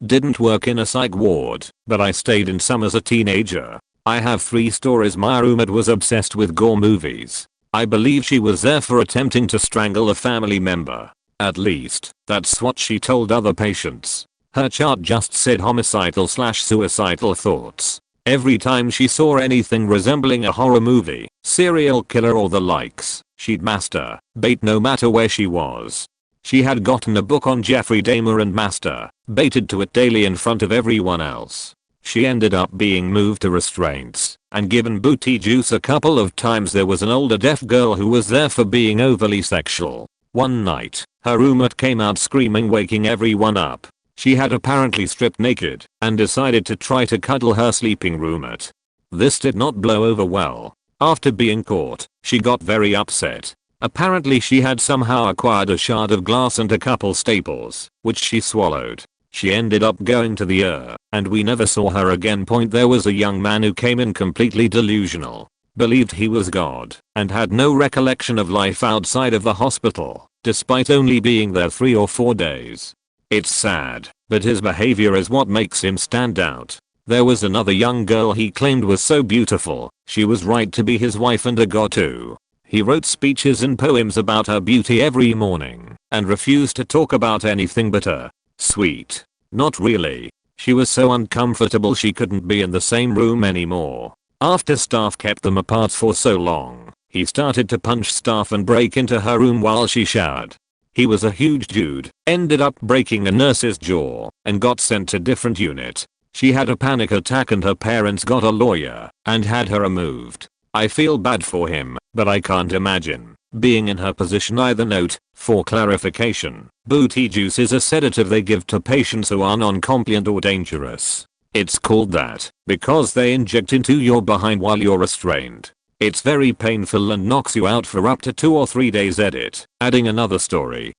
Speaker 1: Didn't work in a psych ward, but I stayed in some as a teenager. I have 3 stories. My roommate was obsessed with gore movies. I believe she was there for attempting to strangle a family member. At least, that's what she told other patients. Her chart just said homicidal/suicidal thoughts. Every time she saw anything resembling a horror movie, serial killer or the likes, she'd masturbate no matter where she was. She had gotten a book on Jeffrey Dahmer and masturbated to it daily in front of everyone else. She ended up being moved to restraints and given booty juice a couple of times. There was an older deaf girl who was there for being overly sexual. One night, her roommate came out screaming, waking everyone up. She had apparently stripped naked and decided to try to cuddle her sleeping roommate. This did not blow over well. After being caught, she got very upset. Apparently she had somehow acquired a shard of glass and a couple staples, which she swallowed. She ended up going to the and we never saw her again. There was a young man who came in completely delusional, believed he was God, and had no recollection of life outside of the hospital, despite only being there 3 or 4 days. It's sad, but his behavior is what makes him stand out. There was another young girl he claimed was so beautiful, she was right to be his wife and a god too. He wrote speeches and poems about her beauty every morning, and refused to talk about anything but her. Sweet. Not really. She was so uncomfortable she couldn't be in the same room anymore. After staff kept them apart for so long, he started to punch staff and break into her room while she showered. He was a huge dude, ended up breaking a nurse's jaw, and got sent to different unit. She had a panic attack and her parents got a lawyer and had her removed. I feel bad for him, but I can't imagine being in her position either. Note, for clarification, booty juice is a sedative they give to patients who are non-compliant or dangerous. It's called that because they inject into your behind while you're restrained. It's very painful and knocks you out for up to 2 or 3 days. Edit, adding another story.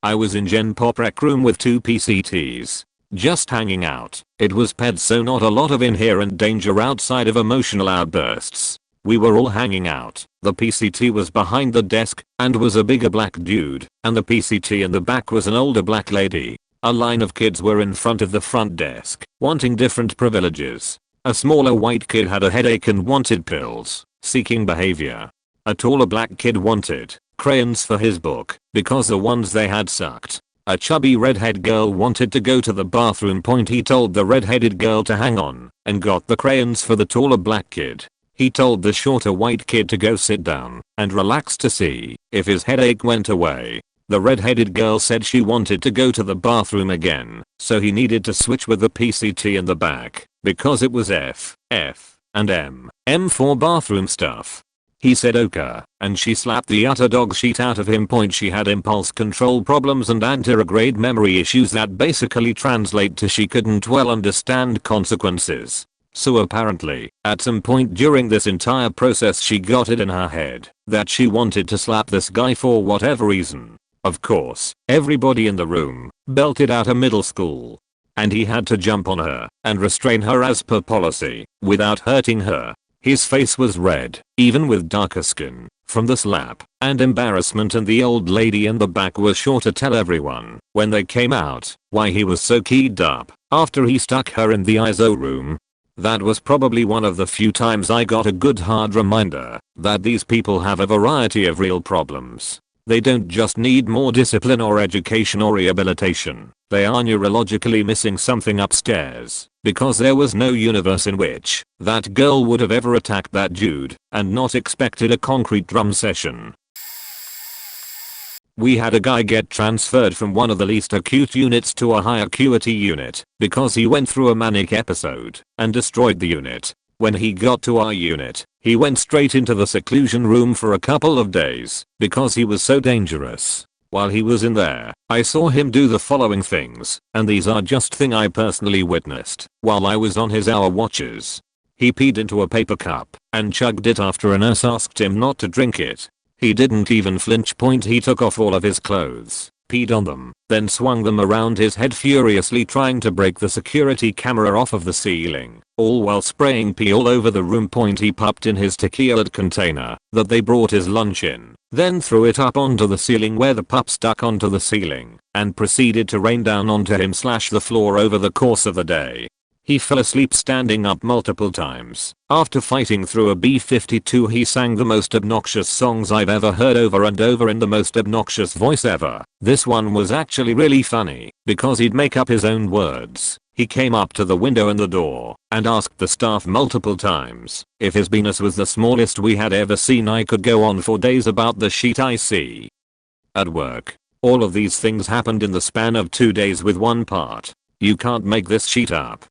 Speaker 1: I was in Gen Pop rec room with 2 PCTs. Just hanging out. It was ped, so not a lot of inherent danger outside of emotional outbursts. We were all hanging out. The PCT was behind the desk and was a bigger black dude, and the PCT in the back was an older black lady. A line of kids were in front of the front desk, wanting different privileges. A smaller white kid had a headache and wanted pills, seeking behavior. A taller black kid wanted crayons for his book because the ones they had sucked. A chubby redhead girl wanted to go to the bathroom. He told the redheaded girl to hang on and got the crayons for the taller black kid. He told the shorter white kid to go sit down and relax to see if his headache went away. The redheaded girl said she wanted to go to the bathroom again, so he needed to switch with the PCT in the back because it was F, and M for bathroom stuff. He said okay, and she slapped the utter dog shit out of him. She had impulse control problems and anterograde memory issues that basically translate to she couldn't well understand consequences. So apparently, at some point during this entire process she got it in her head that she wanted to slap this guy for whatever reason. Of course, everybody in the room belted out a middle school. And he had to jump on her and restrain her as per policy, without hurting her. His face was red, even with darker skin, from the slap and embarrassment, and the old lady in the back was sure to tell everyone, when they came out, why he was so keyed up after he stuck her in the ISO room. That was probably one of the few times I got a good hard reminder that these people have a variety of real problems. They don't just need more discipline or education or rehabilitation. They are neurologically missing something upstairs, because there was no universe in which that girl would have ever attacked that dude and not expected a concrete drum session. We had a guy get transferred from one of the least acute units to a high acuity unit because he went through a manic episode and destroyed the unit. When he got to our unit, he went straight into the seclusion room for a couple of days because he was so dangerous. While he was in there, I saw him do the following things, and these are just things I personally witnessed while I was on his hour watches. He peed into a paper cup and chugged it after a nurse asked him not to drink it. He didn't even flinch. He took off all of his clothes, peed on them, then swung them around his head furiously trying to break the security camera off of the ceiling, all while spraying pee all over the room. He popped in his tequila container that they brought his lunch in, then threw it up onto the ceiling where the pup stuck onto the ceiling, and proceeded to rain down onto him / the floor over the course of the day. He fell asleep standing up multiple times. After fighting through a B-52, he sang the most obnoxious songs I've ever heard over and over in the most obnoxious voice ever. This one was actually really funny because he'd make up his own words. He came up to the window and the door and asked the staff multiple times if his penis was the smallest we had ever seen. I could go on for days about the shit I see at work. All of these things happened in the span of 2 days with one part. You can't make this shit up.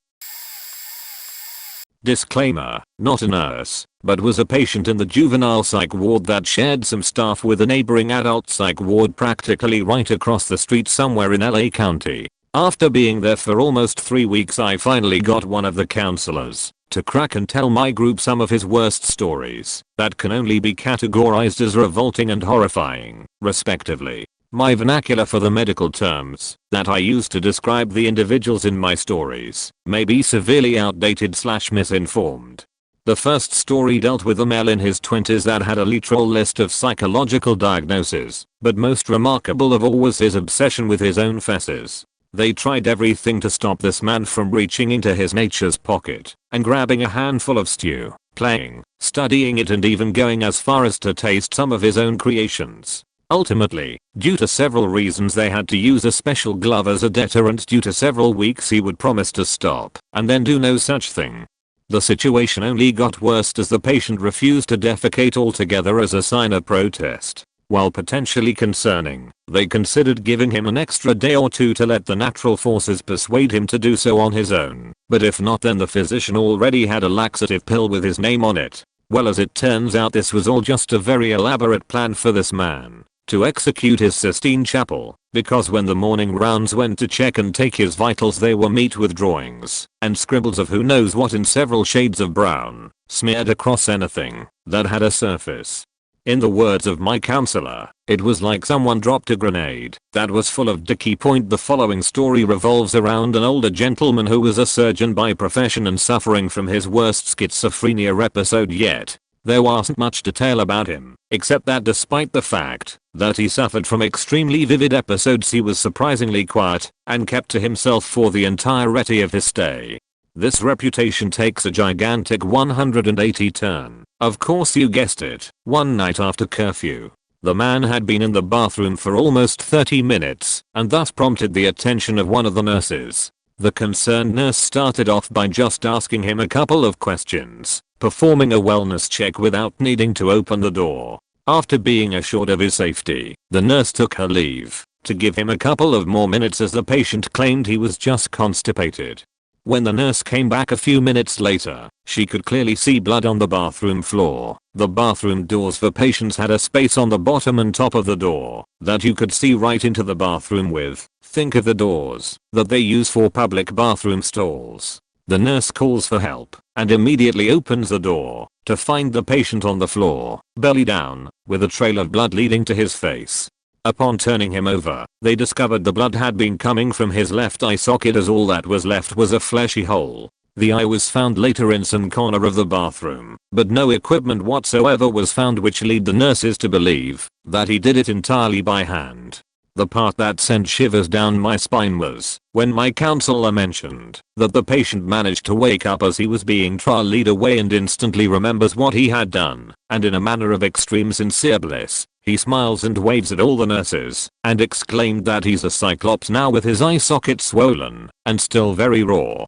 Speaker 1: Disclaimer, not a nurse, but was a patient in the juvenile psych ward that shared some staff with a neighboring adult psych ward practically right across the street somewhere in LA County. After being there for almost 3 weeks, I finally got one of the counselors to crack and tell my group some of his worst stories that can only be categorized as revolting and horrifying, respectively. My vernacular for the medical terms that I use to describe the individuals in my stories may be severely outdated / misinformed. The first story dealt with a male in his 20s that had a literal list of psychological diagnoses, but most remarkable of all was his obsession with his own fesses. They tried everything to stop this man from reaching into his nature's pocket and grabbing a handful of stew, playing, studying it, and even going as far as to taste some of his own creations. Ultimately, due to several reasons, they had to use a special glove as a deterrent. Due to several weeks he would promise to stop and then do no such thing. The situation only got worse as the patient refused to defecate altogether as a sign of protest. While potentially concerning, they considered giving him an extra day or two to let the natural forces persuade him to do so on his own, but if not, then the physician already had a laxative pill with his name on it. Well, as it turns out, this was all just a very elaborate plan for this man to execute his Sistine Chapel, because when the morning rounds went to check and take his vitals, they were met with drawings and scribbles of who knows what in several shades of brown, smeared across anything that had a surface. In the words of my counselor, it was like someone dropped a grenade that was full of dicky. The following story revolves around an older gentleman who was a surgeon by profession and suffering from his worst schizophrenia episode yet. There wasn't much detail about him, except that despite the fact that he suffered from extremely vivid episodes, he was surprisingly quiet and kept to himself for the entirety of his stay. This reputation takes a gigantic 180 turn. Of course, you guessed it, one night after curfew. The man had been in the bathroom for almost 30 minutes and thus prompted the attention of one of the nurses. The concerned nurse started off by just asking him a couple of questions, performing a wellness check without needing to open the door. After being assured of his safety, the nurse took her leave to give him a couple of more minutes as the patient claimed he was just constipated. When the nurse came back a few minutes later, she could clearly see blood on the bathroom floor. The bathroom doors for patients had a space on the bottom and top of the door that you could see right into the bathroom with. Think of the doors that they use for public bathroom stalls. The nurse calls for help and immediately opens the door to find the patient on the floor, belly down, with a trail of blood leading to his face. Upon turning him over, they discovered the blood had been coming from his left eye socket, as all that was left was a fleshy hole. The eye was found later in some corner of the bathroom, but no equipment whatsoever was found, which led the nurses to believe that he did it entirely by hand. The part that sent shivers down my spine was when my counselor mentioned that the patient managed to wake up as he was being trolleyed away and instantly remembers what he had done, and in a manner of extreme sincere bliss, he smiles and waves at all the nurses and exclaimed that he's a cyclops now with his eye socket swollen and still very raw.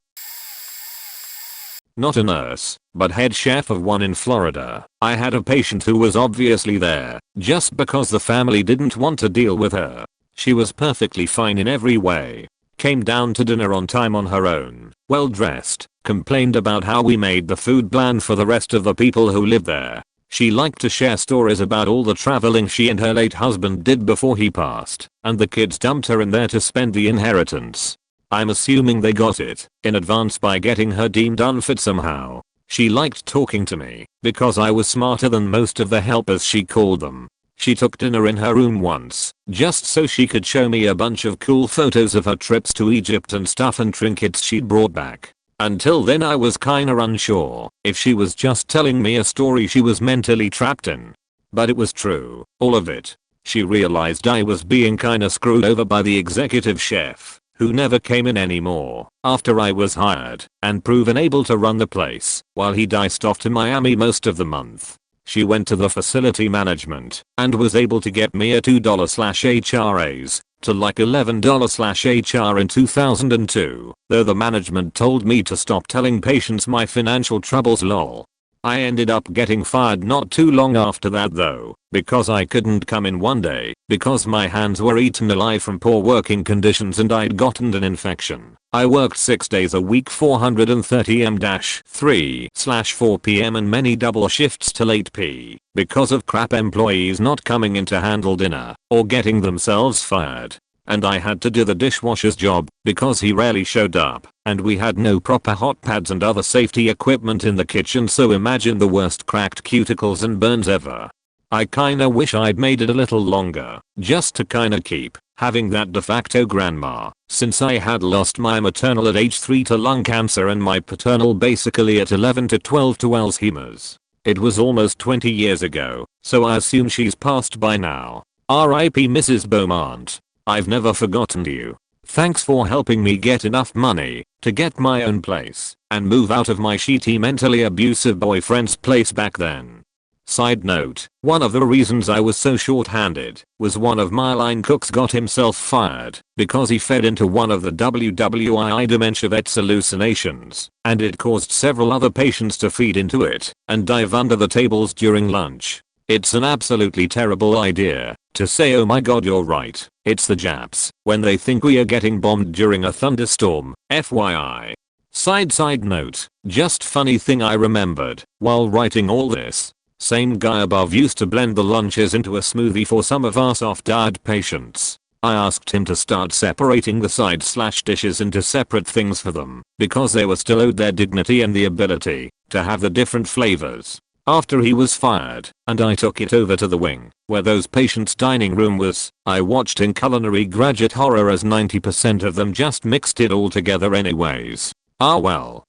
Speaker 1: Not a nurse, but head chef of one in Florida. I had a patient who was obviously there just because the family didn't want to deal with her. She was perfectly fine in every way. Came down to dinner on time on her own, well dressed, complained about how we made the food bland for the rest of the people who live there. She liked to share stories about all the traveling she and her late husband did before he passed, and the kids dumped her in there to spend the inheritance. I'm assuming they got it in advance by getting her deemed unfit somehow. She liked talking to me because I was smarter than most of the helpers she called them. She took dinner in her room once, just so she could show me a bunch of cool photos of her trips to Egypt and stuff and trinkets she'd brought back. Until then I was kinda unsure if she was just telling me a story she was mentally trapped in. But it was true, all of it. She realized I was being kinda screwed over by the executive chef, who never came in anymore after I was hired and proven able to run the place while he diced off to Miami most of the month. She went to the facility management and was able to get me a $2/HR raise to like $11/HR in 2002, though the management told me to stop telling patients my financial troubles lol. I ended up getting fired not too long after that though, because I couldn't come in one day because my hands were eaten alive from poor working conditions and I'd gotten an infection. I worked 6 days a week 430 m-3/4 p.m. and many double shifts till 8 p. because of crap employees not coming in to handle dinner or getting themselves fired. And I had to do the dishwasher's job because he rarely showed up and we had no proper hot pads and other safety equipment in the kitchen, so imagine the worst cracked cuticles and burns ever. I kinda wish I'd made it a little longer just to kinda keep having that de facto grandma, since I had lost my maternal at age 3 to lung cancer and my paternal basically at 11 to 12 to Alzheimer's. It was almost 20 years ago, so I assume she's passed by now. R.I.P. Mrs. Beaumont. I've never forgotten you. Thanks for helping me get enough money to get my own place and move out of my shitty mentally abusive boyfriend's place back then. Side note, one of the reasons I was so short-handed was one of my line cooks got himself fired because he fed into one of the WWII dementia vet's hallucinations, and it caused several other patients to feed into it and dive under the tables during lunch. It's an absolutely terrible idea to say oh my god you're right, it's the Japs, when they think we are getting bombed during a thunderstorm, FYI. Side note, just funny thing I remembered while writing all this. Same guy above used to blend the lunches into a smoothie for some of our soft-diet patients. I asked him to start separating the sides/dishes into separate things for them because they were still owed their dignity and the ability to have the different flavors. After he was fired and I took it over to the wing where those patients' dining room was, I watched in culinary graduate horror as 90% of them just mixed it all together anyways. Ah well.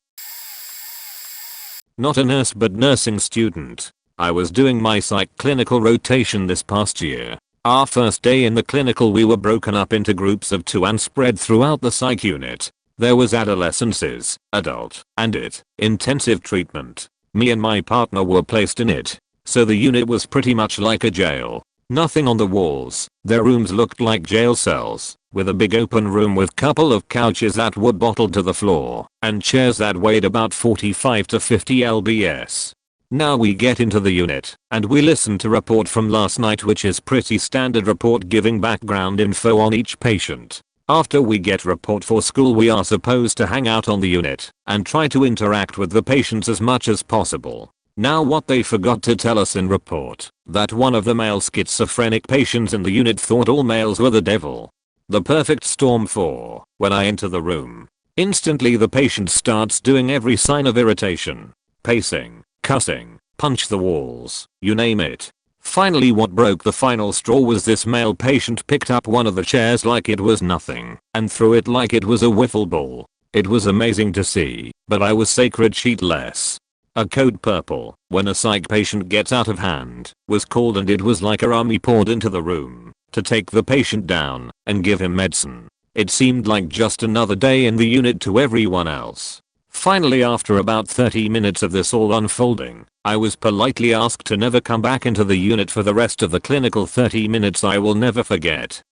Speaker 1: Not a nurse but nursing student. I was doing my psych clinical rotation this past year. Our first day in the clinical we were broken up into groups of 2 and spread throughout the psych unit. There was adolescents, adult, and intensive treatment. Me and my partner were placed in it, so the unit was pretty much like a jail. Nothing on the walls, their rooms looked like jail cells, with a big open room with couple of couches that were bottled to the floor, and chairs that weighed about 45 to 50 lbs. Now we get into the unit, and we listen to report from last night, which is pretty standard report giving background info on each patient. After we get report for school we are supposed to hang out on the unit and try to interact with the patients as much as possible. Now what they forgot to tell us in report, that one of the male schizophrenic patients in the unit thought all males were the devil. The perfect storm for when I enter the room. Instantly the patient starts doing every sign of irritation. Pacing, cussing, punch the walls, you name it. Finally what broke the final straw was this male patient picked up one of the chairs like it was nothing and threw it like it was a wiffle ball. It was amazing to see, but I was sacred sheetless. A code purple, when a psych patient gets out of hand, was called and it was like a army poured into the room. to take the patient down and give him medicine. It seemed like just another day in the unit to everyone else. Finally, after about 30 minutes of this all unfolding, I was politely asked to never come back into the unit for the rest of the clinical 30 minutes I will never forget.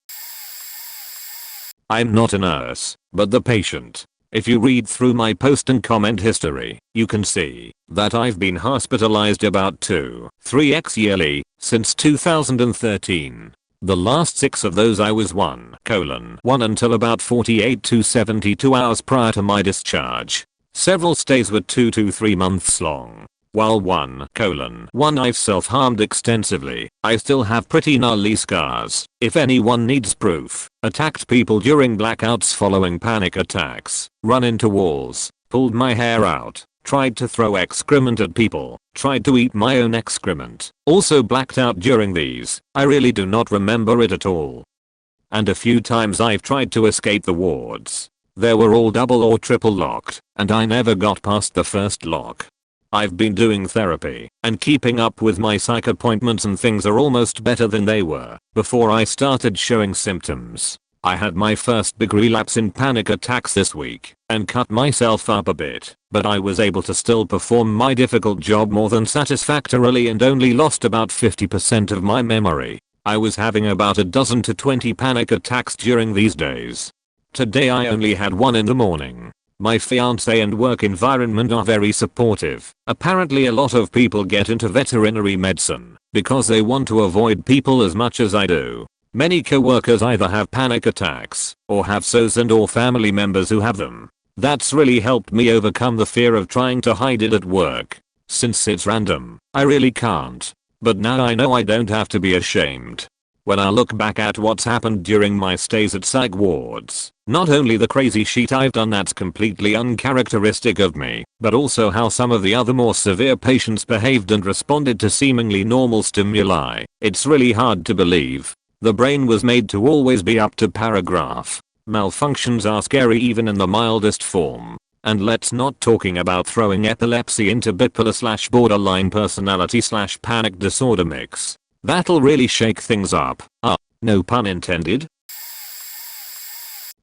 Speaker 1: I'm not a nurse, but the patient. If you read through my post and comment history, you can see that I've been hospitalized about 2-3x yearly since 2013. The last 6 of those I was 1 until about 48 to 72 hours prior to my discharge. Several stays were 2 to 3 months long. While 1 I've self-harmed extensively, I still have pretty gnarly scars. If anyone needs proof, attacked people during blackouts following panic attacks, run into walls, pulled my hair out, tried to throw excrement at people, tried to eat my own excrement, also blacked out during these. I really do not remember it at all. And a few times I've tried to escape the wards. They were all double or triple locked, and I never got past the first lock. I've been doing therapy and keeping up with my psych appointments, and things are almost better than they were before I started showing symptoms. I had my first big relapse in panic attacks this week and cut myself up a bit, but I was able to still perform my difficult job more than satisfactorily and only lost about 50% of my memory. I was having about a dozen to 20 panic attacks during these days. Today I only had one in the morning. My fiance and work environment are very supportive. Apparently a lot of people get into veterinary medicine because they want to avoid people as much as I do. Many co-workers either have panic attacks or have SOS and/or family members who have them. That's really helped me overcome the fear of trying to hide it at work. Since it's random, I really can't. But now I know I don't have to be ashamed. When I look back at what's happened during my stays at psych wards, not only the crazy shit I've done that's completely uncharacteristic of me, but also how some of the other more severe patients behaved and responded to seemingly normal stimuli, it's really hard to believe. The brain was made to always be up to paragraph. Malfunctions are scary even in the mildest form. And let's not talking about throwing epilepsy into bipolar/borderline personality/panic disorder mix. That'll really shake things up. No pun intended.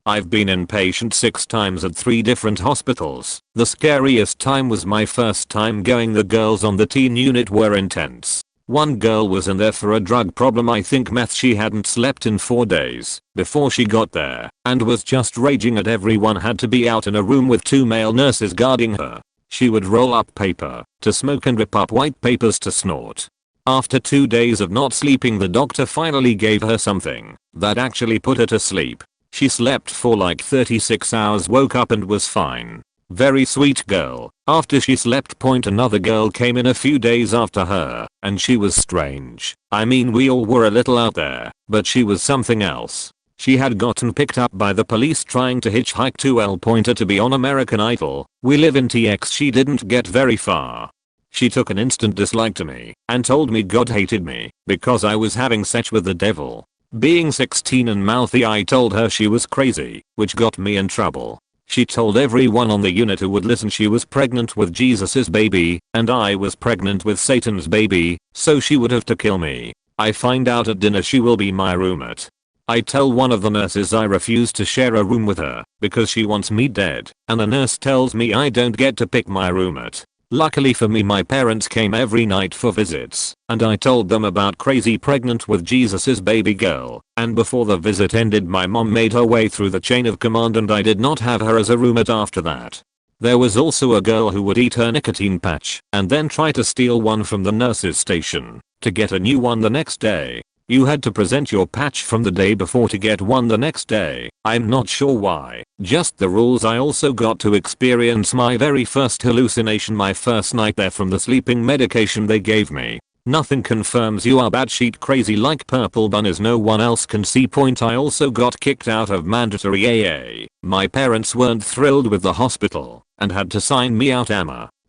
Speaker 1: I've been inpatient 6 times at 3 different hospitals. The scariest time was my first time going. The girls on the teen unit were intense. One girl was in there for a drug problem, I think meth. She hadn't slept in 4 days before she got there and was just raging at everyone. Had to be out in a room with 2 male nurses guarding her. She would roll up paper to smoke and rip up white papers to snort. After 2 days of not sleeping, the doctor finally gave her something that actually put her to sleep. She slept for like 36 hours, woke up and was fine. Very sweet girl. After she slept, another girl came in a few days after her, and she was strange. I mean, we all were a little out there, but she was something else. She had gotten picked up by the police trying to hitchhike to El Pointer to be on American Idol. We live in TX. She didn't get very far. She took an instant dislike to me and told me God hated me because I was having sex with the devil. Being 16 and mouthy, I told her she was crazy, which got me in trouble. She told everyone on the unit who would listen she was pregnant with Jesus's baby and I was pregnant with Satan's baby, so she would have to kill me. I find out at dinner she will be my roommate. I tell one of the nurses I refuse to share a room with her because she wants me dead, and the nurse tells me I don't get to pick my roommate. Luckily for me, my parents came every night for visits, and I told them about crazy pregnant with Jesus's baby girl, and before the visit ended my mom made her way through the chain of command and I did not have her as a roommate after that. There was also a girl who would eat her nicotine patch and then try to steal one from the nurse's station to get a new one the next day. You had to present your patch from the day before to get one the next day. I'm not sure why, just the rules. I also got to experience my very first hallucination my first night there from the sleeping medication they gave me. Nothing confirms you are batshit crazy like purple bunnies no one else can see. I also got kicked out of mandatory AA. My parents weren't thrilled with the hospital and had to sign me out.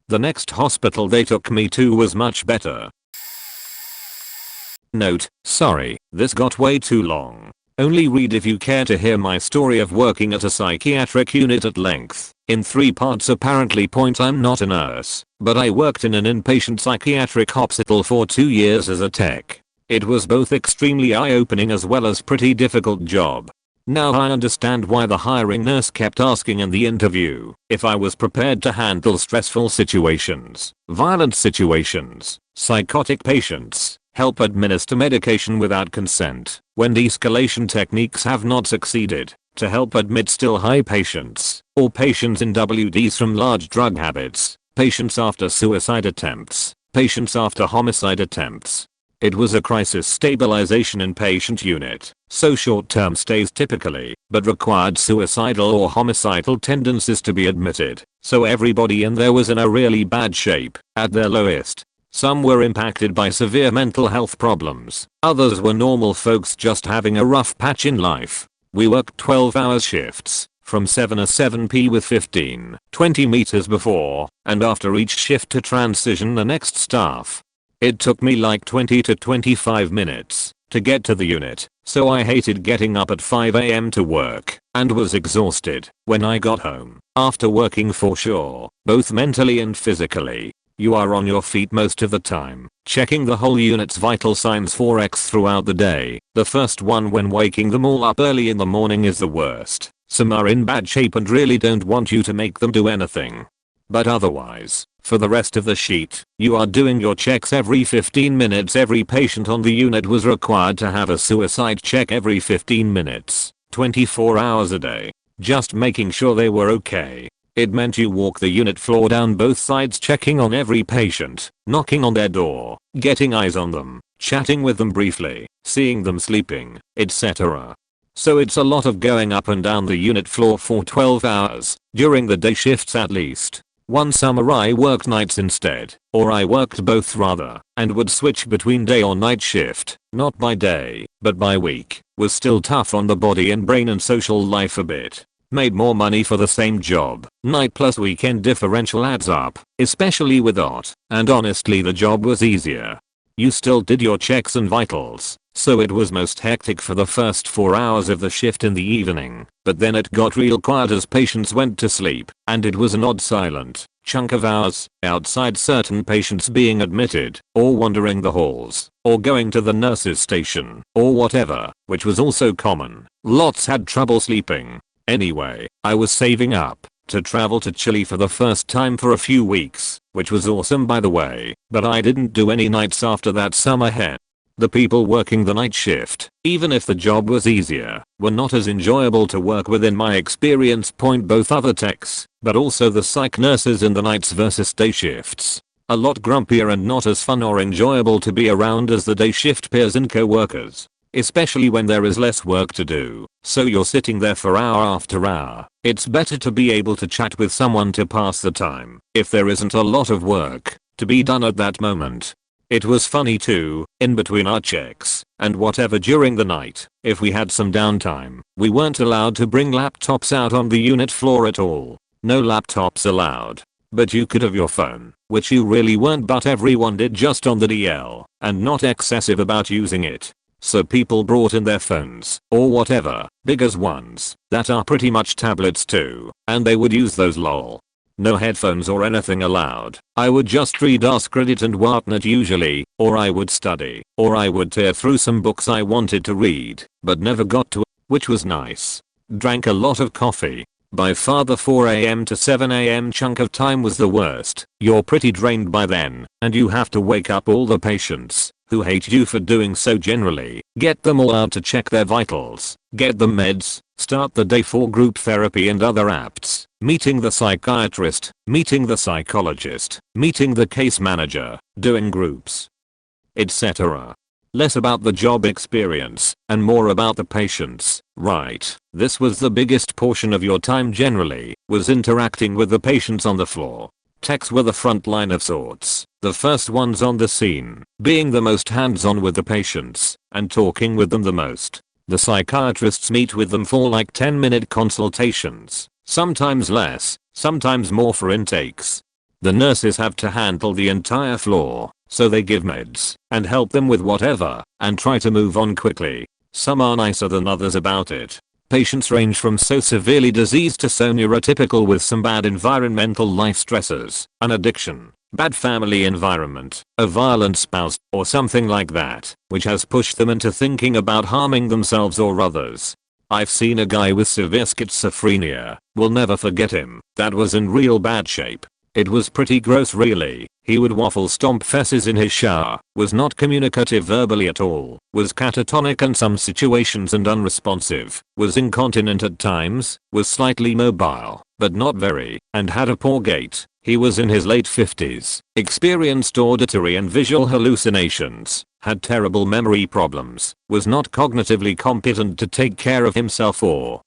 Speaker 1: The next hospital they took me to was much better. Note, sorry, this got way too long. Only read if you care to hear my story of working at a psychiatric unit at length, in 3 parts apparently. I'm not a nurse, but I worked in an inpatient psychiatric hospital for 2 years as a tech. It was both extremely eye-opening as well as pretty difficult job. Now I understand why the hiring nurse kept asking in the interview if I was prepared to handle stressful situations, violent situations, psychotic patients, help administer medication without consent, when de-escalation techniques have not succeeded, to help admit still high patients, or patients in WDs from large drug habits, patients after suicide attempts, patients after homicide attempts. It was a crisis stabilization inpatient unit, so short-term stays typically, but required suicidal or homicidal tendencies to be admitted, so everybody in there was in a really bad shape, at their lowest. Some were impacted by severe mental health problems, others were normal folks just having a rough patch in life. We worked 12-hour shifts, from 7 to 7 p with 15-20 meters before and after each shift to transition the next staff. It took me like 20 to 25 minutes to get to the unit, so I hated getting up at 5 AM to work and was exhausted when I got home after working for sure, both mentally and physically. You are on your feet most of the time, checking the whole unit's vital signs 4x throughout the day. The first one when waking them all up early in the morning is the worst. Some are in bad shape and really don't want you to make them do anything. But otherwise, for the rest of the sheet, you are doing your checks every 15 minutes. Every patient on the unit was required to have a suicide check every 15 minutes, 24 hours a day, just making sure they were okay. It meant you walk the unit floor down both sides checking on every patient, knocking on their door, getting eyes on them, chatting with them briefly, seeing them sleeping, etc. So it's a lot of going up and down the unit floor for 12 hours, during the day shifts at least. One summer I worked nights instead, or I worked both rather, and would switch between day or night shift, not by day, but by week. Was still tough on the body and brain and social life a bit. Made more money for the same job. Night plus weekend differential adds up, especially with OT, and honestly the job was easier. You still did your checks and vitals, so it was most hectic for the first 4 hours of the shift in the evening, but then it got real quiet as patients went to sleep, and it was an odd silent chunk of hours outside certain patients being admitted, or wandering the halls, or going to the nurse's station, or whatever, which was also common. Lots had trouble sleeping. Anyway, I was saving up to travel to Chile for the first time for a few weeks, which was awesome by the way, but I didn't do any nights after that summer hit. The people working the night shift, even if the job was easier, were not as enjoyable to work with in my experience. Both other techs, but also the psych nurses in the nights versus day shifts. A lot grumpier and not as fun or enjoyable to be around as the day shift peers and co-workers. Especially when there is less work to do, so you're sitting there for hour after hour. It's better to be able to chat with someone to pass the time, if there isn't a lot of work to be done at that moment. It was funny too, in between our checks, and whatever during the night, if we had some downtime, we weren't allowed to bring laptops out on the unit floor at all. No laptops allowed. But you could have your phone, which you really weren't, but everyone did just on the DL, and not excessive about using it. So people brought in their phones, or whatever, big as ones, that are pretty much tablets too, and they would use those lol. No headphones or anything allowed. I would just read Ask-Reddit and whatnot usually, or I would study, or I would tear through some books I wanted to read, but never got to, which was nice. Drank a lot of coffee. By far the 4 AM to 7 AM chunk of time was the worst. You're pretty drained by then, and you have to wake up all the patients who hate you for doing so generally, get them all out to check their vitals, get them meds, start the day for group therapy and other apps, meeting the psychiatrist, meeting the psychologist, meeting the case manager, doing groups, etc. Less about the job experience and more about the patients, right? This was the biggest portion of your time generally, was interacting with the patients on the floor. Techs were the front line of sorts, the first ones on the scene, being the most hands-on with the patients, and talking with them the most. The psychiatrists meet with them for like 10-minute consultations, sometimes less, sometimes more for intakes. The nurses have to handle the entire floor, so they give meds, and help them with whatever, and try to move on quickly. Some are nicer than others about it. Patients range from so severely diseased to so neurotypical with some bad environmental life stressors, an addiction, bad family environment, a violent spouse, or something like that, which has pushed them into thinking about harming themselves or others. I've seen a guy with severe schizophrenia, will never forget him, that was in real bad shape. It was pretty gross really. He would waffle stomp fesses in his shower, was not communicative verbally at all, was catatonic in some situations and unresponsive, was incontinent at times, was slightly mobile, but not very, and had a poor gait. He was in his late 50s, experienced auditory and visual hallucinations, had terrible memory problems, was not cognitively competent to take care of himself or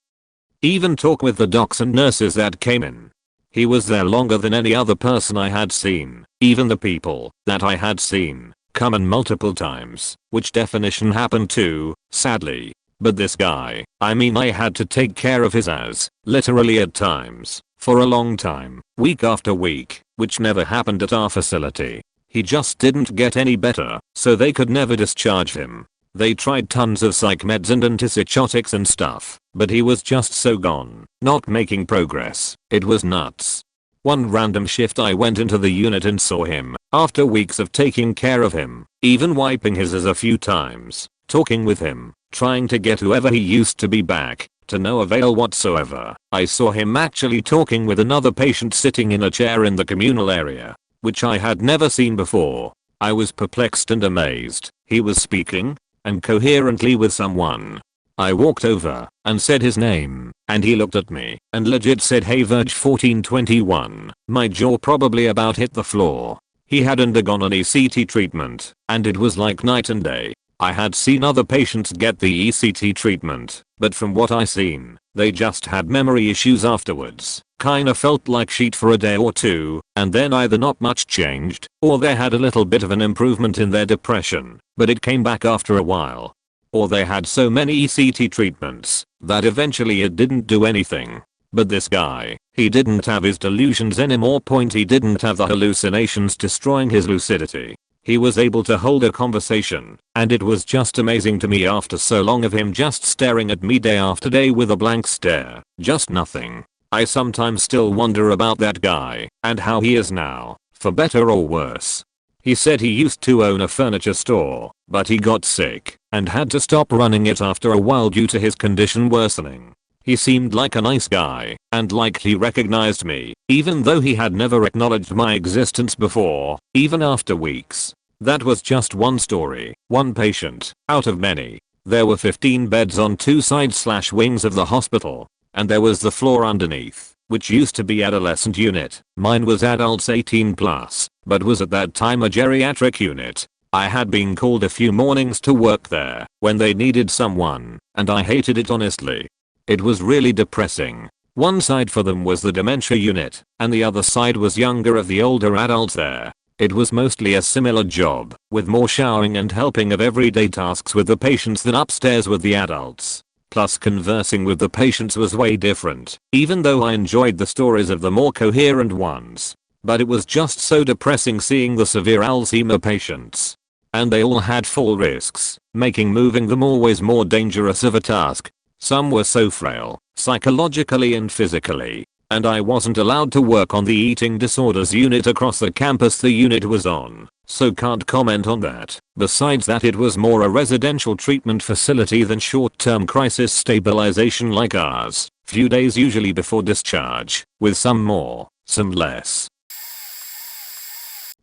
Speaker 1: even talk with the docs and nurses that came in. He was there longer than any other person I had seen, even the people that I had seen come in multiple times, which definition happened too, sadly. But this guy, I mean I had to take care of his ass, literally at times, for a long time, week after week, which never happened at our facility. He just didn't get any better, so they could never discharge him. They tried tons of psych meds and antipsychotics and stuff, but he was just so gone, not making progress. It was nuts. One random shift I went into the unit and saw him, after weeks of taking care of him, even wiping his ass a few times, talking with him, trying to get whoever he used to be back, to no avail whatsoever. I saw him actually talking with another patient sitting in a chair in the communal area, which I had never seen before. I was perplexed and amazed. He was speaking, and coherently with someone. I walked over and said his name, and he looked at me and legit said, "Hey Verge 1421. My jaw probably about hit the floor. He had undergone an ECT treatment, and it was like night and day. I had seen other patients get the ECT treatment, but from what I seen, they just had memory issues afterwards. Kinda felt like shit for a day or two, and then either not much changed, or they had a little bit of an improvement in their depression, but it came back after a while. Or they had so many ECT treatments, that eventually it didn't do anything. But this guy, he didn't have his delusions anymore. He didn't have the hallucinations destroying his lucidity. He was able to hold a conversation, and it was just amazing to me after so long of him just staring at me day after day with a blank stare, just nothing. I sometimes still wonder about that guy, and how he is now, for better or worse. He said he used to own a furniture store, but he got sick, and had to stop running it after a while due to his condition worsening. He seemed like a nice guy, and like he recognized me, even though he had never acknowledged my existence before, even after weeks. That was just one story, one patient, out of many. There were 15 beds on two sides/wings of the hospital, and there was the floor underneath, which used to be adolescent unit. Mine was adults 18 plus, but was at that time a geriatric unit. I had been called a few mornings to work there when they needed someone, and I hated it honestly. It was really depressing. One side for them was the dementia unit, and the other side was younger of the older adults there. It was mostly a similar job, with more showering and helping of everyday tasks with the patients than upstairs with the adults. Plus conversing with the patients was way different, even though I enjoyed the stories of the more coherent ones. But it was just so depressing seeing the severe Alzheimer patients. And they all had full risks, making moving them always more dangerous of a task. Some were so frail, psychologically and physically, and I wasn't allowed to work on the eating disorders unit across the campus the unit was on, so can't comment on that. Besides that, it was more a residential treatment facility than short-term crisis stabilization like ours. Few days usually before discharge, with some more, some less.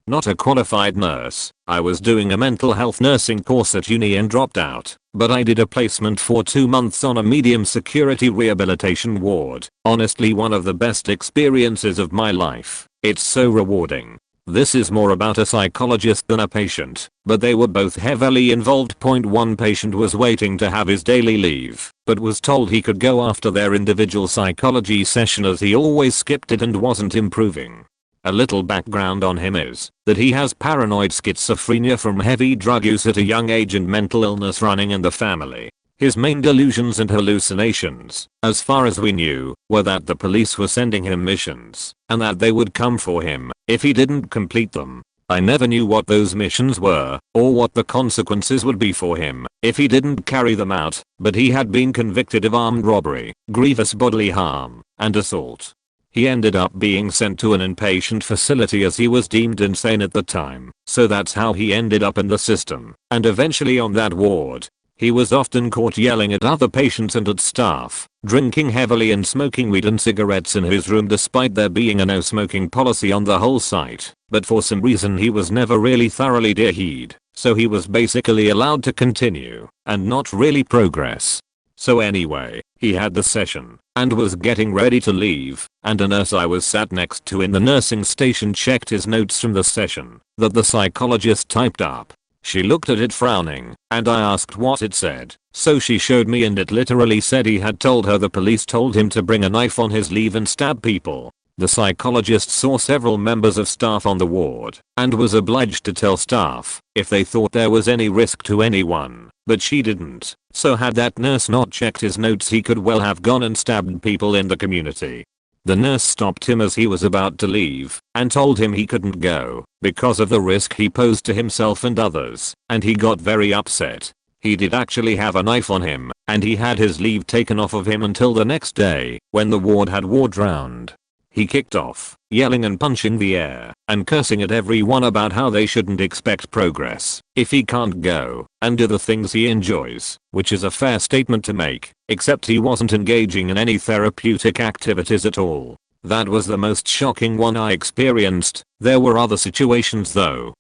Speaker 1: Not a qualified nurse. I was doing a mental health nursing course at uni and dropped out, but I did a placement for 2 months on a medium security rehabilitation ward. Honestly, one of the best experiences of my life. It's so rewarding. This is more about a psychologist than a patient, but they were both heavily involved. One patient was waiting to have his daily leave, but was told he could go after their individual psychology session as he always skipped it and wasn't improving. A little background on him is that he has paranoid schizophrenia from heavy drug use at a young age and mental illness running in the family. His main delusions and hallucinations, as far as we knew, were that the police were sending him missions, and that they would come for him if he didn't complete them. I never knew what those missions were, or what the consequences would be for him if he didn't carry them out, but he had been convicted of armed robbery, grievous bodily harm, and assault. He ended up being sent to an inpatient facility as he was deemed insane at the time, so that's how he ended up in the system, and eventually on that ward. He was often caught yelling at other patients and at staff, drinking heavily and smoking weed and cigarettes in his room despite there being a no smoking policy on the whole site, but for some reason he was never really thoroughly adhered, so he was basically allowed to continue, and not really progress. So anyway, he had the session, and was getting ready to leave, and a nurse I was sat next to in the nursing station checked his notes from the session, that the psychologist typed up. She looked at it frowning, and I asked what it said, so she showed me and it literally said he had told her the police told him to bring a knife on his leave and stab people. The psychologist saw several members of staff on the ward, and was obliged to tell staff if they thought there was any risk to anyone, but she didn't, so had that nurse not checked his notes he could well have gone and stabbed people in the community. The nurse stopped him as he was about to leave, and told him he couldn't go, because of the risk he posed to himself and others, and he got very upset. He did actually have a knife on him, and he had his leave taken off of him until the next day, when the ward had ward round. He kicked off, yelling and punching the air, and cursing at everyone about how they shouldn't expect progress if he can't go and do the things he enjoys, which is a fair statement to make, except he wasn't engaging in any therapeutic activities at all. That was the most shocking one I experienced. There were other situations though.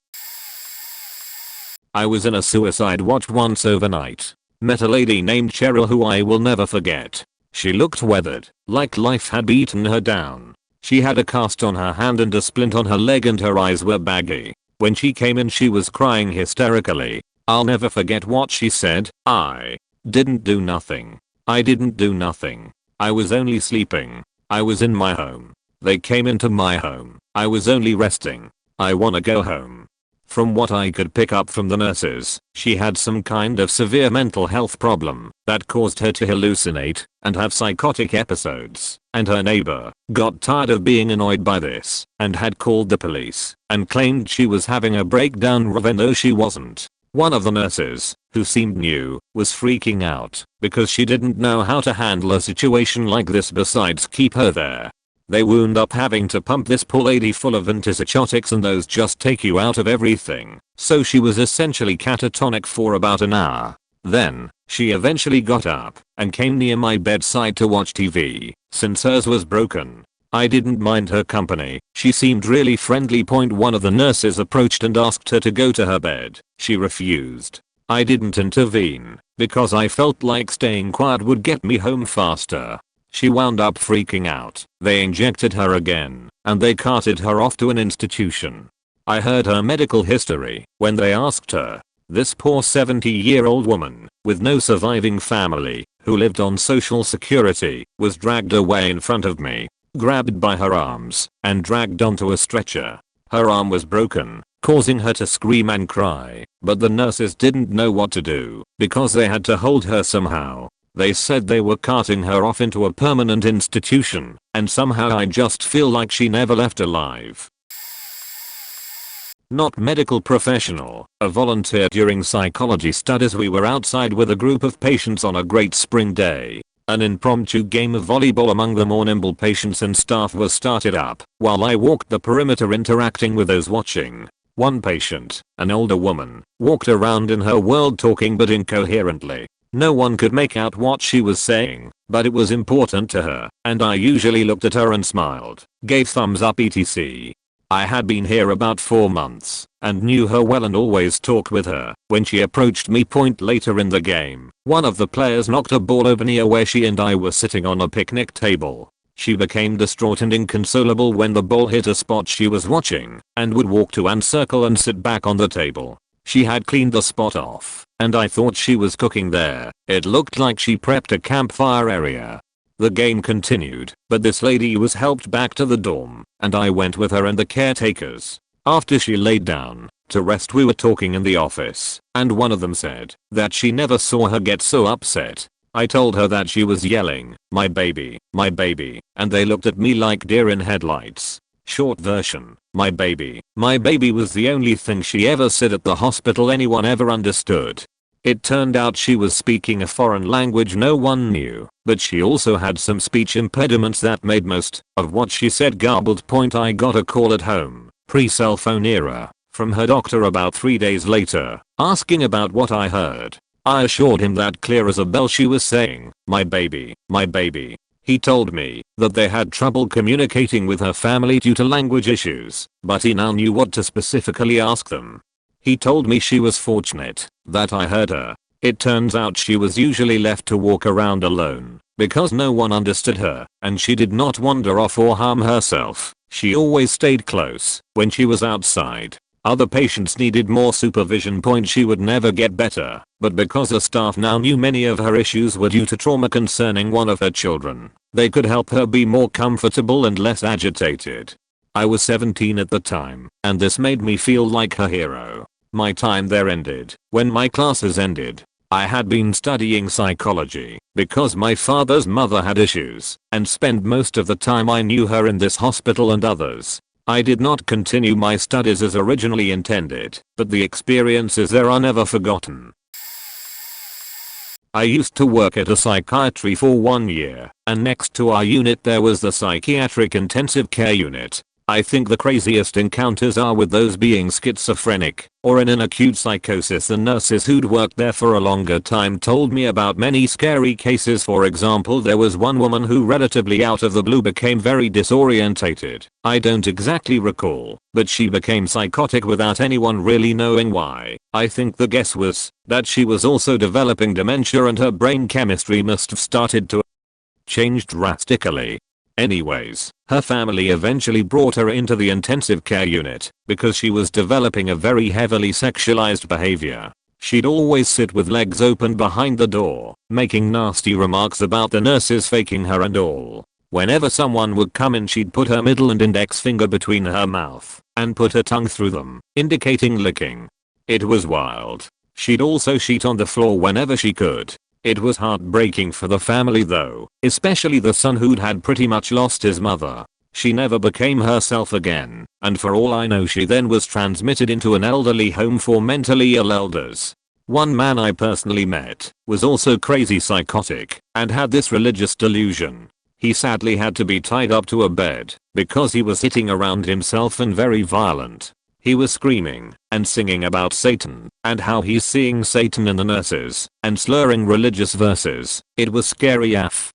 Speaker 1: I was in a suicide watch once overnight. Met a lady named Cheryl who I will never forget. She looked weathered, like life had beaten her down. She had a cast on her hand and a splint on her leg and her eyes were baggy. When she came in she was crying hysterically. I'll never forget what she said. I didn't do nothing. I didn't do nothing. I was only sleeping. I was in my home. They came into my home. I was only resting. I wanna go home. From what I could pick up from the nurses, she had some kind of severe mental health problem that caused her to hallucinate and have psychotic episodes, and her neighbor got tired of being annoyed by this and had called the police and claimed she was having a breakdown even though she wasn't. One of the nurses, who seemed new, was freaking out because she didn't know how to handle a situation like this besides keep her there. They wound up having to pump this poor lady full of antipsychotics and those just take you out of everything, so she was essentially catatonic for about an hour. Then, she eventually got up and came near my bedside to watch TV, since hers was broken. I didn't mind her company, she seemed really friendly. One of the nurses approached and asked her to go to her bed. She refused. I didn't intervene, because I felt like staying quiet would get me home faster. She wound up freaking out. They injected her again, and they carted her off to an institution. I heard her medical history when they asked her. This poor 70-year-old woman, with no surviving family, who lived on social security, was dragged away in front of me, grabbed by her arms, and dragged onto a stretcher. Her arm was broken, causing her to scream and cry, but the nurses didn't know what to do, because they had to hold her somehow. They said they were carting her off into a permanent institution, and somehow I just feel like she never left alive. Not medical professional, a volunteer during psychology studies. We were outside with a group of patients on a great spring day. An impromptu game of volleyball among the more nimble patients and staff was started up, while I walked the perimeter interacting with those watching. One patient, an older woman, walked around in her world talking but incoherently. No one could make out what she was saying, but it was important to her, and I usually looked at her and smiled, gave thumbs up etc. I had been here about 4 months, and knew her well and always talked with her. When she approached me later in the game, one of the players knocked a ball over near where she and I were sitting on a picnic table. She became distraught and inconsolable when the ball hit a spot she was watching, and would walk to and circle and sit back on the table. She had cleaned the spot off, and I thought she was cooking there. It looked like she prepped a campfire area. The game continued, but this lady was helped back to the dorm, and I went with her and the caretakers. After she laid down to rest, we were talking in the office, and one of them said that she never saw her get so upset. I told her that she was yelling, my baby," and they looked at me like deer in headlights. Short version, my baby was the only thing she ever said at the hospital anyone ever understood. It turned out she was speaking a foreign language no one knew, but she also had some speech impediments that made most of what she said garbled. I got a call at home, pre-cell phone era, from her doctor about 3 days later, asking about what I heard. I assured him that clear as a bell she was saying, my baby, my baby. He told me that they had trouble communicating with her family due to language issues, but he now knew what to specifically ask them. He told me she was fortunate that I heard her. It turns out she was usually left to walk around alone because no one understood her, and she did not wander off or harm herself. She always stayed close when she was outside. Other patients needed more supervision. She would never get better, but because the staff now knew many of her issues were due to trauma concerning one of her children, they could help her be more comfortable and less agitated. I was 17 at the time, and this made me feel like her hero. My time there ended when my classes ended. I had been studying psychology because my father's mother had issues, and spent most of the time I knew her in this hospital and others. I did not continue my studies as originally intended, but the experiences there are never forgotten. I used to work at a psychiatry for 1 year, and next to our unit there was the psychiatric intensive care unit. I think the craziest encounters are with those being schizophrenic or in an acute psychosis. The nurses who'd worked there for a longer time told me about many scary cases. For example, there was one woman who relatively out of the blue became very disorientated. I don't exactly recall, but she became psychotic without anyone really knowing why. I think the guess was that she was also developing dementia and her brain chemistry must have started to change drastically. Anyways, her family eventually brought her into the intensive care unit because she was developing a very heavily sexualized behavior. She'd always sit with legs open behind the door, making nasty remarks about the nurses faking her and all. Whenever someone would come in, she'd put her middle and index finger between her mouth and put her tongue through them, indicating licking. It was wild. She'd also shit on the floor whenever she could. It was heartbreaking for the family though, especially the son who'd had pretty much lost his mother. She never became herself again, and for all I know she then was transmitted into an elderly home for mentally ill elders. One man I personally met was also crazy psychotic and had this religious delusion. He sadly had to be tied up to a bed because he was hitting around himself and very violent. He was screaming and singing about Satan and how he's seeing Satan in the nurses and slurring religious verses. It was scary AF.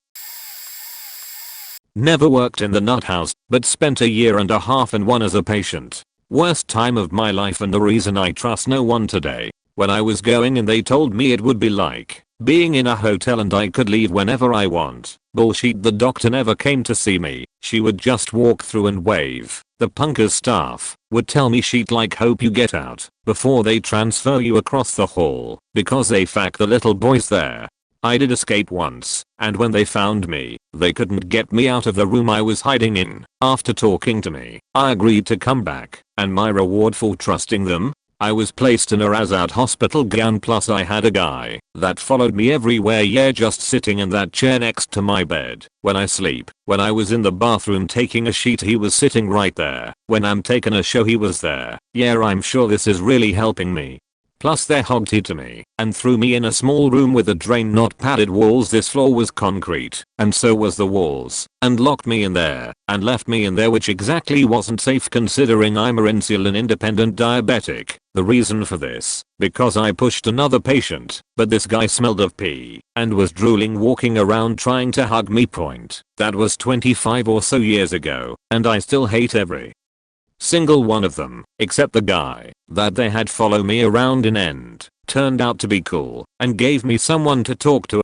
Speaker 1: Never worked in the nut house, but spent a year and a half in one as a patient. Worst time of my life and the reason I trust no one today. When I was going in they told me it would be like being in a hotel and I could leave whenever I want. Bullshit. The doctor never came to see me. She would just walk through and wave. The punkers staff would tell me she'd like hope you get out before they transfer you across the hall because they fuck the little boys there. I did escape once, and when they found me, they couldn't get me out of the room I was hiding in. After talking to me, I agreed to come back, and my reward for trusting them? I was placed in a Razat hospital gown plus I had a guy that followed me everywhere, yeah, just sitting in that chair next to my bed when I sleep. When I was in the bathroom taking a shit he was sitting right there. When I'm taking a show he was there. Yeah, I'm sure this is really helping me. Plus they hogged it to me and threw me in a small room with a drain, not padded walls. This floor was concrete and so was the walls, and locked me in there and left me in there, which exactly wasn't safe considering I'm a insulin independent diabetic. The reason for this, because I pushed another patient, but this guy smelled of pee and was drooling walking around trying to hug me. That was 25 or so years ago, and I still hate every single one of them, except the guy that they had follow me around in end turned out to be cool and gave me someone to talk to.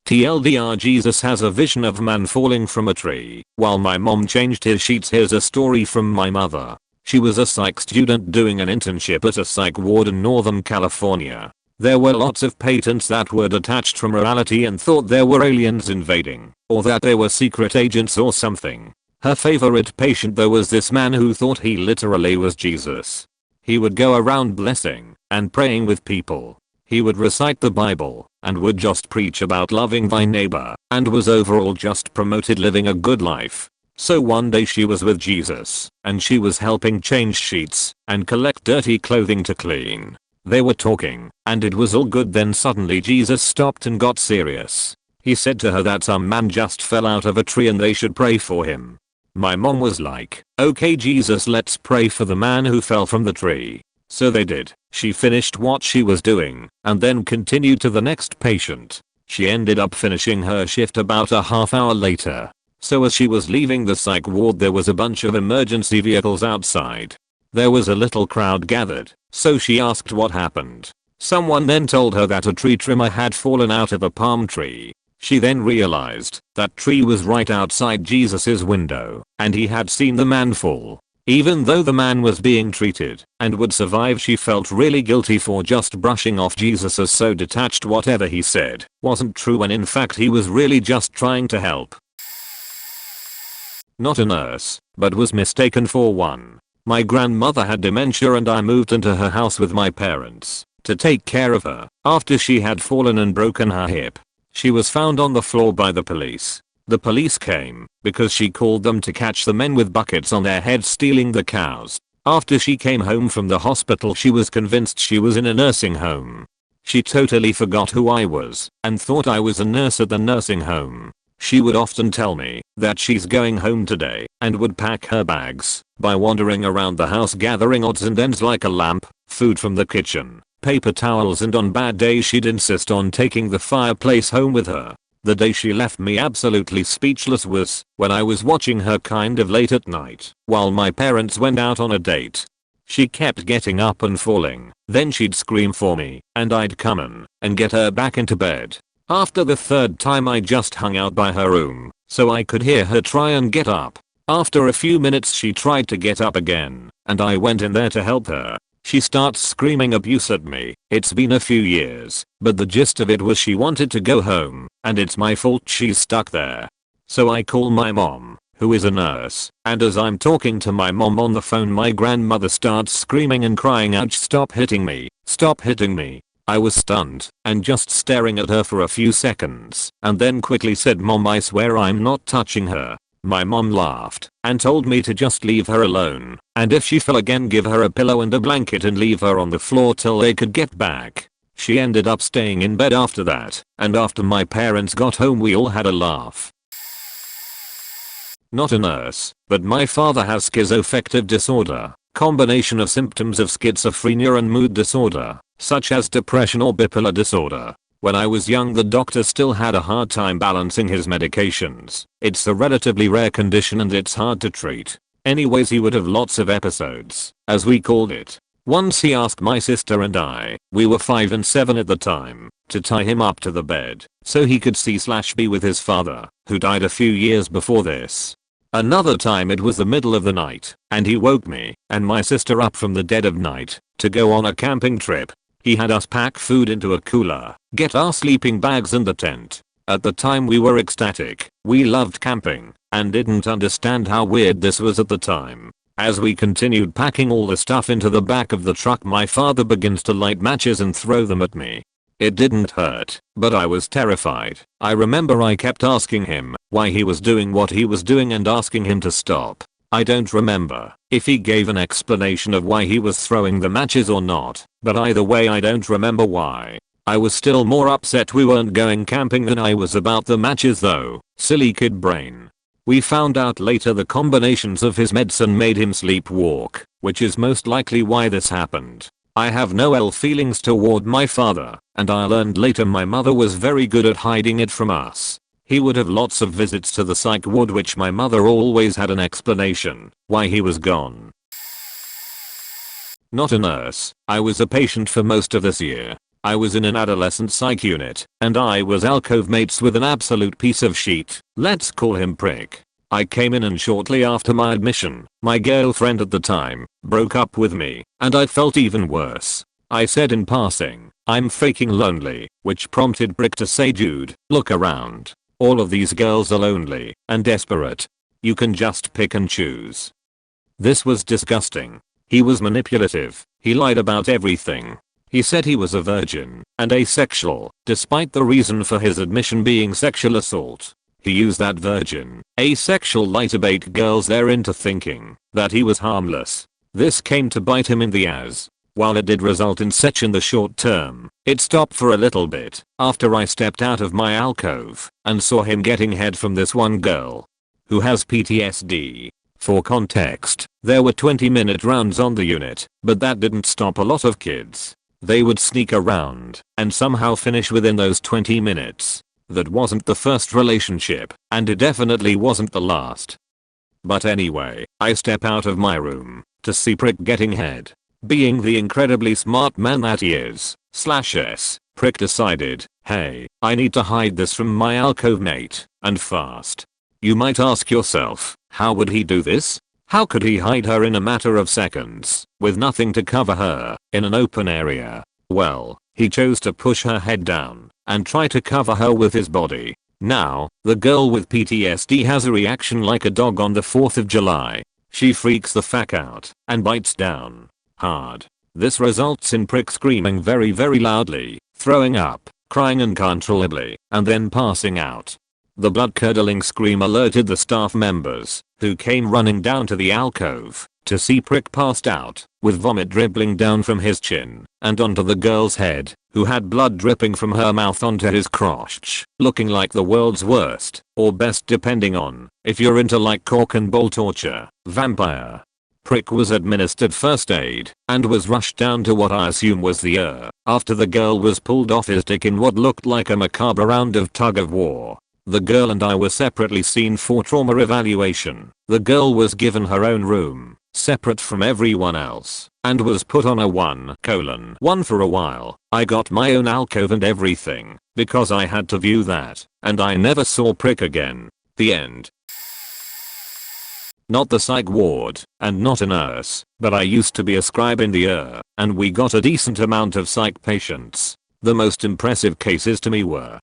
Speaker 1: TLDR, Jesus has a vision of man falling from a tree while my mom changed his sheets. Here's a story from my mother. She was a psych student doing an internship at a psych ward in Northern California. There were lots of patients that were detached from reality and thought there were aliens invading, or that they were secret agents or something. Her favorite patient though was this man who thought he literally was Jesus. He would go around blessing and praying with people. He would recite the Bible and would just preach about loving thy neighbor and was overall just promoted living a good life. So one day she was with Jesus and she was helping change sheets and collect dirty clothing to clean. They were talking, and it was all good. Then suddenly Jesus stopped and got serious. He said to her that some man just fell out of a tree and they should pray for him. My mom was like, "Okay Jesus, let's pray for the man who fell from the tree." So they did. She finished what she was doing and then continued to the next patient. She ended up finishing her shift about a half hour later. So as she was leaving the psych ward, there was a bunch of emergency vehicles outside. There was a little crowd gathered, so she asked what happened. Someone then told her that a tree trimmer had fallen out of a palm tree. She then realized that tree was right outside Jesus's window, and he had seen the man fall. Even though the man was being treated and would survive, she felt really guilty for just brushing off Jesus as so detached. Whatever he said wasn't true, when in fact he was really just trying to help. Not a nurse, but was mistaken for one. My grandmother had dementia and I moved into her house with my parents to take care of her after she had fallen and broken her hip. She was found on the floor by the police. The police came because she called them to catch the men with buckets on their heads stealing the cows. After she came home from the hospital, she was convinced she was in a nursing home. She totally forgot who I was and thought I was a nurse at the nursing home. She would often tell me that she's going home today and would pack her bags by wandering around the house gathering odds and ends like a lamp, food from the kitchen, paper towels, and on bad days she'd insist on taking the fireplace home with her. The day she left me absolutely speechless was when I was watching her kind of late at night while my parents went out on a date. She kept getting up and falling, then she'd scream for me and I'd come in and get her back into bed. After the third time I just hung out by her room so I could hear her try and get up. After a few minutes she tried to get up again and I went in there to help her. She starts screaming abuse at me. It's been a few years, but the gist of it was she wanted to go home, and it's my fault she's stuck there. So I call my mom, who is a nurse, and as I'm talking to my mom on the phone, my grandmother starts screaming and crying out, "Stop hitting me, stop hitting me." I was stunned and just staring at her for a few seconds and then quickly said, "Mom, I swear I'm not touching her." My mom laughed and told me to just leave her alone, and if she fell again give her a pillow and a blanket and leave her on the floor till they could get back. She ended up staying in bed after that, and after my parents got home we all had a laugh. Not a nurse, but my father has schizoaffective disorder, combination of symptoms of schizophrenia and mood disorder, such as depression or bipolar disorder. When I was young, the doctor still had a hard time balancing his medications. It's a relatively rare condition and it's hard to treat. Anyways, he would have lots of episodes, as we called it. Once he asked my sister and I, we were 5 and 7 at the time, to tie him up to the bed so he could see/be with his father, who died a few years before this. Another time it was the middle of the night, and he woke me and my sister up from the dead of night to go on a camping trip. He had us pack food into a cooler, get our sleeping bags in the tent. At the time we were ecstatic. We loved camping and didn't understand how weird this was at the time. As we continued packing all the stuff into the back of the truck, my father begins to light matches and throw them at me. It didn't hurt, but I was terrified. I remember I kept asking him why he was doing what he was doing and asking him to stop. I don't remember if he gave an explanation of why he was throwing the matches or not, but either way I don't remember why. I was still more upset we weren't going camping than I was about the matches though. Silly kid brain. We found out later the combinations of his medicine made him sleepwalk, which is most likely why this happened. I have no ill feelings toward my father, and I learned later my mother was very good at hiding it from us. He would have lots of visits to the psych ward, which my mother always had an explanation why he was gone. Not a nurse, I was a patient for most of this year. I was in an adolescent psych unit, and I was alcove mates with an absolute piece of shit. Let's call him Prick. I came in and shortly after my admission, my girlfriend at the time broke up with me, and I felt even worse. I said in passing, "I'm faking lonely," which prompted Prick to say, "Dude, look around. All of these girls are lonely and desperate. You can just pick and choose." This was disgusting. He was manipulative. He lied about everything. He said he was a virgin and asexual, despite the reason for his admission being sexual assault. He used that virgin, asexual lie to bait girls there into thinking that he was harmless. This came to bite him in the ass. While it did result in such in the short term, it stopped for a little bit after I stepped out of my alcove and saw him getting head from this one girl who has PTSD. For context, there were 20-minute rounds on the unit, but that didn't stop a lot of kids. They would sneak around and somehow finish within those 20 minutes. That wasn't the first relationship, and it definitely wasn't the last. But anyway, I step out of my room to see Prick getting head. Being the incredibly smart man that he is, /s, Prick decided, hey, I need to hide this from my alcove mate, and fast. You might ask yourself, how would he do this? How could he hide her in a matter of seconds, with nothing to cover her, in an open area? Well, he chose to push her head down and try to cover her with his body. Now, the girl with PTSD has a reaction like a dog on the 4th of July. She freaks the fuck out and bites down hard. This results in Prick screaming very loudly, throwing up, crying uncontrollably, and then passing out. The blood-curdling scream alerted the staff members, who came running down to the alcove to see Prick passed out, with vomit dribbling down from his chin and onto the girl's head, who had blood dripping from her mouth onto his crotch, looking like the world's worst, or best depending on if you're into like cork and ball torture, vampire. Prick was administered first aid and was rushed down to what I assume was the after the girl was pulled off his dick in what looked like a macabre round of tug of war. The girl and I were separately seen for trauma evaluation. The girl was given her own room, separate from everyone else, and was put on a 1:1 for a while. I got my own alcove and everything, because I had to view that, and I never saw Prick again. The end. Not the psych ward, and not a nurse, but I used to be a scribe in the and we got a decent amount of psych patients. The most impressive cases to me were: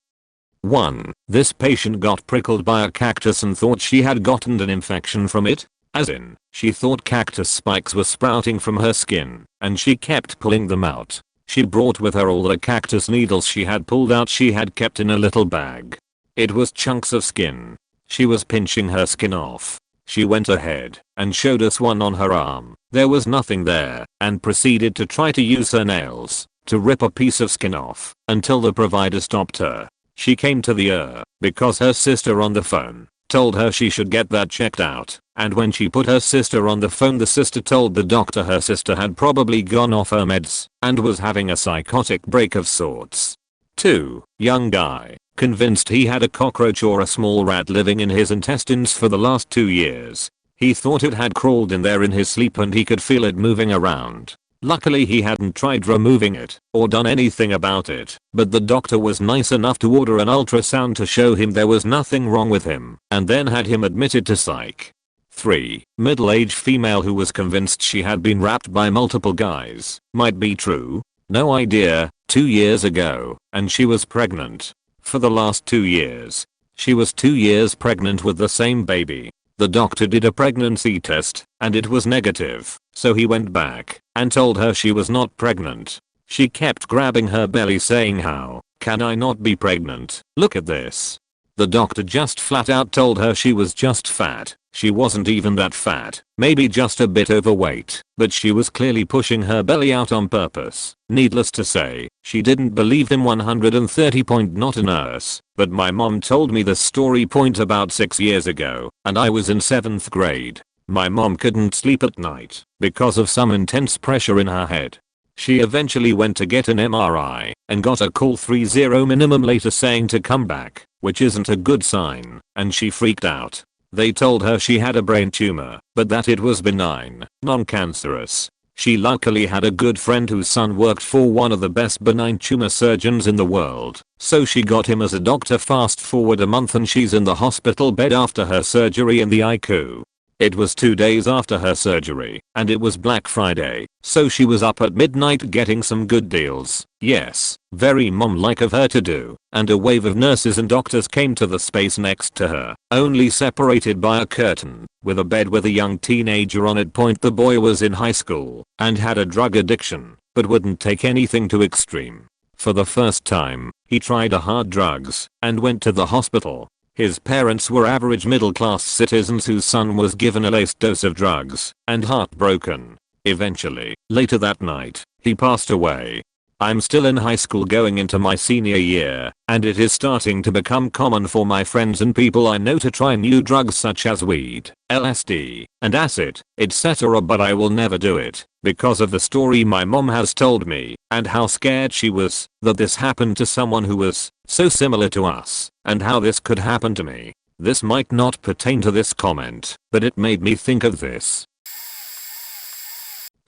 Speaker 1: 1. This patient got prickled by a cactus and thought she had gotten an infection from it. As in, she thought cactus spikes were sprouting from her skin, and she kept pulling them out. She brought with her all the cactus needles she had pulled out she had kept in a little bag. It was chunks of skin. She was pinching her skin off. She went ahead and showed us one on her arm. There was nothing there, and proceeded to try to use her nails to rip a piece of skin off until the provider stopped her. She came to the because her sister on the phone told her she should get that checked out, and when she put her sister on the phone, the sister told the doctor her sister had probably gone off her meds and was having a psychotic break of sorts. 2. Young guy, convinced he had a cockroach or a small rat living in his intestines for the last 2 years. He thought it had crawled in there in his sleep and he could feel it moving around. Luckily he hadn't tried removing it or done anything about it, but the doctor was nice enough to order an ultrasound to show him there was nothing wrong with him, and then had him admitted to psych. 3. Middle-aged female who was convinced she had been raped by multiple guys. Might be true. No idea. 2 years ago, and she was pregnant. For the last 2 years. She was 2 years pregnant with the same baby. The doctor did a pregnancy test, and it was negative, so he went back and told her she was not pregnant. She kept grabbing her belly saying, "How can I not be pregnant? Look at this." The doctor just flat out told her she was just fat. She wasn't even that fat, maybe just a bit overweight, but she was clearly pushing her belly out on purpose. Needless to say, she didn't believe him 130. Not a nurse, but my mom told me this story about 6 years ago, and I was in 7th grade. My mom couldn't sleep at night because of some intense pressure in her head. She eventually went to get an MRI and got a call 30 minimum later saying to come back, which isn't a good sign, and she freaked out. They told her she had a brain tumor, but that it was benign, non-cancerous. She luckily had a good friend whose son worked for one of the best benign tumor surgeons in the world, so she got him as a doctor. Fast forward a month and she's in the hospital bed after her surgery in the ICU. It was 2 days after her surgery, and it was Black Friday, so she was up at midnight getting some good deals. Yes, very mom-like of her to do, and a wave of nurses and doctors came to the space next to her, only separated by a curtain, with a bed with a young teenager on it. The boy was in high school, and had a drug addiction, but wouldn't take anything too extreme. For the first time, he tried hard drugs, and went to the hospital. His parents were average middle-class citizens whose son was given a laced dose of drugs, and heartbroken. Eventually, later that night, He passed away. I'm still in high school going into my senior year, and it is starting to become common for my friends and people I know to try new drugs such as weed, LSD, and acid, etc. But I will never do it, because of the story my mom has told me, and how scared she was that this happened to someone who was so similar to us, and how this could happen to me. This might not pertain to this comment, but it made me think of this.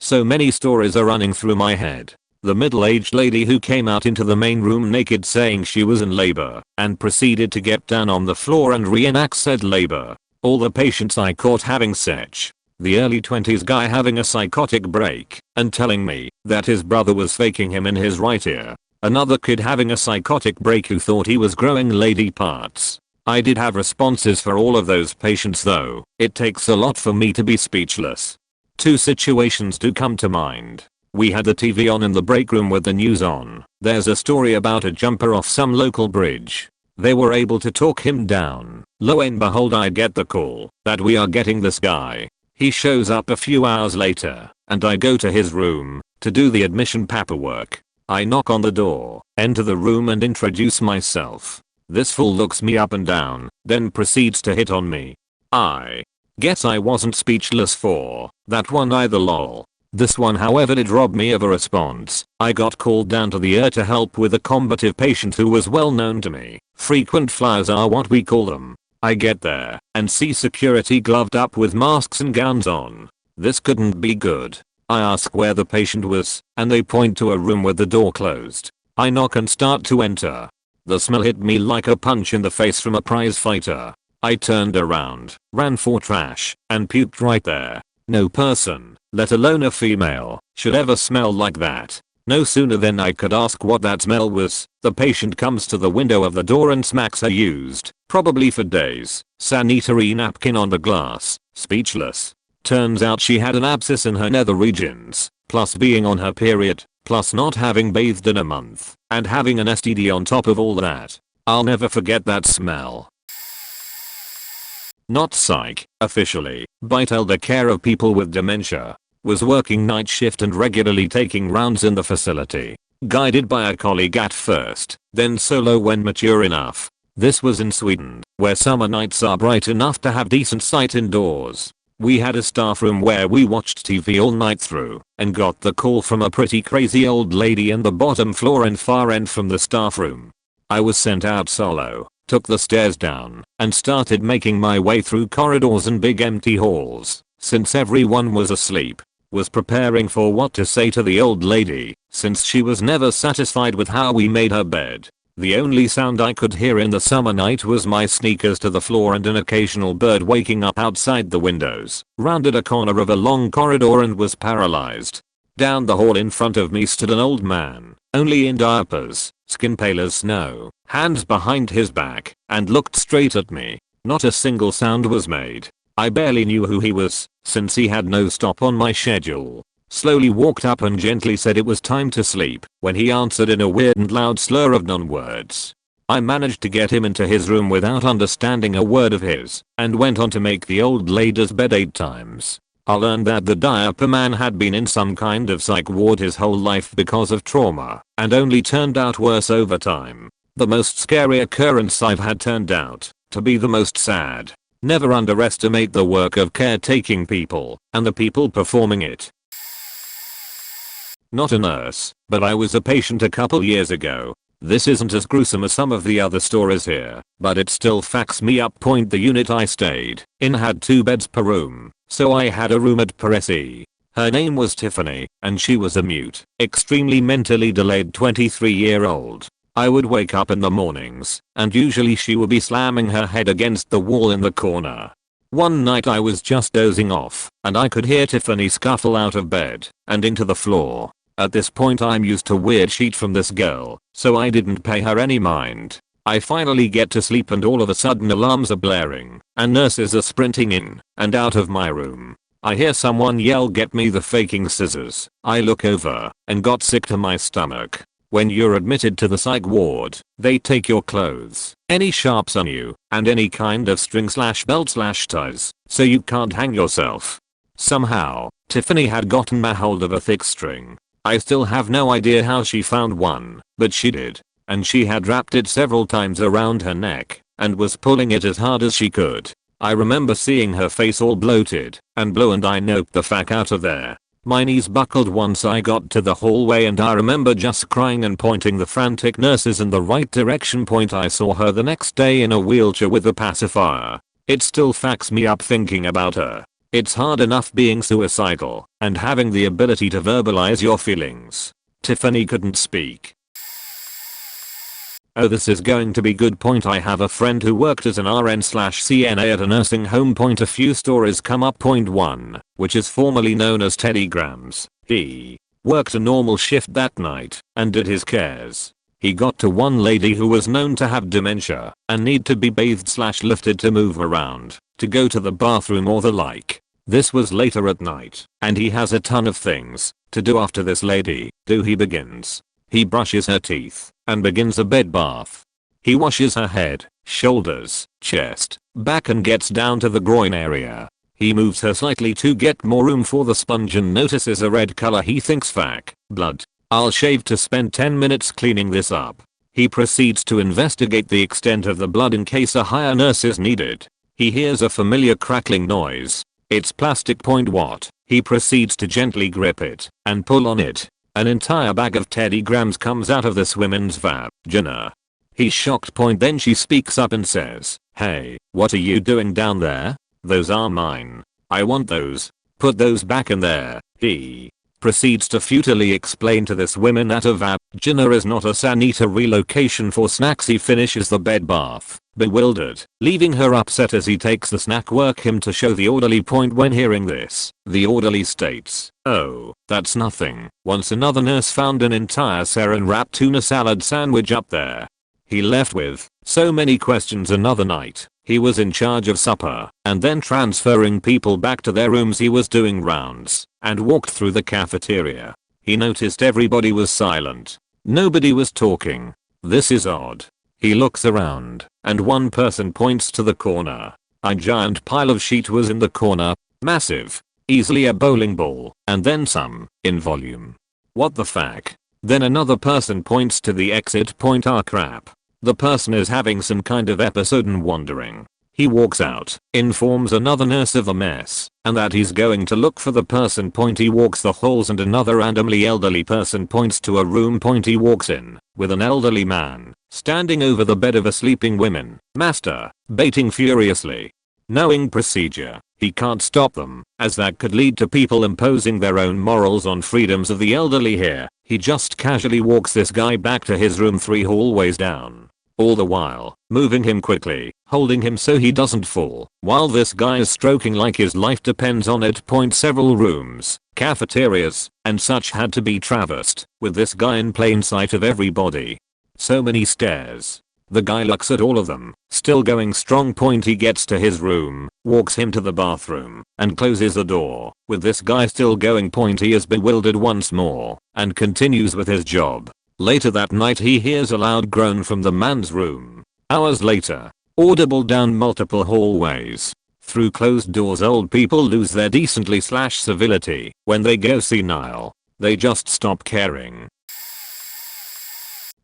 Speaker 1: So many stories are running through my head. The middle-aged lady who came out into the main room naked saying she was in labor and proceeded to get down on the floor and reenact said labor. All the patients I caught having sex. The early 20s guy having a psychotic break and telling me that his brother was faking him in his right ear. Another kid having a psychotic break who thought he was growing lady parts. I did have responses for all of those patients though. It takes a lot for me to be speechless. Two situations do come to mind. We had the TV on in the break room with the news on. There's a story about a jumper off some local bridge. They were able to talk him down. Lo and behold, I get the call that we are getting this guy. He shows up a few hours later, and I go to his room to do the admission paperwork. I knock on the door, enter the room and introduce myself. This fool looks me up and down, then proceeds to hit on me. I guess I wasn't speechless for that one either, lol. This one however did rob me of a response. I got called down to the ER to help with a combative patient who was well known to me. Frequent flyers are what we call them. I get there and see security gloved up with masks and gowns on. This couldn't be good. I ask where the patient was, and they point to a room with the door closed. I knock and start to enter. The smell hit me like a punch in the face from a prize fighter. I turned around, ran for trash, and puked right there. No person, let alone a female, should ever smell like that. No sooner than I could ask what that smell was, the patient comes to the window of the door and smacks a used, probably for days, sanitary napkin on the glass, speechless. Turns out she had an abscess in her nether regions, plus being on her period, plus not having bathed in a month, and having an STD on top of all that. I'll never forget that smell. Not psych, officially, but elder care of people with dementia. Was working night shift and regularly taking rounds in the facility. Guided by a colleague at first, then solo when mature enough. This was in Sweden, where summer nights are bright enough to have decent sight indoors. We had a staff room where we watched TV all night through, and got the call from a pretty crazy old lady in the bottom floor and far end from the staff room. I was sent out solo. Took the stairs down and started making my way through corridors and big empty halls. Since everyone was asleep, was preparing for what to say to the old lady, since she was never satisfied with how we made her bed. The only sound I could hear in the summer night was my sneakers to the floor and an occasional bird waking up outside the windows. Rounded a corner of a long corridor and was paralyzed. Down the hall in front of me stood an old man, only in diapers, skin pale as snow, hands behind his back, and looked straight at me. Not a single sound was made. I barely knew who he was, since he had no stop on my schedule. Slowly walked up and gently said it was time to sleep, when he answered in a weird and loud slur of non-words. I managed to get him into his room without understanding a word of his, and went on to make the old lady's bed 8 times. I learned that the diaper man had been in some kind of psych ward his whole life because of trauma, and only turned out worse over time. The most scary occurrence I've had turned out to be the most sad. Never underestimate the work of caretaking people, and the people performing it. Not a nurse, but I was a patient a couple years ago. This isn't as gruesome as some of the other stories here, but it still fucks me up. The unit I stayed in had 2 beds per room, so I had a roommate per SE. Her name was Tiffany, and she was a mute, extremely mentally delayed 23-year-old. I would wake up in the mornings, and usually she would be slamming her head against the wall in the corner. One night I was just dozing off, and I could hear Tiffany scuffle out of bed and into the floor. At this point I'm used to weird shit from this girl, so I didn't pay her any mind. I finally get to sleep and all of a sudden alarms are blaring, and nurses are sprinting in and out of my room. I hear someone yell, "Get me the faking scissors." I look over and got sick to my stomach. When you're admitted to the psych ward, they take your clothes, any sharps on you, and any kind of string/belt/ties, so you can't hang yourself. Somehow, Tiffany had gotten a hold of a thick string. I still have no idea how she found one, but she did. And she had wrapped it several times around her neck and was pulling it as hard as she could. I remember seeing her face all bloated and blue, and I noped the fuck out of there. My knees buckled once I got to the hallway, and I remember just crying and pointing the frantic nurses in the right direction. I saw her the next day in a wheelchair with a pacifier. It still fucks me up thinking about her. It's hard enough being suicidal and having the ability to verbalize your feelings. Tiffany couldn't speak. Oh, this is going to be good. I have a friend who worked as an RN/CNA at a nursing home. A few stories come up. 1, which is formerly known as Teddy Grams. He worked a normal shift that night and did his cares. He got to one lady who was known to have dementia and need to be bathed/lifted to move around, to go to the bathroom or the like. This was later at night, and he has a ton of things to do after this lady. He begins. He brushes her teeth and begins a bed bath. He washes her head, shoulders, chest, back, and gets down to the groin area. He moves her slightly to get more room for the sponge and notices a red color. He thinks, fuck, blood. I'll shave to spend 10 minutes cleaning this up. He proceeds to investigate the extent of the blood in case a higher nurse is needed. He hears a familiar crackling noise. It's plastic. What? He proceeds to gently grip it and pull on it. An entire bag of Teddy Grams comes out of this woman's vagina. He's shocked. Then she speaks up and says, "Hey, what are you doing down there? Those are mine. I want those. Put those back in there." He proceeds to futilely explain to this woman that a vagina is not a sanitary location for snacks. He finishes the bed bath, bewildered, leaving her upset as he takes the snack work him to show the orderly. When hearing this, the orderly states, "Oh, that's nothing." Once another nurse found an entire saran wrap tuna salad sandwich up there. He left with so many questions. Another night, he was in charge of supper and then transferring people back to their rooms. He was doing rounds and walked through the cafeteria. He noticed everybody was silent. Nobody was talking. This is odd. He looks around and one person points to the corner. A giant pile of sheet was in the corner, massive, easily a bowling ball, and then some, in volume. What the fuck? Then another person points to the exit. Ah, crap. The person is having some kind of episode and wandering. He walks out, informs another nurse of the mess, and that he's going to look for the person. He walks the halls and another randomly elderly person points to a room. He walks in, with an elderly man standing over the bed of a sleeping woman, masturbating furiously. Knowing procedure, he can't stop them, as that could lead to people imposing their own morals on freedoms of the elderly here. He just casually walks this guy back to his room 3 hallways down. All the while, moving him quickly, holding him so he doesn't fall, while this guy is stroking like his life depends on it. Several rooms, cafeterias, and such had to be traversed, with this guy in plain sight of everybody. So many stairs. The guy looks at all of them, still going strong. He gets to his room, walks him to the bathroom, and closes the door. With this guy still going. He is bewildered once more, and continues with his job. Later that night he hears a loud groan from the man's room. Hours later, audible down multiple hallways. Through closed doors. Old people lose their decency/civility when they go senile. They just stop caring.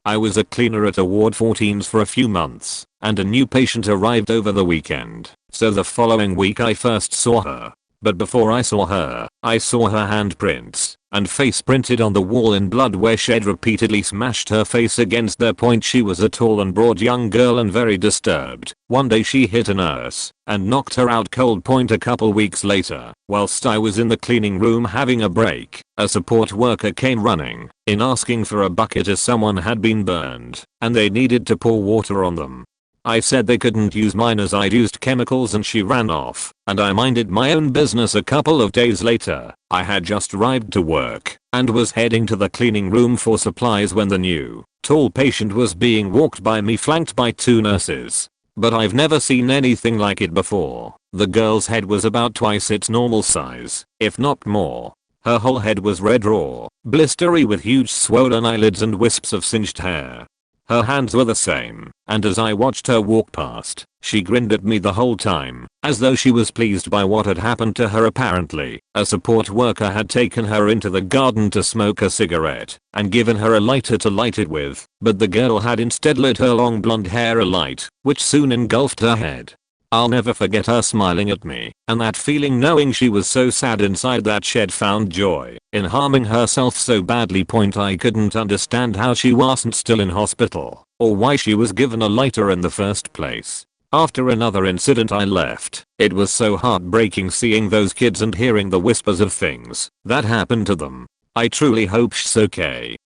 Speaker 1: I was a cleaner at a ward 14s for a few months, and a new patient arrived over the weekend, so the following week I first saw her. But before I saw her, I saw her handprints and face printed on the wall in blood where she'd repeatedly smashed her face against their. She was a tall and broad young girl and very disturbed. One day she hit a nurse and knocked her out cold. A couple weeks later, whilst I was in the cleaning room having a break, a support worker came running in asking for a bucket as someone had been burned and they needed to pour water on them. I said they couldn't use mine as I'd used chemicals, and she ran off, and I minded my own business. A couple of days later, I had just arrived to work and was heading to the cleaning room for supplies when the new, tall patient was being walked by me flanked by 2 nurses. But I've never seen anything like it before. The girl's head was about twice its normal size, if not more. Her whole head was red raw, blistery with huge swollen eyelids and wisps of singed hair. Her hands were the same, and as I watched her walk past, she grinned at me the whole time, as though she was pleased by what had happened to her. Apparently, a support worker had taken her into the garden to smoke a cigarette, and given her a lighter to light it with, but the girl had instead lit her long blonde hair alight, which soon engulfed her head. I'll never forget her smiling at me, and that feeling knowing she was so sad inside that she'd found joy in harming herself so badly. I couldn't understand how she wasn't still in hospital, or why she was given a lighter in the first place. After another incident I left. It was so heartbreaking seeing those kids and hearing the whispers of things that happened to them. I truly hope she's okay.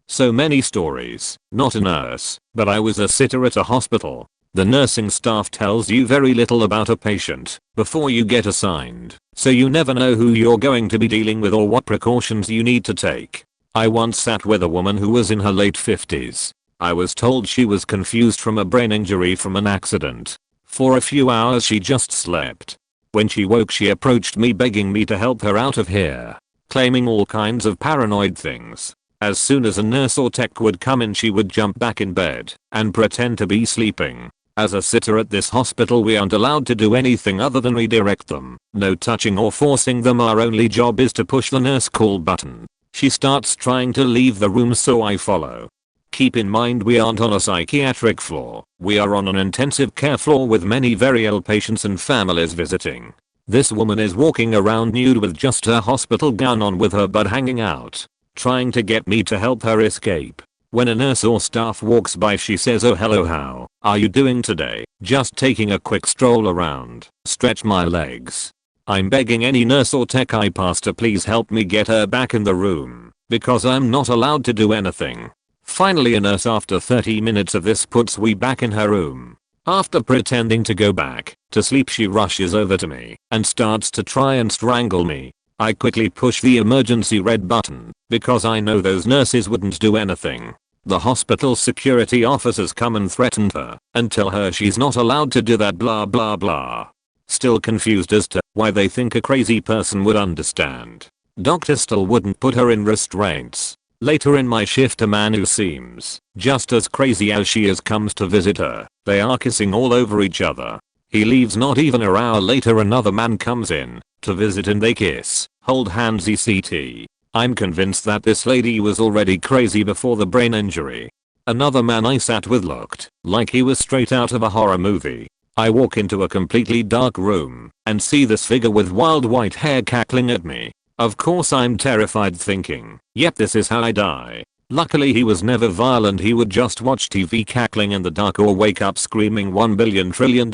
Speaker 1: So many stories. Not a nurse, but I was a sitter at a hospital. The nursing staff tells you very little about a patient before you get assigned, so you never know who you're going to be dealing with or what precautions you need to take. I once sat with a woman who was in her late 50s. I was told she was confused from a brain injury from an accident. For a few hours she just slept. When she woke she approached me begging me to help her out of here, claiming all kinds of paranoid things. As soon as a nurse or tech would come in she would jump back in bed and pretend to be sleeping. As a sitter at this hospital we aren't allowed to do anything other than redirect them. No touching or forcing them. Our only job is to push the nurse call button. She starts trying to leave the room so I follow. Keep in mind we aren't on a psychiatric floor. We are on an intensive care floor with many very ill patients and families visiting. This woman is walking around nude with just her hospital gown on with her butt hanging out, trying to get me to help her escape. When a nurse or staff walks by she says, "Oh hello, how are you doing today? Just taking a quick stroll around. Stretch my legs." I'm begging any nurse or tech I pass to please help me get her back in the room, because I'm not allowed to do anything. Finally a nurse after 30 minutes of this puts we back in her room. After pretending to go back to sleep she rushes over to me and starts to try and strangle me. I quickly push the emergency red button because I know those nurses wouldn't do anything. The hospital security officers come and threaten her and tell her she's not allowed to do that, blah blah blah. Still confused as to why they think a crazy person would understand. Doctors still wouldn't put her in restraints. Later in my shift a man who seems just as crazy as she is comes to visit her. They are kissing all over each other. He leaves. Not even an hour later another man comes in to visit and they kiss, hold hands, etc. I'm convinced that this lady was already crazy before the brain injury. Another man I sat with looked like he was straight out of a horror movie. I walk into a completely dark room and see this figure with wild white hair cackling at me. Of course I'm terrified thinking, yep, this is how I die. Luckily he was never violent. He would just watch TV cackling in the dark or wake up screaming $1 billion trillion.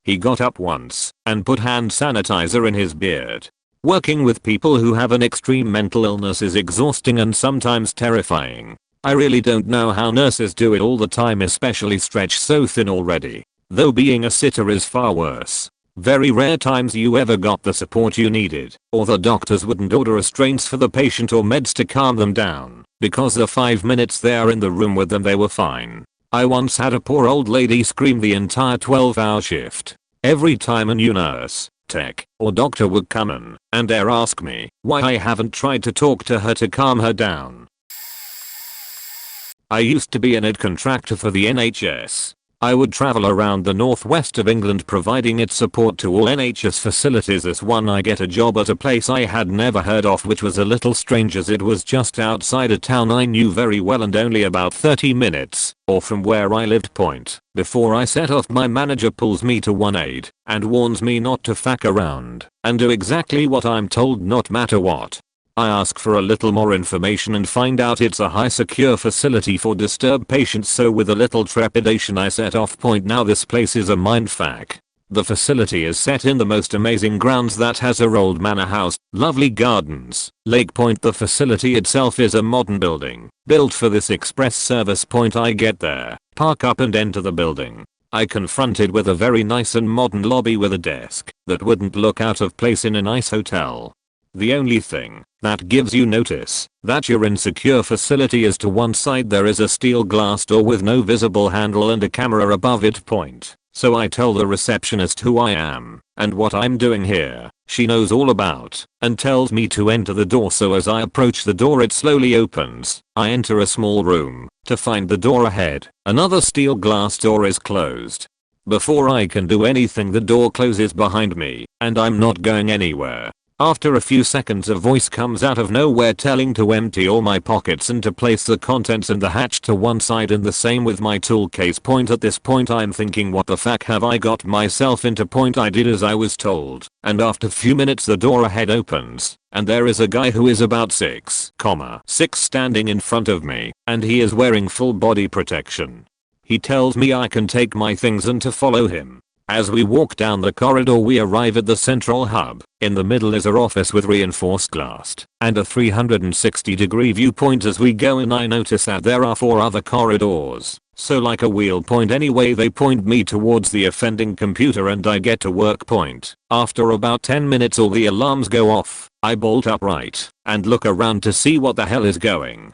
Speaker 1: He got up once and put hand sanitizer in his beard. Working with people who have an extreme mental illness is exhausting and sometimes terrifying. I really don't know how nurses do it all the time, especially stretched so thin already. Though being a sitter is far worse. Very rare times you ever got the support you needed, or the doctors wouldn't order restraints for the patient or meds to calm them down, because the 5 minutes they are in the room with them they were fine. I once had a poor old lady scream the entire 12-hour shift. Every time a new nurse, tech, or doctor would come in and dare ask me why I haven't tried to talk to her to calm her down. I used to be an ed contractor for the NHS. I would travel around the northwest of England providing its support to all NHS facilities. This one I get a job at a place I had never heard of, which was a little strange as it was just outside a town I knew very well and only about 30 minutes, or from where I lived. Before I set off my manager pulls me to one aide and warns me not to fuck around and do exactly what I'm told, not matter what. I ask for a little more information and find out it's a high secure facility for disturbed patients, so with a little trepidation I set off. Now this place is a mindfuck. The facility is set in the most amazing grounds that has a old manor house, lovely gardens, Lake Point. The facility itself is a modern building, built for this express service. I get there, park up and enter the building. I confronted with a very nice and modern lobby with a desk that wouldn't look out of place in a nice hotel. The only thing that gives you notice that you're in secure facility is to one side there is a steel glass door with no visible handle and a camera above it. So I tell the receptionist who I am and what I'm doing here. she knows all about and tells me to enter the door, so as I approach the door it slowly opens. I enter a small room to find the door ahead. Another steel glass door is closed. Before I can do anything the door closes behind me and I'm not going anywhere. After a few seconds a voice comes out of nowhere telling to empty all my pockets and to place the contents in the hatch to one side, and the same with my tool case. At this point I'm thinking, what the fuck have I got myself into? I did as I was told, and after few minutes the door ahead opens and there is a guy who is about 6'6" standing in front of me, and he is wearing full body protection. He tells me I can take my things and to follow him. As we walk down the corridor we arrive at the central hub. In the middle is our office with reinforced glass and a 360-degree viewpoint. As we go in I notice that there are 4 other corridors, so like a wheel point. Anyway, they point me towards the offending computer and I get to work point. After about 10 minutes all the alarms go off. I bolt upright and look around to see what the hell is going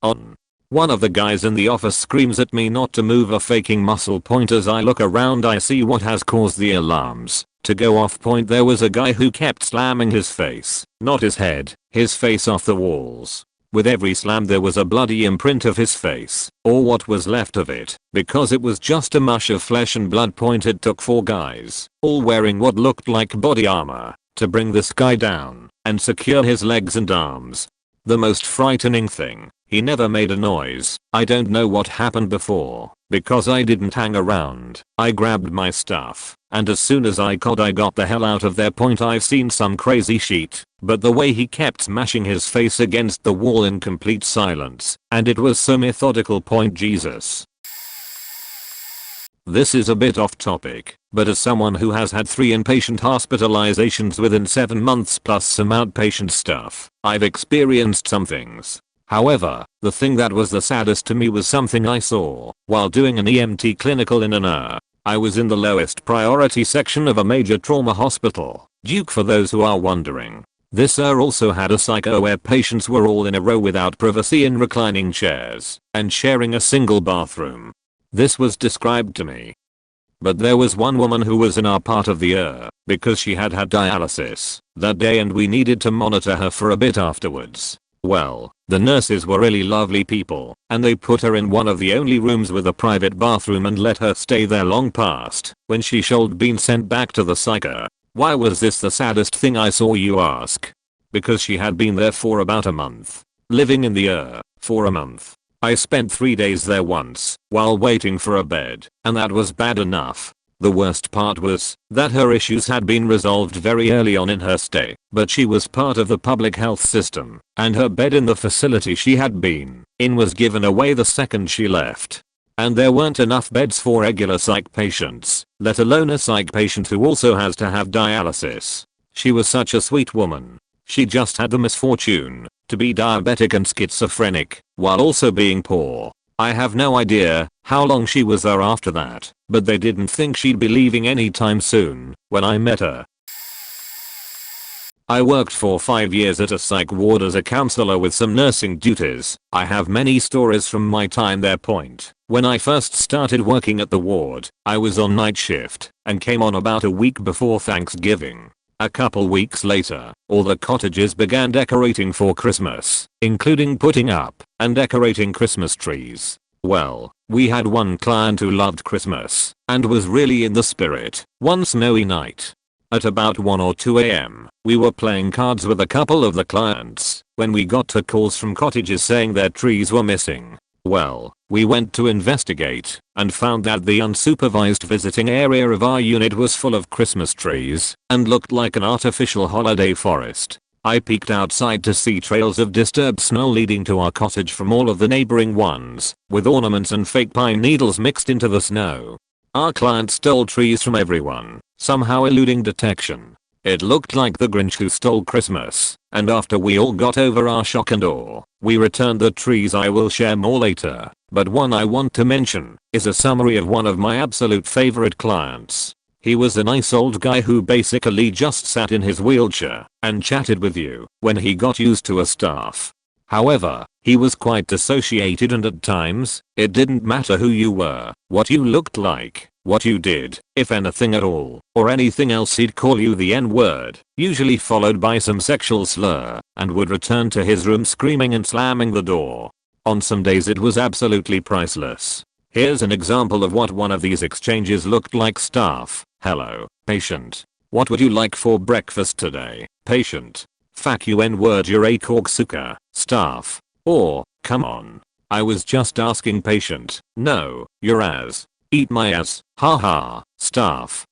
Speaker 1: on. One of the guys in the office screams at me not to move, a faking muscle. As I look around I see what has caused the alarms to go off. There was a guy who kept slamming his face, not his head, his face off the walls. With every slam there was a bloody imprint of his face, or what was left of it, because it was just a mush of flesh and blood. It took 4 guys, all wearing what looked like body armor, to bring this guy down and secure his legs and arms. The most frightening thing, he never made a noise. I don't know what happened before, because I didn't hang around. I grabbed my stuff, and as soon as I could I got the hell out of there. I've seen some crazy shit, but the way he kept smashing his face against the wall in complete silence, and it was so methodical. Jesus. This is a bit off topic, but as someone who has had 3 inpatient hospitalizations within 7 months plus some outpatient stuff, I've experienced some things. However, the thing that was the saddest to me was something I saw while doing an EMT clinical in an ER. I was in the lowest priority section of a major trauma hospital, Duke for those who are wondering. This ER also had a psycho where patients were all in a row without privacy in reclining chairs and sharing a single bathroom. This was described to me. But there was one woman who was in our part of the ER because she had had dialysis that day and we needed to monitor her for a bit afterwards. Well, the nurses were really lovely people and they put her in one of the only rooms with a private bathroom and let her stay there long past when she should been sent back to the psych ER. Why was this the saddest thing I saw, you ask? Because she had been there for about a month. Living in the ER for a month. I spent 3 days there once while waiting for a bed, and that was bad enough. The worst part was that her issues had been resolved very early on in her stay, but she was part of the public health system, and her bed in the facility she had been in was given away the second she left. And there weren't enough beds for regular psych patients, let alone a psych patient who also has to have dialysis. She was such a sweet woman. She just had the misfortune to be diabetic and schizophrenic, while also being poor. I have no idea how long she was there after that, but they didn't think she'd be leaving anytime soon when I met her. I worked for 5 years at a psych ward as a counselor with some nursing duties. I have many stories from my time there. When I first started working at the ward, I was on night shift and came on about a week before Thanksgiving. A couple weeks later, all the cottages began decorating for Christmas, including putting up and decorating Christmas trees. Well, we had one client who loved Christmas and was really in the spirit. One snowy night, at about 1 or 2 a.m., we were playing cards with a couple of the clients when we got to calls from cottages saying their trees were missing. Well, we went to investigate and found that the unsupervised visiting area of our unit was full of Christmas trees and looked like an artificial holiday forest. I peeked outside to see trails of disturbed snow leading to our cottage from all of the neighboring ones, with ornaments and fake pine needles mixed into the snow. Our client stole trees from everyone, somehow eluding detection. It looked like the Grinch who stole Christmas, and after we all got over our shock and awe, we returned the trees. I will share more later, but one I want to mention is a summary of one of my absolute favorite clients. He was a nice old guy who basically just sat in his wheelchair and chatted with you when he got used to a staff. However, he was quite dissociated and at times, it didn't matter who you were, what you looked like, what you did, if anything at all, or anything else. He'd call you the N-word, usually followed by some sexual slur, and would return to his room screaming and slamming the door. On some days it was absolutely priceless. Here's an example of what one of these exchanges looked like. Staff: hello, patient. What would you like for breakfast today? Patient: fuck you N-word, you're a cocksucker. Staff: or, come on. I was just asking. Patient: no, your ass. Eat my ass. Haha. Staff: